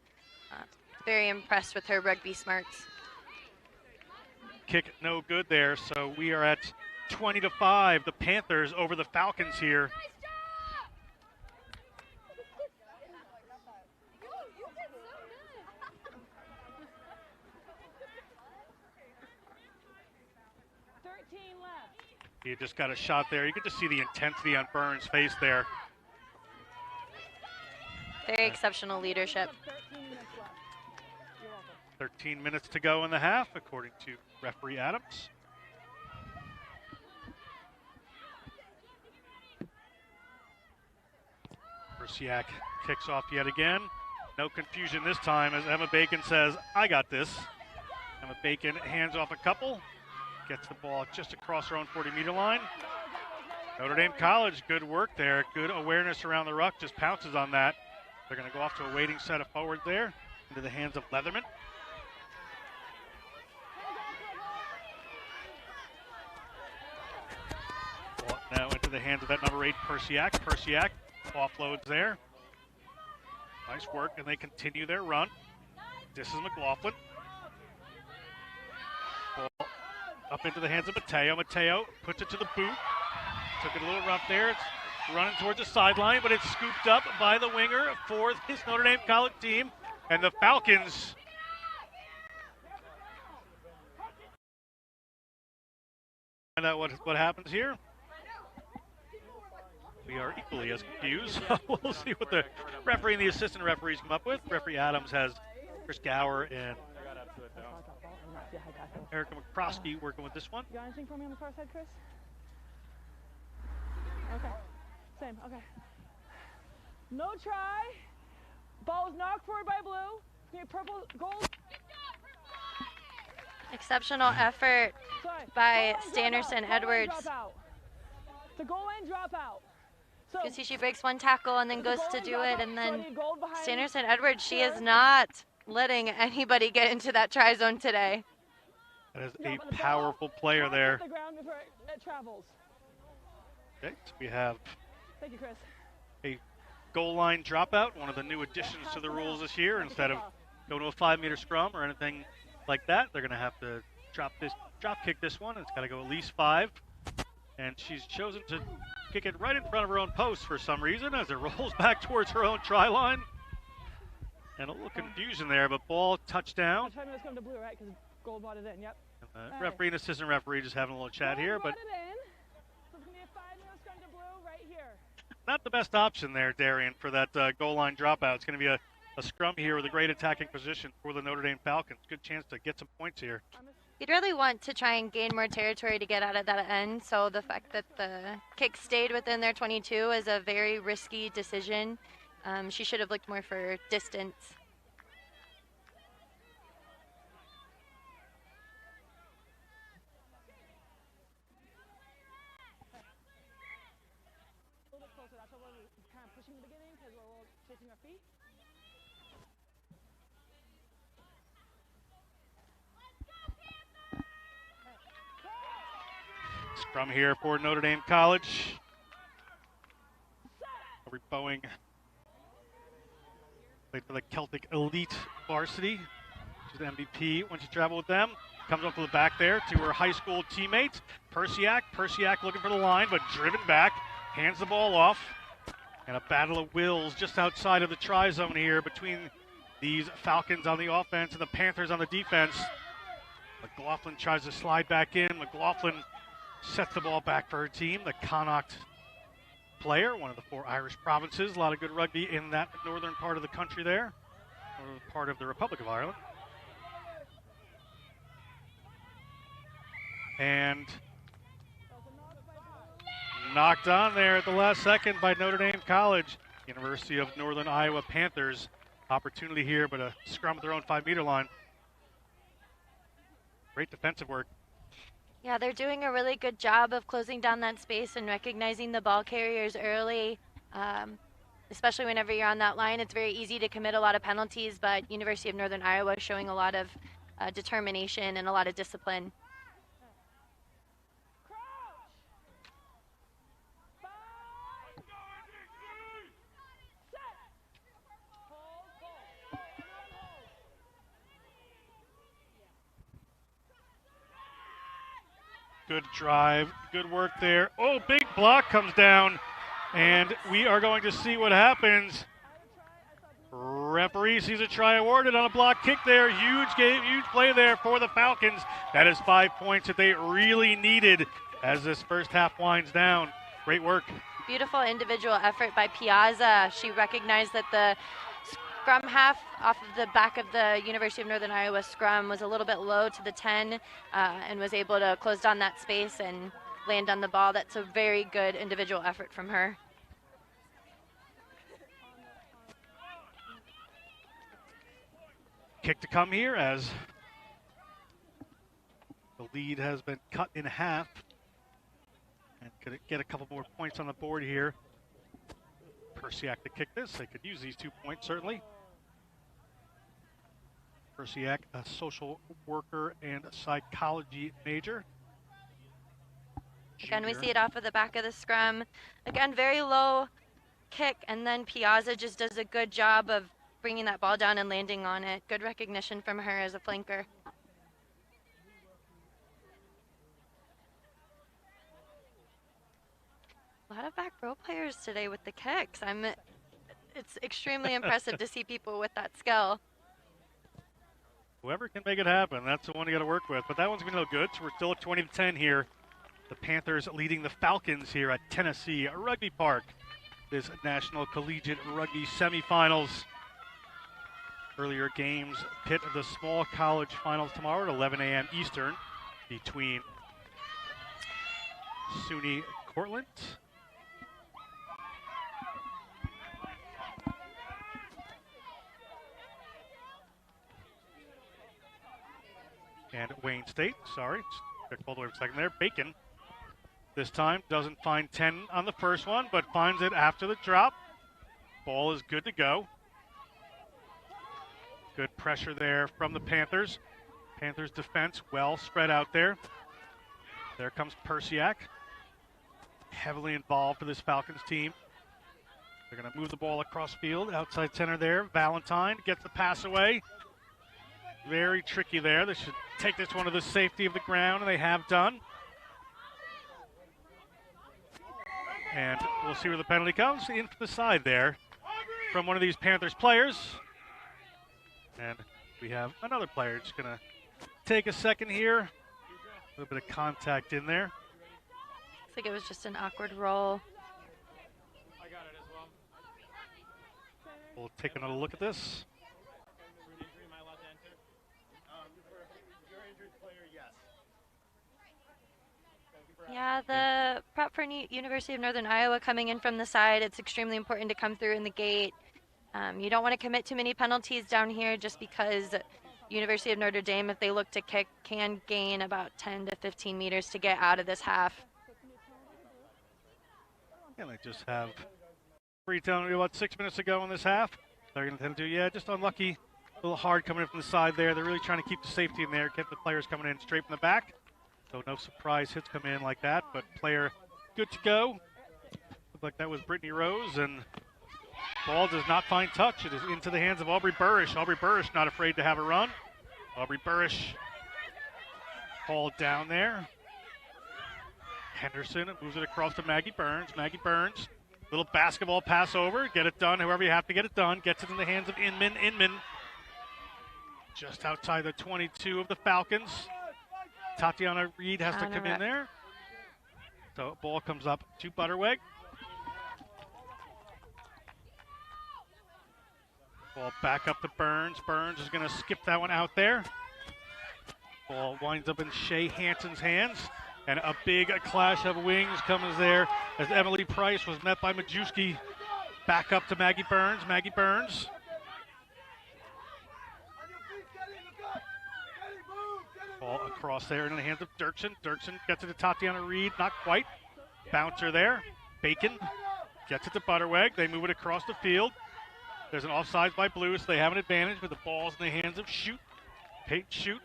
Very impressed with her rugby smarts. Kick no good there, so we are at 20-5. The Panthers over the Falcons here. You just got a shot there. You can just see the intensity on Burns' face there. Very exceptional leadership. 13 minutes to go in the half, according to referee Adams. Persiak kicks off yet again. No confusion this time as Emma Bacon says, I got this. Emma Bacon hands off a couple. Gets the ball just across her own 40-meter line. Notre Dame College, good work there. Good awareness around the ruck, just pounces on that. They're going to go off to a waiting set of forward there into the hands of Leatherman. Ball now into the hands of that number 8, Persiak. Persiak offloads there. Nice work, and they continue their run. This is McLaughlin. Ball up into the hands of Mateo. Mateo puts it to the boot. Took it a little rough there. It's running towards the sideline, but it's scooped up by the winger for his Notre Dame College team. And the Falcons find out what happens here. We are equally as confused. We'll see what the referee and the assistant referees come up with. Referee Adams has Chris Gower and Erica McCroskey working with this one. You got anything for me on the far side, Chris? Okay. Same. Okay. No try. Ball was knocked forward by blue. Purple, gold. Exceptional effort by Stannerson Edwards. The goal line drop out. You can see she breaks 1 tackle and then goes to do it, and then Stannerson Edwards, she is not letting anybody get into that try zone today. That is a powerful player there. Okay, so we have a goal line dropout, one of the new additions to the rules this year. Instead of going to a 5-meter scrum or anything like that, they're going to have to drop kick this one. It's got to go at least 5. And she's chosen to kick it right in front of her own post for some reason as it rolls back towards her own try line. And a little confusion there, but ball touchdown. Referee and assistant referee just having a little chat here, but not the best option there, Darian, for that goal line dropout. It's going to be a scrum here with a great attacking position for the Notre Dame Falcons. Good chance to get some points here. You'd really want to try and gain more territory to get out of that end, so the fact that the kick stayed within their 22 is a very risky decision. She should have looked more for distance. Scrum here for Notre Dame College. Aubrey Boeing played for the Celtic Elite Varsity. She's the MVP when she traveled with them. Comes up to the back there to her high school teammate, Persiak. Persiak looking for the line, but driven back. Hands the ball off. And a battle of wills just outside of the try zone here between these Falcons on the offense and the Panthers on the defense. McLaughlin tries to slide back in. McLaughlin sets the ball back for her team, the Connacht player, one of the 4 Irish provinces. A lot of good rugby in that northern part of the country there, or part of the Republic of Ireland. And knocked on there at the last second by Notre Dame College. University of Northern Iowa Panthers. Opportunity here, but a scrum at their own 5-meter line. Great defensive work. Yeah, they're doing a really good job of closing down that space and recognizing the ball carriers early. Especially whenever you're on that line, it's very easy to commit a lot of penalties, but University of Northern Iowa is showing a lot of determination and a lot of discipline. Good drive, good work there. Oh, big block comes down, and we are going to see what happens. Referee sees a try awarded on a block kick there. Huge game, huge play there for the Falcons. That is 5 points that they really needed as this first half winds down. Great work. Beautiful individual effort by Piazza. She recognized that the scrum half off of the back of the University of Northern Iowa scrum was a little bit low to the 10 and was able to close down that space and land on the ball. That's a very good individual effort from her. Kick to come here as the lead has been cut in half. And could get a couple more points on the board here. Persiak to kick this. They could use these 2 points, certainly. Persiak, a social worker and a psychology major. Again, we see it off of the back of the scrum. Again, very low kick, and then Piazza just does a good job of bringing that ball down and landing on it. Good recognition from her as a flanker. A lot of back row players today with the kicks. It's extremely impressive to see people with that skill. Whoever can make it happen, that's the one you got to work with. But that one's going to be no good, so we're still at 20-10 here. The Panthers leading the Falcons here at Tennessee Rugby Park. This National Collegiate Rugby semifinals. Earlier games pit the small college finals tomorrow at 11 a.m. Eastern between SUNY Cortland and Wayne State. Sorry, took all the way for a second there. Bacon this time doesn't find 10 on the first one, but finds it after the drop. Ball is good to go. Good pressure there from the Panthers. Panthers defense well spread out there. There comes Persiak. Heavily involved for this Falcons team. They're going to move the ball across field. Outside center there. Valentine gets the pass away. Very tricky there. They should take this one to the safety of the ground, and they have done. And we'll see where the penalty comes. In for the side there from one of these Panthers players. And we have another player just going to take a second here. A little bit of contact in there. I think it was just an awkward roll. I got it as well. We'll take another look at this. Yeah, the prop for University of Northern Iowa coming in from the side, it's extremely important to come through in the gate. You don't want to commit too many penalties down here just because University of Notre Dame, if they look to kick, can gain about 10 to 15 meters to get out of this half. And they just have free telling me about 6 minutes ago in this half. They're going to tend to do, yeah, just unlucky. A little hard coming in from the side there. They're really trying to keep the safety in there, get the players coming in straight from the back. So no surprise hits come in like that, but player good to go. Looked like that was Brittany Rose, and ball does not find touch. It is into the hands of Aubrey Burrish. Aubrey Burrish not afraid to have a run. Aubrey Burrish hauled down there. Henderson moves it across to Maggie Burns. Maggie Burns, little basketball pass over. Get it done however you have to get it done. Gets it in the hands of Inman. Inman just outside the 22 of the Falcons. Tatiana Reed has to come in there. So ball comes up to Butterweg. Ball back up to Burns. Burns is going to skip that one out there. Ball winds up in Shea Hanson's hands. And a big clash of wings comes there as Emily Price was met by Majewski. Back up to Maggie Burns. Maggie Burns. Ball cross there into the hands of Dirksen. Dirksen gets it to Tatiana Reed, not quite. Bouncer there. Bacon gets it to Butterweg. They move it across the field. There's an offsides by Blue, so they have an advantage, but the ball's in the hands of Shoot. Peyton Shoot.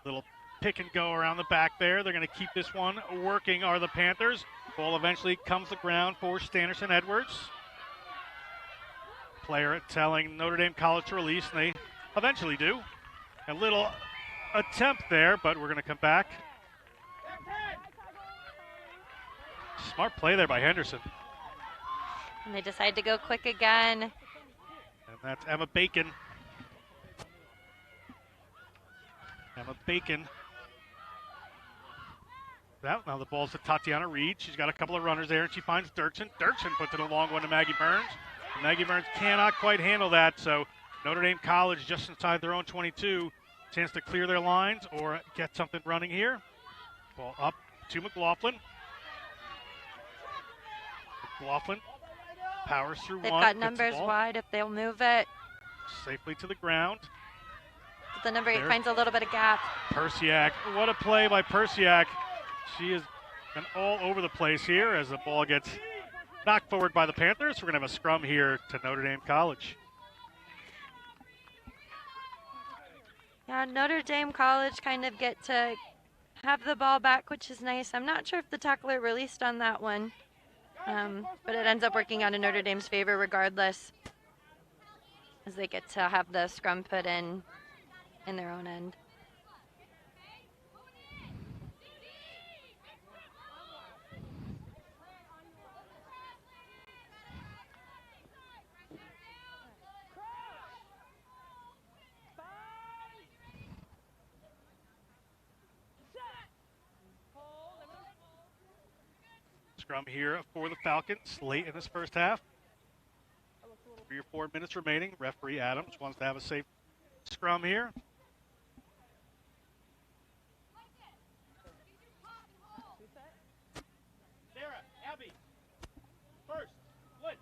Little pick and go around the back there. They're going to keep this one working, are the Panthers. Ball eventually comes to ground for Standerson Edwards. Player telling Notre Dame College to release, and they eventually do. A little attempt there, but we're going to come back. Smart play there by Henderson. And they decide to go quick again. And that's Emma Bacon. Emma Bacon. Now the ball's to Tatiana Reed. She's got a couple of runners there, and she finds Dirksen. Dirksen puts it a long one to Maggie Burns. Maggie Burns cannot quite handle that, so Notre Dame College just inside their own 22. Chance to clear their lines or get something running here. Ball up to McLaughlin. McLaughlin powers through They've one. got numbers wide if they'll move it. Safely to the ground. The number 8 There's finds a little bit of gap. Persiak. What a play by Persiak. She has been all over the place here as the ball gets knocked forward by the Panthers. We're going to have a scrum here to Notre Dame College. Yeah, Notre Dame College kind of get to have the ball back, which is nice. I'm not sure if the tackler released on that one, but it ends up working out in Notre Dame's favor regardless, as they get to have the scrum put in their own end. Scrum here for the Falcons late in this first half. 3 or 4 minutes remaining. Referee Adams wants to have a safe scrum here. Sarah, Abby, first, Wood.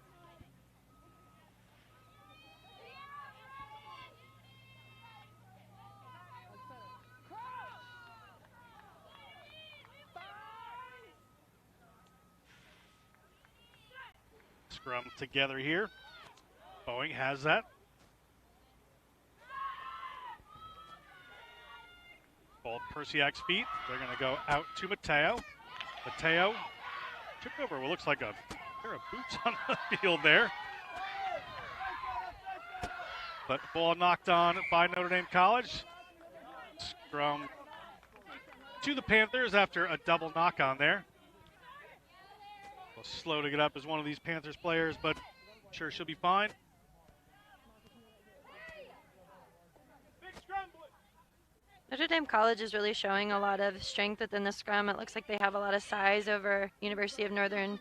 Scrum together here. Boeing has that. Ball at Persiak's feet. They're going to go out to Mateo. Mateo took over what looks like a pair of boots on the field there. But ball knocked on by Notre Dame College. Scrum to the Panthers after a double knock on there. Slow to get up as one of these Panthers players, but I'm sure she'll be fine. Notre Dame College is really showing a lot of strength within the scrum. It looks like they have a lot of size over University of Northern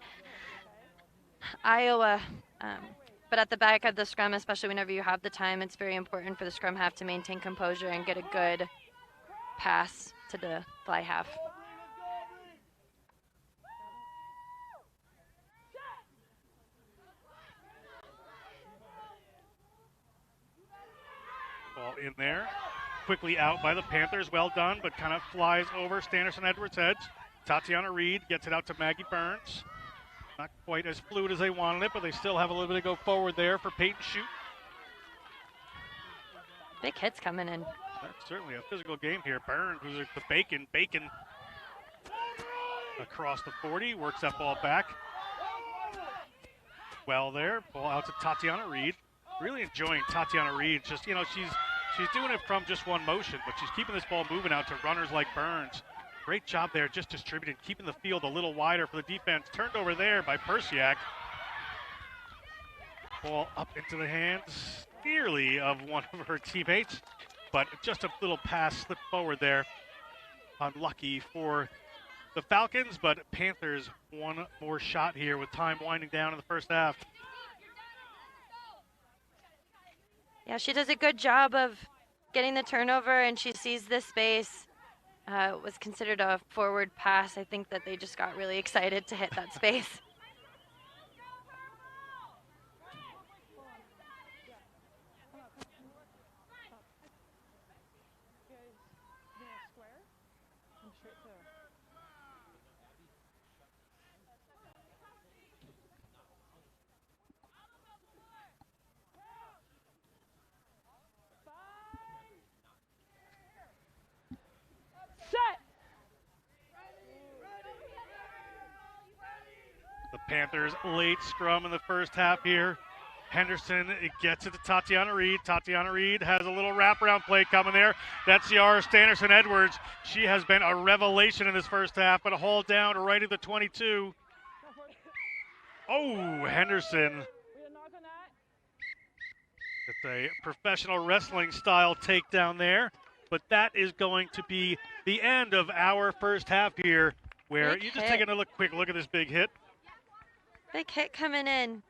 Iowa. But at the back of the scrum, especially whenever you have the time, it's very important for the scrum half to maintain composure and get a good pass to the fly half. Ball in there. Quickly out by the Panthers. Well done, but kind of flies over Standerson Edwards' heads. Tatiana Reed gets it out to Maggie Burns. Not quite as fluid as they wanted it, but they still have a little bit to go forward there for Peyton Shoot. Big hits coming in. That's certainly a physical game here. Burns was the Bacon. Bacon across the 40, works that ball back. Well there, ball out to Tatiana Reed. Really enjoying Tatiana Reed. Just, you know, she's doing it from just one motion, but she's keeping this ball moving out to runners like Burns. Great job there, just distributing, keeping the field a little wider for the defense. Turned over there by Persiak. Ball up into the hands nearly of one of her teammates, but just a little pass slipped forward there. Unlucky for the Falcons, but Panthers one more shot here with time winding down in the first half. Yeah, she does a good job of getting the turnover, and she sees this space. It was considered a forward pass. I think that they just got really excited to hit that space. Panthers late scrum in the first half here. Henderson gets it to Tatiana Reed. Tatiana Reed has a little wraparound play coming there. That's Yara Standerson-Edwards. She has been a revelation in this first half, but a haul down right at the 22. Oh, Henderson. It's a professional wrestling style takedown there, but that is going to be the end of our first half here, where Big you just hit. taking a quick look at this big hit. Big hit coming in.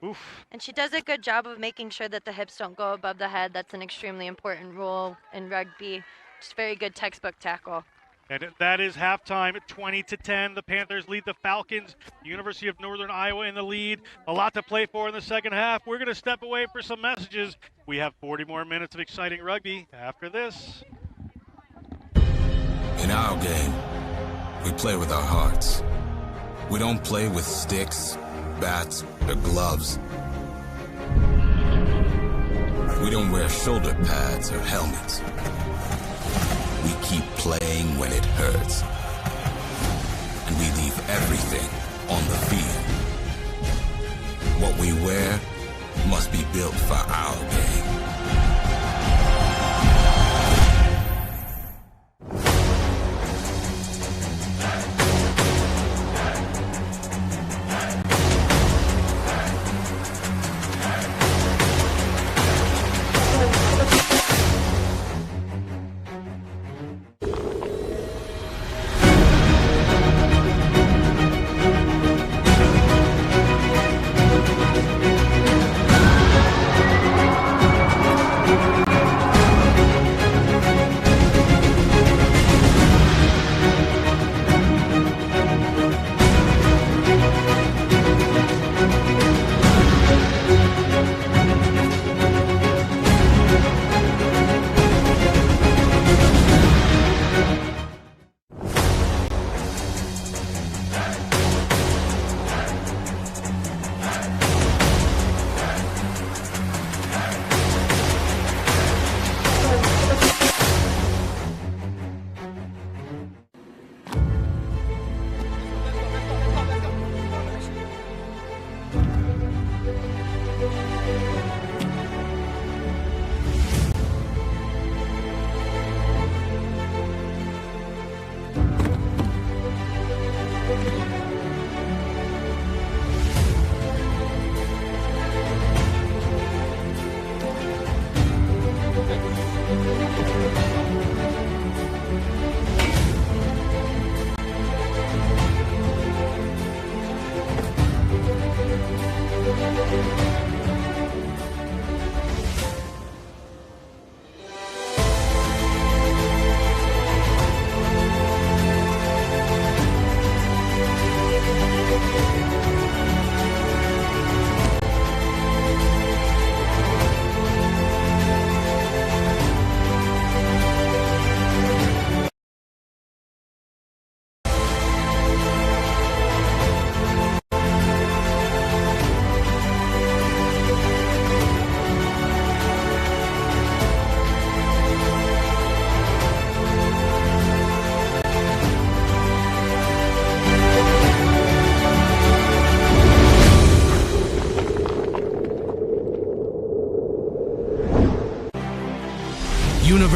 Oof. And she does a good job of making sure that the hips don't go above the head. That's an extremely important rule in rugby. Just very good textbook tackle. And that is halftime at 20-10. The Panthers lead the Falcons. University of Northern Iowa in the lead. A lot to play for in the second half. We're going to step away for some messages. We have 40 more minutes of exciting rugby after this. In our game, we play with our hearts. We don't play with sticks, bats, or gloves. We don't wear shoulder pads or helmets. We keep playing when it hurts. And we leave everything on the field. What we wear must be built for our game.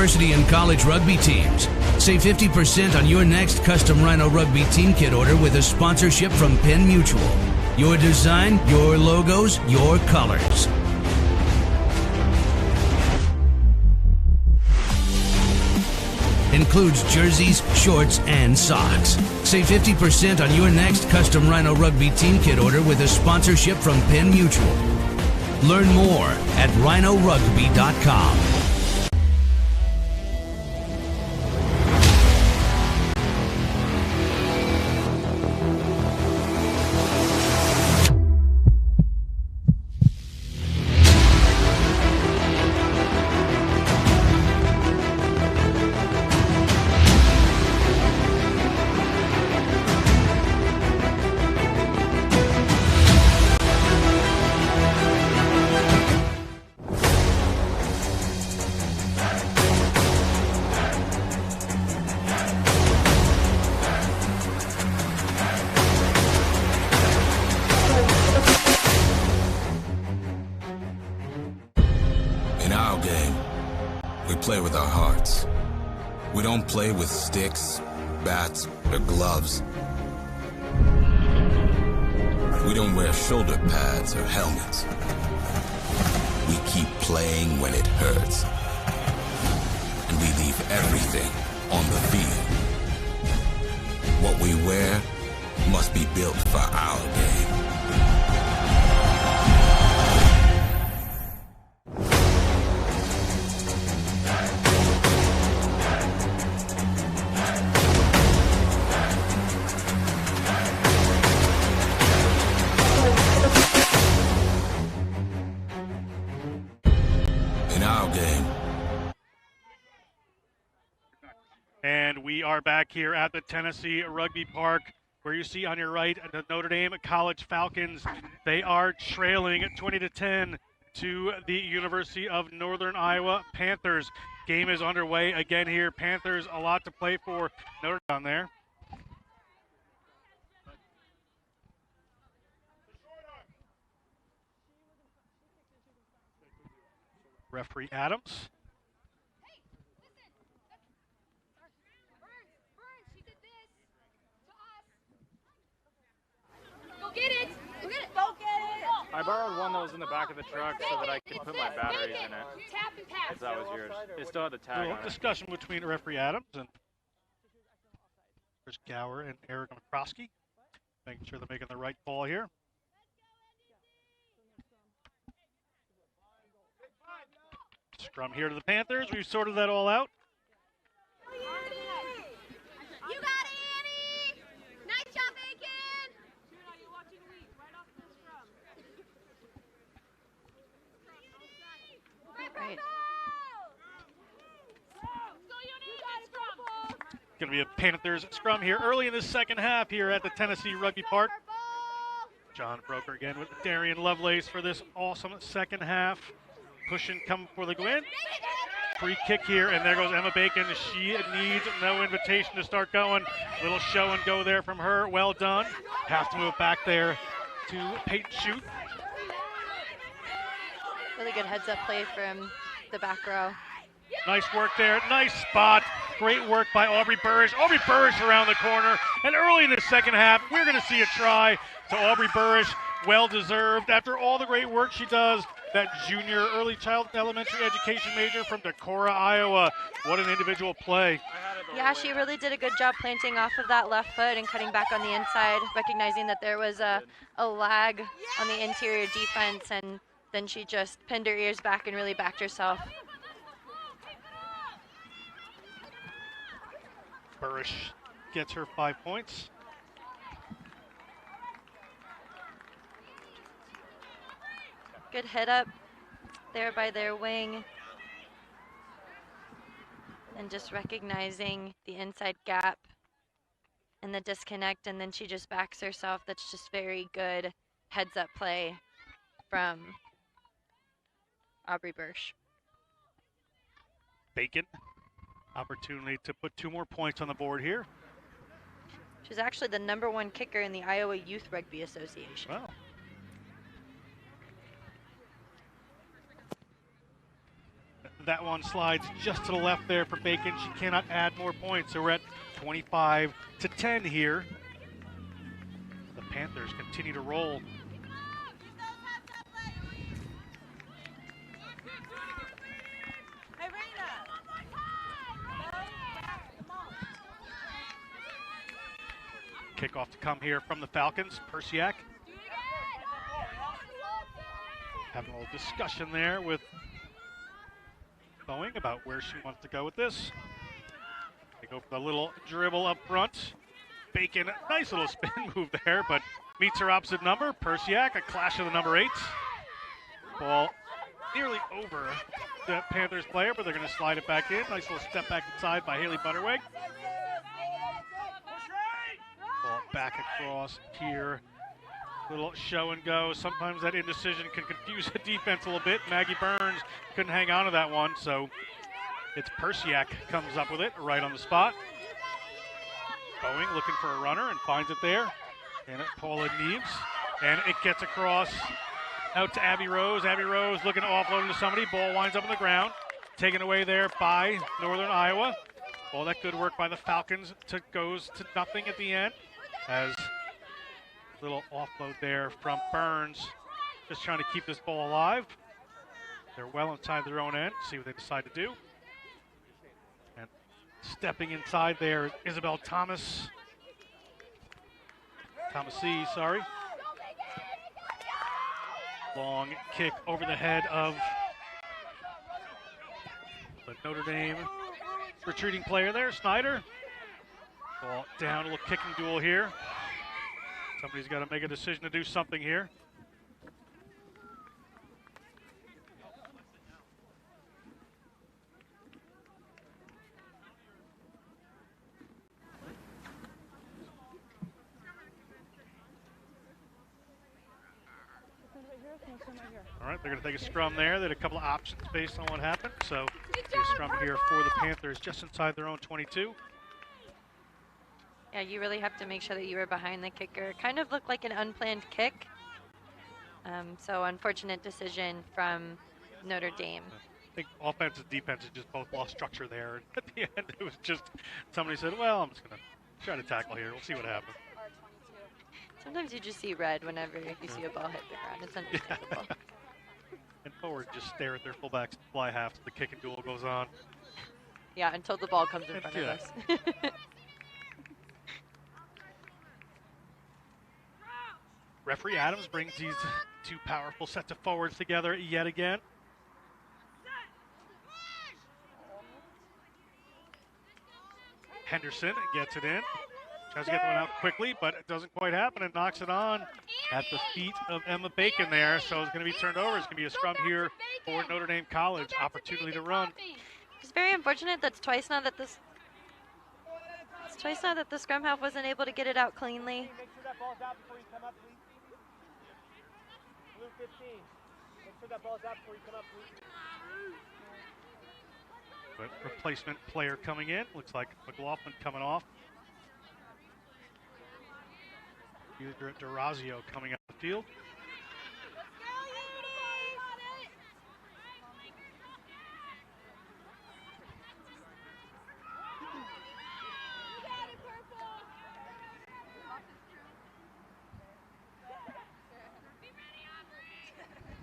University and college rugby teams. Save 50% on your next custom Rhino Rugby team kit order with a sponsorship from Penn Mutual. Your design, your logos, your colors. Includes jerseys, shorts, and socks. Save 50% on your next custom Rhino Rugby team kit order with a sponsorship from Penn Mutual. Learn more at rhinorugby.com. play with our hearts. We don't play with sticks, bats, or gloves. We don't wear shoulder pads or helmets. We keep playing when it hurts. And we leave everything on the field. What we wear must be built for our game. And we are back here at the Tennessee Rugby Park, where you see on your right the Notre Dame College Falcons. They are trailing 20-10 to the University of Northern Iowa Panthers. Game is underway again here. Panthers, a lot to play for. Notre Dame there. Referee Adams. Get it! Go get it! Go get it! I borrowed one that was in the back of the truck so that I could put my batteries in it. Tap and pass. If that was yours. It still had the tag on it. Discussion between referee Adams and Chris Gower and Eric McCroskey, making sure they're making the right call here. Scrum here to the Panthers. We've sorted that all out. You got it, Annie! Nice job, Bacon! Right. Going to be a Panthers scrum here early in the second half here at the Tennessee Rugby Park. John Broker again with Darian Lovelace for this awesome second half. Pushing, coming for the win. Free kick here, and there goes Emma Bacon. She needs no invitation to start going. Little show and go there from her. Well done. Have to move back there to Peyton Shoot. Really good heads-up play from the back row. Nice work there. Nice spot. Great work by Aubrey Burrish. Aubrey Burrish around the corner. And early in the second half, we're going to see a try to Aubrey Burrish. Well deserved. After all the great work she does, that junior early child elementary education major from Decorah, Iowa. What an individual play. Yeah, she really did a good job planting off of that left foot and cutting back on the inside, recognizing that there was a lag on the interior defense, and then she just pinned her ears back and really backed herself. Burrish gets her 5 points. Good hit up there by their wing. And just recognizing the inside gap and the disconnect, and then she just backs herself. That's just very good heads up play from Aubrey Burrish. Bacon, opportunity to put 2 more points on the board here. She's actually the #1 kicker in the Iowa Youth Rugby Association. Wow. That one slides just to the left there for Bacon. She cannot add more points, so we're at 25-10 here. The Panthers continue to roll. Kickoff to come here from the Falcons. Persiak having a little discussion there with Boeing about where she wants to go with this. They go for the little dribble up front. Bacon, nice little spin move there, but meets her opposite number. Persiak, a clash of the number 8. Ball nearly over the Panthers player, but they're going to slide it back in. Nice little step back inside by Haley Butterweg. Ball back across here. Little show and go. Sometimes that indecision can confuse the defense a little bit. Maggie Burns couldn't hang on to that one, so it's Persiak comes up with it right on the spot. Boeing looking for a runner and finds it there. And Paula Neves. And it gets across out to Abby Rose. Abby Rose looking to offload to somebody. Ball winds up on the ground. taken away there by Northern Iowa. All that good work by the Falcons goes to nothing at the end, as a little offload there from Burns, just trying to keep this ball alive. They're well inside their own end. See what they decide to do. And stepping inside there, Isabel Thomas. Thomasy, sorry. Long kick over the head of the Notre Dame retreating player there, Snyder. Ball down, a little kicking duel here. Somebody's got to make a decision to do something here. All right, they're going to take a scrum there. They had a couple of options based on what happened. So a scrum here for the Panthers just inside their own 22. Yeah, you really have to make sure that you were behind the kicker. It kind of looked like an unplanned kick. So unfortunate decision from Notre Dame. I think offense and defense just both lost structure there. And at the end, it was just somebody said, well, I'm just going to try to tackle here. We'll see what happens. Sometimes you just see red whenever you see a ball hit the ground. It's understandable. And forward just stare at their fullbacks and fly half till the kick and duel goes on. Yeah, until the ball comes in front of us. Referee Adams brings these two powerful sets of forwards together yet again. Henderson gets it in. Tries to get the one out quickly, but it doesn't quite happen and knocks it on at the feet of Emma Bacon there. So it's going to be turned over. It's going to be a scrum here for Notre Dame College. Opportunity to run. It's very unfortunate. That's twice now that the scrum half wasn't able to get it out cleanly. Make sure that ball's out before you come up, please. Blue 15. Make sure that ball's out before you come up, please. But replacement player coming in. Looks like McLaughlin coming off. Durazio coming out the field.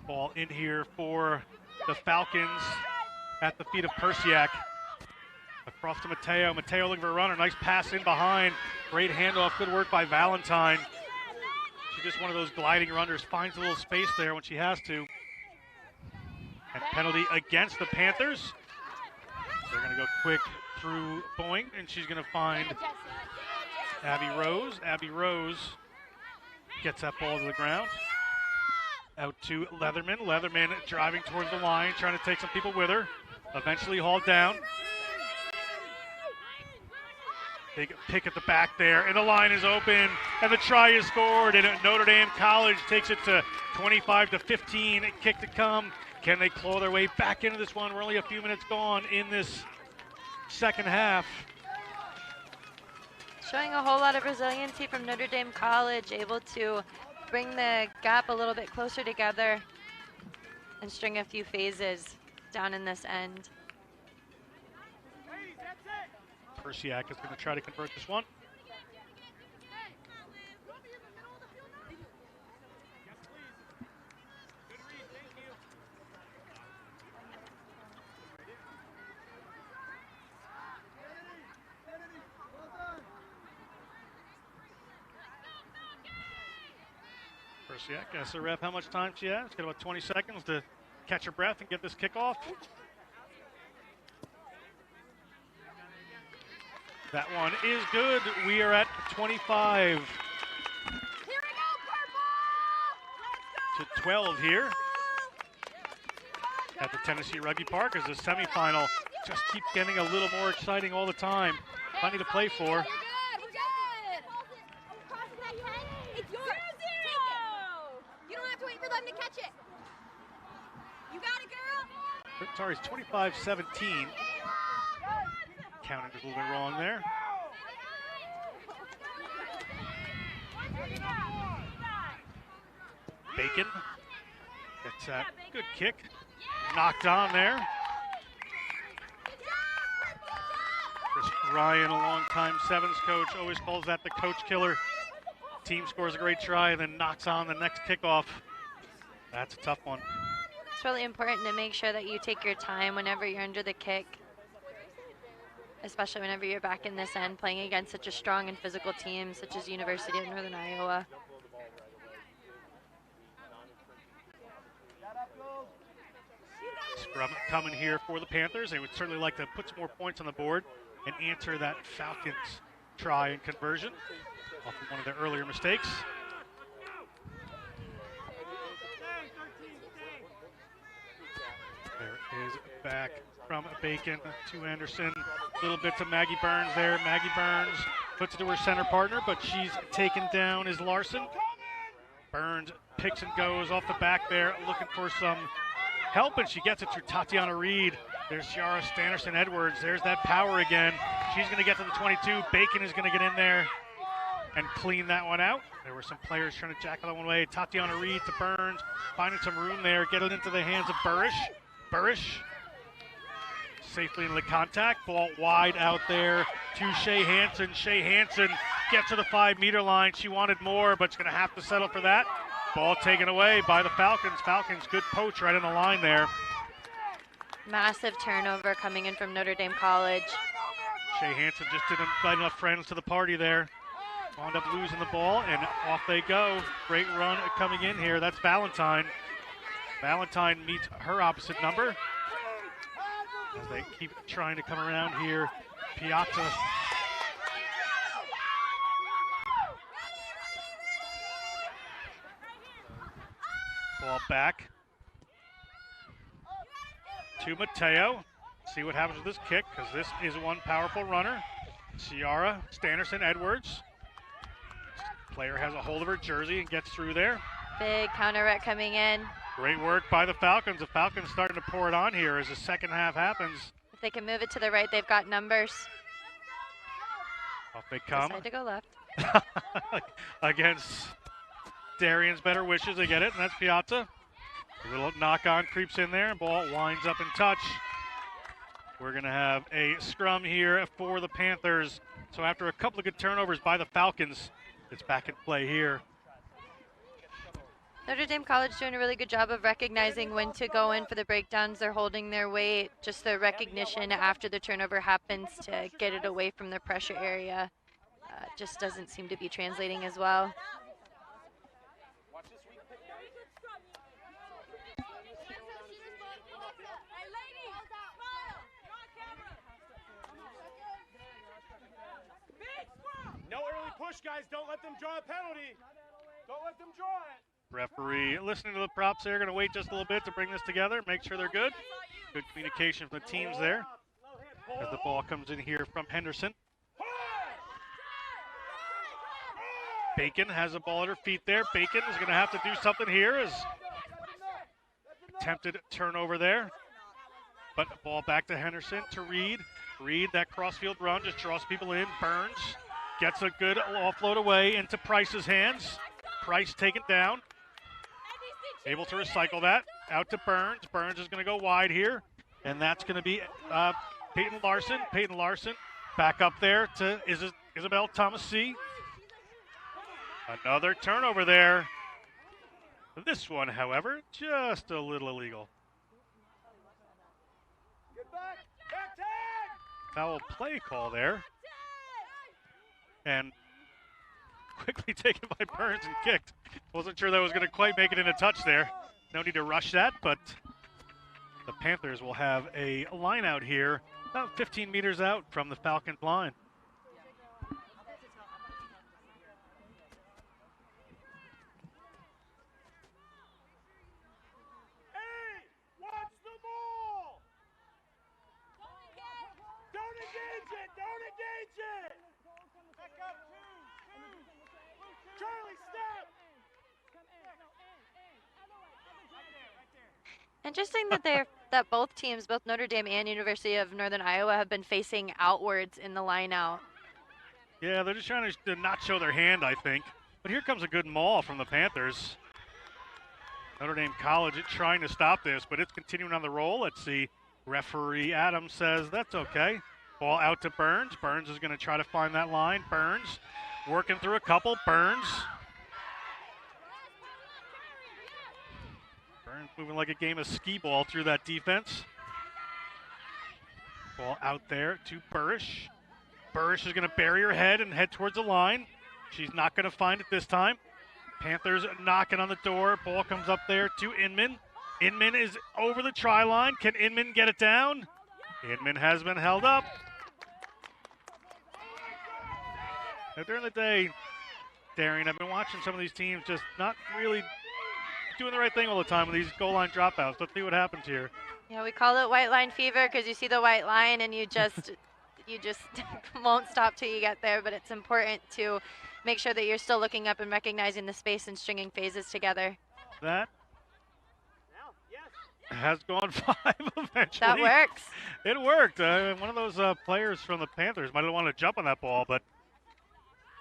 Ball in here for the Falcons at the feet of Persiak. Across to Mateo. Mateo looking for a runner. Nice pass in behind. Great handoff. Good work by Valentine. She's just one of those gliding runners. Finds a little space there when she has to. And penalty against the Panthers. They're going to go quick through Boeing, and she's going to find Abby Rose. Abby Rose gets that ball to the ground. Out to Leatherman. Leatherman driving towards the line, trying to take some people with her. Eventually hauled down. Big pick at the back there, and the line is open, and the try is scored, and Notre Dame College takes it to 25-15. Kick to come. Can they claw their way back into this one? We're only a few minutes gone in this second half. Showing a whole lot of resiliency from Notre Dame College, able to bring the gap a little bit closer together and string a few phases down in this end. Persiak is going to try to convert this one. Persiak asks the ref how much time she has. She's got about 20 seconds to catch her breath and get this kickoff. That one is good. We are at 25 to 12 here at the Tennessee Rugby Park as the semifinal just keeps getting a little more exciting all the time. Plenty to play for. It's yours. Take it. You don't have to wait for them to catch it. You got it, girl. Sorry, it's 25-17. Counting is a little bit wrong there. Bacon gets that good kick. Knocked on there. Chris Ryan, a longtime sevens coach, always calls that the coach killer. Team scores a great try and then knocks on the next kickoff. That's a tough one. It's really important to make sure that you take your time whenever you're under the kick, especially whenever you're back in this end playing against such a strong and physical team such as University of Northern Iowa. Scrum coming here for the Panthers. They would certainly like to put some more points on the board and answer that Falcons try and conversion off of one of their earlier mistakes. There is back from Bacon to Anderson. A little bit to Maggie Burns there. Maggie Burns puts it to her center partner, but she's taken down as Larson. Burns picks and goes off the back there, looking for some help, and she gets it through Tatiana Reed. There's Ciara Stannerson-Edwards. There's that power again. She's going to get to the 22. Bacon is going to get in there and clean that one out. There were some players trying to jackal that one away. Tatiana Reed to Burns, finding some room there, get it into the hands of Burish. Burish safely into the contact. Ball wide out there to Shea Hansen. Shea Hansen gets to the 5-meter line. She wanted more, but she's going to have to settle for that. Ball taken away by the Falcons. Falcons, good poach right on the line there. Massive turnover coming in from Notre Dame College. Shea Hansen just didn't invite enough friends to the party there. Wound up losing the ball, and off they go. Great run coming in here. That's Valentine. Valentine meets her opposite number as they keep trying to come around here. Piazza. Ball back to Mateo. See what happens with this kick, because this is one powerful runner. Ciara Stannerson-Edwards. Player has a hold of her jersey and gets through there. Big counter rec coming in. Great work by the Falcons. The Falcons starting to pour it on here as the second half happens. If they can move it to the right, they've got numbers. Off they come. Decide to go left. Against Darian's better wishes, they get it, and that's Piazza. A little knock-on creeps in there, and ball winds up in touch. We're going to have a scrum here for the Panthers. So after a couple of good turnovers by the Falcons, it's back in play here. Notre Dame College doing a really good job of recognizing when to go in for the breakdowns. They're holding their weight. Just the recognition after the turnover happens to get it away from the pressure area just doesn't seem to be translating as well. No early push, guys. Don't let them draw a penalty. Don't let them draw it. Referee listening to the props there, going to wait just a little bit to bring this together, make sure they're good. Good communication from the teams there as the ball comes in here from Henderson. Bacon has the ball at her feet there. Bacon is going to have to do something here as attempted turnover there. But the ball back to Henderson to Reed. Reed, that crossfield run, just draws people in. Burns gets a good offload away into Price's hands. Price taken down. Able to recycle that. Out to Burns. Burns is going to go wide here. And that's going to be Peyton Larson. Peyton Larson back up there to Isabel Thomas-C. Another turnover there. This one, however, just a little illegal. Foul play call there. And quickly taken by Burns and kicked. Wasn't sure that was going to quite make it into touch there. No need to rush that, but the Panthers will have a line out here about 15 meters out from the Falcons line. Hey, watch the ball! Don't engage it! Don't engage it! Back up, two! Charlie, step! Interesting that both teams, both Notre Dame and University of Northern Iowa, have been facing outwards in the line out. Yeah, they're just trying to not show their hand, I think. But here comes a good maul from the Panthers. Notre Dame College trying to stop this, but it's continuing on the roll. Let's see. Referee Adams says that's okay. Ball out to Burns. Burns is going to try to find that line. Burns working through a couple. Burns moving like a game of skee ball through that defense. Ball out there to Burish. Burish is going to bury her head and head towards the line. She's not going to find it this time. Panthers knocking on the door. Ball comes up there to Inman. Inman is over the try line. Can Inman get it down? Inman has been held up. Now, during the day, Darian, I've been watching some of these teams just not really doing the right thing all the time with these goal line dropouts. Let's see what happens here. Yeah, we call it white line fever because you see the white line and you just won't stop till you get there. But it's important to make sure that you're still looking up and recognizing the space and stringing phases together. That has gone 5 eventually. That works. It worked. One of those players from the Panthers might have wanted to jump on that ball, but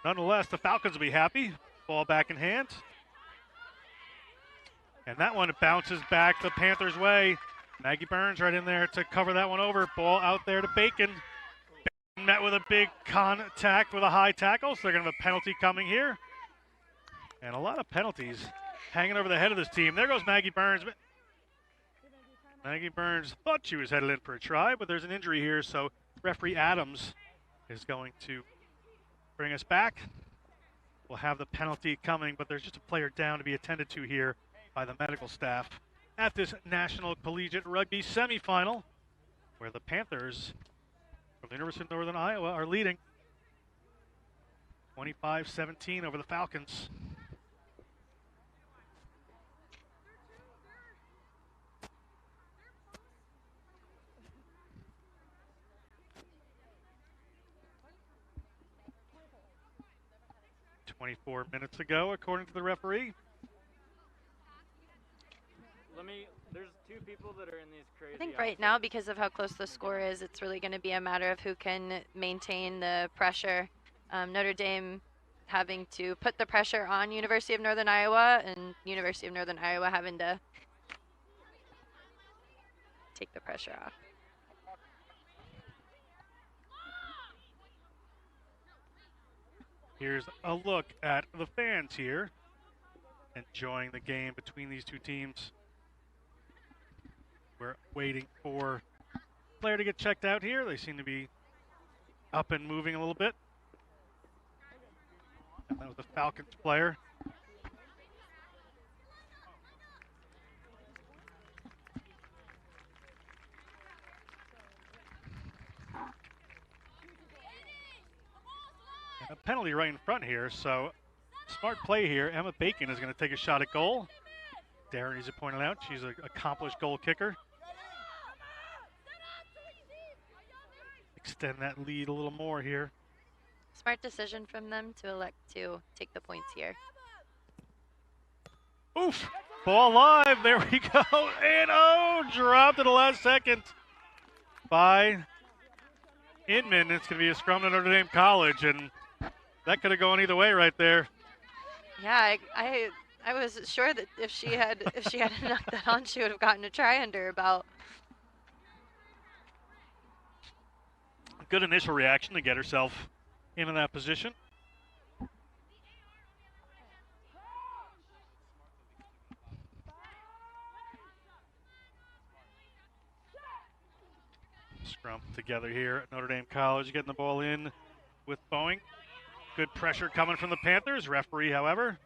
nonetheless, the Falcons will be happy. Ball back in hand. And that one bounces back the Panthers' way. Maggie Burns right in there to cover that one over. Ball out there to Bacon. Bacon met with a big contact with a high tackle, so they're going to have a penalty coming here. And a lot of penalties hanging over the head of this team. There goes Maggie Burns. Maggie Burns thought she was headed in for a try, but there's an injury here, so referee Adams is going to bring us back. We'll have the penalty coming, but there's just a player down to be attended to here by the medical staff at this National Collegiate Rugby semifinal, where the Panthers from the University of Northern Iowa are leading 25-17 over the Falcons. "24 minutes ago, according to the referee." There's 2 people that are in these crazy. I think right now, because of how close the score is, it's really going to be a matter of who can maintain the pressure. Notre Dame having to put the pressure on University of Northern Iowa, and University of Northern Iowa having to take the pressure off. Here's a look at the fans here, enjoying the game between these two teams. We're waiting for a player to get checked out here. They seem to be up and moving a little bit. And that was the Falcons player. And a penalty right in front here, so smart play here. Emma Bacon is going to take a shot at goal. Darren needs to point it out. She's an accomplished goal kicker. Extend that lead a little more here. Smart decision from them to elect to take the points here. Oof! Ball live. There we go. And oh, dropped at the last second by Inman. It's going to be a scrum to Notre Dame College, and that could have gone either way right there. Yeah, I was sure that if she had knocked that on, she would have gotten a try under her belt. Good initial reaction to get herself into that position. Scrum together here at Notre Dame College, getting the ball in with Boeing. Good pressure coming from the Panthers. Referee, however,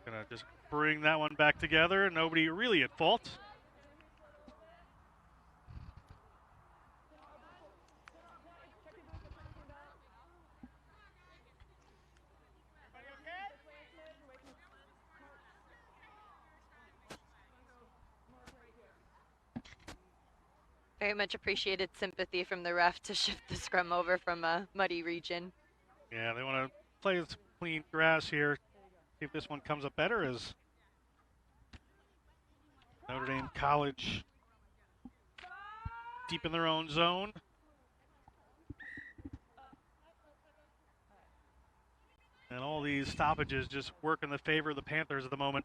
gonna just bring that one back together. Nobody really at fault. Very much appreciated sympathy from the ref to shift the scrum over from a muddy region. Yeah, they want to play with clean grass here. See if this one comes up better as Notre Dame College deep in their own zone. And all these stoppages just work in the favor of the Panthers at the moment.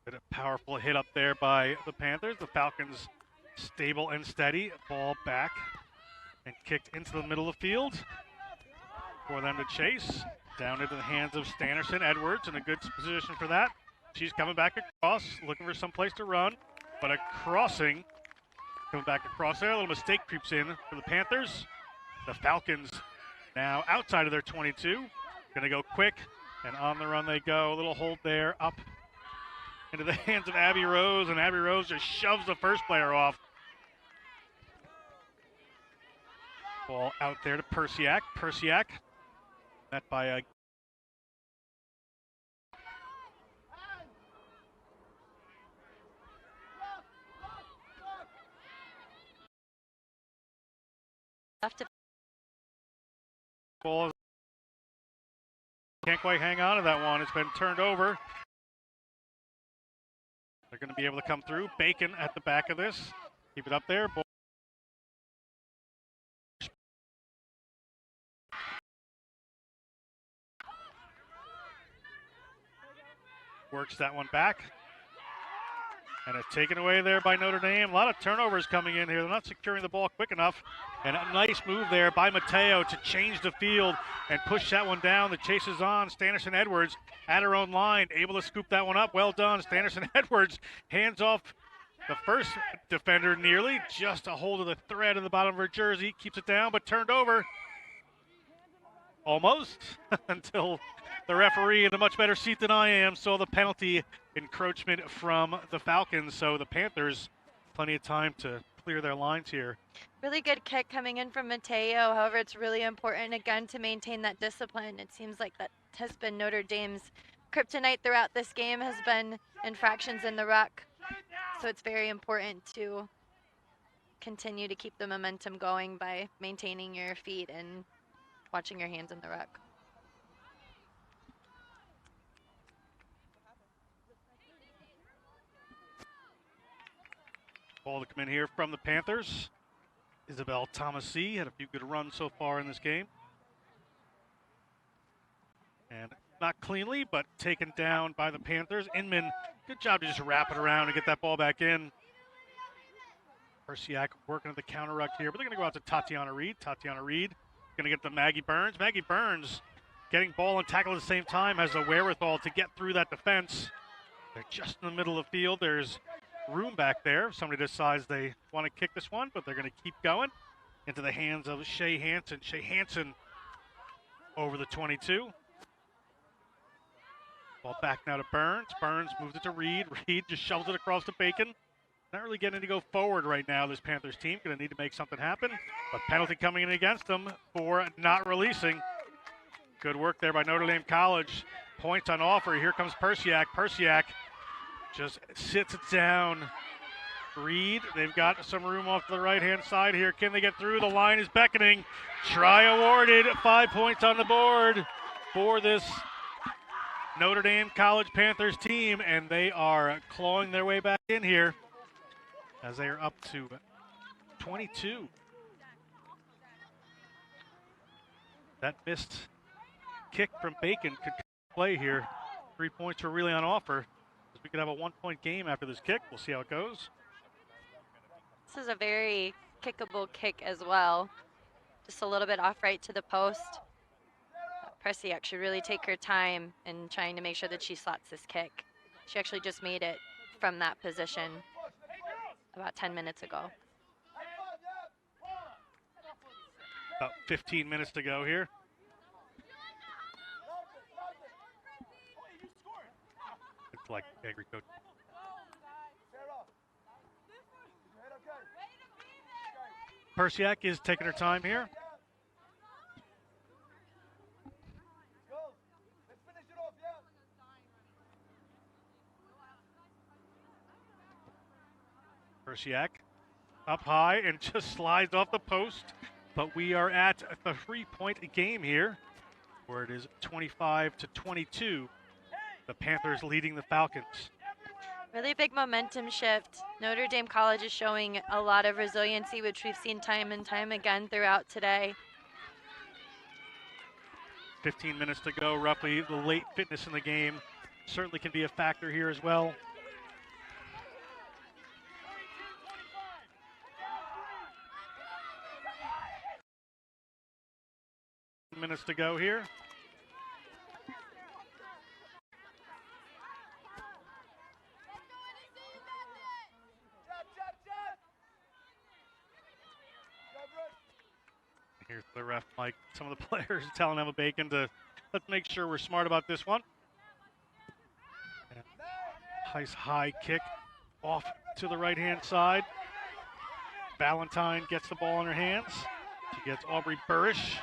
Bit of powerful hit up there by the Panthers. The Falcons stable and steady. Ball back and kicked into the middle of the field for them to chase. Down into the hands of Stannerson. Edwards in a good position for that. She's coming back across, looking for some place to run, but a crossing coming back across there. A little mistake creeps in for the Panthers. The Falcons now outside of their 22. Gonna go quick, and on the run they go. A little hold there, up into the hands of Abby Rose, and Abby Rose just shoves the first player off. Ball out there to Persiak. Persiak met by a ball. Can't quite hang on to that one. It's been turned over. They're going to be able to come through. Bacon at the back of this. Keep it up there. Ball. Works that one back. And it's taken away there by Notre Dame. A lot of turnovers coming in here. They're not securing the ball quick enough. And a nice move there by Mateo to change the field and push that one down. The chase is on. Stannerson Edwards at her own line, able to scoop that one up. Well done. Stannerson Edwards hands off the first defender nearly. Just a hold of the thread in the bottom of her jersey. Keeps it down, but turned over. Almost until the referee in a much better seat than I am saw the penalty encroachment from the Falcons. So the Panthers, plenty of time to clear their lines here. Really good kick coming in from Mateo. However, it's really important, again, to maintain that discipline. It seems like that has been Notre Dame's kryptonite throughout this game, has been infractions in the ruck. So it's very important to continue to keep the momentum going by maintaining your feet and watching your hands in the ruck. Ball to come in here from the Panthers. Isabel Thomasy had a few good runs so far in this game. And not cleanly, but taken down by the Panthers. Inman, good job to just wrap it around and get that ball back in. Persiak working at the counter ruck here, but they're going to go out to Tatiana Reed. Tatiana Reed going to get to Maggie Burns. Maggie Burns getting ball and tackle at the same time, has the wherewithal to get through that defense. They're just in the middle of the field. There's room back there. If somebody decides they want to kick this one, but they're going to keep going into the hands of Shea Hansen. Shea Hansen over the 22. Ball back now to Burns. Burns moves it to Reed. Reed just shovels it across to Bacon. Not really getting to go forward right now, this Panthers team. Going to need to make something happen. But penalty coming in against them for not releasing. Good work there by Notre Dame College. Points on offer. Here comes Persiak. Persiak just sits it down. Reed, they've got some room off the right-hand side here. Can they get through? The line is beckoning. Try awarded. 5 points on the board for this Notre Dame College Panthers team, and they are clawing their way back in here as they are up to 22. That missed kick from Bacon could play here. 3 points were really on offer. We could have a 1 point game after this kick. We'll see how it goes. This is a very kickable kick as well. Just a little bit off right to the post. Persiak should really take her time in trying to make sure that she slots this kick. She actually just made it from that position about 10 minutes ago. About 15 minutes to go here. It's like angry coach. Persiak is taking her time here. Persiak up high and just slides off the post. But we are at a 3 point game here, where it is 25-22. The Panthers leading the Falcons. Really big momentum shift. Notre Dame College is showing a lot of resiliency, which we've seen time and time again throughout today. 15 minutes to go, roughly. The late fitness in the game certainly can be a factor here as well. minutes to go here. Here's the ref, Mike. Some of the players telling Emma Bacon to let's make sure we're smart about this one. And nice high kick off to the right-hand side. Valentine gets the ball in her hands. She gets Aubrey Burrish,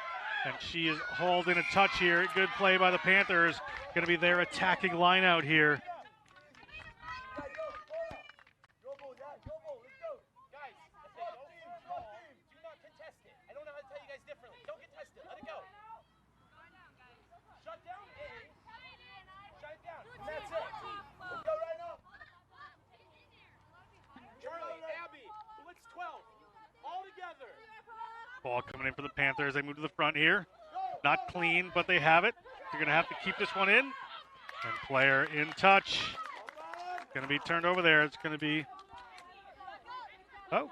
and she is hauled in a touch here. Good play by the Panthers. Going to be their attacking line out here. Ball coming in for the Panthers. They move to the front here. Not clean, but they have it. They're going to have to keep this one in. And player in touch. Going to be turned over there. It's going to be... Oh,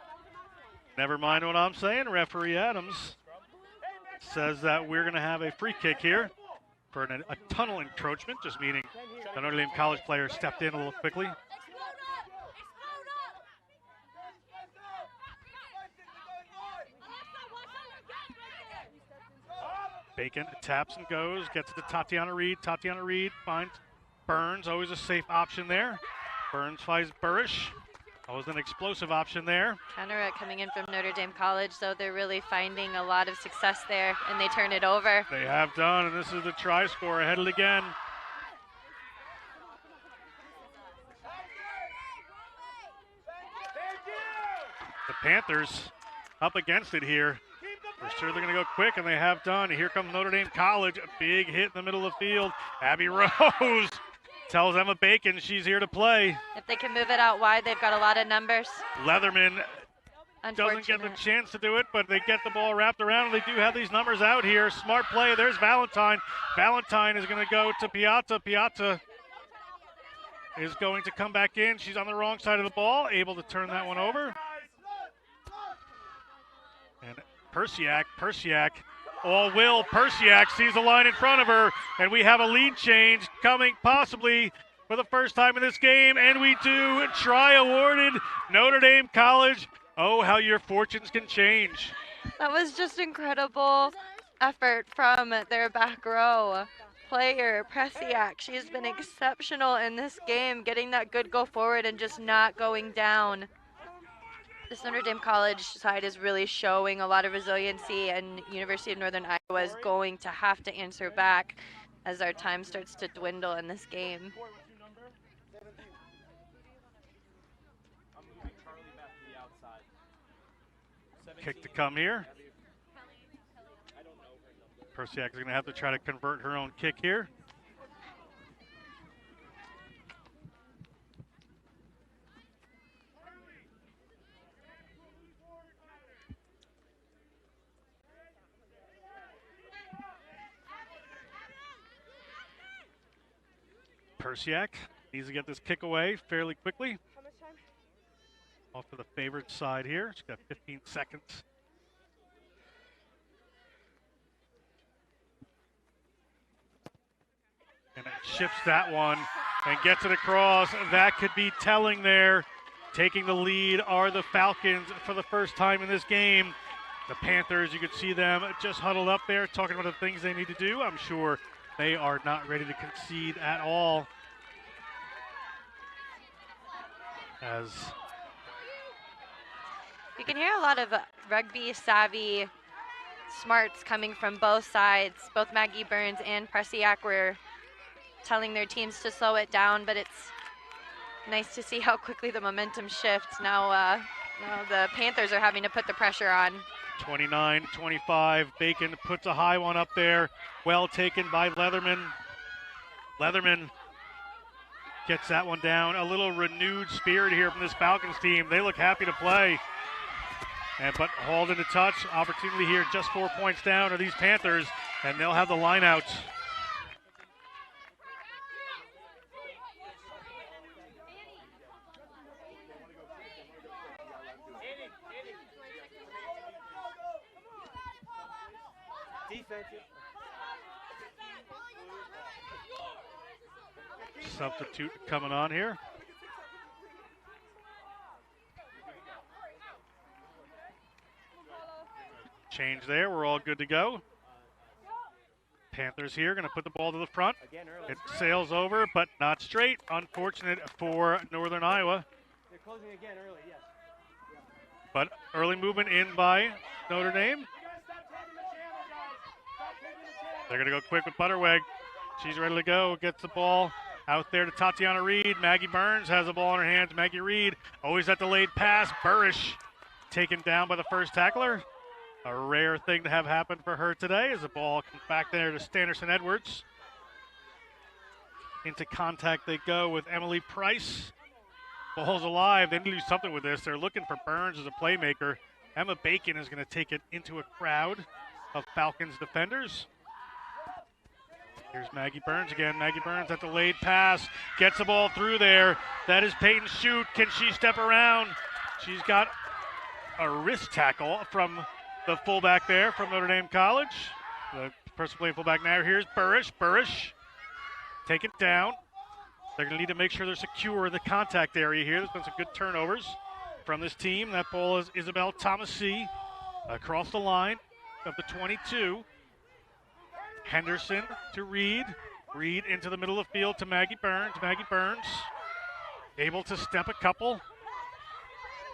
never mind what I'm saying. Referee Adams says that we're going to have a free kick here for a tunnel encroachment, just meaning the Notre Dame College player stepped in a little quickly. Bacon taps and goes, gets it to Tatiana Reed. Tatiana Reed finds Burns, always a safe option there. Burns finds Burrish, always an explosive option there. Counter-Rat coming in from Notre Dame College, so they're really finding a lot of success there, and they turn it over. They have done, and this is the try score, headed again. The Panthers up against it here. We're sure they're going to go quick, and they have done. Here comes Notre Dame College. A big hit in the middle of the field. Abby Rose tells Emma Bacon she's here to play. If they can move it out wide, they've got a lot of numbers. Leatherman doesn't get the chance to do it, but they get the ball wrapped around, and they do have these numbers out here. Smart play. There's Valentine. Valentine is going to go to Piazza. Piazza is going to come back in. She's on the wrong side of the ball, able to turn that one over. And Persiak, all will. Persiak sees the line in front of her, and we have a lead change coming possibly for the first time in this game, and we do. Try awarded, Notre Dame College. Oh, how your fortunes can change. That was just incredible effort from their back row player, Persiak. She's been exceptional in this game, getting that good go forward and just not going down. This Notre Dame College side is really showing a lot of resiliency, and University of Northern Iowa is going to have to answer back as our time starts to dwindle in this game. Kick to come here. Persiak is going to have to try to convert her own kick here. Persiak needs to get this kick away fairly quickly. Off to the favorite side here. She's got 15 seconds. And it shifts that one and gets it across. That could be telling there. Taking the lead are the Falcons for the first time in this game. The Panthers, you could see them just huddled up there talking about the things they need to do. I'm sure they are not ready to concede at all. As you can hear a lot of rugby savvy smarts coming from both sides. Both Maggie Burns and Persiak were telling their teams to slow it down, but it's nice to see how quickly the momentum shifts. Now the Panthers are having to put the pressure on. 29-25, Bacon puts a high one up there. Well taken by Leatherman. Leatherman gets that one down. A little renewed spirit here from this Falcons team. They look happy to play. But hauled into touch. Opportunity here, just 4 points down are these Panthers, and they'll have the line out. Defensive. substitute coming on here. Change there. We're all good to go. Panthers here going to put the ball to the front. It sails over, but not straight. Unfortunate for Northern Iowa. They're closing again early, yes. But early movement in by Notre Dame. They're going to go quick with Butterweg. She's ready to go. Gets the ball out there to Tatiana Reed. Maggie Burns has the ball in her hands. Maggie Reed always that delayed pass. Burrish taken down by the first tackler. A rare thing to have happen for her today as the ball comes back there to Standerson Edwards. Into contact they go with Emily Price. Ball's alive. They need to do something with this. They're looking for Burns as a playmaker. Emma Bacon is going to take it into a crowd of Falcons defenders. Here's Maggie Burns again. Maggie Burns at the delayed pass. Gets the ball through there. That is Peyton Shute. Can she step around? She's got a wrist tackle from the fullback there from Notre Dame College. The person playing fullback now. Here's Burrish. Burrish. Take it down. They're going to need to make sure they're secure in the contact area here. There's been some good turnovers from this team. That ball is Isabel Thomasy across the line of the 22. Henderson to Reed. Reed into the middle of the field to Maggie Burns. Maggie Burns able to step a couple.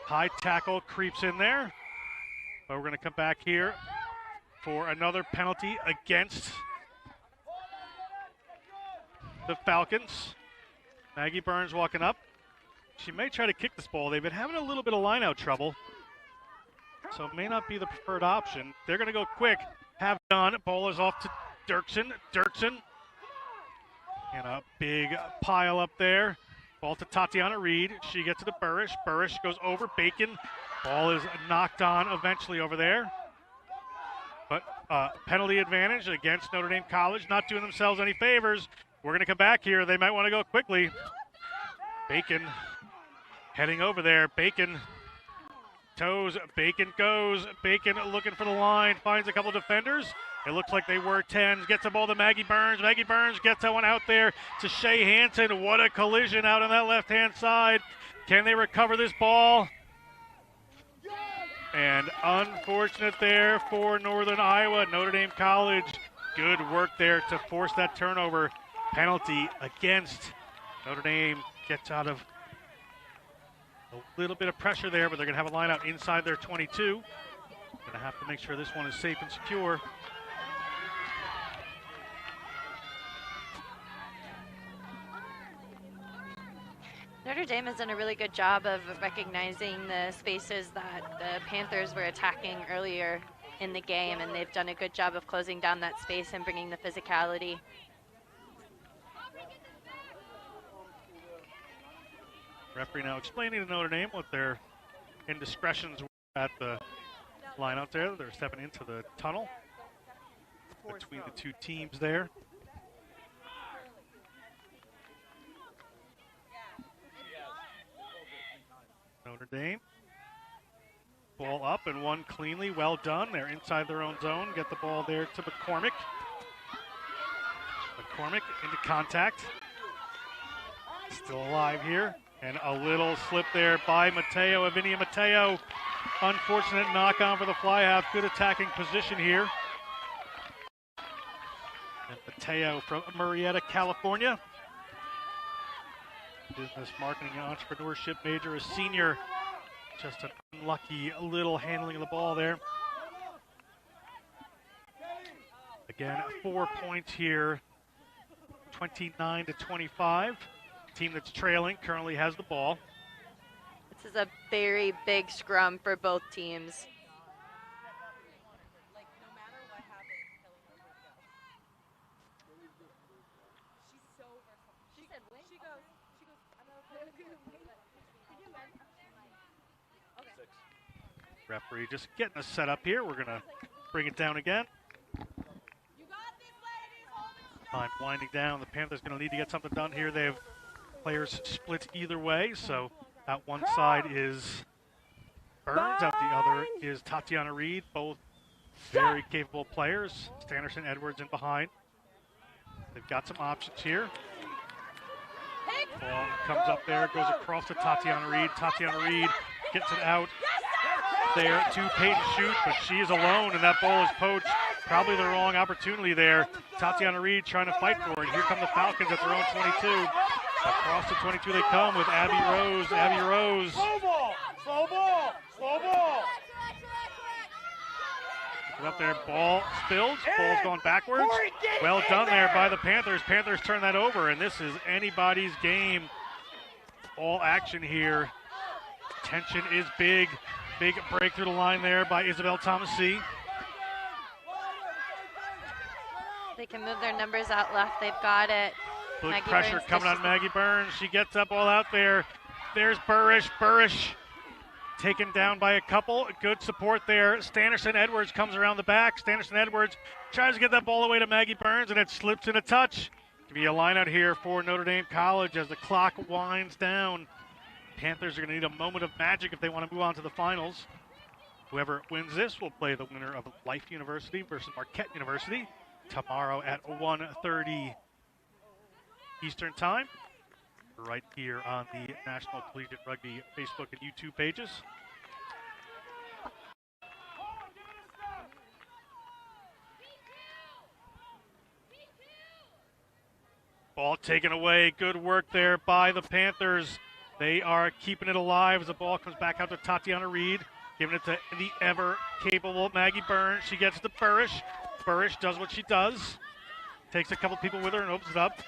High tackle creeps in there. But we're going to come back here for another penalty against the Falcons. Maggie Burns walking up. She may try to kick this ball. They've been having a little bit of line-out trouble, so it may not be the preferred option. They're going to go quick. Have done. Ball is off to Dirksen. Dirksen. And a big pile up there. Ball to Tatiana Reed. She gets it to Burrish. Burrish goes over Bacon. Ball is knocked on eventually over there. But penalty advantage against Notre Dame College. Not doing themselves any favors. We're going to come back here. They might want to go quickly. Bacon heading over there. Bacon toes. Bacon goes. Bacon looking for the line. Finds a couple defenders. It looks like they were 10s. Gets the ball to Maggie Burns. Maggie Burns gets that one out there to Shay Hansen. What a collision out on that left-hand side. Can they recover this ball? And unfortunate there for Northern Iowa. Notre Dame College, good work there to force that turnover. Penalty against Notre Dame. Gets out of a little bit of pressure there, but they're going to have a line out inside their 22. Going to have to make sure this one is safe and secure. Notre Dame has done a really good job of recognizing the spaces that the Panthers were attacking earlier in the game, and they've done a good job of closing down that space and bringing the physicality. Referee now explaining to Notre Dame what their indiscretions were at the line out there. They're stepping into the tunnel between the two teams there. Notre Dame. Ball up and one cleanly. Well done. They're inside their own zone. Get the ball there to McCormick. McCormick into contact. Still alive here. And a little slip there by Mateo. Avinia Mateo. Unfortunate knock on for the fly half. Good attacking position here. And Mateo from Murrieta, California. Business marketing and entrepreneurship major, a senior. Just an unlucky little handling of the ball there. Again, 4 points here. 29-25. Team that's trailing currently has the ball. This is a very big scrum for both teams. Referee just getting us set up here. We're going to bring it down again. Time winding down. The Panthers going to need to get something done here. They have players split either way. So out one side is Burns, out the other is Tatiana Reed. Both very capable players. Standerson Edwards in behind. They've got some options here. Ball comes up there, goes across to Tatiana Reed. Tatiana Reed gets it out there to Peyton Shoot, but she is alone, and that ball is poached. Probably the wrong opportunity there. Tatiana Reed trying to fight for it. Here come the Falcons at their own 22. Across the 22 they come with Abby Rose. Abby Rose. Slow ball, slow ball, slow ball. Up there, ball spilled. Ball's going backwards. Well done there by the Panthers. Panthers turn that over, and this is anybody's game. All action here. Tension is big. Big break through the line there by Isabel Thomasy. They can move their numbers out left. They've got it. Big Maggie pressure Burns coming on dishes Maggie Burns. She gets up all out there. There's Burrish. Burrish taken down by a couple. Good support there. Standerson Edwards comes around the back. Standerson Edwards tries to get that ball away to Maggie Burns, and it slips in a touch. Give me a line out here for Notre Dame College as the clock winds down. Panthers are going to need a moment of magic if they want to move on to the finals. Whoever wins this will play the winner of Life University versus Marquette University tomorrow at 1:30 Eastern Time, right here on the National Collegiate Rugby Facebook and YouTube pages. Ball taken away. Good work there by the Panthers. They are keeping it alive as the ball comes back out to Tatiana Reed, giving it to the ever-capable Maggie Burns. She gets to Burrish. Burrish does what she does. Takes a couple people with her and opens it up.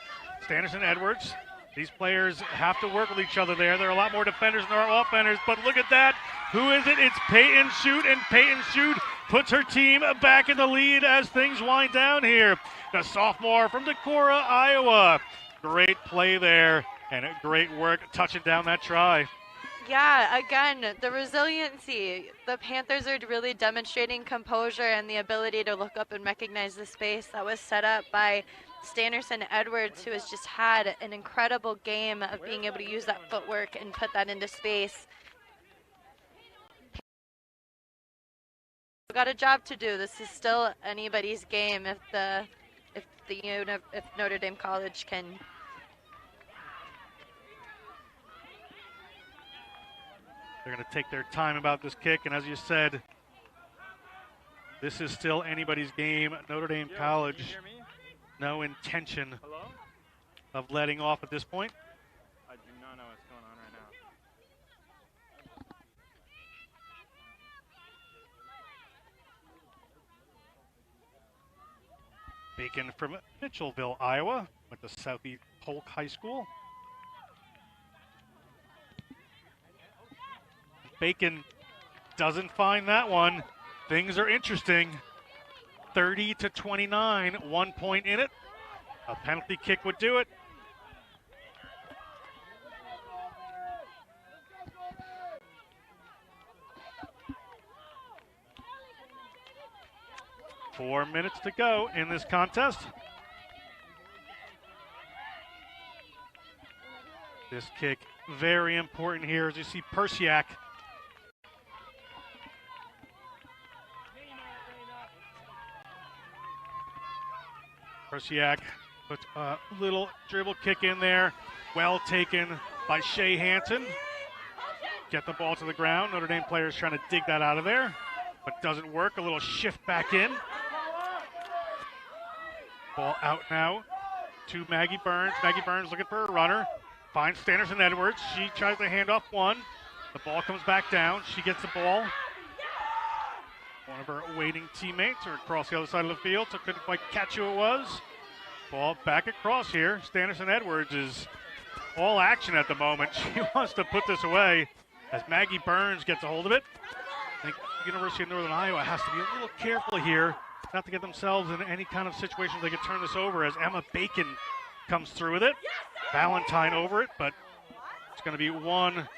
Standerson Edwards. These players have to work with each other there. There are a lot more defenders than there are offenders, but look at that. Who is it? It's Peyton Shoot, and Peyton Shoot puts her team back in the lead as things wind down here. The sophomore from Decorah, Iowa. Great play there, and great work touching down that try. Yeah, again, the resiliency. The Panthers are really demonstrating composure and the ability to look up and recognize the space that was set up by Standerson Edwards, who has just had an incredible game of being able to use that footwork and put that into space. We've got a job to do. This is still anybody's game if Notre Dame College can. They're going to take their time about this kick, and as you said, this is still anybody's game. Notre Dame College, no intention of letting off at this point. I do not know what's going on right now. Bacon from Mitchellville, Iowa, went to Southeast Polk High School. Bacon doesn't find that one. Things are interesting. 30-29, 1 point in it. A penalty kick would do it. Four minutes to go in this contest. This kick very important here as you see Persiak. Persiak puts a little dribble kick in there. Well taken by Shea Hansen. Get the ball to the ground. Notre Dame players trying to dig that out of there, but doesn't work. A little shift back in. Ball out now to Maggie Burns. Maggie Burns looking for a runner. Finds Standerson Edwards. She tries to hand off one. The ball comes back down. She gets the ball. One of her waiting teammates are across the other side of the field, so couldn't quite catch who it was. Ball back across here. Standerson Edwards is all action at the moment. She wants to put this away as Maggie Burns gets a hold of it. I think University of Northern Iowa has to be a little careful here not to get themselves in any kind of situation they could turn this over as Emma Bacon comes through with it. Valentine over it, but it's going to be one.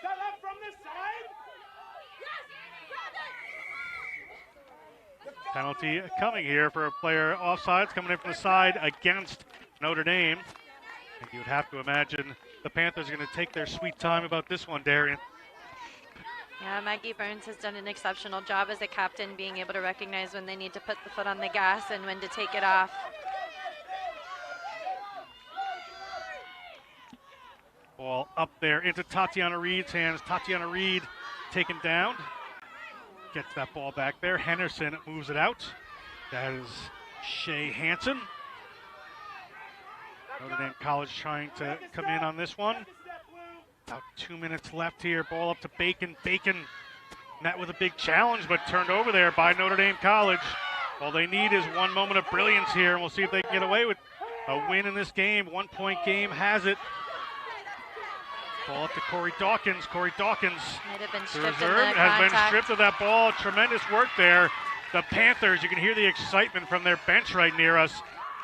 Penalty coming here for a player offsides coming in from the side against Notre Dame. I think you would have to imagine the Panthers are going to take their sweet time about this one, Darian. Yeah, Maggie Burns has done an exceptional job as a captain, being able to recognize when they need to put the foot on the gas and when to take it off. Ball up there into Tatiana Reed's hands. Tatiana Reed taken down. Gets that ball back there. Henderson moves it out. That is Shea Hansen. Notre Dame College trying to come in on this one. About 2 minutes left here. Ball up to Bacon. Bacon met with a big challenge, but turned over there by Notre Dame College. All they need is one moment of brilliance here, and we'll see if they can get away with a win in this game. 1 point game has it. Ball up to Corey Dawkins. Corey Dawkins, Might have been the stripped in reserve, the has been contact. stripped of that ball. Tremendous work there. The Panthers, you can hear the excitement from their bench right near us.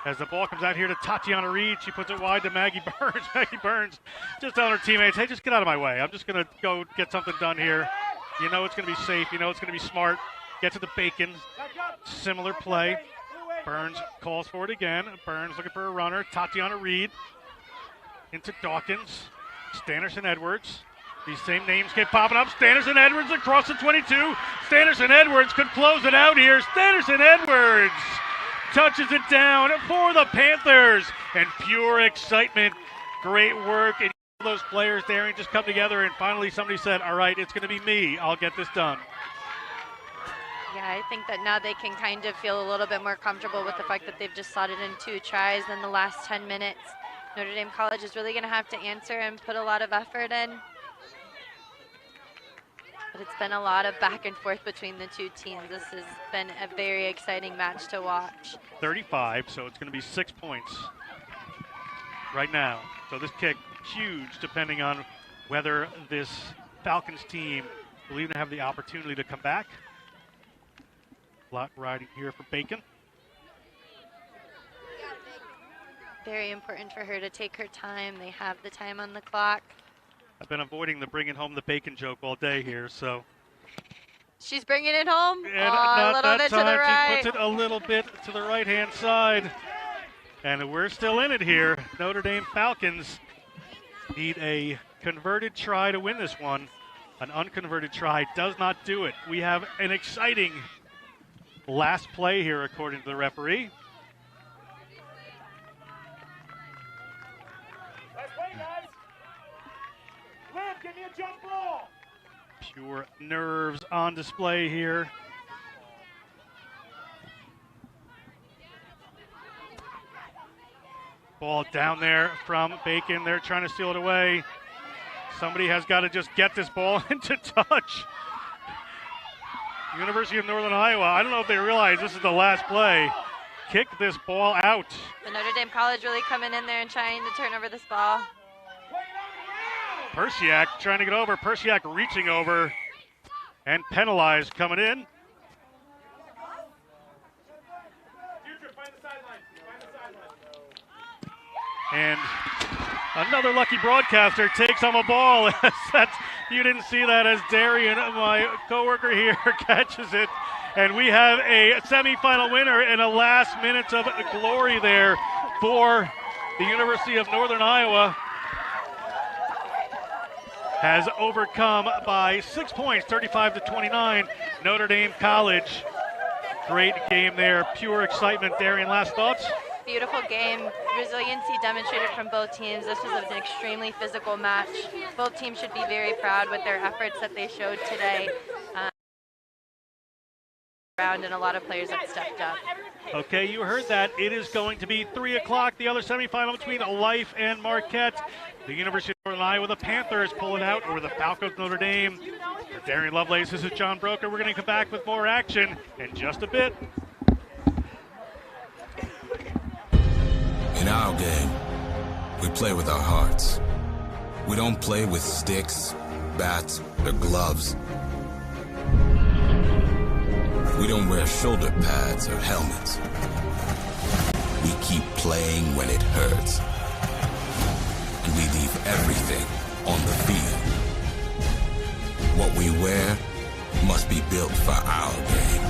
As the ball comes out here to Tatiana Reed, she puts it wide to Maggie Burns. Maggie Burns just telling her teammates, hey, just get out of my way. I'm just going to go get something done here. You know it's going to be safe. You know it's going to be smart. Get to the Bacon. Similar play. Burns calls for it again. Burns looking for a runner. Tatiana Reed into Dawkins. Standerson Edwards. These same names keep popping up. Standerson Edwards across the 22. Standerson Edwards could close it out here. Standerson Edwards touches it down for the Panthers. And pure excitement. Great work. And those players there and just come together, and finally somebody said, all right, it's going to be me. I'll get this done. Yeah, I think that now they can kind of feel a little bit more comfortable with the fact that they've just slotted in 2 tries in the last 10 minutes. Notre Dame College is really going to have to answer and put a lot of effort in. But it's been a lot of back and forth between the 2 teams. This has been a very exciting match to watch. 35, so it's going to be 6 points right now. So this kick, huge, depending on whether this Falcons team will even have the opportunity to come back. Block riding here for Bacon. Very important for her to take her time. They have the time on the clock. I've been avoiding the bringing home the bacon joke all day here, so. She's bringing it home. And a little bit to the right. She puts it a little bit to the right-hand side. And we're still in it here. Notre Dame Falcons need a converted try to win this one. An unconverted try does not do it. We have an exciting last play here, according to the referee. Nice play, guys. Liv, give me a jump ball. Pure nerves on display here. Ball down there from Bacon. They're trying to steal it away. Somebody has got to just get this ball into touch. University of Northern Iowa, I don't know if they realize this is the last play. Kick this ball out. The Notre Dame College really coming in there and trying to turn over this ball. Persiak trying to get over. Persiak reaching over and penalized coming in. And another lucky broadcaster takes on a ball. You didn't see that as Darian, my coworker here, catches it. And we have a semifinal winner and a last minutes of glory there for the University of Northern Iowa. Has overcome by 6 points, 35-29, Notre Dame College. Great game there, pure excitement. Darian, last thoughts? Beautiful game. Resiliency demonstrated from both teams. This was an extremely physical match. Both teams should be very proud with their efforts that they showed today. And a lot of players that stepped up. Okay, you heard that. It is going to be 3 o'clock, the other semifinal between Life and Marquette. The University of Northern Iowa, the Panthers pulling out over the Falcons Notre Dame. For Darian Lovelace, this is John Broker. We're going to come back with more action in just a bit. In our game, we play with our hearts. We don't play with sticks, bats, or gloves. We don't wear shoulder pads or helmets. We keep playing when it hurts. And we leave everything on the field. What we wear must be built for our game.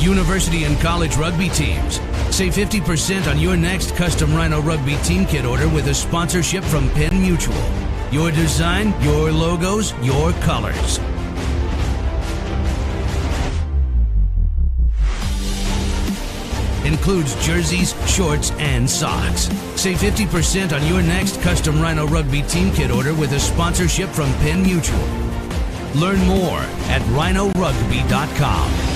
University and college rugby teams. Save 50% on your next custom Rhino Rugby team kit order with a sponsorship from Penn Mutual. Your design, your logos, your colors. Includes jerseys, shorts, and socks. Save 50% on your next custom Rhino Rugby team kit order with a sponsorship from Penn Mutual. Learn more at rhinorugby.com.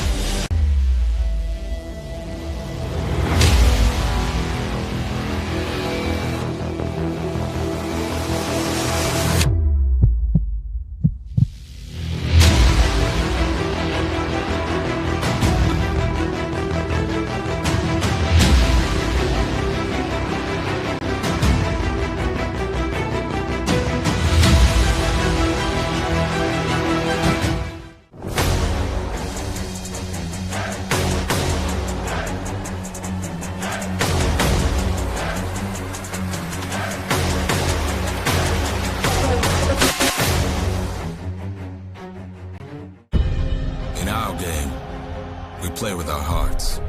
play with our hearts.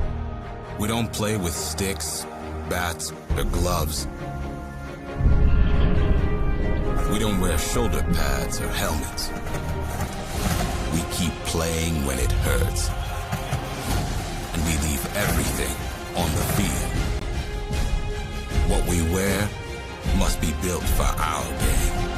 We don't play with sticks, bats, or gloves. We don't wear shoulder pads or helmets. We keep playing when it hurts. And we leave everything on the field. What we wear must be built for our game.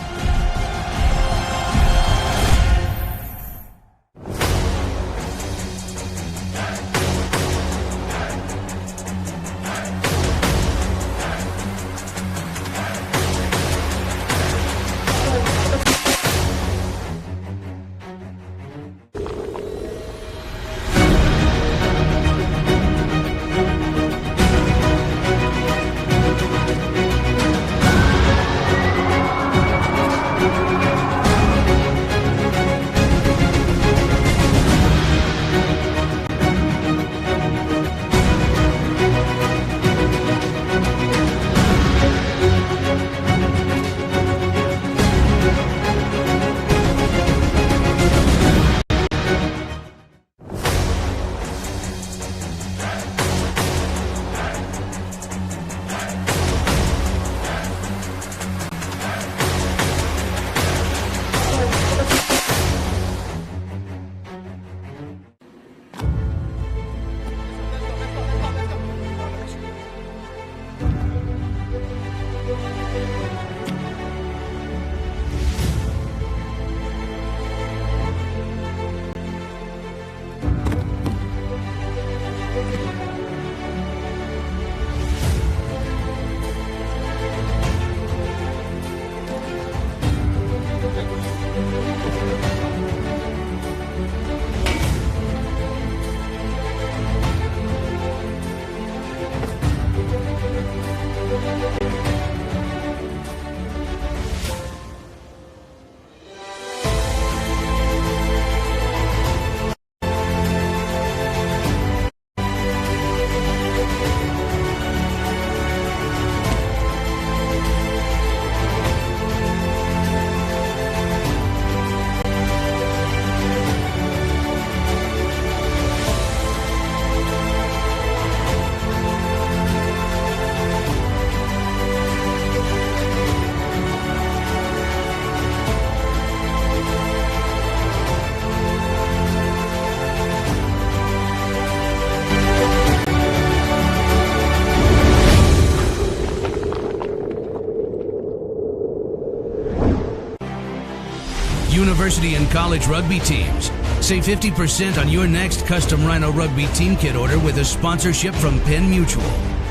University and college rugby teams. Save 50% on your next custom Rhino Rugby team kit order with a sponsorship from Penn Mutual.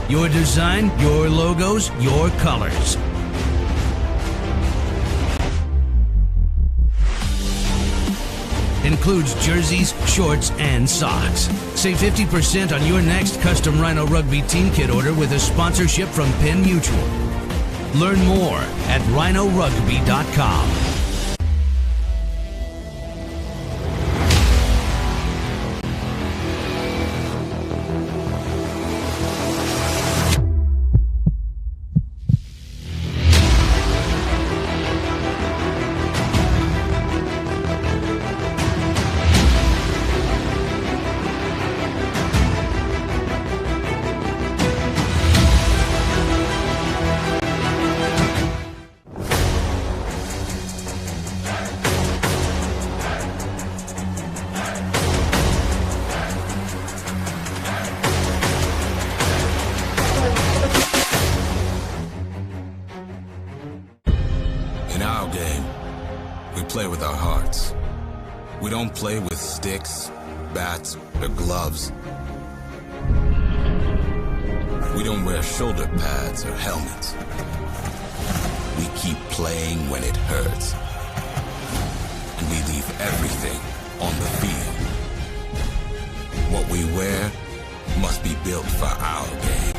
Your design, your logos, your colors. Includes jerseys, shorts, and socks. Save 50% on your next custom Rhino Rugby team kit order with a sponsorship from Penn Mutual. Learn more at rhinorugby.com. game. We play with our hearts. We don't play with sticks, bats, or gloves. We don't wear shoulder pads or helmets. We keep playing when it hurts. And we leave everything on the field. What we wear must be built for our game.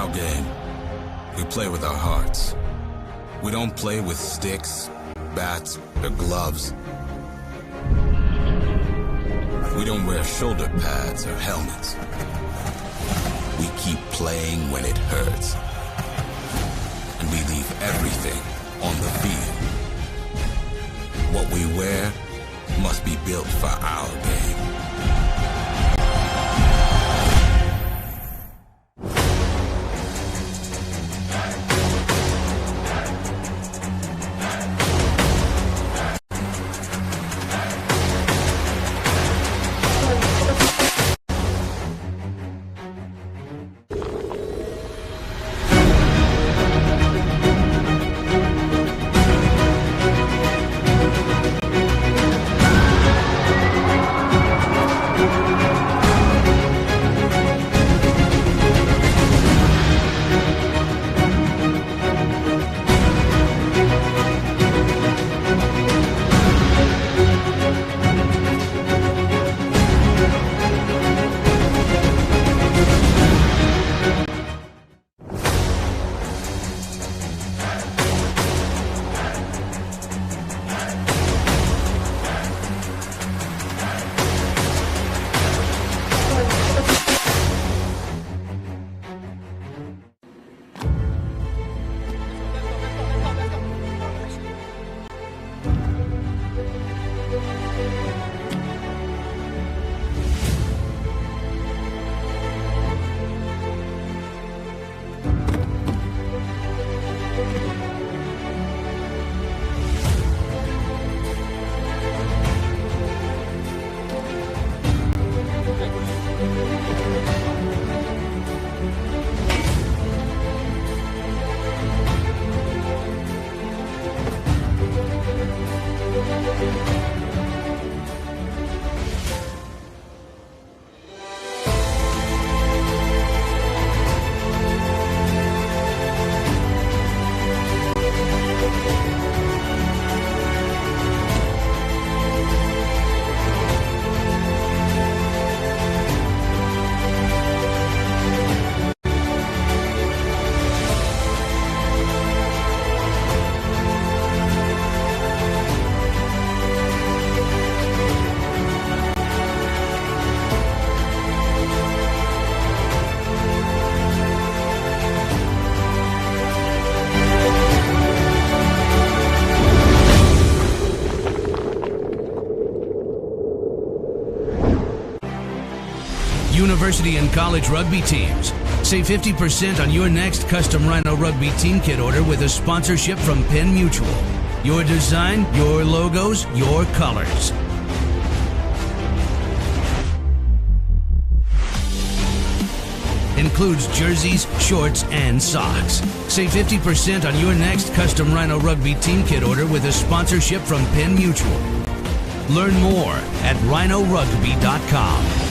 our game, we play with our hearts. We don't play with sticks, bats, or gloves. We don't wear shoulder pads or helmets. We keep playing when it hurts. And we leave everything on the field. What we wear must be built for our game. University and college rugby teams. Save 50% on your next custom Rhino Rugby team kit order with a sponsorship from Penn Mutual. Your design, your logos, your colors. Includes jerseys, shorts, and socks. Save 50% on your next custom Rhino Rugby team kit order with a sponsorship from Penn Mutual. Learn more at rhinorugby.com.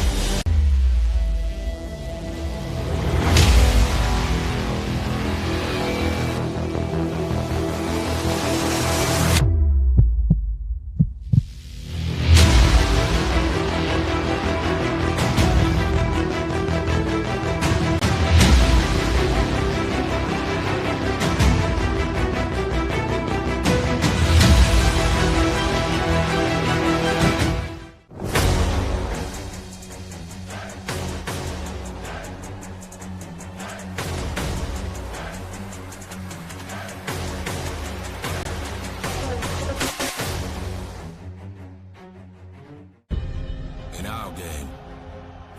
In our game,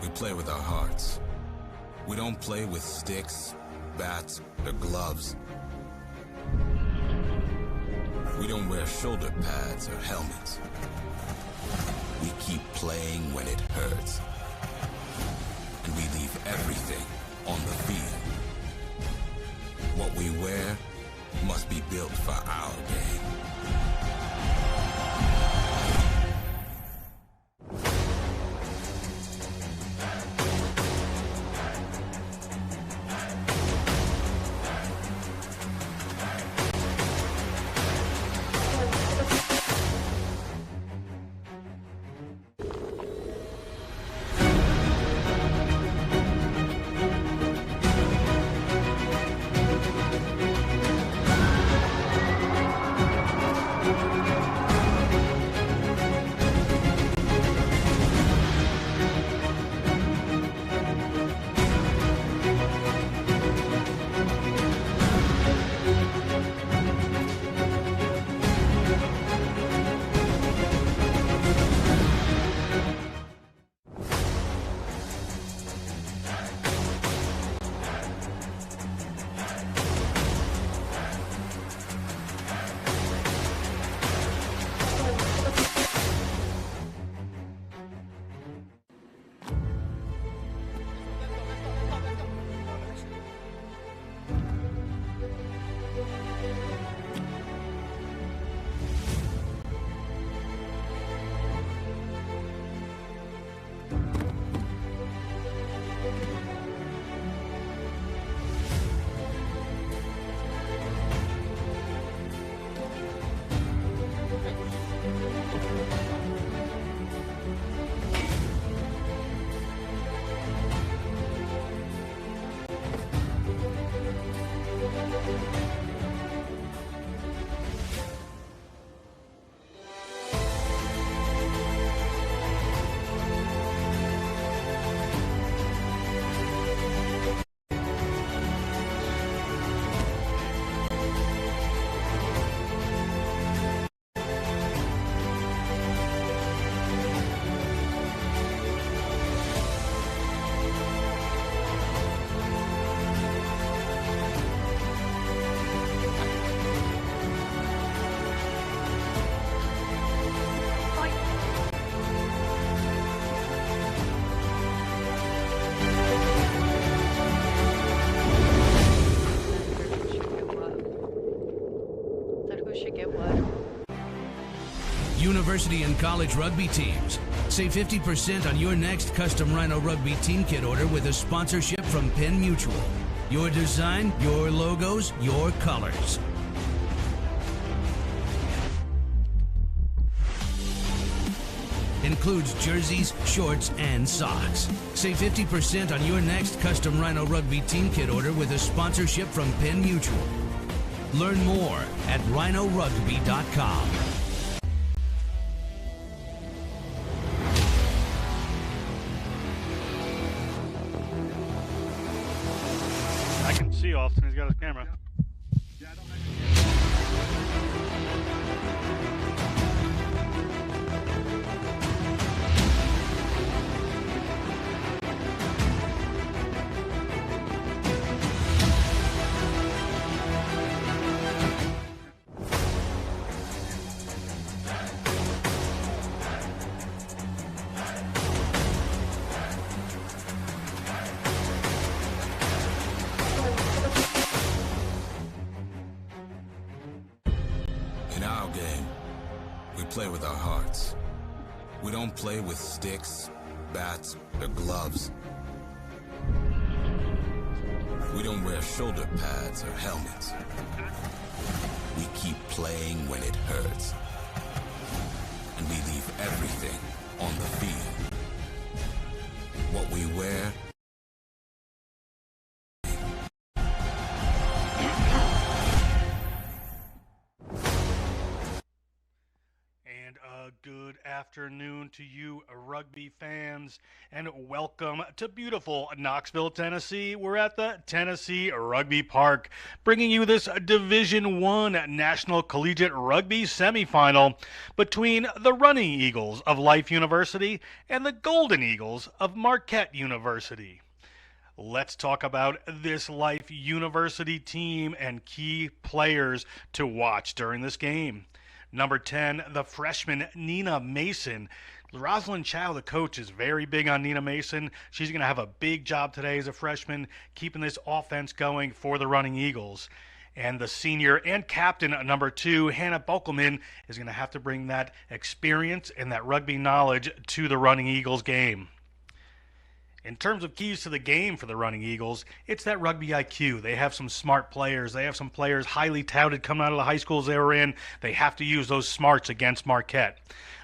we play with our hearts. We don't play with sticks, bats, or gloves. We don't wear shoulder pads or helmets. We keep playing when it hurts. And we leave everything on the field. What we wear must be built for our game. who should get what. University and college rugby teams. Save 50% on your next custom Rhino Rugby team kit order with a sponsorship from Penn Mutual. Your design, your logos, your colors. Includes jerseys, shorts, and socks. Save 50% on your next custom Rhino Rugby team kit order with a sponsorship from Penn Mutual. Learn more at rhinorugby.com. I can see Austin. He's got his camera. In our game, we play with our hearts. We don't play with sticks, bats, or gloves. We don't wear shoulder pads or helmets. We keep playing when it hurts. And we leave everything on the field. What we wear, And a good afternoon to you, rugby fans, and welcome to beautiful Knoxville, Tennessee. We're at the Tennessee Rugby Park, bringing you this Division I National Collegiate Rugby semifinal between the Running Eagles of Life University and the Golden Eagles of Marquette University. Let's talk about this Life University team and key players to watch during this game. Number 10, the freshman Nina Mason. Rosalind Chow, the coach, is very big on Nina Mason. She's going to have a big job today as a freshman, keeping this offense going for the Running Eagles. And the senior and captain, number 2, Hannah Bokelman, is going to have to bring that experience and that rugby knowledge to the Running Eagles game. In terms of keys to the game for the Running Eagles, it's that rugby IQ. They have some smart players. They have some players highly touted coming out of the high schools they were in. They have to use those smarts against Marquette.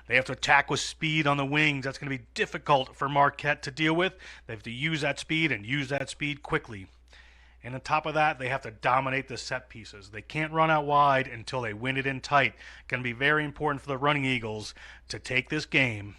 They have to attack with speed on the wings. That's going to be difficult for Marquette to deal with. They have to use that speed and use that speed quickly. And on top of that, they have to dominate the set pieces. They can't run out wide until they win it in tight. Going to be very important for the Running Eagles to take this game.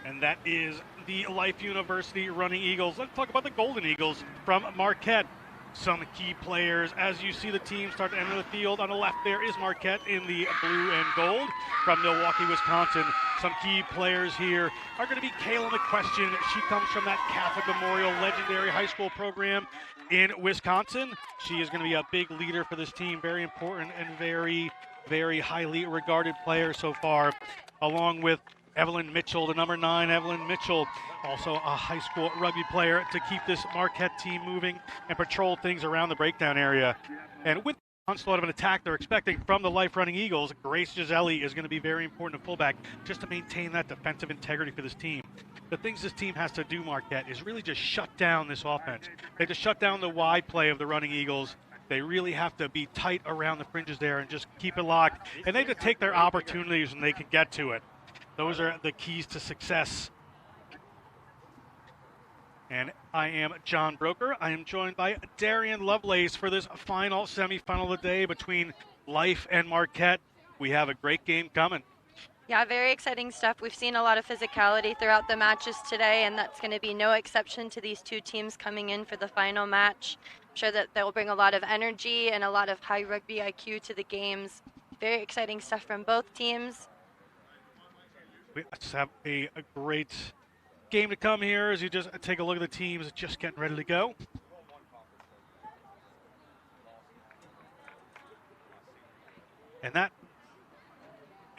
And that is the Life University Running Eagles. Let's talk about the Golden Eagles from Marquette. Some key players as you see the team start to enter the field. On the left there is Marquette in the blue and gold from Milwaukee, Wisconsin. Some key players here are going to be Kayla McQuestion. She comes from that Catholic Memorial legendary high school program in Wisconsin. She is going to be a big leader for this team. Very important and very, very highly regarded player so far, along with Evelyn Mitchell, the number 9, Evelyn Mitchell, also a high school rugby player to keep this Marquette team moving and patrol things around the breakdown area. And with the onslaught of an attack they're expecting from the Life Running Eagles, Grace Giseli is going to be very important at fullback just to maintain that defensive integrity for this team. The things this team has to do, Marquette, is really just shut down this offense. They have to shut down the wide play of the Running Eagles. They really have to be tight around the fringes there and just keep it locked. And they have to take their opportunities when they can get to it. Those are the keys to success. And I am John Broker. I am joined by Darian Lovelace for this final semifinal of the day between Life and Marquette. We have a great game coming. Yeah, very exciting stuff. We've seen a lot of physicality throughout the matches today, and that's going to be no exception to these two teams coming in for the final match. I'm sure that they'll bring a lot of energy and a lot of high rugby IQ to the games. Very exciting stuff from both teams. We just have a great game to come here as you just take a look at the teams just getting ready to go. And that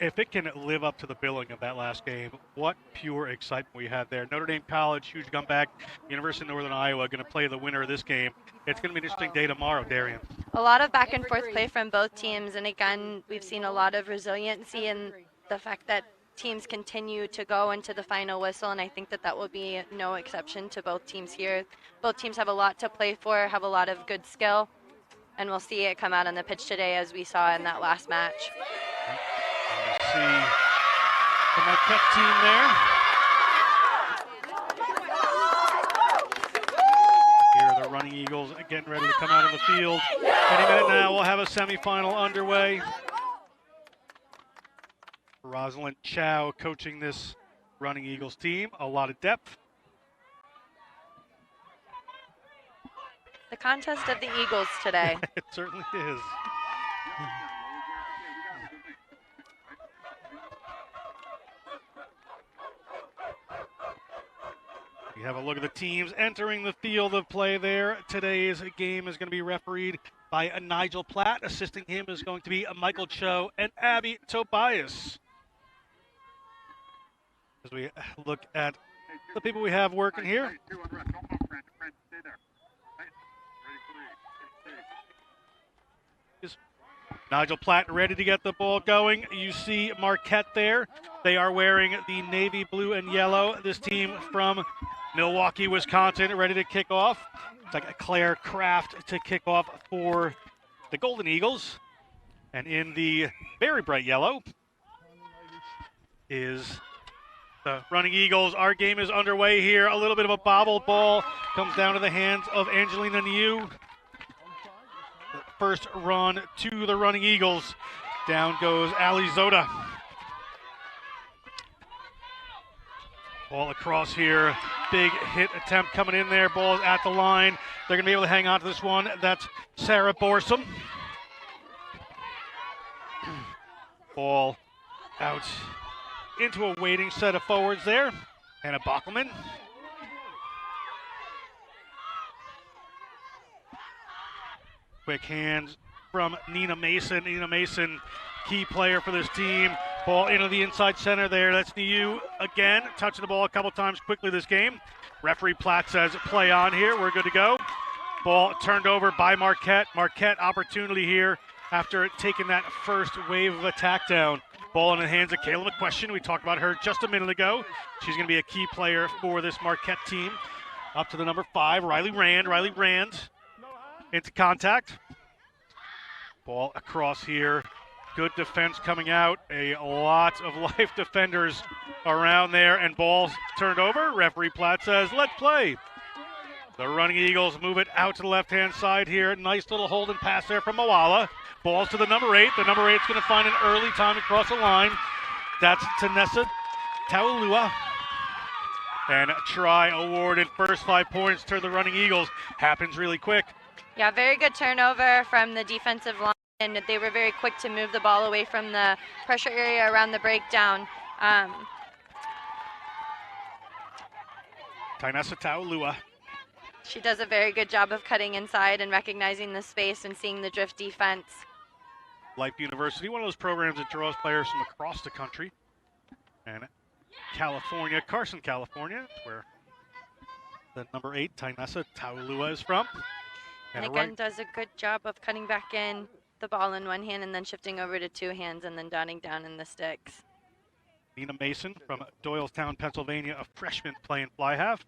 if it can live up to the billing of that last game, what pure excitement we had there. Notre Dame College, huge comeback. University of Northern Iowa going to play the winner of this game. It's going to be an interesting day tomorrow, Darian. A lot of back and forth play from both teams, and again, we've seen a lot of resiliency in the fact that teams continue to go into the final whistle, and I think that that will be no exception to both teams here. Both teams have a lot to play for, have a lot of good skill, and we'll see it come out on the pitch today as we saw in that last match. See the Marquette team there. Here are the Running Eagles getting ready to come out on the field. Any minute now, we'll have a semifinal underway. Rosalind Chow coaching this Running Eagles team. A lot of depth. The contest of the Eagles today. It certainly is. We have a look at the teams entering the field of play there. Today's game is going to be refereed by Nigel Platt. Assisting him is going to be Michael Cho and Abby Tobias. As we look at the people we have working here. Is Nigel Platt ready to get the ball going. You see Marquette there. They are wearing the navy blue and yellow. This team from Milwaukee, Wisconsin, ready to kick off. It's like a Claire Craft to kick off for the Golden Eagles. And in the very bright yellow is the Running Eagles. Our game is underway here. A little bit of a bobble ball comes down to the hands of Angelina Niu. First run to the Running Eagles. Down goes Ali Zoda. Ball across here. Big hit attempt coming in there. Ball is at the line. They're going to be able to hang on to this one. That's Sarah Borsum. Ball out into a waiting set of forwards there. Hannah Bockelman. Quick hands from Nina Mason. Nina Mason, key player for this team. Ball into the inside center there. That's Niu again, touching the ball a couple times quickly this game. Referee Platt says play on here. We're good to go. Ball turned over by Marquette. Marquette opportunity here after taking that first wave of attack down. Ball in the hands of Kayla McQuestion. We talked about her just a minute ago. She's going to be a key player for this Marquette team. Up to the number 5, Riley Rand. Riley Rand into contact. Ball across here. Good defense coming out. A lot of life defenders around there, and ball turned over. Referee Platt says, let's play. The Running Eagles move it out to the left-hand side here. Nice little holding pass there from Moala. Balls to the number 8. The number 8's going to find an early time across the line. That's Tanessa Taulua. And a try awarded. First 5 points to the Running Eagles. Happens really quick. Yeah, very good turnover from the defensive line, and they were very quick to move the ball away from the pressure area around the breakdown. Tainessa Taulua. She does a very good job of cutting inside and recognizing the space and seeing the drift defense. Life University, one of those programs that draws players from across the country. And California, Carson, California, where the number 8, Tainessa Taulua, is from. And again, does a good job of cutting back in the ball in one hand and then shifting over to 2 hands and then dotting down in the sticks. Nina Mason from Doylestown, Pennsylvania, a freshman playing fly half.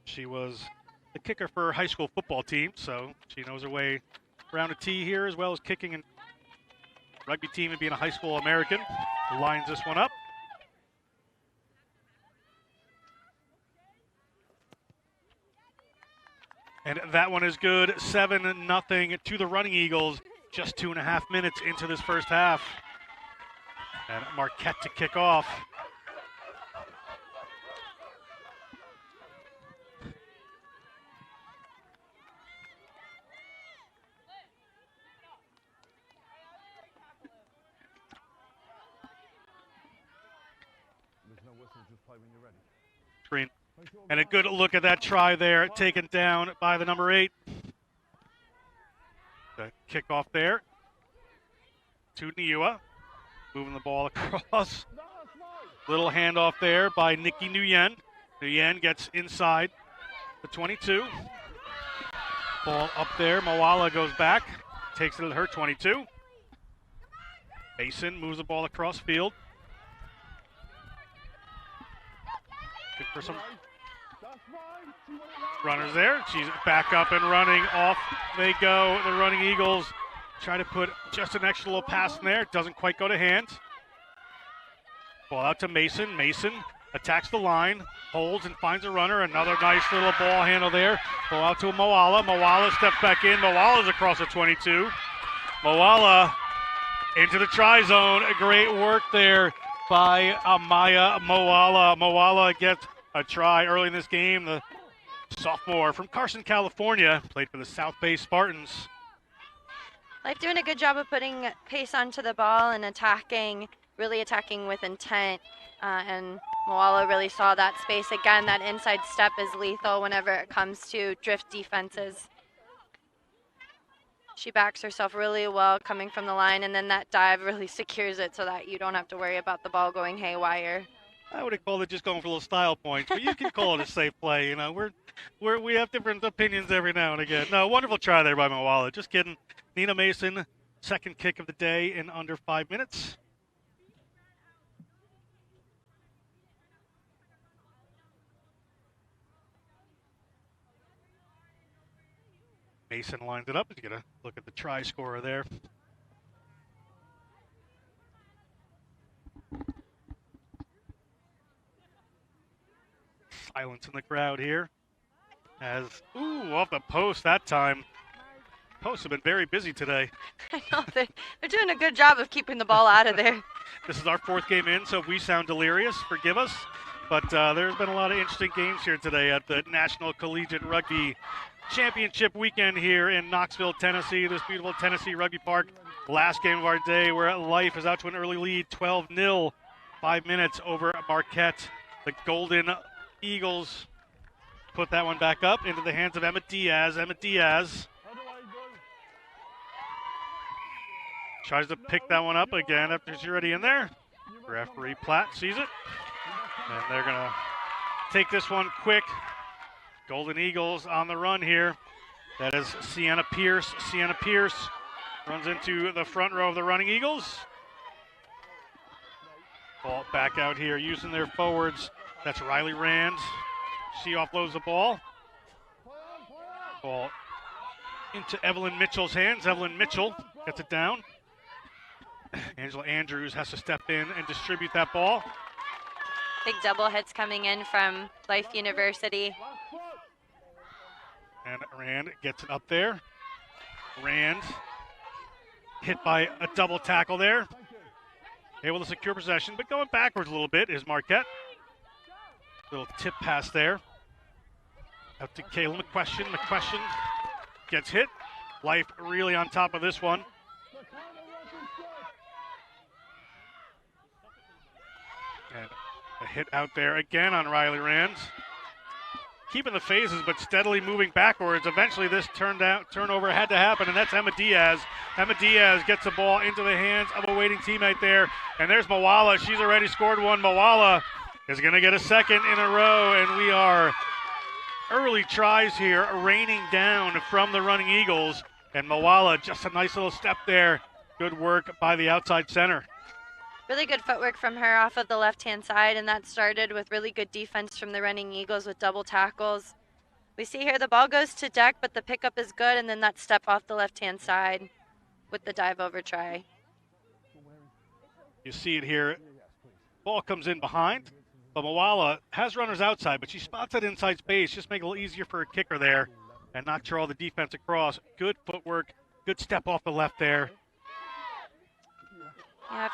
She was the kicker for her high school football team, so she knows her way around a tee here, as well as kicking and rugby team and being a high school American. Lines this one up. And that one is good. 7-0 to the Running Eagles. Just 2.5 minutes into this first half. And Marquette to kick off. Screen. And a good look at that try there, taken down by the number 8. The kickoff there to Niua. moving the ball across. Little handoff there by Nikki Nguyen. Nguyen gets inside the 22. Ball up there. Moala goes back. Takes it at her 22. Mason moves the ball across field. Good for some runners there. She's back up and running. Off they go. The running Eagles try to put just an extra little pass in there. Doesn't quite go to hand. Ball out to Mason. Mason attacks the line, holds and finds a runner. Another nice little ball handle there. Ball out to Moala. Moala steps back in. Moala's across the 22. Moala into the try zone. Great work there by Amaya Moala. Moala gets a try early in this game. The sophomore from Carson, California, played for the South Bay Spartans. Life doing a good job of putting pace onto the ball and really attacking with intent. And Moala really saw that space. Again, that inside step is lethal whenever it comes to drift defenses. She backs herself really well coming from the line, and then that dive really secures it so that you don't have to worry about the ball going haywire. I would have called it just going for little style points, but you can call it a safe play. You know, we have different opinions every now and again. No, wonderful try there by Moala. Just kidding. Nina Mason, second kick of the day in under 5 minutes. Mason lines it up. He's going to look at the try scorer there. Silence in the crowd here. As, off the post that time. Posts have been very busy today. I know, they're doing a good job of keeping the ball out of there. This is our fourth game in, so if we sound delirious, forgive us. But there's been a lot of interesting games here today at the National Collegiate Rugby Championship weekend here in Knoxville, Tennessee. This beautiful Tennessee Rugby Park. Last game of our day, where Life is out to an early lead, 12-0, 5 minutes over Marquette. The Golden Eagles put that one back up into the hands of Emma Diaz. Emma Diaz tries to pick that one up again after she's already in there. Referee Platt sees it. And they're going to take this one quick. Golden Eagles on the run here. That is Sienna Pierce. Sienna Pierce runs into the front row of the running Eagles. Ball back out here using their forwards. That's Riley Rand. She offloads the ball. Ball into Evelyn Mitchell's hands. Evelyn Mitchell gets it down. Angela Andrews has to step in and distribute that ball. Big double hits coming in from Life University. And Rand gets it up there. Rand hit by a double tackle there. Able to secure possession, but going backwards a little bit is Marquette. Little tip pass there. Up to Kayla McQuestion. McQuestion gets hit. Life really on top of this one. And a hit out there again on Riley Rand. Keeping the phases, but steadily moving backwards. Eventually this turnover had to happen, and that's Emma Diaz. Emma Diaz gets the ball into the hands of a waiting teammate there. And there's Moala. She's already scored one. Moala is going to get a second in a row, and we are early tries here raining down from the running Eagles. And Moala, just a nice little step there. Good work by the outside center. Really good footwork from her off of the left-hand side, and that started with really good defense from the running Eagles with double tackles. We see here the ball goes to deck, but the pickup is good, and then that step off the left-hand side with the dive over try. You see it here. Ball comes in behind, but Moala has runners outside, but she spots that inside space, just make it a little easier for a kicker there and not draw the defense across. Good footwork, good step off the left there. Yeah,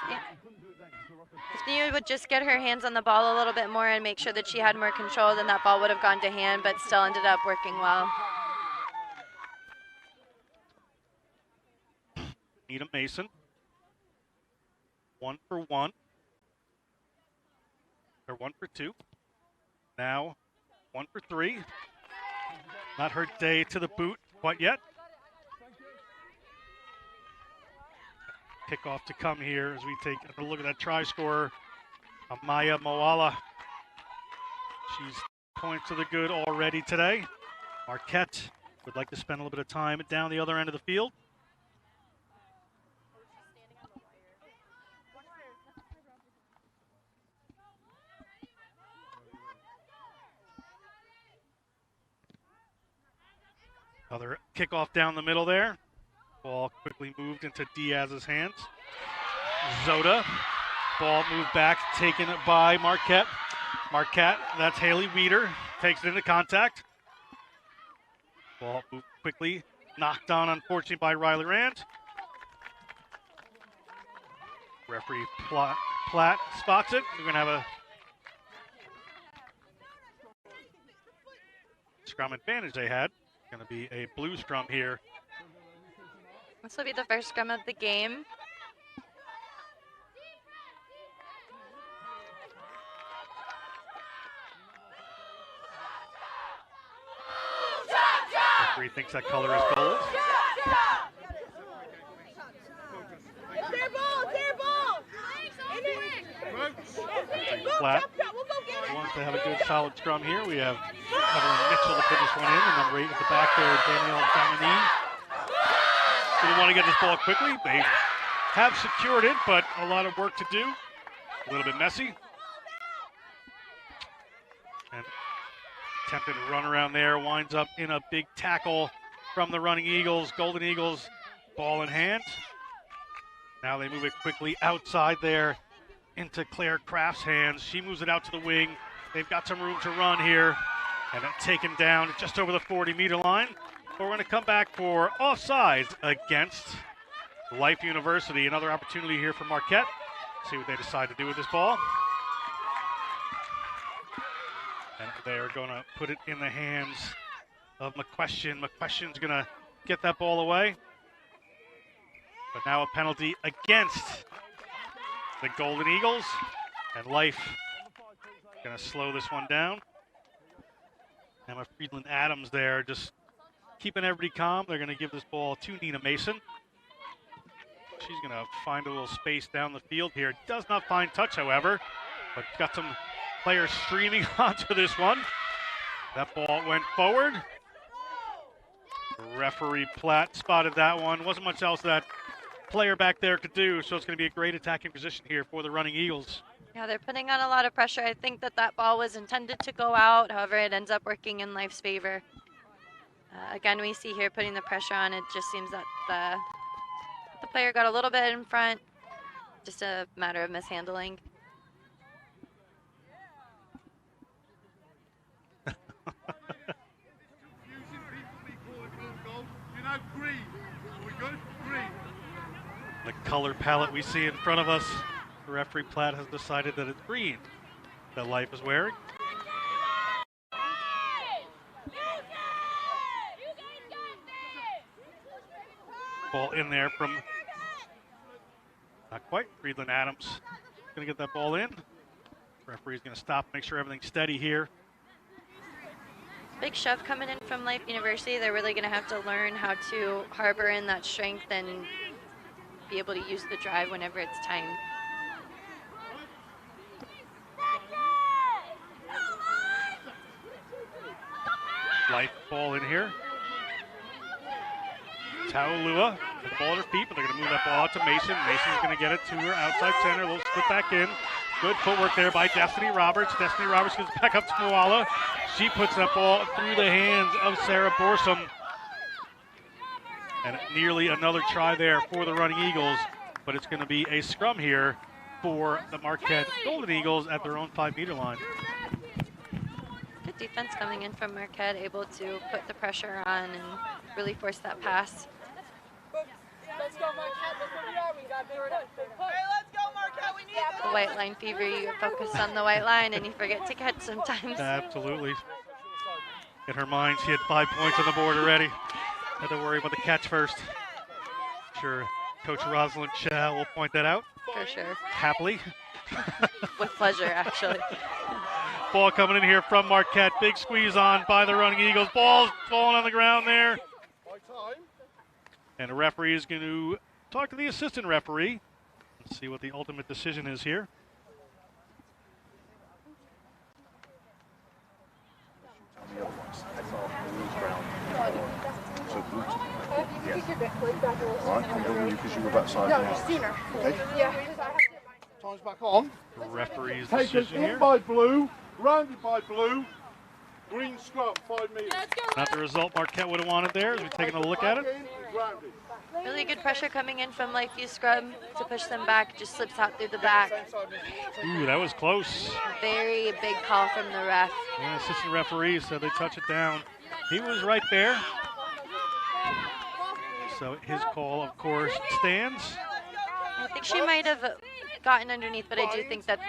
if Nia would just get her hands on the ball a little bit more and make sure that she had more control, then that ball would have gone to hand, but still ended up working well. Nina Mason, 1 for 1, or 1 for 2. Now 1 for 3. Not her day to the boot quite yet. Kickoff to come here as we take a look at that try scorer, Amaya Moala. She's points to the good already today. Marquette would like to spend a little bit of time down the other end of the field. Another kickoff down the middle there. Ball quickly moved into Diaz's hands. Zoda. Ball moved back, taken by Marquette. Marquette, that's Haley Weeder, takes it into contact. Ball moved quickly, knocked on, unfortunately, by Riley Rand. Referee Platt spots it. We're going to have a scrum advantage they had. Going to be a blue scrum here. This will be the first scrum of the game. Referee thinks that color is gold. It's their ball! It's their ball! Flat wants to have a good solid scrum here. We have Evelyn Mitchell to put this one in, and number 8 at the back there, Danielle Domini. They want to get this ball quickly. They have secured it, but a lot of work to do. A little bit messy. And attempted to run around there, winds up in a big tackle from the running Eagles. Golden Eagles, ball in hand. Now they move it quickly outside there into Claire Kraft's hands. She moves it out to the wing. They've got some room to run here. And taken down just over the 40-meter line. But we're going to come back for offsides against Life University. Another opportunity here for Marquette. See what they decide to do with this ball. And they're going to put it in the hands of McQuestion. McQuestion's going to get that ball away. But now a penalty against the Golden Eagles. And Life going to slow this one down. Emma Friedland Adams there just keeping everybody calm. They're going to give this ball to Nina Mason. She's going to find a little space down the field here. Does not find touch, however, but got some players streaming onto this one. That ball went forward. Referee Platt spotted that one. Wasn't much else that player back there could do, so it's going to be a great attacking position here for the running Eagles. Yeah, they're putting on a lot of pressure. I think that ball was intended to go out. However, it ends up working in Life's favor. Again, we see here putting the pressure on. It just seems that the player got a little bit in front. Just a matter of mishandling. The color palette we see in front of us, referee Platt has decided that it's green that Life is wearing. Ball in there from, not quite, Friedland Adams. Going to get that ball in. Referee's going to stop, make sure everything's steady here. Big shove coming in from Life University. They're really going to have to learn how to harbor in that strength and be able to use the drive whenever it's time. Life ball in here. Taulua with the ball at her feet, but they're going to move that ball out to Mason. Mason's going to get it to her outside center. They'll split back in. Good footwork there by Destiny Roberts. Destiny Roberts goes back up to Moala. She puts that ball through the hands of Sarah Borsum. And nearly another try there for the running Eagles, but it's going to be a scrum here for the Marquette Golden Eagles at their own 5-meter line. Good defense coming in from Marquette, able to put the pressure on and really force that pass. Let's go, Marquette. Look where we are. We got big push. Hey, let's go, Marquette. We need this. The white line fever, you focus on the white line and you forget to catch sometimes. Absolutely. In her mind, she had 5 points on the board already. Had to worry about the catch first. Sure, Coach Rosalind Chow will point that out. For sure. Happily. With pleasure, actually. Ball coming in here from Marquette. Big squeeze on by the running Eagles. Ball's falling on the ground there. And the referee is going to talk to the assistant referee. Let's see what the ultimate decision is here. Right, I'm going you because you were backside. No, sooner. Okay. Yeah. Time's back on. The referee's Take decision in here. by blue, rounded by blue, green scrum, 5 meters. Not the result Marquette would have wanted there as we're taking a look at it. Really good pressure coming in from Lakeview scrum to push them back. Just slips out through the back. Ooh, that was close. Very big call from the ref. Yeah, assistant referee said they touch it down. He was right there. So his call, of course, stands. I think she might have gotten underneath, but I do think that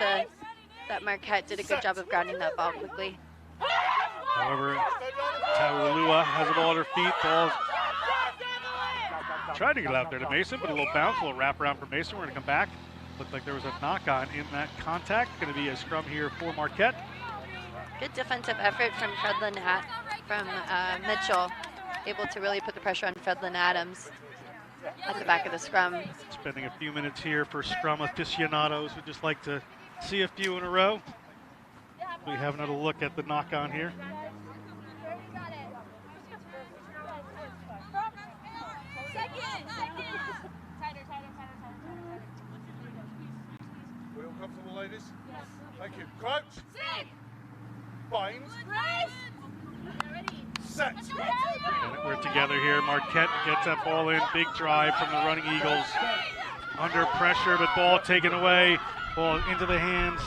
that Marquette did a good job of grounding that ball quickly. However, Taulua has the ball at her feet. Ball's tried to get out there to Mason, but a little bounce, a little wrap around for Mason. We're going to come back. Looked like there was a knock-on in that contact. Going to be a scrum here for Marquette. Good defensive effort from Mitchell. Able to really put the pressure on Fredlin Adams at the back of the scrum. Spending a few minutes here for scrum aficionados who just like to see a few in a row. We have another look at the knock-on here. We all comfortable, ladies? Yes. Thank you. Crouch. Bind. Set. And we're together here. Marquette gets that ball in. Big drive from the running Eagles. Under pressure, but ball taken away. Ball into the hands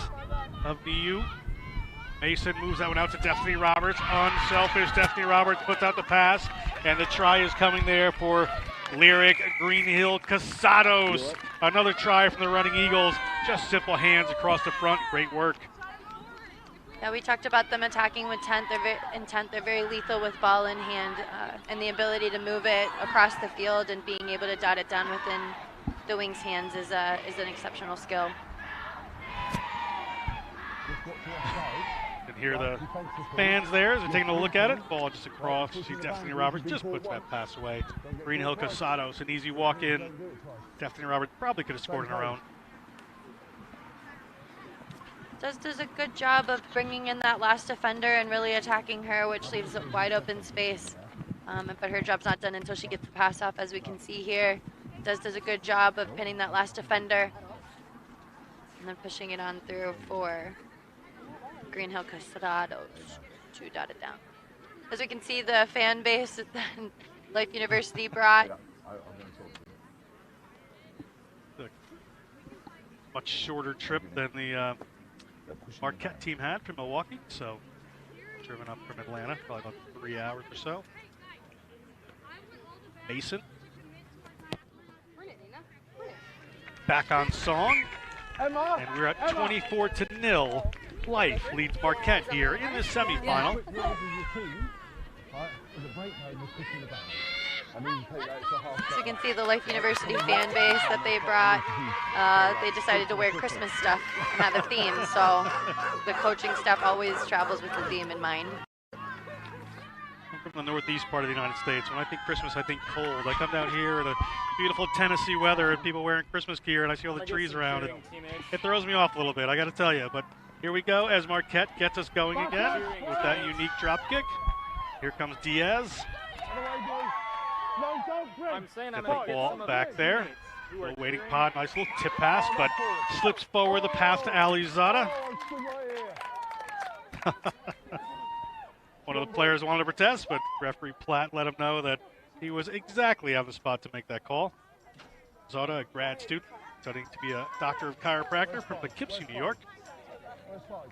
of BU. Mason moves that one out to Destiny Roberts. Unselfish. Destiny Roberts puts out the pass. And the try is coming there for Lyric Greenhill Casados. Another try from the running Eagles. Just simple hands across the front. Great work. Yeah, we talked about them attacking with intent. They're very lethal with ball in hand, and the ability to move it across the field and being able to dot it down within the wing's hands is an exceptional skill. You can hear the fans there as they're taking a look at it. Ball just across. See Destiny Roberts just puts that pass away. Greenhill Casados, an easy walk in. Destiny Roberts probably could have scored on her own. Does a good job of bringing in that last defender and really attacking her, which leaves a wide open space. But her job's not done until she gets the pass off, as we can see here. Does a good job of pinning that last defender and then pushing it on through for Greenhill Casados to dot it down. As we can see, the fan base that Life University brought. Much shorter trip than the Marquette team had from Milwaukee, so driven up from Atlanta, probably about 3 hours or so. Mason back on song, and we're at 24-0. Life leads Marquette here in the semifinal. So you can see the Life University fan base that they brought. They decided to wear Christmas stuff and have a theme, so the coaching staff always travels with the theme in mind. I'm from the northeast part of the United States. When I think Christmas, I think cold. I come down here in the beautiful Tennessee weather and people wearing Christmas gear, and I see all the trees around, and it throws me off a little bit, I got to tell you. But here we go as Marquette gets us going again with that unique drop kick. Here comes Diaz. I'm saying Get the ball back there. Little waiting pod, nice little tip pass, but slips forward the pass to Alizada. One of the players wanted to protest, but referee Platt let him know that he was exactly on the spot to make that call. Zada, a grad student, studying to be a doctor of chiropractor from Poughkeepsie, New York. Five.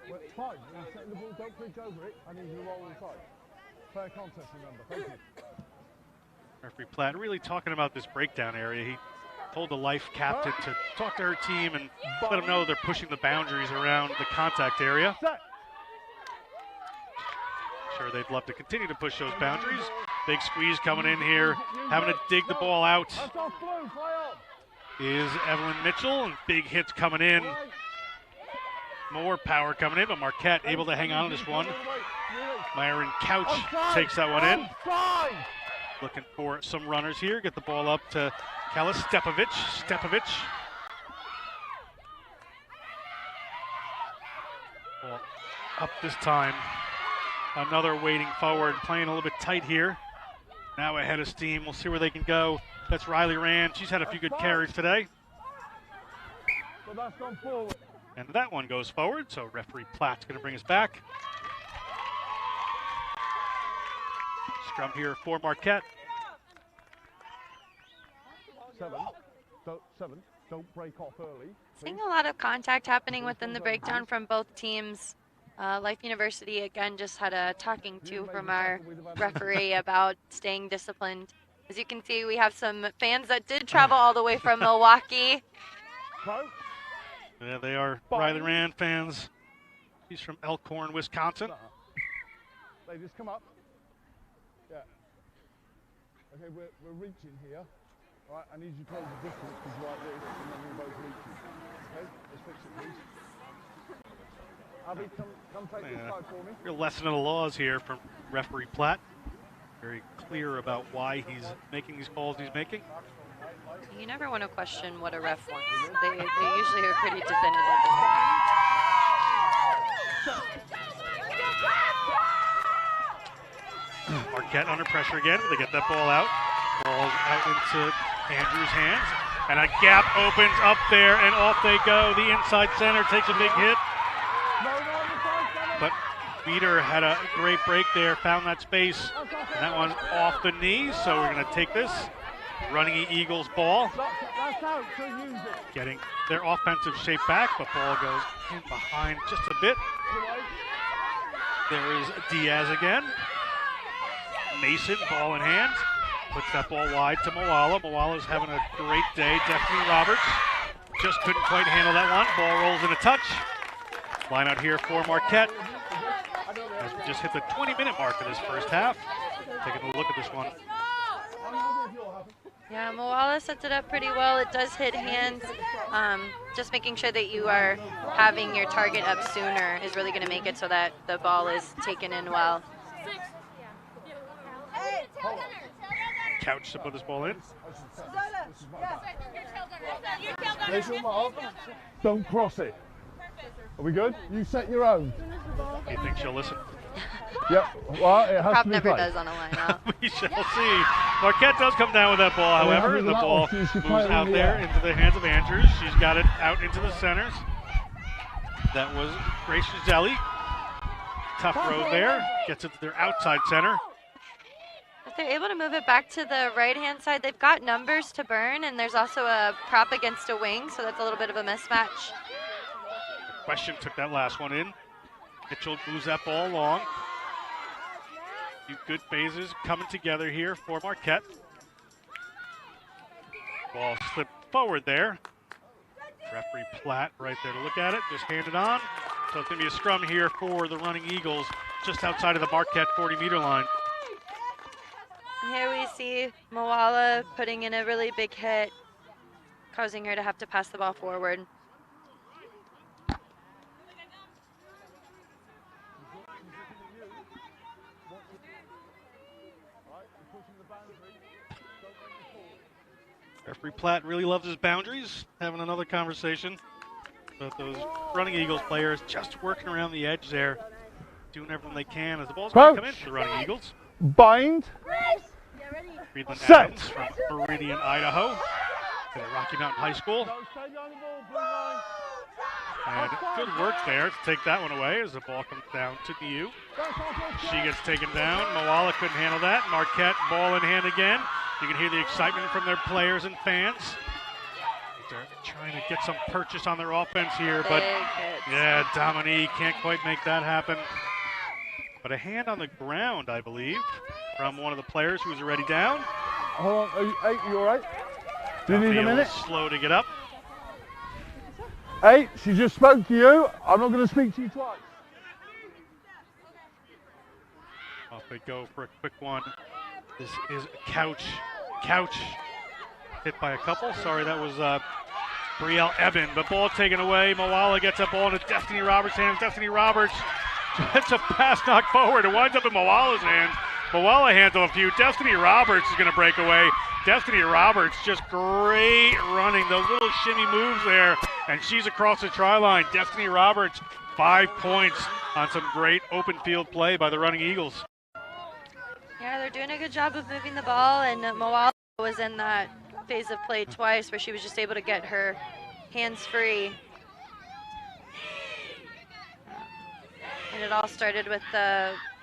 You're setting the ball, don't bridge over it. I need you to roll inside. Fair contest, remember. Thank you. Referee Platt really talking about this breakdown area. He told the Life captain to talk to her team and let them know they're pushing the boundaries around the contact area. Sure, they'd love to continue to push those boundaries. Big squeeze coming in here, having to dig the ball out is Evelyn Mitchell, and big hits coming in. More power coming in, but Marquette able to hang on to this one. Myron Couch takes that one in. Looking for some runners here. Get the ball up to Kalis Stepovic. Ball up this time. Another waiting forward, playing a little bit tight here. Now ahead of steam. We'll see where they can go. That's Riley Rand. She's had a few good carries today. But that's gone forward. And that one goes forward, so referee Platt's going to bring us back. Scrum here for Marquette. 7. Don't break off early. Seeing a lot of contact happening within the breakdown from both teams. Life University, again, just had a talking to from our referee about staying disciplined. As you can see, we have some fans that did travel all the way from Milwaukee. Yeah, they are Riley Rand fans. He's from Elkhorn, Wisconsin. Ladies, come up. Yeah. Okay, we're reaching here. All right, I need you to close the distance because like this, and then we're both reaching. Okay, let's fix it, please. Abby, come take this side for me. Real lesson of the laws here from referee Platt. Very clear about why he's making these calls he's making. You never want to question what a ref wants. They usually are pretty definitive. Marquette under pressure again. They get that ball out. Ball out into Andrews' hands. And a gap opens up there, and off they go. The inside center takes a big hit. But Beater had a great break there, found that space. And that one off the knee, so we're going to take this. Running Eagles ball. Getting their offensive shape back, but ball goes in behind just a bit. There is Diaz again. Mason, ball in hand. Puts that ball wide to Moala. Moala's having a great day. Daphne Roberts just couldn't quite handle that one. Ball rolls in a touch. Line out here for Marquette. As we just hit the 20-minute mark of this first half. Taking a look at this one. Yeah, Moala sets it up pretty well. It does hit hands. Just making sure that you are having your target up sooner is really going to make it so that the ball is taken in well. Couch to put this ball in. Don't cross it. Are we good? You set your own. Do you think she'll listen? Yep. Well, it has Prop to be never played. does on a line-out. We shall see. Marquette does come down with that ball, however. The ball moves out there into the hands of Andrews. She's got it out into the centers. That was Grace Zelli. Tough road there. Gets it to their outside center. If they're able to move it back to the right-hand side, they've got numbers to burn, and there's also a prop against a wing, so that's a little bit of a mismatch. Question took that last one in. Mitchell moves that ball along. Few good phases coming together here for Marquette. Ball slipped forward there. Referee Platt right there to look at it. Just hand it on. So it's going to be a scrum here for the running Eagles just outside of the Marquette 40-meter line. Here we see Moala putting in a really big hit, causing her to have to pass the ball forward. Referee Platt really loves his boundaries. Having another conversation about those running Eagles players just working around the edge there, doing everything they can as the ball's going to come in for the running Eagles. Bind. Friedland Set. Adams from Meridian, Idaho, to the Rocky Mountain High School. And good work there to take that one away as the ball comes down to BU. She gets taken down. Moala couldn't handle that. Marquette ball in hand again. You can hear the excitement from their players and fans. They're trying to get some purchase on their offense here, but yeah, Dominique can't quite make that happen. But a hand on the ground, I believe, from one of the players who was already down. Hold on, you all right? Do you need a minute? Slow to get up. Hey, she just spoke to you. I'm not going to speak to you twice. Off they go for a quick one. This is Couch hit by a couple. Sorry, that was Brielle Evan. But ball taken away. Moala gets that ball into Destiny Roberts' hands. Destiny Roberts gets a pass knocked forward. It winds up in Moala's hands. Moala handle a few. Destiny Roberts is going to break away. Destiny Roberts just great running. Those little shimmy moves there. And she's across the try line. Destiny Roberts, 5 points on some great open field play by the Running Eagles. Yeah, they're doing a good job of moving the ball, and Moala was in that phase of play twice where she was just able to get her hands free. And it all started with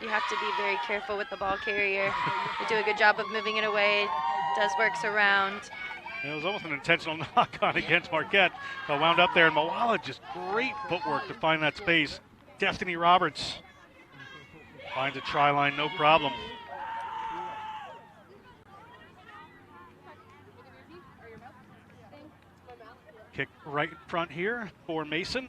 you have to be very careful with the ball carrier. They do a good job of moving it away. Des works around. It was almost an intentional knock-on against Marquette. But wound up there, and Moala just great footwork to find that space. Destiny Roberts finds a try line, no problem. Kick right in front here for Mason.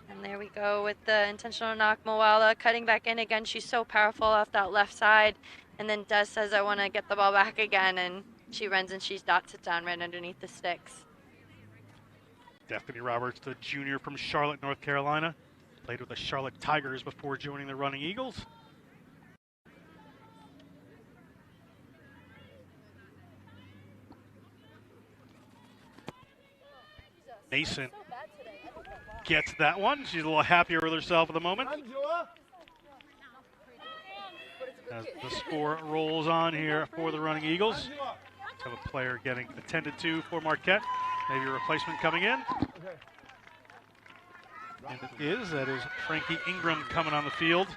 And there we go with the intentional knock. Moala cutting back in again. She's so powerful off that left side. And then Des says, I want to get the ball back again. And she runs and she dots it down right underneath the sticks. Destiny Roberts, the junior from Charlotte, North Carolina. Played with the Charlotte Tigers before joining the Running Eagles. Mason gets that one. She's a little happier with herself at the moment. As the score rolls on here for the Running Eagles. Have a player getting attended to for Marquette. Maybe a replacement coming in. And that is Frankie Ingram coming on the field.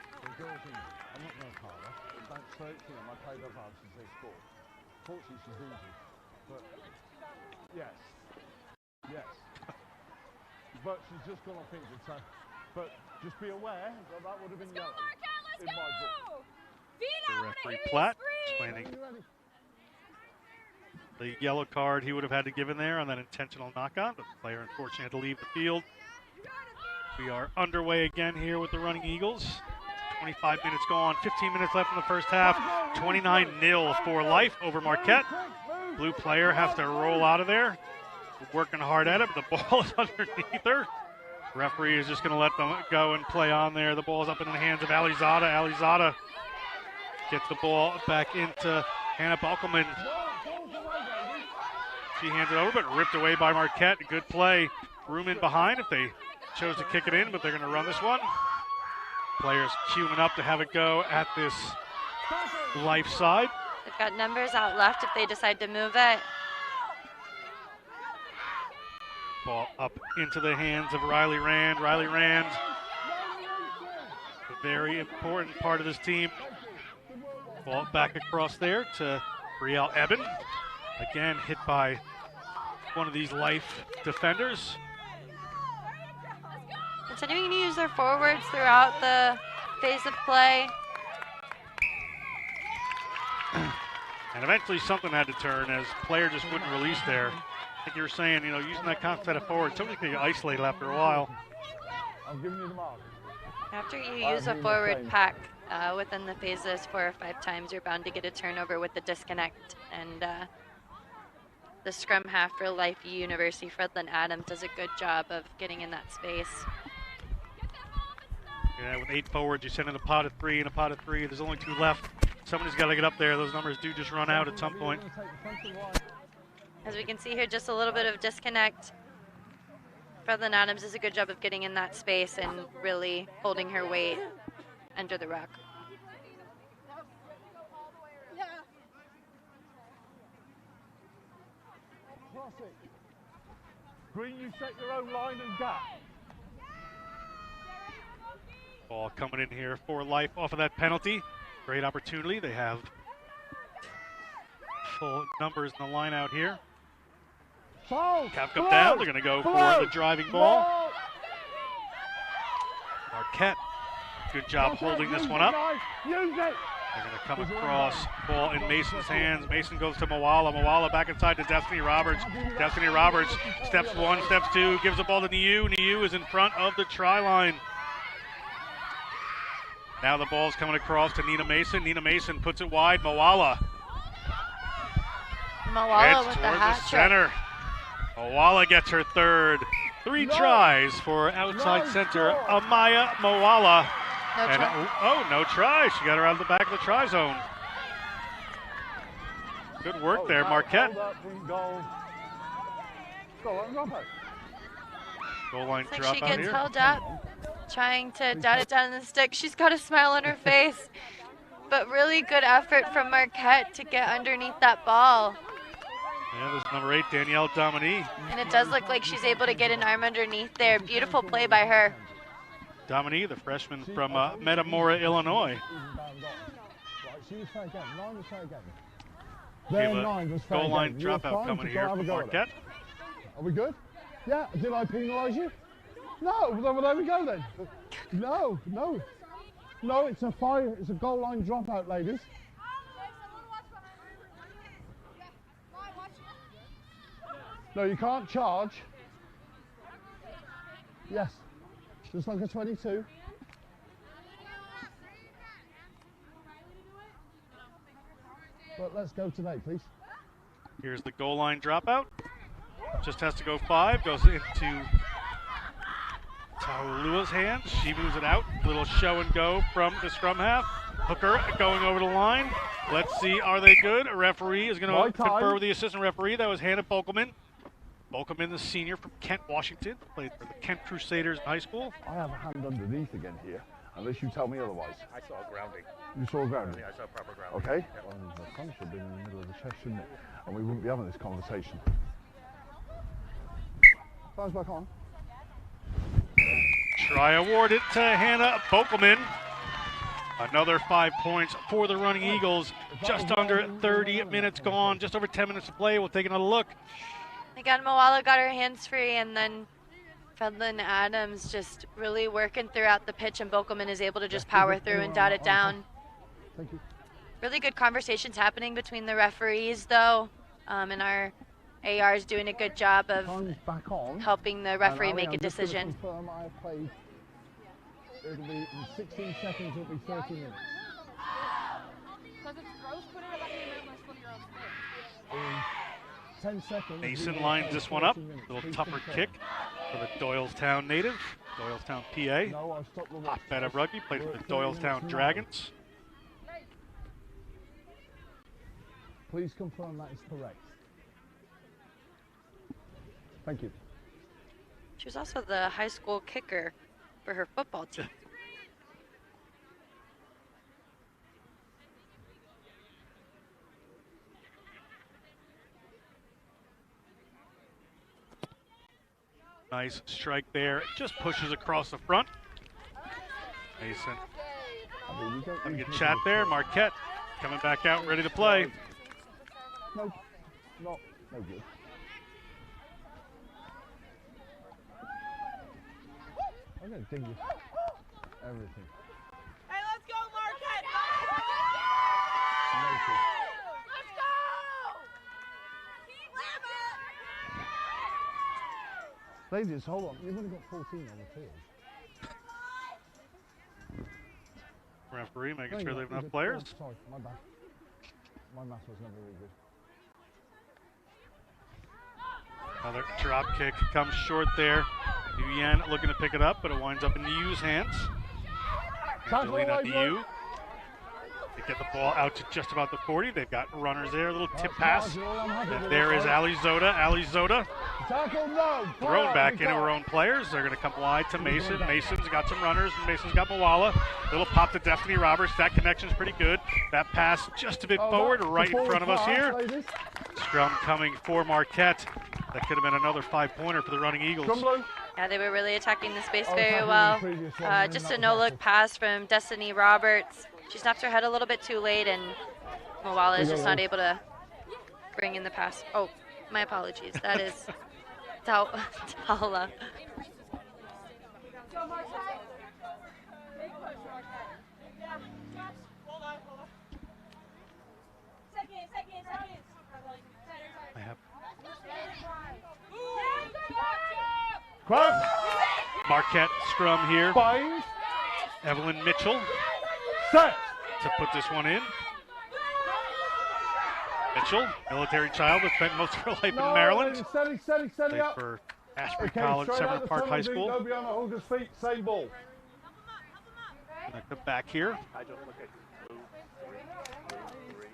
Yes. But she's just gone off injured, so. But just be aware that would have been yellow in my book. The referee Platt explaining the yellow card he would have had to give in there on that intentional knock-on. The player unfortunately had to leave the field. We are underway again here with the Running Eagles. 25 minutes gone, 15 minutes left in the first half. 29-0 for Life over Marquette. Blue player has to roll out of there. Working hard at it, but the ball is underneath her. Referee is just going to let them go and play on there. The ball is up in the hands of Alizada. Alizada gets the ball back into Hannah Balkelman. She hands it over, but ripped away by Marquette. Good play. Room in behind if they chose to kick it in, but they're going to run this one. Players queuing up to have it go at this Life side. They've got numbers out left if they decide to move it. Ball up into the hands of Riley Rand. Riley Rand, a very important part of this team. Ball back across there to Brielle Eben. Again, hit by one of these Life defenders. Continuing to use their forwards throughout the phase of play. And eventually something had to turn as player just wouldn't release there. Like you were saying, you know, using that concept of forward, somebody's going to get isolated after a while. I'm giving you the mark. After you use a forward pack within the phases 4 or 5 times, you're bound to get a turnover with the disconnect. And the scrum half for Life University, Fredlyn Adams, does a good job of getting in that space. Yeah, with 8 forwards, you send in a pot of 3 and a pot of 3. There's only 2 left. Somebody's got to get up there. Those numbers do just run out at some point. As we can see here, just a little bit of disconnect. Fredlyn Adams does a good job of getting in that space and really holding her weight under the rock. Green, you set your own line and gap. Ball coming in here for Life off of that penalty. Great opportunity. They have full numbers in the line out here. Cap come down. They're going to go for the driving ball. Marquette, good job holding this one up. They're going to come across, ball in Mason's hands. Mason goes to Moala. Moala back inside to Destiny Roberts. Destiny Roberts steps 1, steps 2, gives the ball to Niu. Niu is in front of the try line. Now the ball's coming across to Nina Mason. Nina Mason puts it wide. Moala. Moala with the hat trick. Center. Moala gets her third. 3 tries for outside center Amaya Moala. And, no try. She got her out of the back of the try zone. Good work there, Marquette. Goal line It's drop like she out gets here. held up, trying to dot it down in the stick. She's got a smile on her face, but really good effort from Marquette to get underneath that ball. Yeah, this is number 8, Danielle Dominique. And it does look like she's able to get an arm underneath there. Beautiful play by her. Dominique, the freshman from Metamora, Illinois. We have a goal line dropout coming here from Marquette. Are we good? Yeah. Did I penalise you? No. Well, there we go then. No. No, it's a goal line dropout, ladies. No, you can't charge. Yes. Just like a 22. But let's go today, please. Here's the goal line dropout. Just has to go 5. Goes into Taulua's hands. She moves it out. Little show and go from the scrum half. Hooker going over the line. Let's see, are they good? A referee is going to confer with the assistant referee. That was Hannah Bolkelman. Bolkelman, the senior from Kent, Washington. Played for the Kent Crusaders in high school. I have a hand underneath again here, unless you tell me otherwise. I saw grounding. You saw grounding? Yeah, I saw proper grounding. Okay. Yep. Well, the sun should be in the middle of the chest, shouldn't it? And we wouldn't be having this conversation. Fires back on. Try awarded to Hannah Bolkelman. Another 5 points for the Running Eagles. Just under 30 minutes gone. Just over 10 minutes to play. We'll take another look. Again, Moala got her hands free, and then Fedlin Adams just really working throughout the pitch, and Bolkelman is able to just power through and dot it down. Thank you. Really good conversations happening between the referees, though, and our AR is doing a good job of helping the referee make a decision. It'll be in 16 seconds, it'll be 30 minutes. Because it's gross, put it up in my split your own stick. In 10 seconds. Mason lines this one up. A little tougher kick for the Doylestown native. Doylestown, PA. Hotbed of rugby, played for the Doylestown Dragons. Please confirm that is correct. Thank you. She was also the high school kicker for her football team. Nice strike there. Just pushes across the front. Mason. Having a good chat there. Marquette coming back out, ready to play. No, no good. I'm going to give you everything. Hey, let's go, Marquette! Let's go! Ladies, hold on. You've only got 14 on the field. Referee making sure they have enough players. Oh, sorry, my bad. My math was never really good. Another drop kick comes short there. Nguyen looking to pick it up, but it winds up in Niu's hands. Angelina Niu. They get the ball out to just about the 40. They've got runners there. A little tip pass. And there is Ali Zoda. Ali Zoda thrown back into her own players. They're going to come wide to Mason. Mason's got some runners. Mason's got Moala. Little pop to Destiny Roberts. That connection's pretty good. That pass just a bit forward, right in front of us here. Scrum coming for Marquette. That could have been another 5-pointer for the Running Eagles. Yeah, they were really attacking the space very well. Just a no-look pass from Destiny Roberts. She snaps her head a little bit too late, and Moala is just not able to bring in the pass. Oh, my apologies. That is Taula. I have Marquette scrum here. Evelyn Mitchell set to put this one in. Mitchell, military child, but spent most of her life in Maryland. Steady Played up. for Ashford College, Severance Park High School. Go beyond the holder's feet, same ball. At the back here. I just look at blue, three.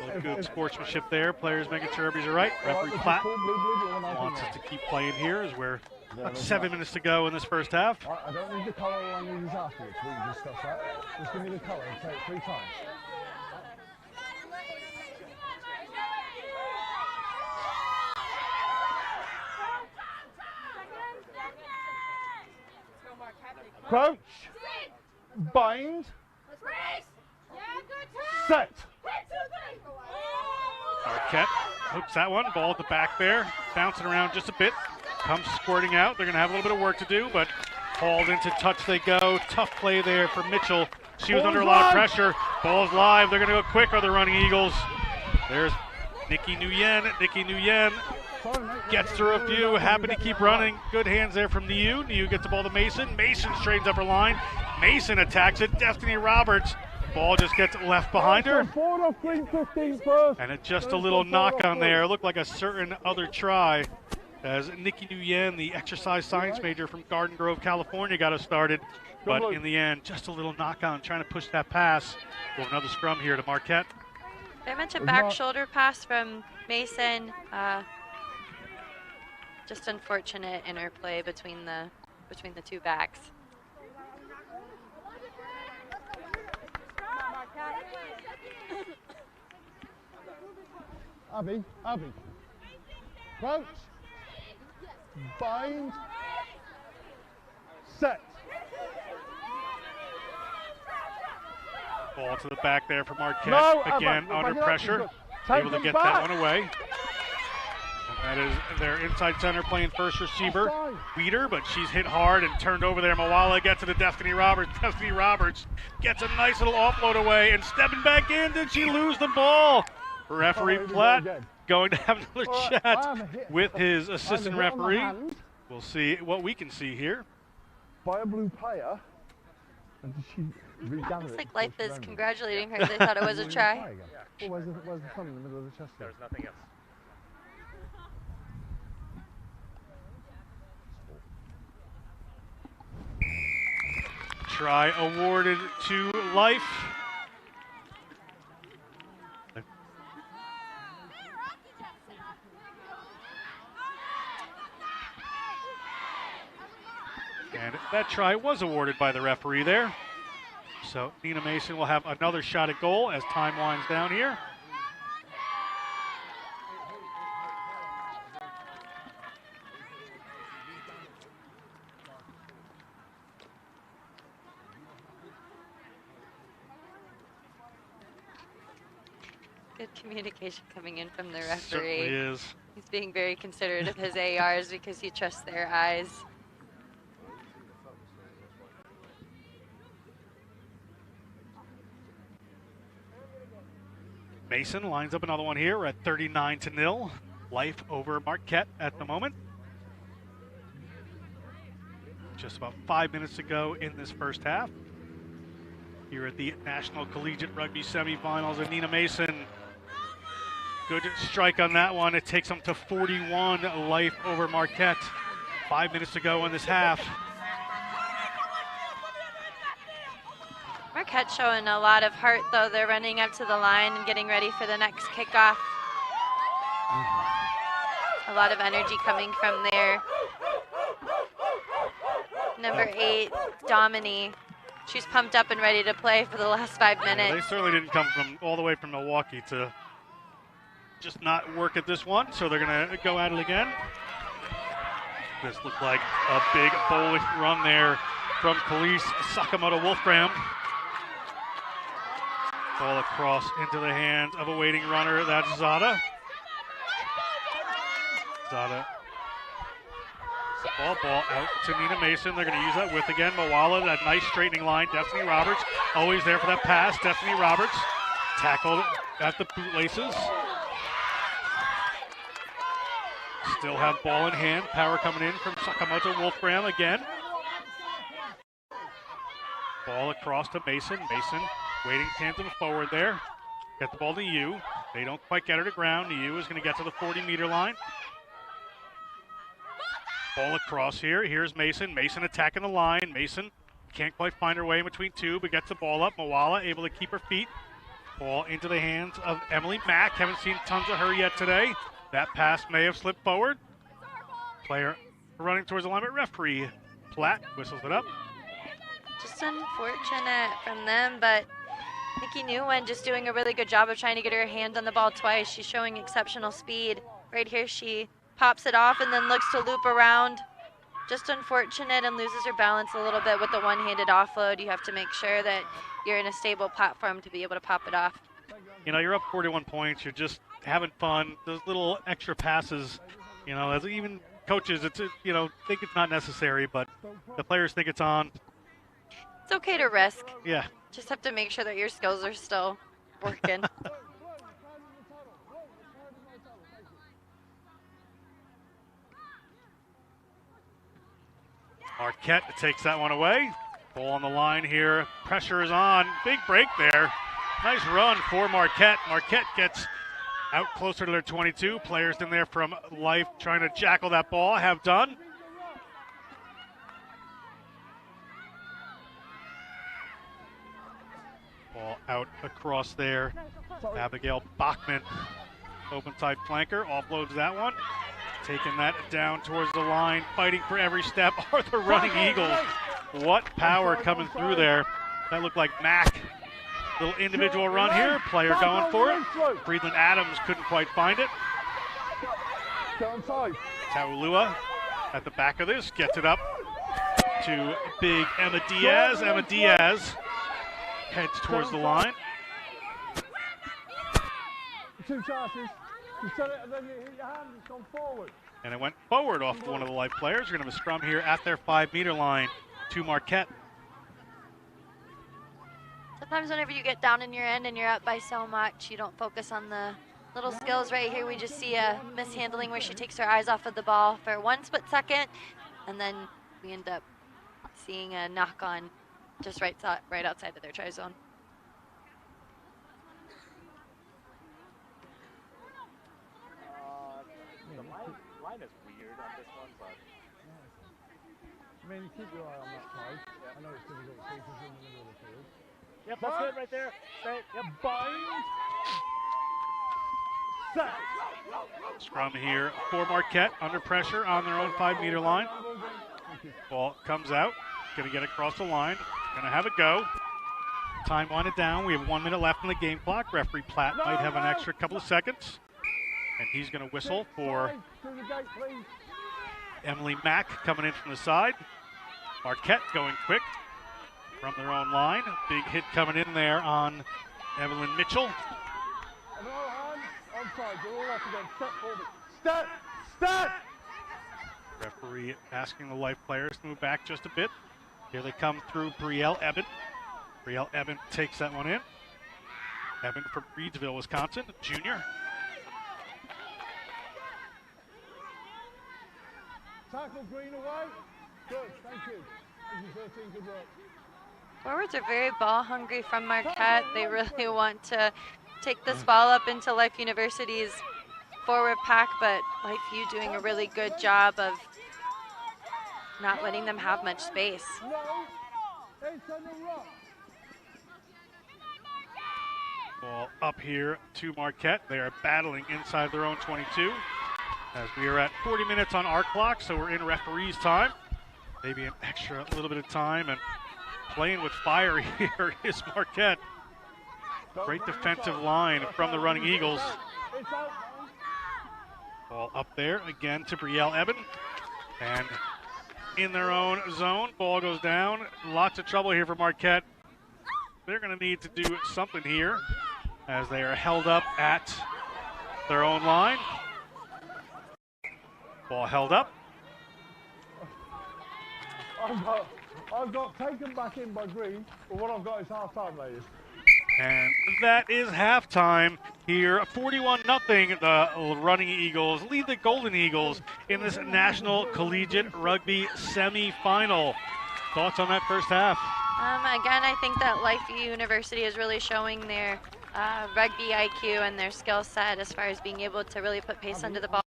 Yeah. Good sportsmanship there. Players making sure everybody's all right. Referee Platt wants us to keep playing here as we're about 7 minutes to go in this first half. I don't need the colour, all I need is afterwards. We can discuss that. Just give me the colour and say it 3 times. Crouch, bind, set. Marquette hooks that one. Ball at the back there. Bouncing around just a bit. Comes squirting out. They're going to have a little bit of work to do, but hauled into touch they go. Tough play there for Mitchell. She was under a lot of pressure. Ball's live. They're going to go quick, are the running Eagles. There's Nikki Nguyen. Nikki Nguyen gets through a few. Happy to keep running. Good hands there from Niu. Niu gets the ball to Mason. Mason straightens up her line. Mason attacks it. Destiny Roberts. Ball just gets left behind her. And it's just a little knock on there. Looked like a certain other try as Nikki Nguyen, the exercise science major from Garden Grove, California, got us started. But in the end, just a little knock on, trying to push that pass. We'll have another scrum here to Marquette. I mentioned back shoulder pass from Mason. Just unfortunate interplay between the two backs. Abby. Crouch, bind, set. Ball to the back there for Marquette. Again, under pressure. Able to get that one away. And that is their inside center playing first receiver, Weeder, but she's hit hard and turned over there. Moala gets to the Destiny Roberts. Destiny Roberts gets a nice little offload away and stepping back in. Did she lose the ball? Referee Platt going to have another chat with his assistant referee. We'll see what we can see here. By a blue player. And she looks like life is congratulating her. They thought it was a try. Where's the thumb in the middle of the chest? There's nothing else. Try awarded to Life. And that try was awarded by the referee there. So Nina Mason will have another shot at goal as time winds down here. Good communication coming in from the referee. Certainly is. He's being very considerate of his ARs because he trusts their eyes. Mason lines up another one here. We're at 39-0. Life over Marquette at the moment. Just about 5 minutes to go in this first half. Here at the National Collegiate Rugby semifinals, and Nina Mason, good strike on that one. It takes them to 41. Life over Marquette. 5 minutes to go in this half. Marquette showing a lot of heart, though. They're running up to the line and getting ready for the next kickoff. A lot of energy coming from there. Number 8, Domini. She's pumped up and ready to play for the last 5 minutes. They certainly didn't come from all the way from Milwaukee to just not work at this one, so they're going to go at it again. This looked like a big bowling run there from Khalees Sakamoto Wolfram. Ball across into the hands of a waiting runner. That's Zada. Zada. Ball out to Nina Mason. They're going to use that width again. Moala, that nice straightening line. Destiny Roberts, always there for that pass. Destiny Roberts tackled at the bootlaces. Still have ball in hand. Power coming in from Sakamoto Wolfram again. Ball across to Mason. Mason waiting tandem forward there. Get the ball to Yu. They don't quite get her to ground. Yu is going to get to the 40-meter line. Ball across here. Here's Mason. Mason attacking the line. Mason can't quite find her way in between two, but gets the ball up. Moala able to keep her feet. Ball into the hands of Emily Mack. Haven't seen tons of her yet today. That pass may have slipped forward. Player running towards the line, but referee Platt whistles it up. Just unfortunate from them, but Nikki Nguyen just doing a really good job of trying to get her hand on the ball twice. She's showing exceptional speed. Right here, she pops it off and then looks to loop around. Just unfortunate and loses her balance a little bit with the one-handed offload. You have to make sure that you're in a stable platform to be able to pop it off. You know, you're up 41 points. You're just having fun. Those little extra passes, you know, as even coaches, it's, you know, think it's not necessary, but the players think it's on. It's okay to risk. Yeah. Just have to make sure that your skills are still working. Marquette takes that one away. Ball on the line here. Pressure is on. Big break there. Nice run for Marquette. Marquette gets out closer to their 22. Players in there from Life trying to jackal that ball have done. Ball out across there. Abigail Bachman, open tight flanker, offloads that one. Taking that down towards the line, fighting for every step are the running Eagles. What power coming through there. That looked like Mack. Little individual run here, player going for it. Friedland Adams couldn't quite find it. Taulua at the back of this, gets it up to big Emma Diaz. Emma Diaz heads towards the line. Two chances. You set it and then you hit your hand, it's gone forward. And it went forward off one of the Life players. We're going to have a scrum here at their 5-meter line to Marquette. Sometimes whenever you get down in your end and you're up by so much, you don't focus on the little skills. Right here we just see a mishandling where she takes her eyes off of the ball for 1 split second, and then we end up seeing a knock on just right outside of their try zone. The line is weird on this one, but... I mean, keep your eye on that play. Yeah. I know it's difficult to see because you're in the middle of the field. Yep, that's good right there. Stay. Yep. Bind. Set. Scrum here for Marquette, under pressure on their own 5-meter line. Ball comes out, gonna get across the line, gonna have a go. Time winded down, we have 1 minute left in the game clock. Referee Platt might have an extra couple of seconds. And he's gonna whistle for Emily Mack coming in from the side. Marquette going quick from their own line. Big hit coming in there on Evelyn Mitchell. Onside, you're all off again. Step forward. Step! Step! Referee asking the Life players to move back just a bit. Here they come through Brielle Eben. Brielle Eben takes that one in. Eben from Reedsville, Wisconsin, junior. Tackle Green away. Good, thank you. Thank you, 13, good work. Forwards are very ball hungry from Marquette. They really want to take this ball up into Life University's forward pack, but Life U doing a really good job of not letting them have much space. No, it's on the rock. Ball up here to Marquette. They are battling inside their own 22 as we are at 40 minutes on our clock, so we're in referee's time. Maybe an extra little bit of time, and playing with fire here is Marquette. Great defensive line from the running Eagles. Ball up there again to Brielle Eben. And in their own zone, ball goes down. Lots of trouble here for Marquette. They're going to need to do something here as they are held up at their own line. Ball held up. I've got taken back in by Green, but what I've got is half-time, ladies. And that is halftime here. 41-0. The running Eagles lead the Golden Eagles in this National Collegiate Rugby semifinal. Thoughts on that first half? Again, I think that Life University is really showing their rugby IQ and their skill set as far as being able to really put pace under the ball.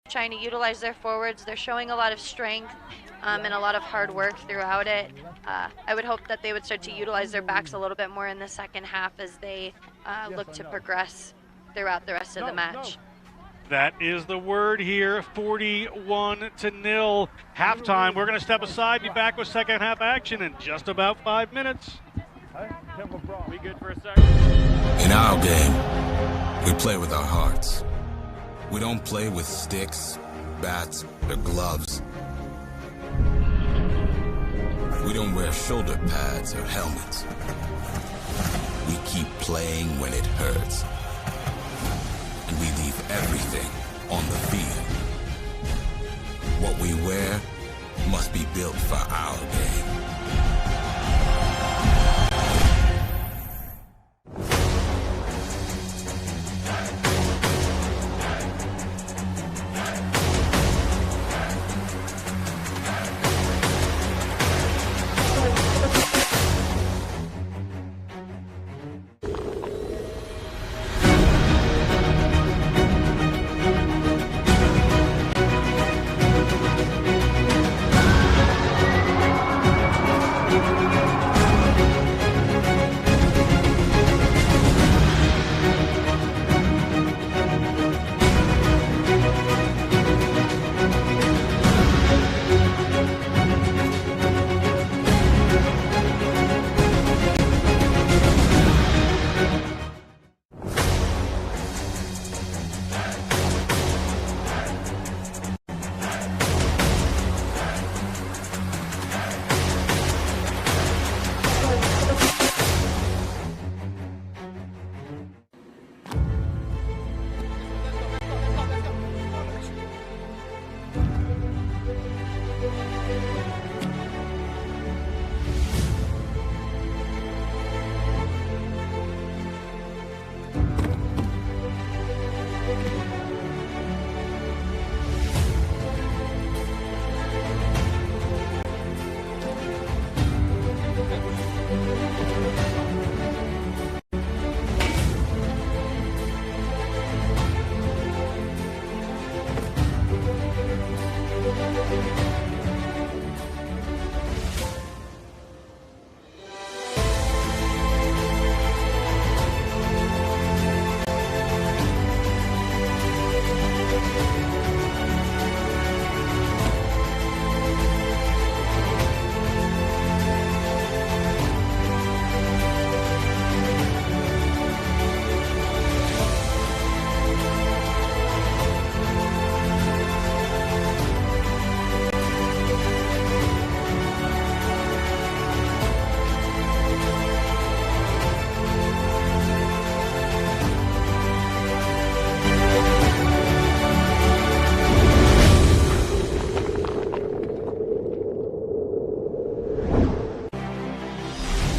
Trying to utilize their forwards. They're showing a lot of strength and a lot of hard work throughout it. I would hope that they would start to utilize their backs a little bit more in the second half as they look to progress throughout the rest of the match. That is the word here, 41-0. Halftime, we're going to step aside, be back with second half action in just about 5 minutes. We good for a second? In our game, we play with our hearts. We don't play with sticks, bats, or gloves. We don't wear shoulder pads or helmets. We keep playing when it hurts. And we leave everything on the field. What we wear must be built for our game.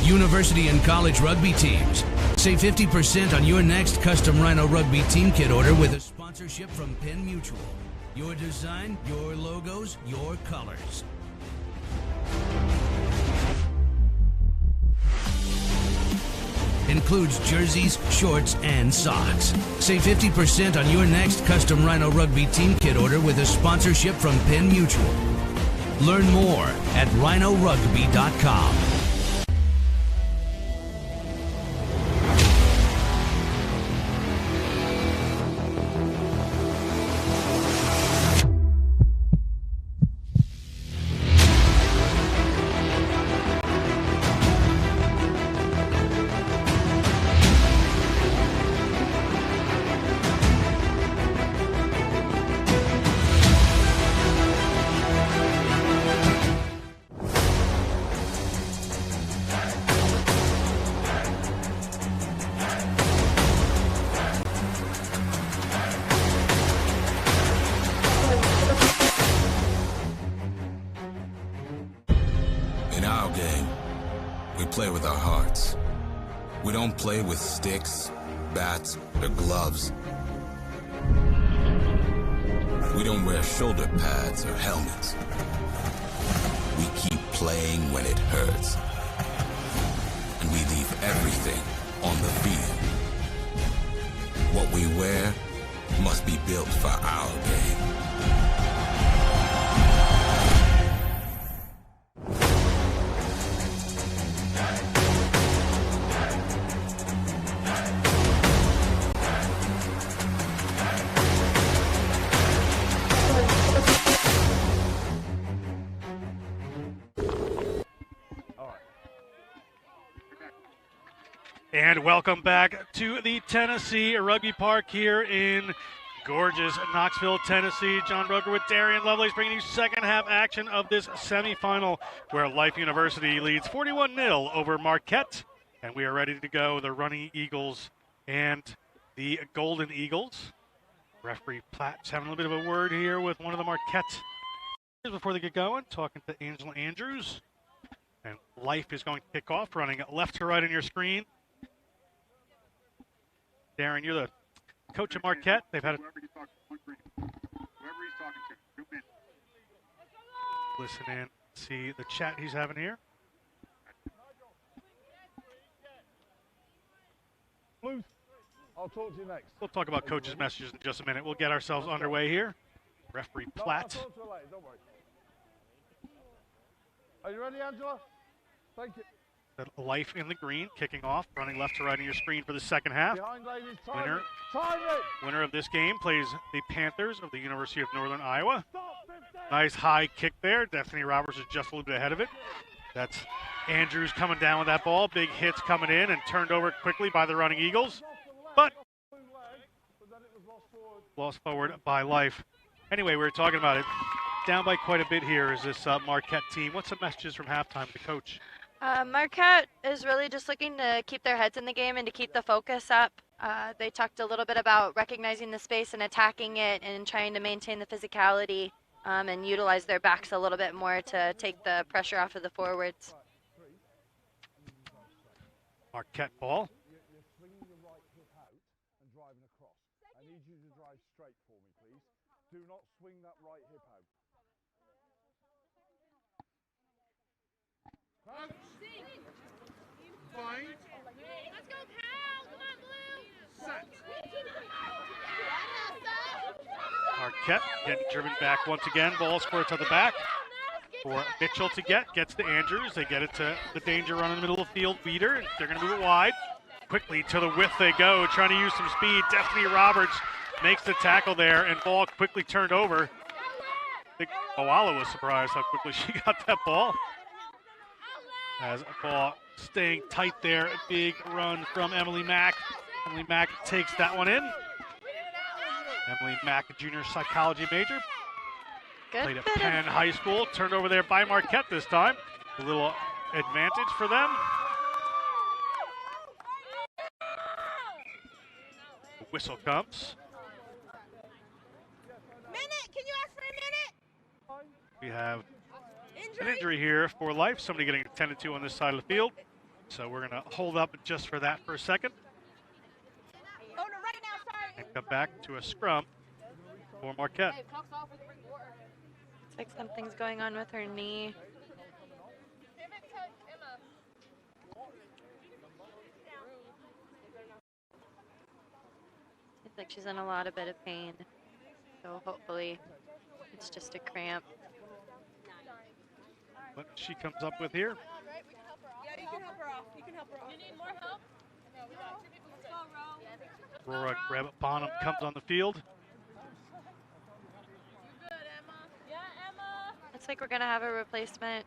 University and college rugby teams. Save 50% on your next custom Rhino Rugby team kit order with a sponsorship from Penn Mutual. Your design, your logos, your colors. Includes jerseys, shorts, and socks. Save 50% on your next custom Rhino Rugby team kit order with a sponsorship from Penn Mutual. Learn more at rhinorugby.com. Play with our hearts. We don't play with sticks, bats, or gloves. We don't wear shoulder pads or helmets. We keep playing when it hurts. And we leave everything on the field. What we wear must be built for our game. And welcome back to the Tennessee Rugby Park here in gorgeous Knoxville, Tennessee. John Broker with Darian Lovelace bringing you second half action of this semifinal where Life University leads 41-0 over Marquette. And we are ready to go. The Running Eagles and the Golden Eagles. Referee Platt's having a little bit of a word here with one of the Marquette before they get going, talking to Angela Andrews. And Life is going to kick off, running left to right on your screen. Darren, you're the coach of Marquette. They've had listen in, see the chat he's having here. Blues, I'll talk to you next. We'll talk about coaches' messages in just a minute. We'll get ourselves underway here. Referee Platt. I'll talk to you later, don't worry. Are you ready, Angela? Thank you. Life in the green, kicking off, running left to right on your screen for the second half. Behind, ladies, time it. Winner of this game plays the Panthers of the University of Northern Iowa. Nice high kick there. Destiny Roberts is just a little bit ahead of it. That's Andrews coming down with that ball. Big hits coming in and turned over quickly by the Running Eagles. But lost forward by Life. Anyway, we were talking about it. Down by quite a bit here is this Marquette team. What's the messages from halftime to coach? Marquette is really just looking to keep their heads in the game and to keep the focus up. They talked a little bit about recognizing the space and attacking it and trying to maintain the physicality and utilize their backs a little bit more to take the pressure off of the forwards. Marquette ball. You're swinging your right hip out and driving across. I need you to drive straight for me, please. Do not swing that right hip out. Fine. Let's go, pal. Come on, Blue. Set. Marquette getting driven back once again. Ball squirts on the back for Mitchell to get. Gets to Andrews. They get it to the danger run in the middle of the field. Weeder. They're going to move it wide. Quickly to the width they go, trying to use some speed. Destiny Roberts makes the tackle there, and ball quickly turned over. I think Oala was surprised how quickly she got that ball. As a ball staying tight there. A big run from Emily Mack. Emily Mack takes that one in. Emily Mack, a junior psychology major. Played at Penn High School. Turned over there by Marquette this time. A little advantage for them. The whistle comes. Minute, can you ask for a minute? We have an injury here for Life. Somebody getting attended to on this side of the field. So we're going to hold up just for that for a second. Oh, no, right now, sorry. And come back to a scrum for Marquette. Looks like something's going on with her knee. Looks like she's in a lot of bit of pain. So hopefully it's just a cramp. What she comes up with here. Yeah, you can help her off. You can help her off. You need more help? No, we got 2 people. Let's go, Ro. Aurora Greb-Bonham comes on the field. You good, Emma? Yeah, Emma. Looks like we're going to have a replacement.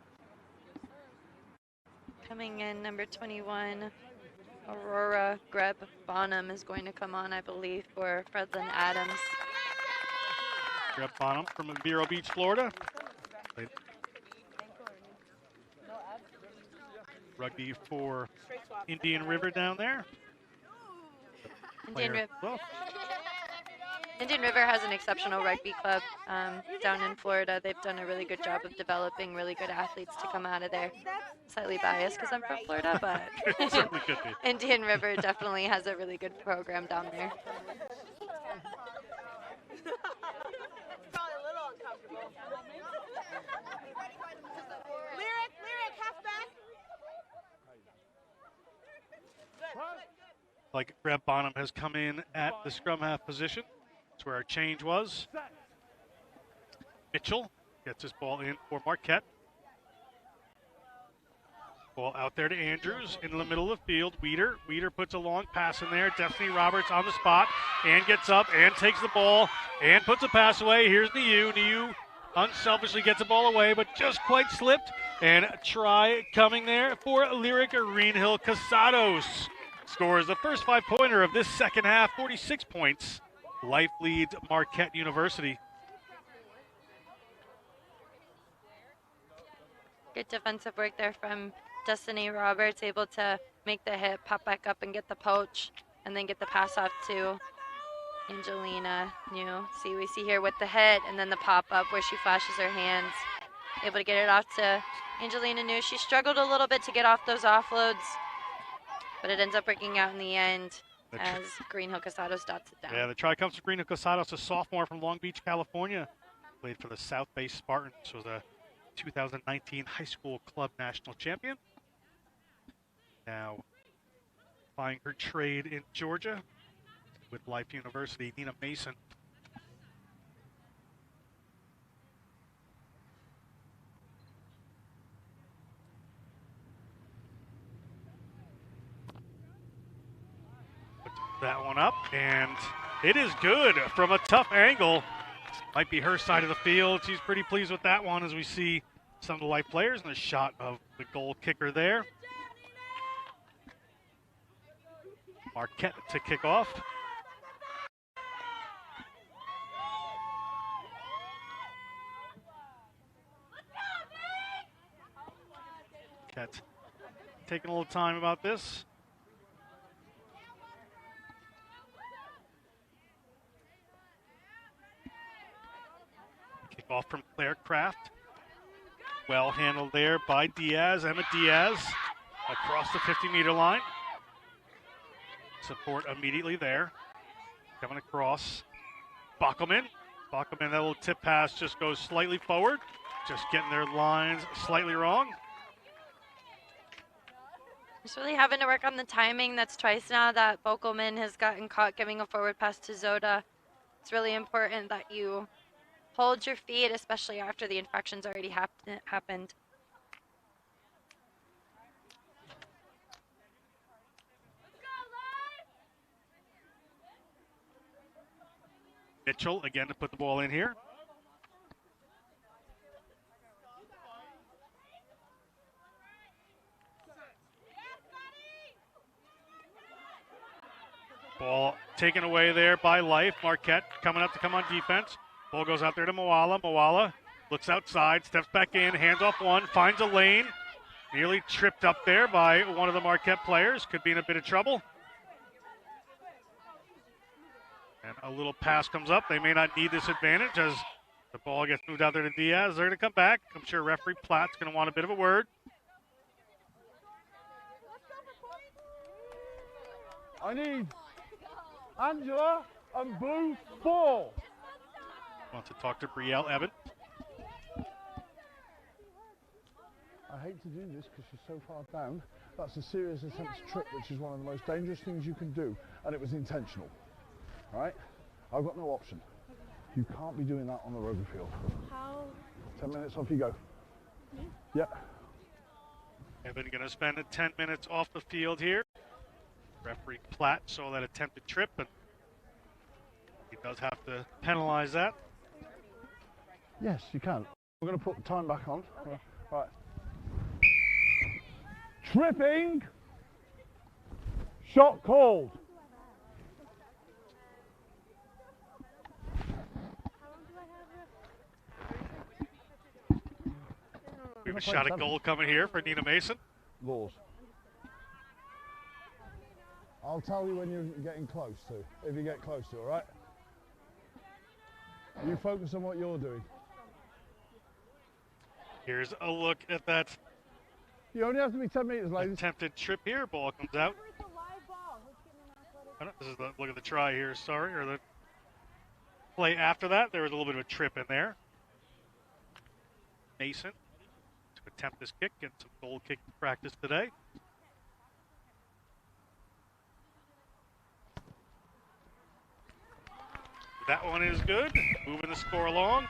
Coming in, number 21, Aurora Greb-Bonham is going to come on, I believe, for Fredlin Adams. Greb-Bonham from Vero Beach, Florida. Played rugby for Indian River down there. Indian River has an exceptional rugby club down in Florida. They've done a really good job of developing really good athletes to come out of there. Slightly biased because I'm from Florida, but Indian River definitely has a really good program down there. Probably a little uncomfortable. Lyric, halfback. Like Greb-Bonham has come in at the scrum half position. That's where our change was. Mitchell gets his ball in for Marquette. Ball out there to Andrews in the middle of the field. Weeder puts a long pass in there. Destiny Roberts on the spot and gets up and takes the ball and puts a pass away. Here's Niu. Niu unselfishly gets the ball away, but just quite slipped. And a try coming there for Lyric Greenhill Casados. scores the first 5-pointer of this second half, 46 points. Life leads Marquette University. Good defensive work there from Destiny Roberts, able to make the hit, pop back up and get the poach, and then get the pass off to Angelina New. We see here with the hit and then the pop-up where she flashes her hands, able to get it off to Angelina New. She struggled a little bit to get off those offloads, but it ends up working out in the end as Greenhill Casados dots it down. Yeah, the try comes from Greenhill Casados, a sophomore from Long Beach, California. Played for the South Bay Spartans, was a 2019 high school club national champion. Now plying her trade in Georgia with Life University. Nina Mason. Puts that one up, and it is good from a tough angle. Might be her side of the field. She's pretty pleased with that one as we see some of the Life players and a shot of the goal kicker there. Marquette to kick off. Marquette taking a little time about this. Kick off from Claire Kraft. Well handled there by Diaz, Emma Diaz, across the 50-meter line. Support immediately there. Coming across. Bockelman. Bockelman, that little tip pass just goes slightly forward. Just getting their lines slightly wrong. Just really having to work on the timing. That's twice now that Bockelman has gotten caught giving a forward pass to Zoda. It's really important that you hold your feet, especially after the infraction's already happened. Mitchell again to put the ball in here. Ball taken away there by Life. Marquette coming up to come on defense. Ball goes out there to Moala. Moala looks outside, steps back in, hands off one, finds a lane. Nearly tripped up there by one of the Marquette players. Could be in a bit of trouble. And a little pass comes up. They may not need this advantage as the ball gets moved out there to Diaz. They're going to come back. I'm sure referee Platt's going to want a bit of a word. I need Angela and Blue 4. Wants to talk to Brielle Evan. I hate to do this because she's so far down. That's a serious attempt to trip, which is one of the most dangerous things you can do, and it was intentional. All right? I've got no option. You can't be doing that on the rugby field. How? 10 minutes, off you go. Yeah. Evan going to spend 10 minutes off the field here. Referee Platt saw that attempted trip, and he does have to penalize that. Yes, you can. We're going to put the time back on. Okay. Right. Tripping. Shot called. We have a shot at goal coming here for Nina Mason. Laws. I'll tell you when you're getting close to, if you get close to, all right? You focus on what you're doing. Here's a look at that. You only have to be 10 meters, ladies. Attempted trip here. Ball comes out. This is the look at the try here, sorry, or the play after that. There was a little bit of a trip in there. Mason to attempt this kick, get some goal kick practice today. That one is good. Moving the score along.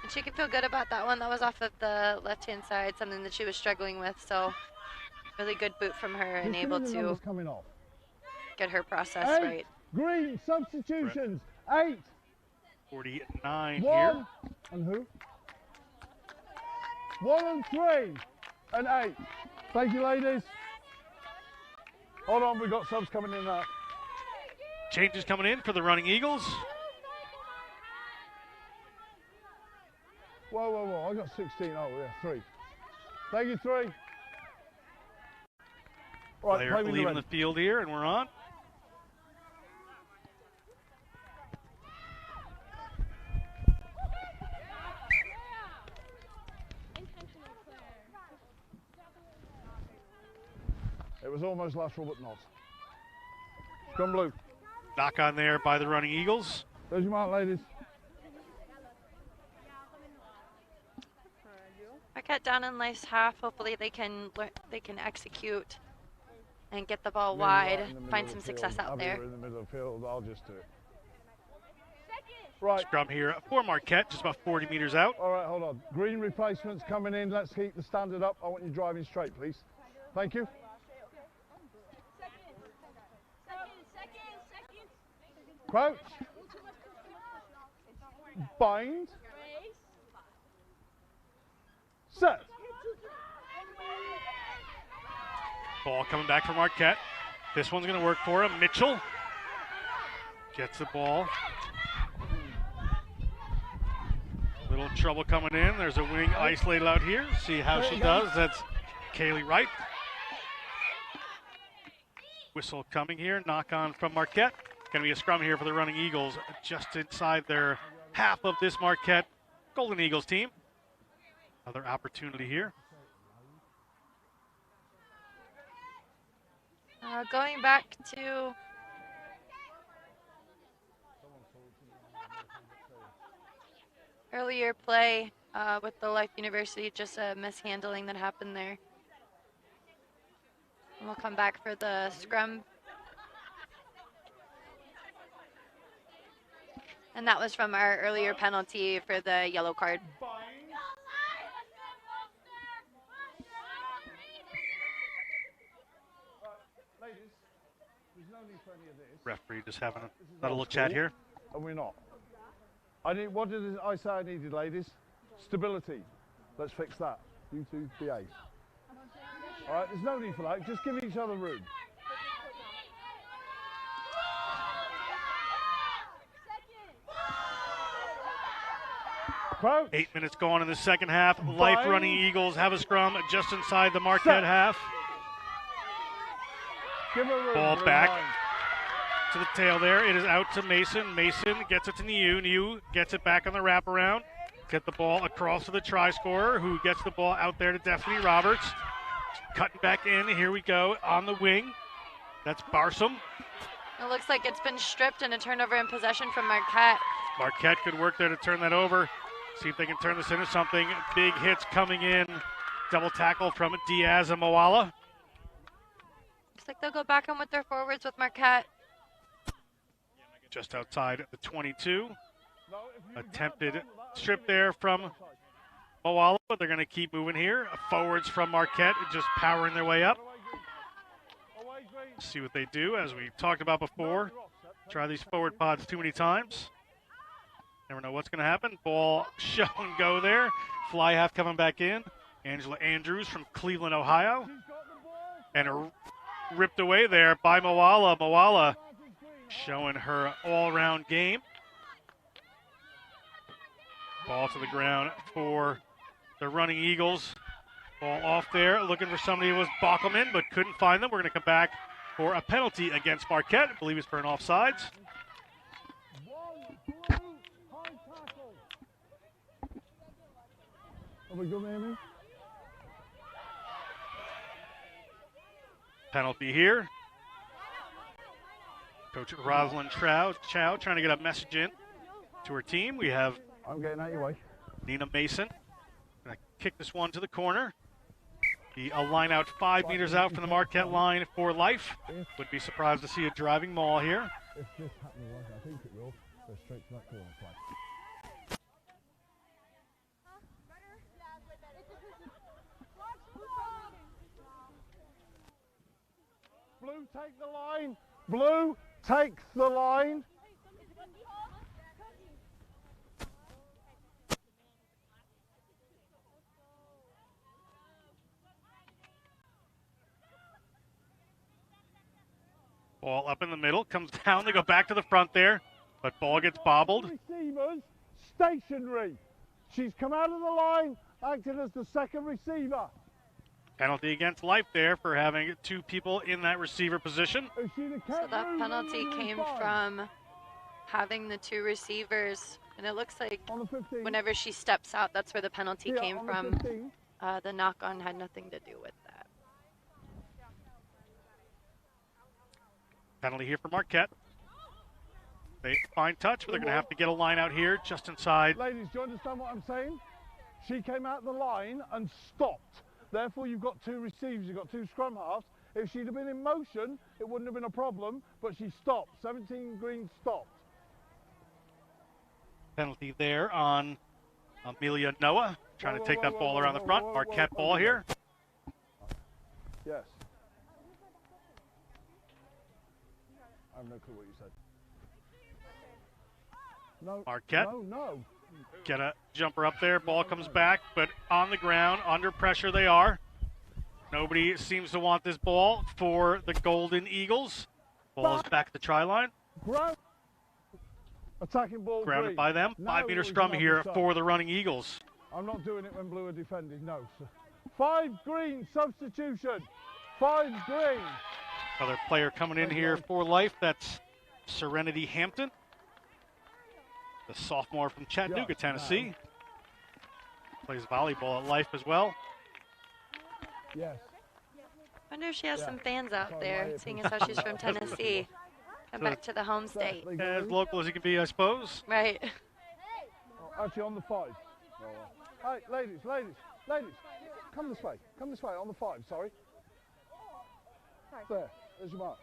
And she can feel good about that one. That was off of the left-hand side, something that she was struggling with. So really good boot from her and able to get her process right. Green, substitutions. 8. 49 1. Here. And who? 1 and 3 and 8. Thank you, ladies. Hold on, we've got subs coming in now. Changes coming in for the running Eagles. Whoa, whoa, whoa, I got 16. Oh, yeah, 3. Thank you, 3. Right, Player play with leaving the the field here, and we're on. It was almost lateral, but not. Scrum blue. Knock on there by the running Eagles. There's your mark, ladies. Marquette down in nice half. Hopefully they can execute and get the ball wide, find some success out there. In the middle of the field, I'll just do it. Right. Scrum here for Marquette, just about 40 meters out. All right, hold on. Green replacements coming in. Let's keep the standard up. I want you driving straight, please. Thank you. Crouch. Bind. Set. Ball coming back for Marquette. This one's going to work for him. Mitchell gets the ball. Little trouble coming in. There's a wing isolated out here. See how she does. That's Kaylee Wright. Whistle coming here. Knock on from Marquette. Going to be a scrum here for the running Eagles just inside their half of this Marquette Golden Eagles team. Another opportunity here. Going back to earlier play with the Life University, just a mishandling that happened there. And we'll come back for the scrum. And that was from our earlier penalty for the yellow card. Referee just having a little chat here. And we're not. What did I say I needed, ladies? Stability. Let's fix that. You two behave. All right, there's no need for that. Just give each other room. Crouch. 8 minutes gone in the second half. Life running Eagles have a scrum just inside the Marquette half. Give her room. Ball back to the tail there. It is out to Mason. Mason gets it to Niu. Niu gets it back on the wraparound. Get the ball across to the try scorer, who gets the ball out there to Daphne Roberts. Cutting back in. Here we go on the wing. That's Barsom. It looks like it's been stripped and a turnover in possession from Marquette. Marquette could work there to turn that over. See if they can turn this into something. Big hits coming in. Double tackle from Diaz and Moala. Looks like they'll go back in with their forwards with Marquette. Just outside the 22. Attempted strip there from Moala, but they're going to keep moving here. Forwards from Marquette, just powering their way up. See what they do, as we talked about before. Try these forward pods too many times. Never know what's going to happen. Ball show and go there. Fly half coming back in. Angela Andrews from Cleveland, Ohio. And ripped away there by Moala. Moala showing her all-round game. Ball to the ground for the running Eagles. Ball off there, looking for somebody who was Bockelman, but couldn't find them. We're going to come back for a penalty against Marquette. I believe it's for an offsides. Are we good, Amy? Penalty here. Coach Rosalind Chow trying to get a message in to her team. We have I'm getting out your way. Nina Mason. Gonna kick this one to the corner. A line out 5 meters out from the Marquette line for Life. Would be surprised to see a driving maul here. If this happens, I think it will. Go straight to that corner flag. Blue, take the line. Blue takes the line. Ball up in the middle, comes down, they go back to the front there, but ball gets bobbled. Receivers stationary. She's come out of the line, acting as the second receiver. Penalty against Life there for having two people in that receiver position. So that penalty came from having the two receivers, and it looks like whenever she steps out, that's where the penalty came from. The knock-on had nothing to do with that. Penalty here for Marquette. They find touch, but they're going to have to get a line out here just inside. Ladies, do you understand what I'm saying? She came out the line and stopped. Therefore, you've got two receivers, you've got two scrum halves. If she'd have been in motion, it wouldn't have been a problem, but she stopped. 17 Green stopped. Penalty there on Amelia Noah, trying to take that ball around the front. Marquette ball here. Yes. I have no clue what you said. No. Marquette. No. Get a jumper up there. Ball comes back, but on the ground, under pressure they are. Nobody seems to want this ball for the Golden Eagles. Ball is back at the try line. Attacking ball. Grounded by them. 5-meter scrum here for the running Eagles. I'm not doing it when blue are defending. No. 5 Green substitution. 5 Green. Another player coming in here for Life. That's Serenity Hampton, the sophomore from Chattanooga, Tennessee. Plays volleyball at Life as well. Yes. I wonder if she has some fans out there, seeing as how she's from Tennessee. Come back to the home state. As local as he can be, I suppose. Right. Actually, on the 5. Hey, ladies. Come this way. On the 5, sorry. There's your mark.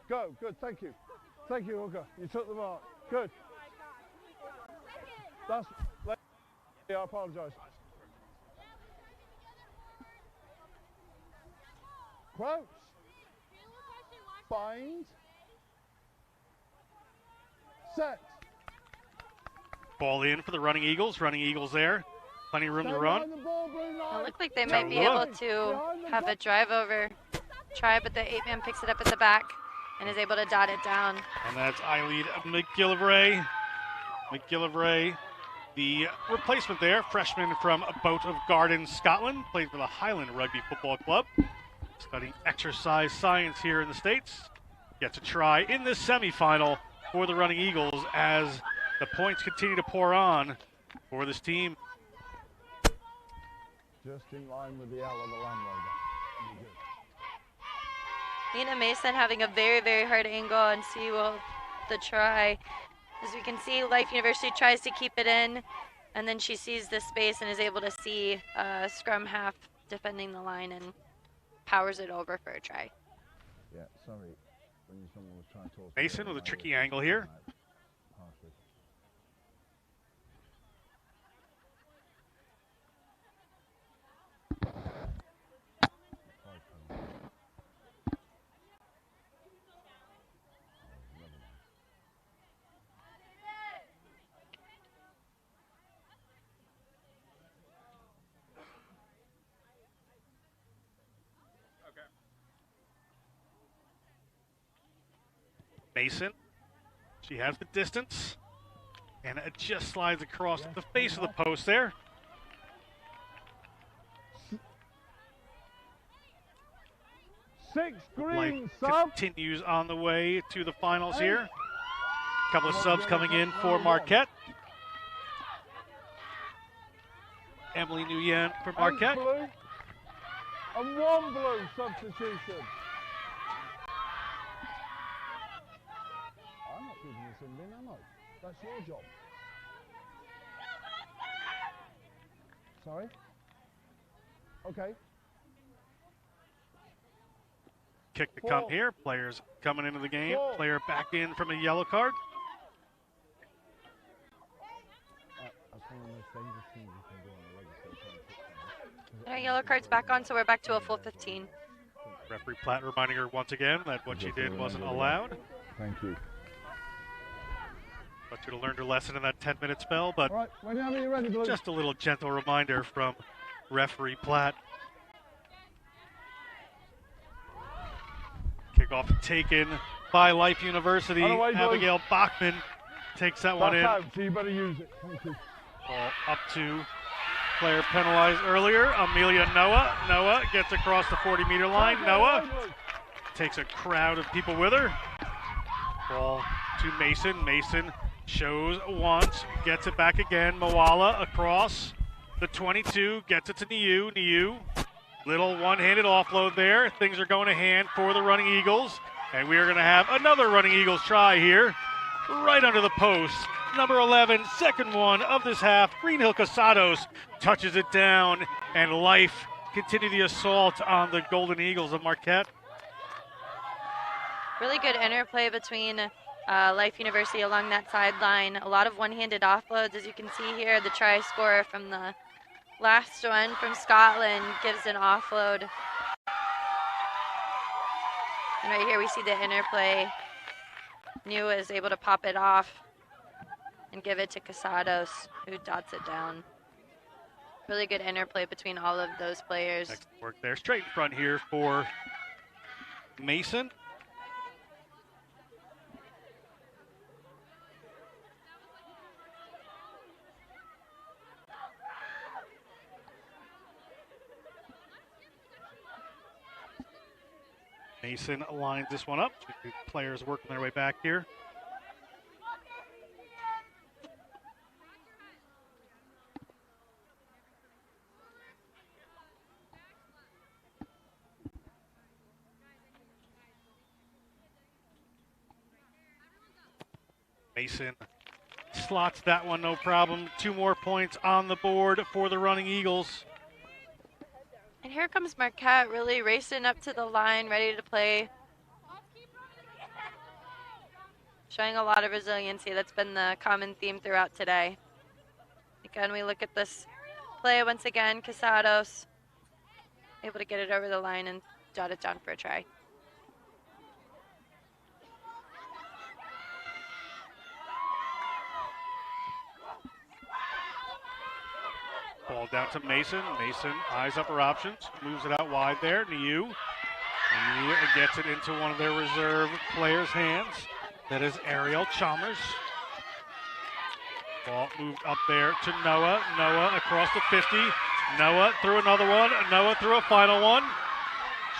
Go, good, thank you. Thank you, Hooker. You took the mark. Good. That's, I apologise. Crouch. Bind. Set. Ball in for the running Eagles. Running Eagles there. Plenty of room to run. It looked like they might be able to have a drive over try, but the 8-man picks it up at the back and is able to dot it down. And that's Eileen McGillivray. McGillivray, the replacement there, freshman from Boat of Garden, Scotland, played for the Highland Rugby Football Club, studying exercise science here in the States. Gets a try in this semifinal for the running Eagles as the points continue to pour on for this team. Just in line with the L of the Land Rover. Nina Mason having a very, very hard angle and see the try. As we can see, Life University tries to keep it in, and then she sees the space and is able to see scrum half defending the line and powers it over for a try. Yeah, sorry. When someone was trying to talk Mason with a tricky angle here. Mason, she has the distance, and it just slides across the face of the post there. Six Green sub continues on the way to the finals here. A couple of subs coming in for Marquette. Emily Nguyen for Marquette. And 1 blue substitution. I'm not keeping this in bin, am I? That's your job. Sorry? Okay. Kick to come here. Players coming into the game. Player back in from a yellow card. Our yellow card's back on, so we're back to a full 15. Referee Platt reminding her once again that what she did wasn't allowed. Thank you. But should have learned her lesson in that 10-minute spell, but right, whenever you're ready, Blue. Just a little gentle reminder from referee Platt. Kick Kickoff taken by Life University. Abigail Bachman takes that one in. Out, so you better use it. Thank you. Ball up to player penalized earlier, Amelia Noah. Noah gets across the 40-meter line. Noah takes a crowd of people with her. Ball to Mason. Mason shows once, gets it back again. Moala across the 22, gets it to Niu. Niu, little one-handed offload there. Things are going to hand for the Running Eagles. And we are going to have another Running Eagles try here, right under the post. Number 11, second one of this half. Greenhill Casados touches it down, and Life continue the assault on the Golden Eagles of Marquette. Really good interplay between Life University along that sideline. A lot of one-handed offloads, as you can see here. The try scorer from the last one from Scotland gives an offload. And right here we see the interplay. Niu is able to pop it off and give it to Casados, who dots it down. Really good interplay between all of those players. Excellent work there. Straight in front here for Mason. Mason lines this one up. Players working their way back here. Mason slots that one, no problem. 2 more points on the board for the Running Eagles. And here comes Marquette really racing up to the line, ready to play. Showing a lot of resiliency. That's been the common theme throughout today. Again, we look at this play once again. Casados able to get it over the line and jot it down for a try. Ball down to Mason. Mason eyes up her options, moves it out wide there. Niu gets it into one of their reserve players' hands. That is Ariel Chalmers. Ball moved up there to Noah. Noah across the 50. Noah threw another one. Noah threw a final one.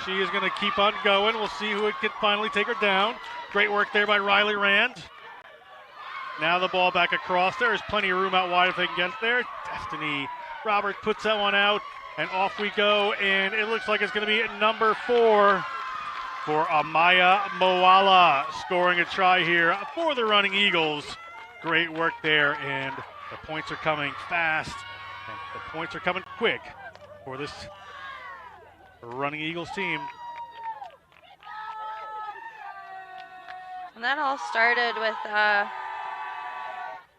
She is going to keep on going. We'll see who can finally take her down. Great work there by Riley Rand. Now the ball back across. There is plenty of room out wide if they can get there. Destiny Robert puts that one out, and off we go, and it looks like it's going to be number 4 for Amaya Moala, scoring a try here for the Running Eagles. Great work there, and the points are coming fast, and the points are coming quick for this Running Eagles team. And that all started with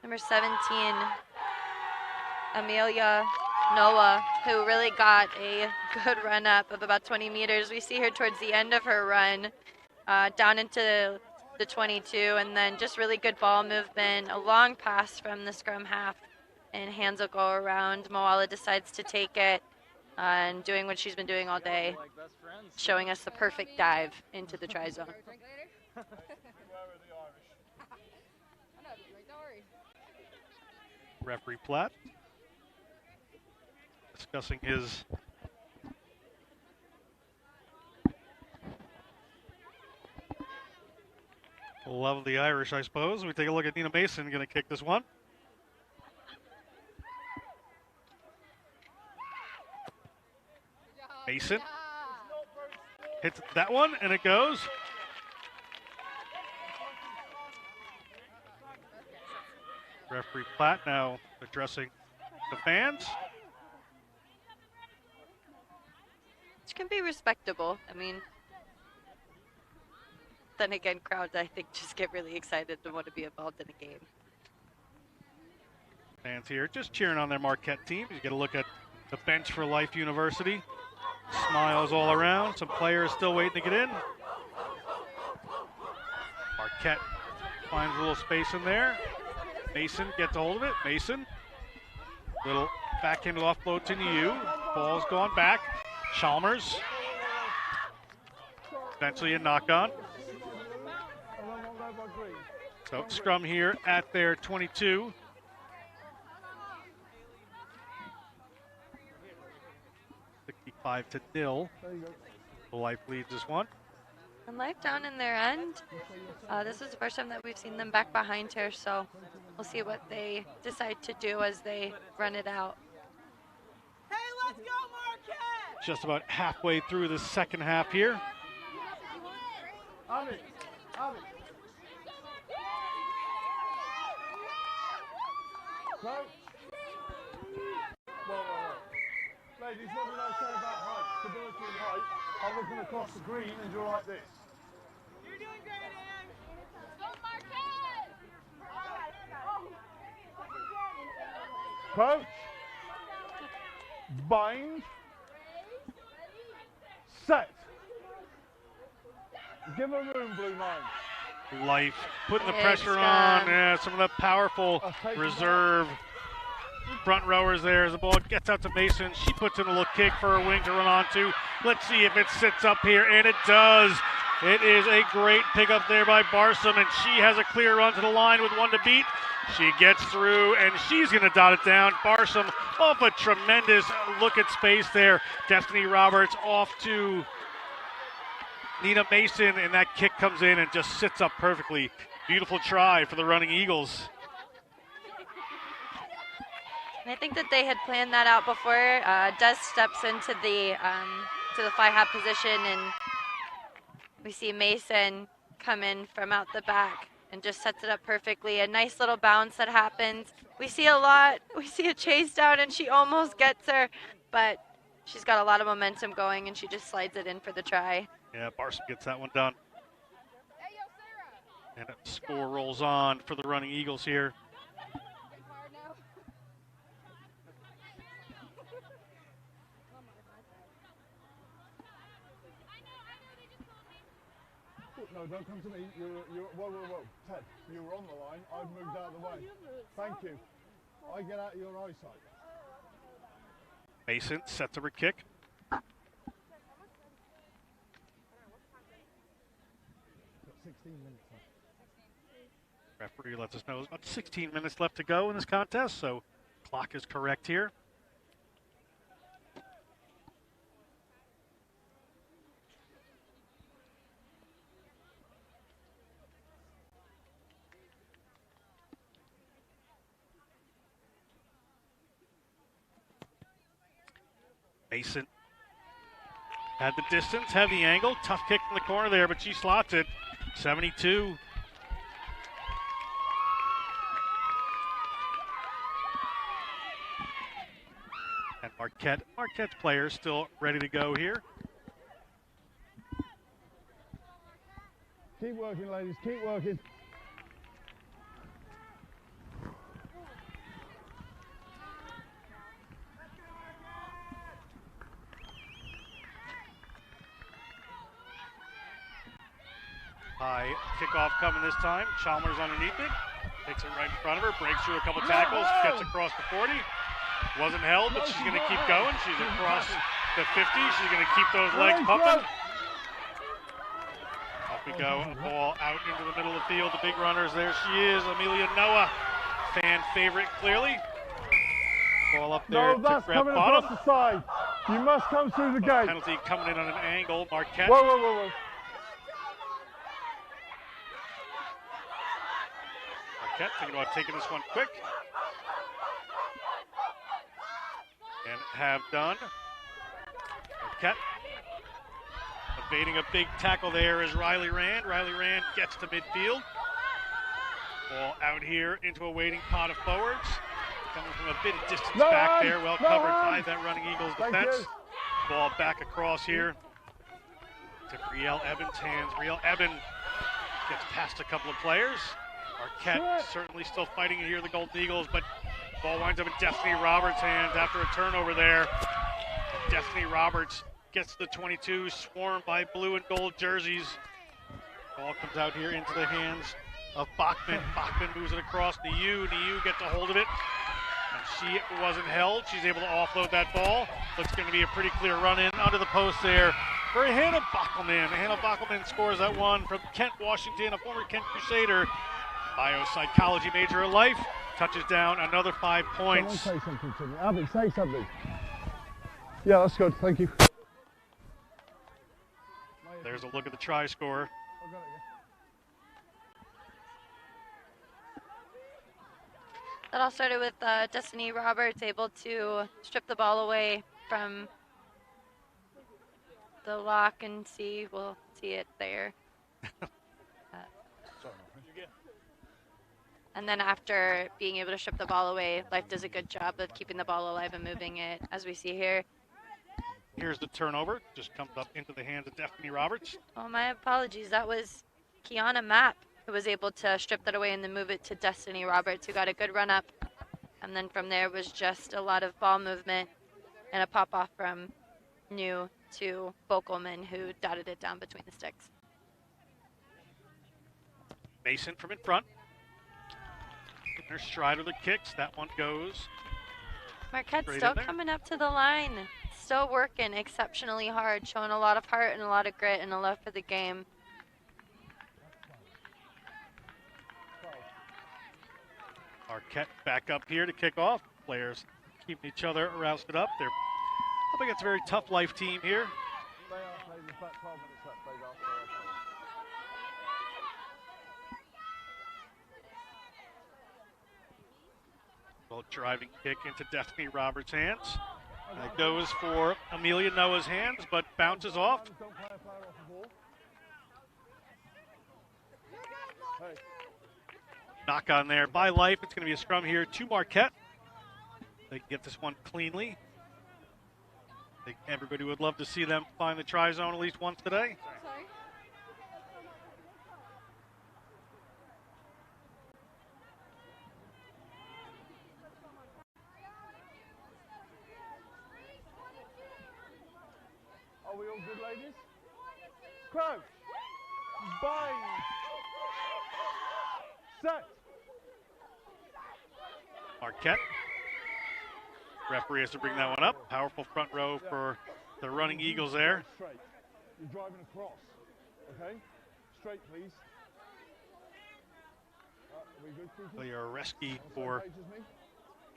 number 17, Amelia Noah, who really got a good run up of about 20 meters. We see her towards the end of her run down into the 22, and then just really good ball movement, a long pass from the scrum half, and hands will go around. Moala decides to take it and doing what she's been doing all day, showing us the perfect dive into the try zone. Referee Platt discussing his love of the Irish, I suppose. We take a look at Nina Mason, going to kick this one. Mason hits that one, and it goes. Referee Platt now addressing the fans. Which can be respectable. I mean, then again, crowds, I think, just get really excited and want to be involved in a game. Fans here just cheering on their Marquette team. You get a look at the bench for Life University. Smiles all around. Some players still waiting to get in. Marquette finds a little space in there. Mason gets a hold of it. Mason, little backhanded offload to Niu. Ball's gone back. Chalmers Eventually a knock-on. So scrum here at their 22. To nil. The Life leads this one. And Life down in their end. This is the first time that we've seen them back behind here, so we'll see what they decide to do as they run it out. Hey, let's go, Marquette! Just about halfway through the second half here. Ladies, what did I say about height? Stability and height. I'm looking across the green and you're like this. You're doing great, Ann. Go Marquette! Coach. Bind. Set. Give her room, Blue Line. Life putting the pressure on. Yeah, some of the powerful reserve front rowers there as the ball gets out to Mason. She puts in a little kick for her wing to run onto. Let's see if it sits up here, and it does. It is a great pickup there by Barsom, and she has a clear run to the line with one to beat. She gets through, and she's going to dot it down. Barsom off a tremendous look at space there. Destiny Roberts off to Nina Mason, and that kick comes in and just sits up perfectly. Beautiful try for the Running Eagles. And I think that they had planned that out before. Des steps into the to the fly half position, and we see Mason come in from out the back and just sets it up perfectly. A nice little bounce that happens. We see a lot. We see a chase down, and she almost gets her, but she's got a lot of momentum going, and she just slides it in for the try. Yeah, Barsom gets that one done. And the score rolls on for the Running Eagles here. No, don't come to me. Whoa. Ted, you were on the line. I've moved out of the way. Thank you. I get out of your eyesight. Mason sets up her kick. 16 minutes left. Referee lets us know there's about 16 minutes left to go in this contest, so clock is correct here. Mason had the distance, had the angle. Tough kick from the corner there, but she slots it. 72. And Marquette's players still ready to go here. Keep working, ladies. Keep working. High kickoff coming this time. Chalmers underneath it. Takes it right in front of her. Breaks through a couple tackles. Gets across the 40. Wasn't held, but she's going to keep going. She's across the 50. She's going to keep those legs pumping. Off we go. A ball out into the middle of the field. The big runners. There she is. Amelia Noah. Fan favorite, clearly. Ball up there No, that's to grab coming bottom. across the side. You must come through the gate. Penalty coming in on an angle. Marquette. Whoa. Marquette thinking about taking this one quick. And have done. Marquette evading a big tackle there is Riley Rand. Riley Rand gets to midfield. Ball out here into a waiting pot of forwards. Coming from a bit of distance back there. Well covered by that Running Eagles defense. Ball back across here to Brielle Evans' hands. Brielle Evans gets past a couple of players. Marquette certainly still fighting here, the Golden Eagles, but ball winds up in Destiny Roberts' hands after a turnover there. And Destiny Roberts gets the 22, swarmed by blue and gold jerseys. Ball comes out here into the hands of Bachman. Bachman moves it across. Niu gets a hold of it. And she wasn't held. She's able to offload that ball. Looks going to be a pretty clear run in under the post there for Hannah Bockelman. Hannah Bockelman scores that one from Kent, Washington, a former Kent Crusader. Biopsychology major of life. Touches down another 5 points. Someone say something to me. Abby, say something. Yeah, that's good. Thank you. There's a look at the try score. That all started with Destiny Roberts able to strip the ball away from the lock and see, we'll see it there. And then after being able to strip the ball away, Life does a good job of keeping the ball alive and moving it, as we see here. Here's the turnover. Just comes up into the hands of Destiny Roberts. Oh, my apologies. That was Kiana Mapp who was able to strip that away and then move it to Destiny Roberts, who got a good run up. And then from there was just a lot of ball movement and a pop off from New to Bokelman, who dotted it down between the sticks. Mason from in front. Their stride of the kicks. That one goes. Marquette straight still in there. coming up to the line. Still working exceptionally hard, showing a lot of heart and a lot of grit and a love for the game. Marquette back up here to kick off. Players keeping each other rousted up. They're up against a very tough Life team here. Well, driving kick into Destiny Roberts' hands. And it goes for Amelia Noah's hands, but bounces off. Knock on there by Life. It's going to be a scrum here to Marquette. They can get this one cleanly. I think everybody would love to see them find the try zone at least once today. Are we all good, ladies? Crouch. Bind. Set. Marquette. Referee has to bring that one up. Powerful front row for the running Eagles there. Straight. You're driving across. Okay? Straight, please. Are we good, Kiki? So you're a rescue On the for same page as me?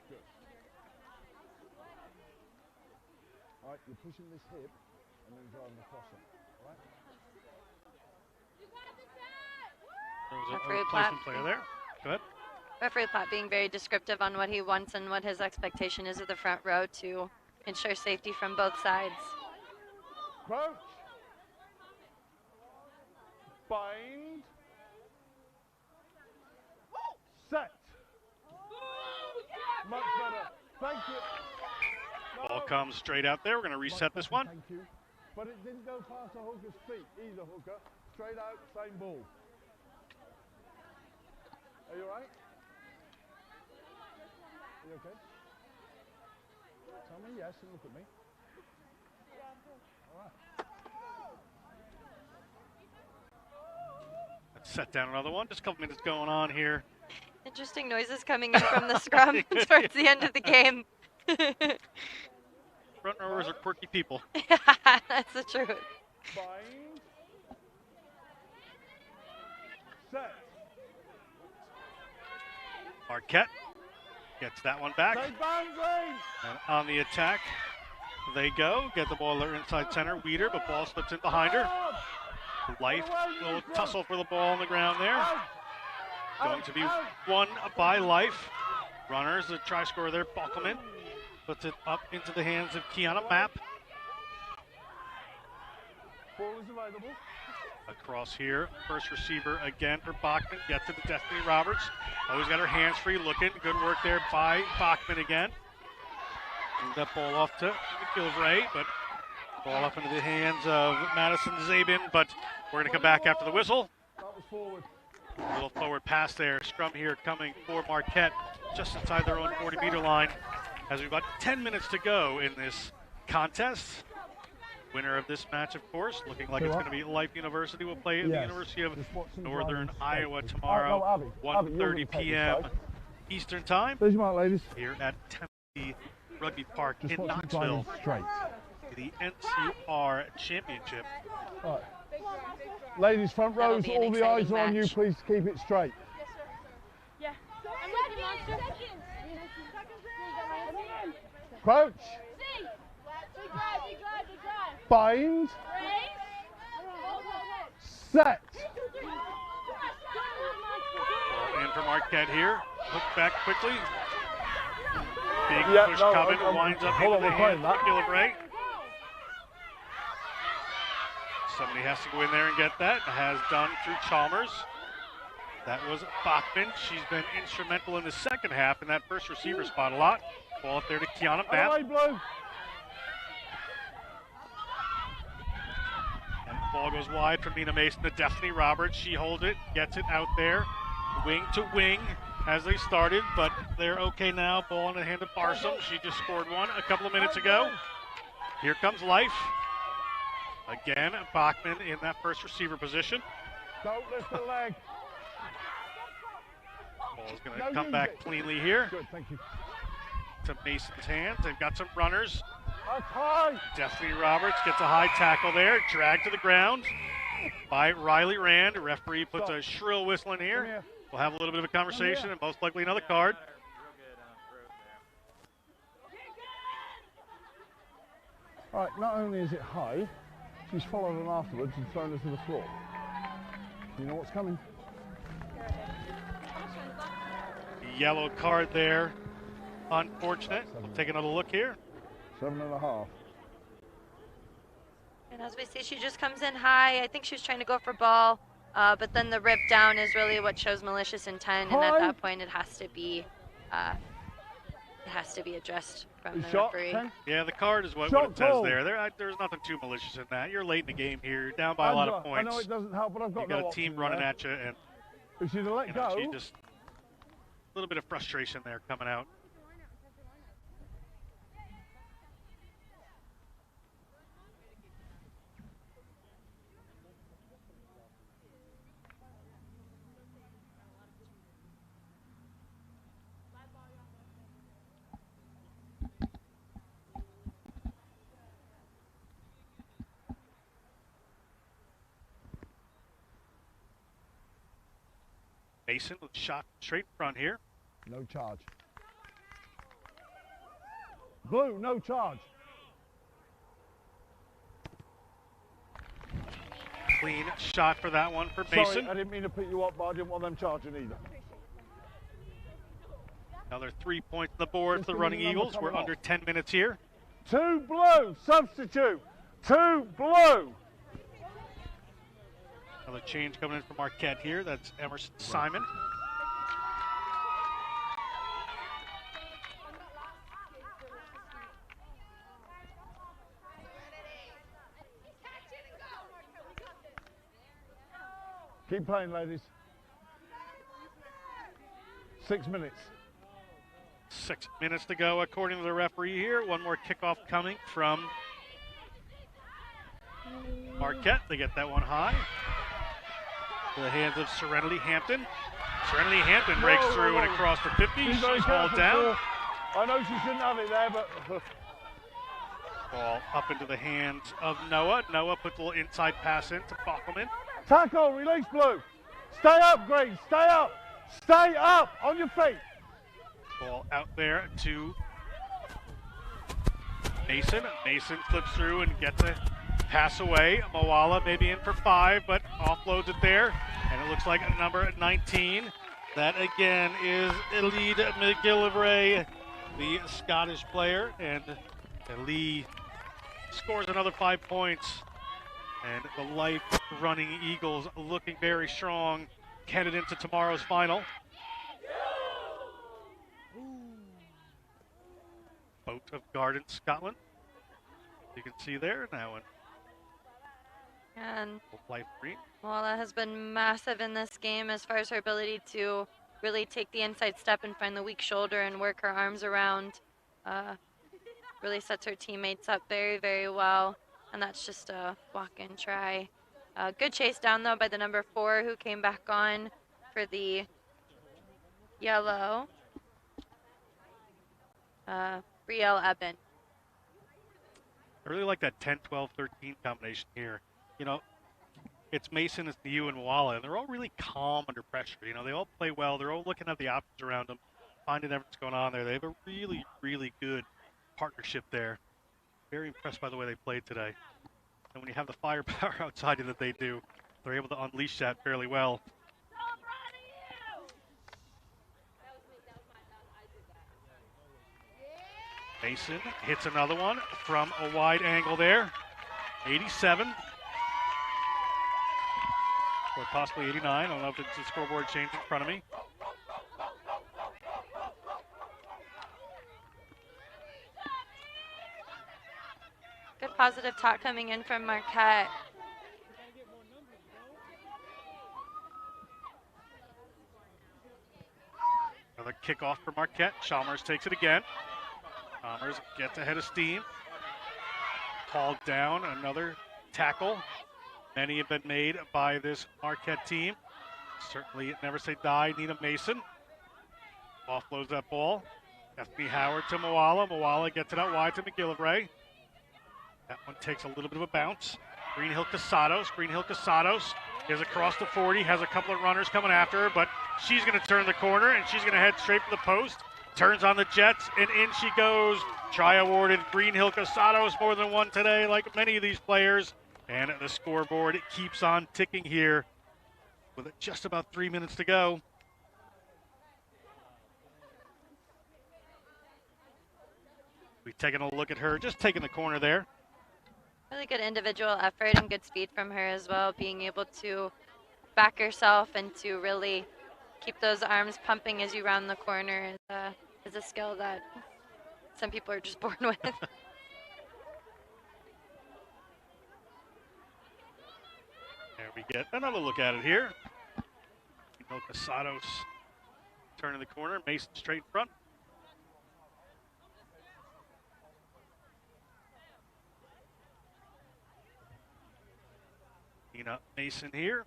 Good. All right, you're pushing this hip and then driving across it. All right? there was a Referee replacement Platt. player there. Go ahead. Referee Platt being very descriptive on what he wants and what his expectation is of the front row to ensure safety from both sides. Crouch. Bind. Set. Much better. Thank you. Ball comes straight out there. We're going to reset this one. Thank you. But it didn't go past the hooker's feet, either hooker. Straight out, same ball. Are you all right? Are you okay? Tell me yes and look at me. All right. Let's set down another one. Just a couple minutes going on here. Interesting noises coming in from the scrum towards the end of the game. Front rowers are quirky people. That's the truth. Bind. Set. Marquette gets that one back. Stay boundary. And on the attack, they go. Get the ball there inside center. Weeder, but ball slips in behind her. Life, little tussle for the ball on the ground there. Going to be won by Life. Runners, the try scorer there, Bockelman. Puts it up into the hands of Kiana Mapp. Ball is available. Across here, first receiver again for Bachman. Gets it to Destiny Roberts. Always got her hands free looking. Good work there by Bachman again. Move that ball off to McGilvray, but ball up into the hands of Madison Zabin. But we're going to come back after the whistle. That was forward. A little forward pass there. Scrum here coming for Marquette just inside their own 40-meter line. As we've got 10 minutes to go in this contest. Winner of this match, of course, looking like it's going to be Life University. Will play at the University of Northern Iowa tomorrow, 1:30 p.m. Eastern Time. There's your mark, ladies. Here at Tennessee Rugby Park Just in watch him Knoxville. driving straight. the NCR Championship. Right. Ladies, front That'll rows, be an all the eyes exciting are on you. match. Please keep it straight. Yeah. I'm with you, Monster. Crouch. Big drive. Bind. Set. Ball in for Marquette here. Hook back quickly. Big Yeah, push no, coming. I'm- Winds up hold into on, the we're hands playing of that. Gillivray. Somebody has to go in there and get that. Has done through Chalmers. That was Bachman. She's been instrumental in the second half in that first receiver spot a lot. Ball up there to Kiana Away, Bath. Blue. And the ball goes wide from Nina Mason to Destiny Roberts. She holds it, gets it out there. Wing to wing as they started, but they're okay now. Ball in the hand of Barsom. She just scored one a couple of minutes ago. Here comes Life. Again, Bachman in that first receiver position. Don't lift the leg. Ball's going to come back cleanly here. Good, thank you. To Mason's hands. They've got some runners. Okay. Destiny Roberts gets a high tackle there. Dragged to the ground by Riley Rand. The referee puts a shrill whistle in here. We'll have a little bit of a conversation and most likely another card. All right, not only is it high, she's followed on afterwards and thrown her to the floor. You know what's coming? Yellow card there. Unfortunate. We'll take another look here. 7.5. And as we see, she just comes in high. I think she was trying to go for ball, but then the rip down is really what shows malicious intent, and at that point, it has to be addressed from the referee. Yeah, the card is what it says there. There's nothing too malicious in that. You're late in the game here. You're down by a lot of points. I know it doesn't help, but I've got You got no a team option running there. at you, and If she'd have let go, she just a little bit of frustration there coming out. Mason with shot straight front here. no charge. Blue, no charge. Clean shot for that one for Mason. Sorry, I didn't mean to pick you up, but I didn't want them charging either. Another 3 points on the board for the Just Running give me the number Eagles. We're coming under off. 10 minutes here. 2 blue, substitute. 2 blue. Another change coming in from Marquette here. That's Emerson Simon. Keep playing, ladies. 6 minutes. 6 minutes to go according to the referee here. One more kickoff coming from Marquette. They get that one high. To the hands of Serenity Hampton. Serenity Hampton breaks through and across the 50. Be She's very hauled careful, down. sir. I know she shouldn't have it there, but Ball up into the hands of Noah. Noah puts a little inside pass in to Bockelman. tackle, release blue. Stay up, Grace, stay up. Stay up, on your feet. Ball out there to Mason. Mason flips through and gets a pass away. Moala maybe in for 5, but offloads it there. And it looks like number 19. That again is Elide McGillivray, the Scottish player. And Lee scores another 5 points. And the Life Running Eagles looking very strong, headed into tomorrow's final. Boat of Garden, Scotland. You can see there now in And life green. Moala has been massive in this game as far as her ability to really take the inside step and find the weak shoulder and work her arms around. Really sets her teammates up very, very well. And that's just a walk-in try. Good chase down, though, by the number 4 who came back on for the yellow. Brielle Eben. I really like that 10, 12, 13 combination here. You know, it's Mason, it's you, and Walla, and they're all really calm under pressure. You know, they all play well. They're all looking at the options around them, finding everything's going on there. They have a really, really good partnership there. Very impressed by the way they played today. And when you have the firepower outside you that they do, they're able to unleash that fairly well. Mason hits another one from a wide angle there. 87. Or possibly 89. I don't know if it's the scoreboard changed in front of me. Good positive talk coming in from Marquette. Another kickoff for Marquette. Chalmers takes it again. Chalmers gets ahead of steam. Called down, another tackle. Many have been made by this Marquette team. Certainly never say die. Nina Mason offloads that ball. F.B. Howard to Moala. Moala gets it out wide to McGillivray. That one takes a little bit of a bounce. Greenhill Casados. Greenhill Casados is across the 40. Has a couple of runners coming after her, but she's going to turn the corner, and she's going to head straight for the post. Turns on the Jets, and in she goes. Try awarded Greenhill Casados, more than one today, like many of these players. And the scoreboard keeps on ticking here with just about 3 minutes to go. We've taken a look at her, just taking the corner there. Really good individual effort and good speed from her as well, being able to back herself and to really keep those arms pumping as you round the corner is a skill that some people are just born with. There we get another look at it here. Casados turning the corner, Mason straight in front. Nina Mason here.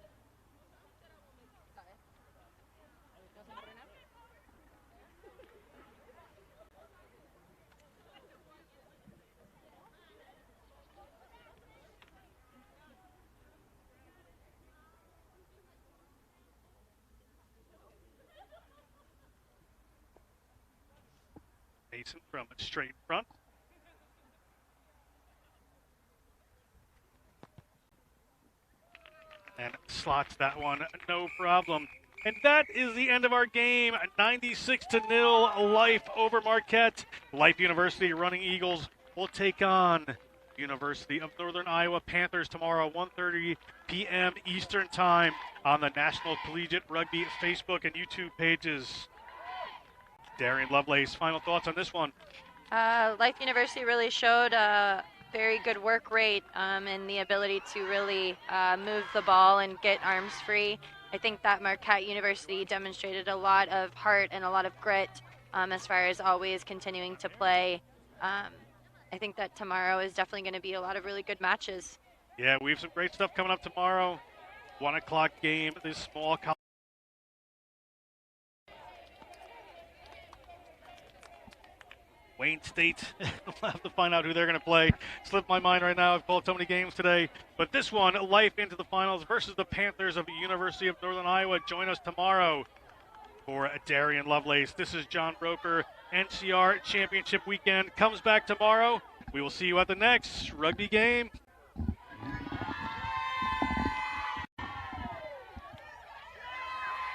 Mason from straight in front. And slots that one, no problem. And that is the end of our game. 96-0, Life over Marquette. Life University Running Eagles will take on University of Northern Iowa Panthers tomorrow, 1:30 p.m. Eastern Time on the National Collegiate Rugby Facebook and YouTube pages. Darian Lovelace, final thoughts on this one? Life University really showed a very good work rate and the ability to really move the ball and get arms free. I think that Marquette University demonstrated a lot of heart and a lot of grit as far as always continuing to play. I think that tomorrow is definitely going to be a lot of really good matches. Yeah, we have some great stuff coming up tomorrow. 1 o'clock game, this small college. Wayne State, we'll have to find out who they're going to play. Slipped my mind right now. I've called so many games today. But this one, Life into the finals versus the Panthers of the University of Northern Iowa. Join us tomorrow for Darian Lovelace. This is John Broker. NCR Championship Weekend comes back tomorrow. We will see you at the next rugby game.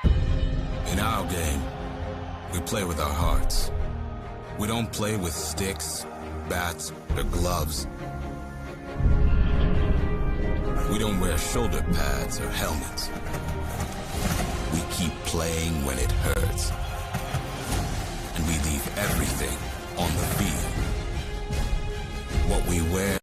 In our game, we play with our hearts. We don't play with sticks, bats, or gloves. We don't wear shoulder pads or helmets. We keep playing when it hurts. And we leave everything on the field. What we wear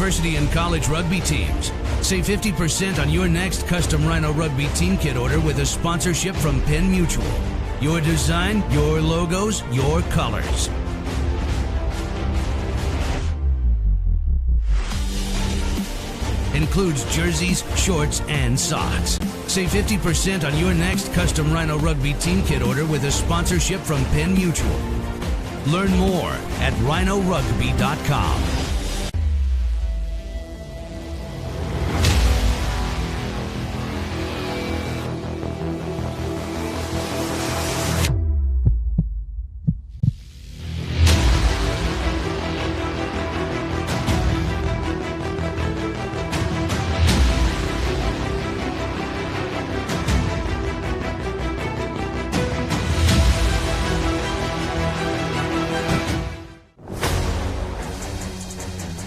university and college rugby teams. Save 50% on your next custom Rhino Rugby team kit order with a sponsorship from Penn Mutual. Your design, your logos, your colors. Includes jerseys, shorts, and socks. Save 50% on your next custom Rhino Rugby team kit order with a sponsorship from Penn Mutual. Learn more at rhinorugby.com.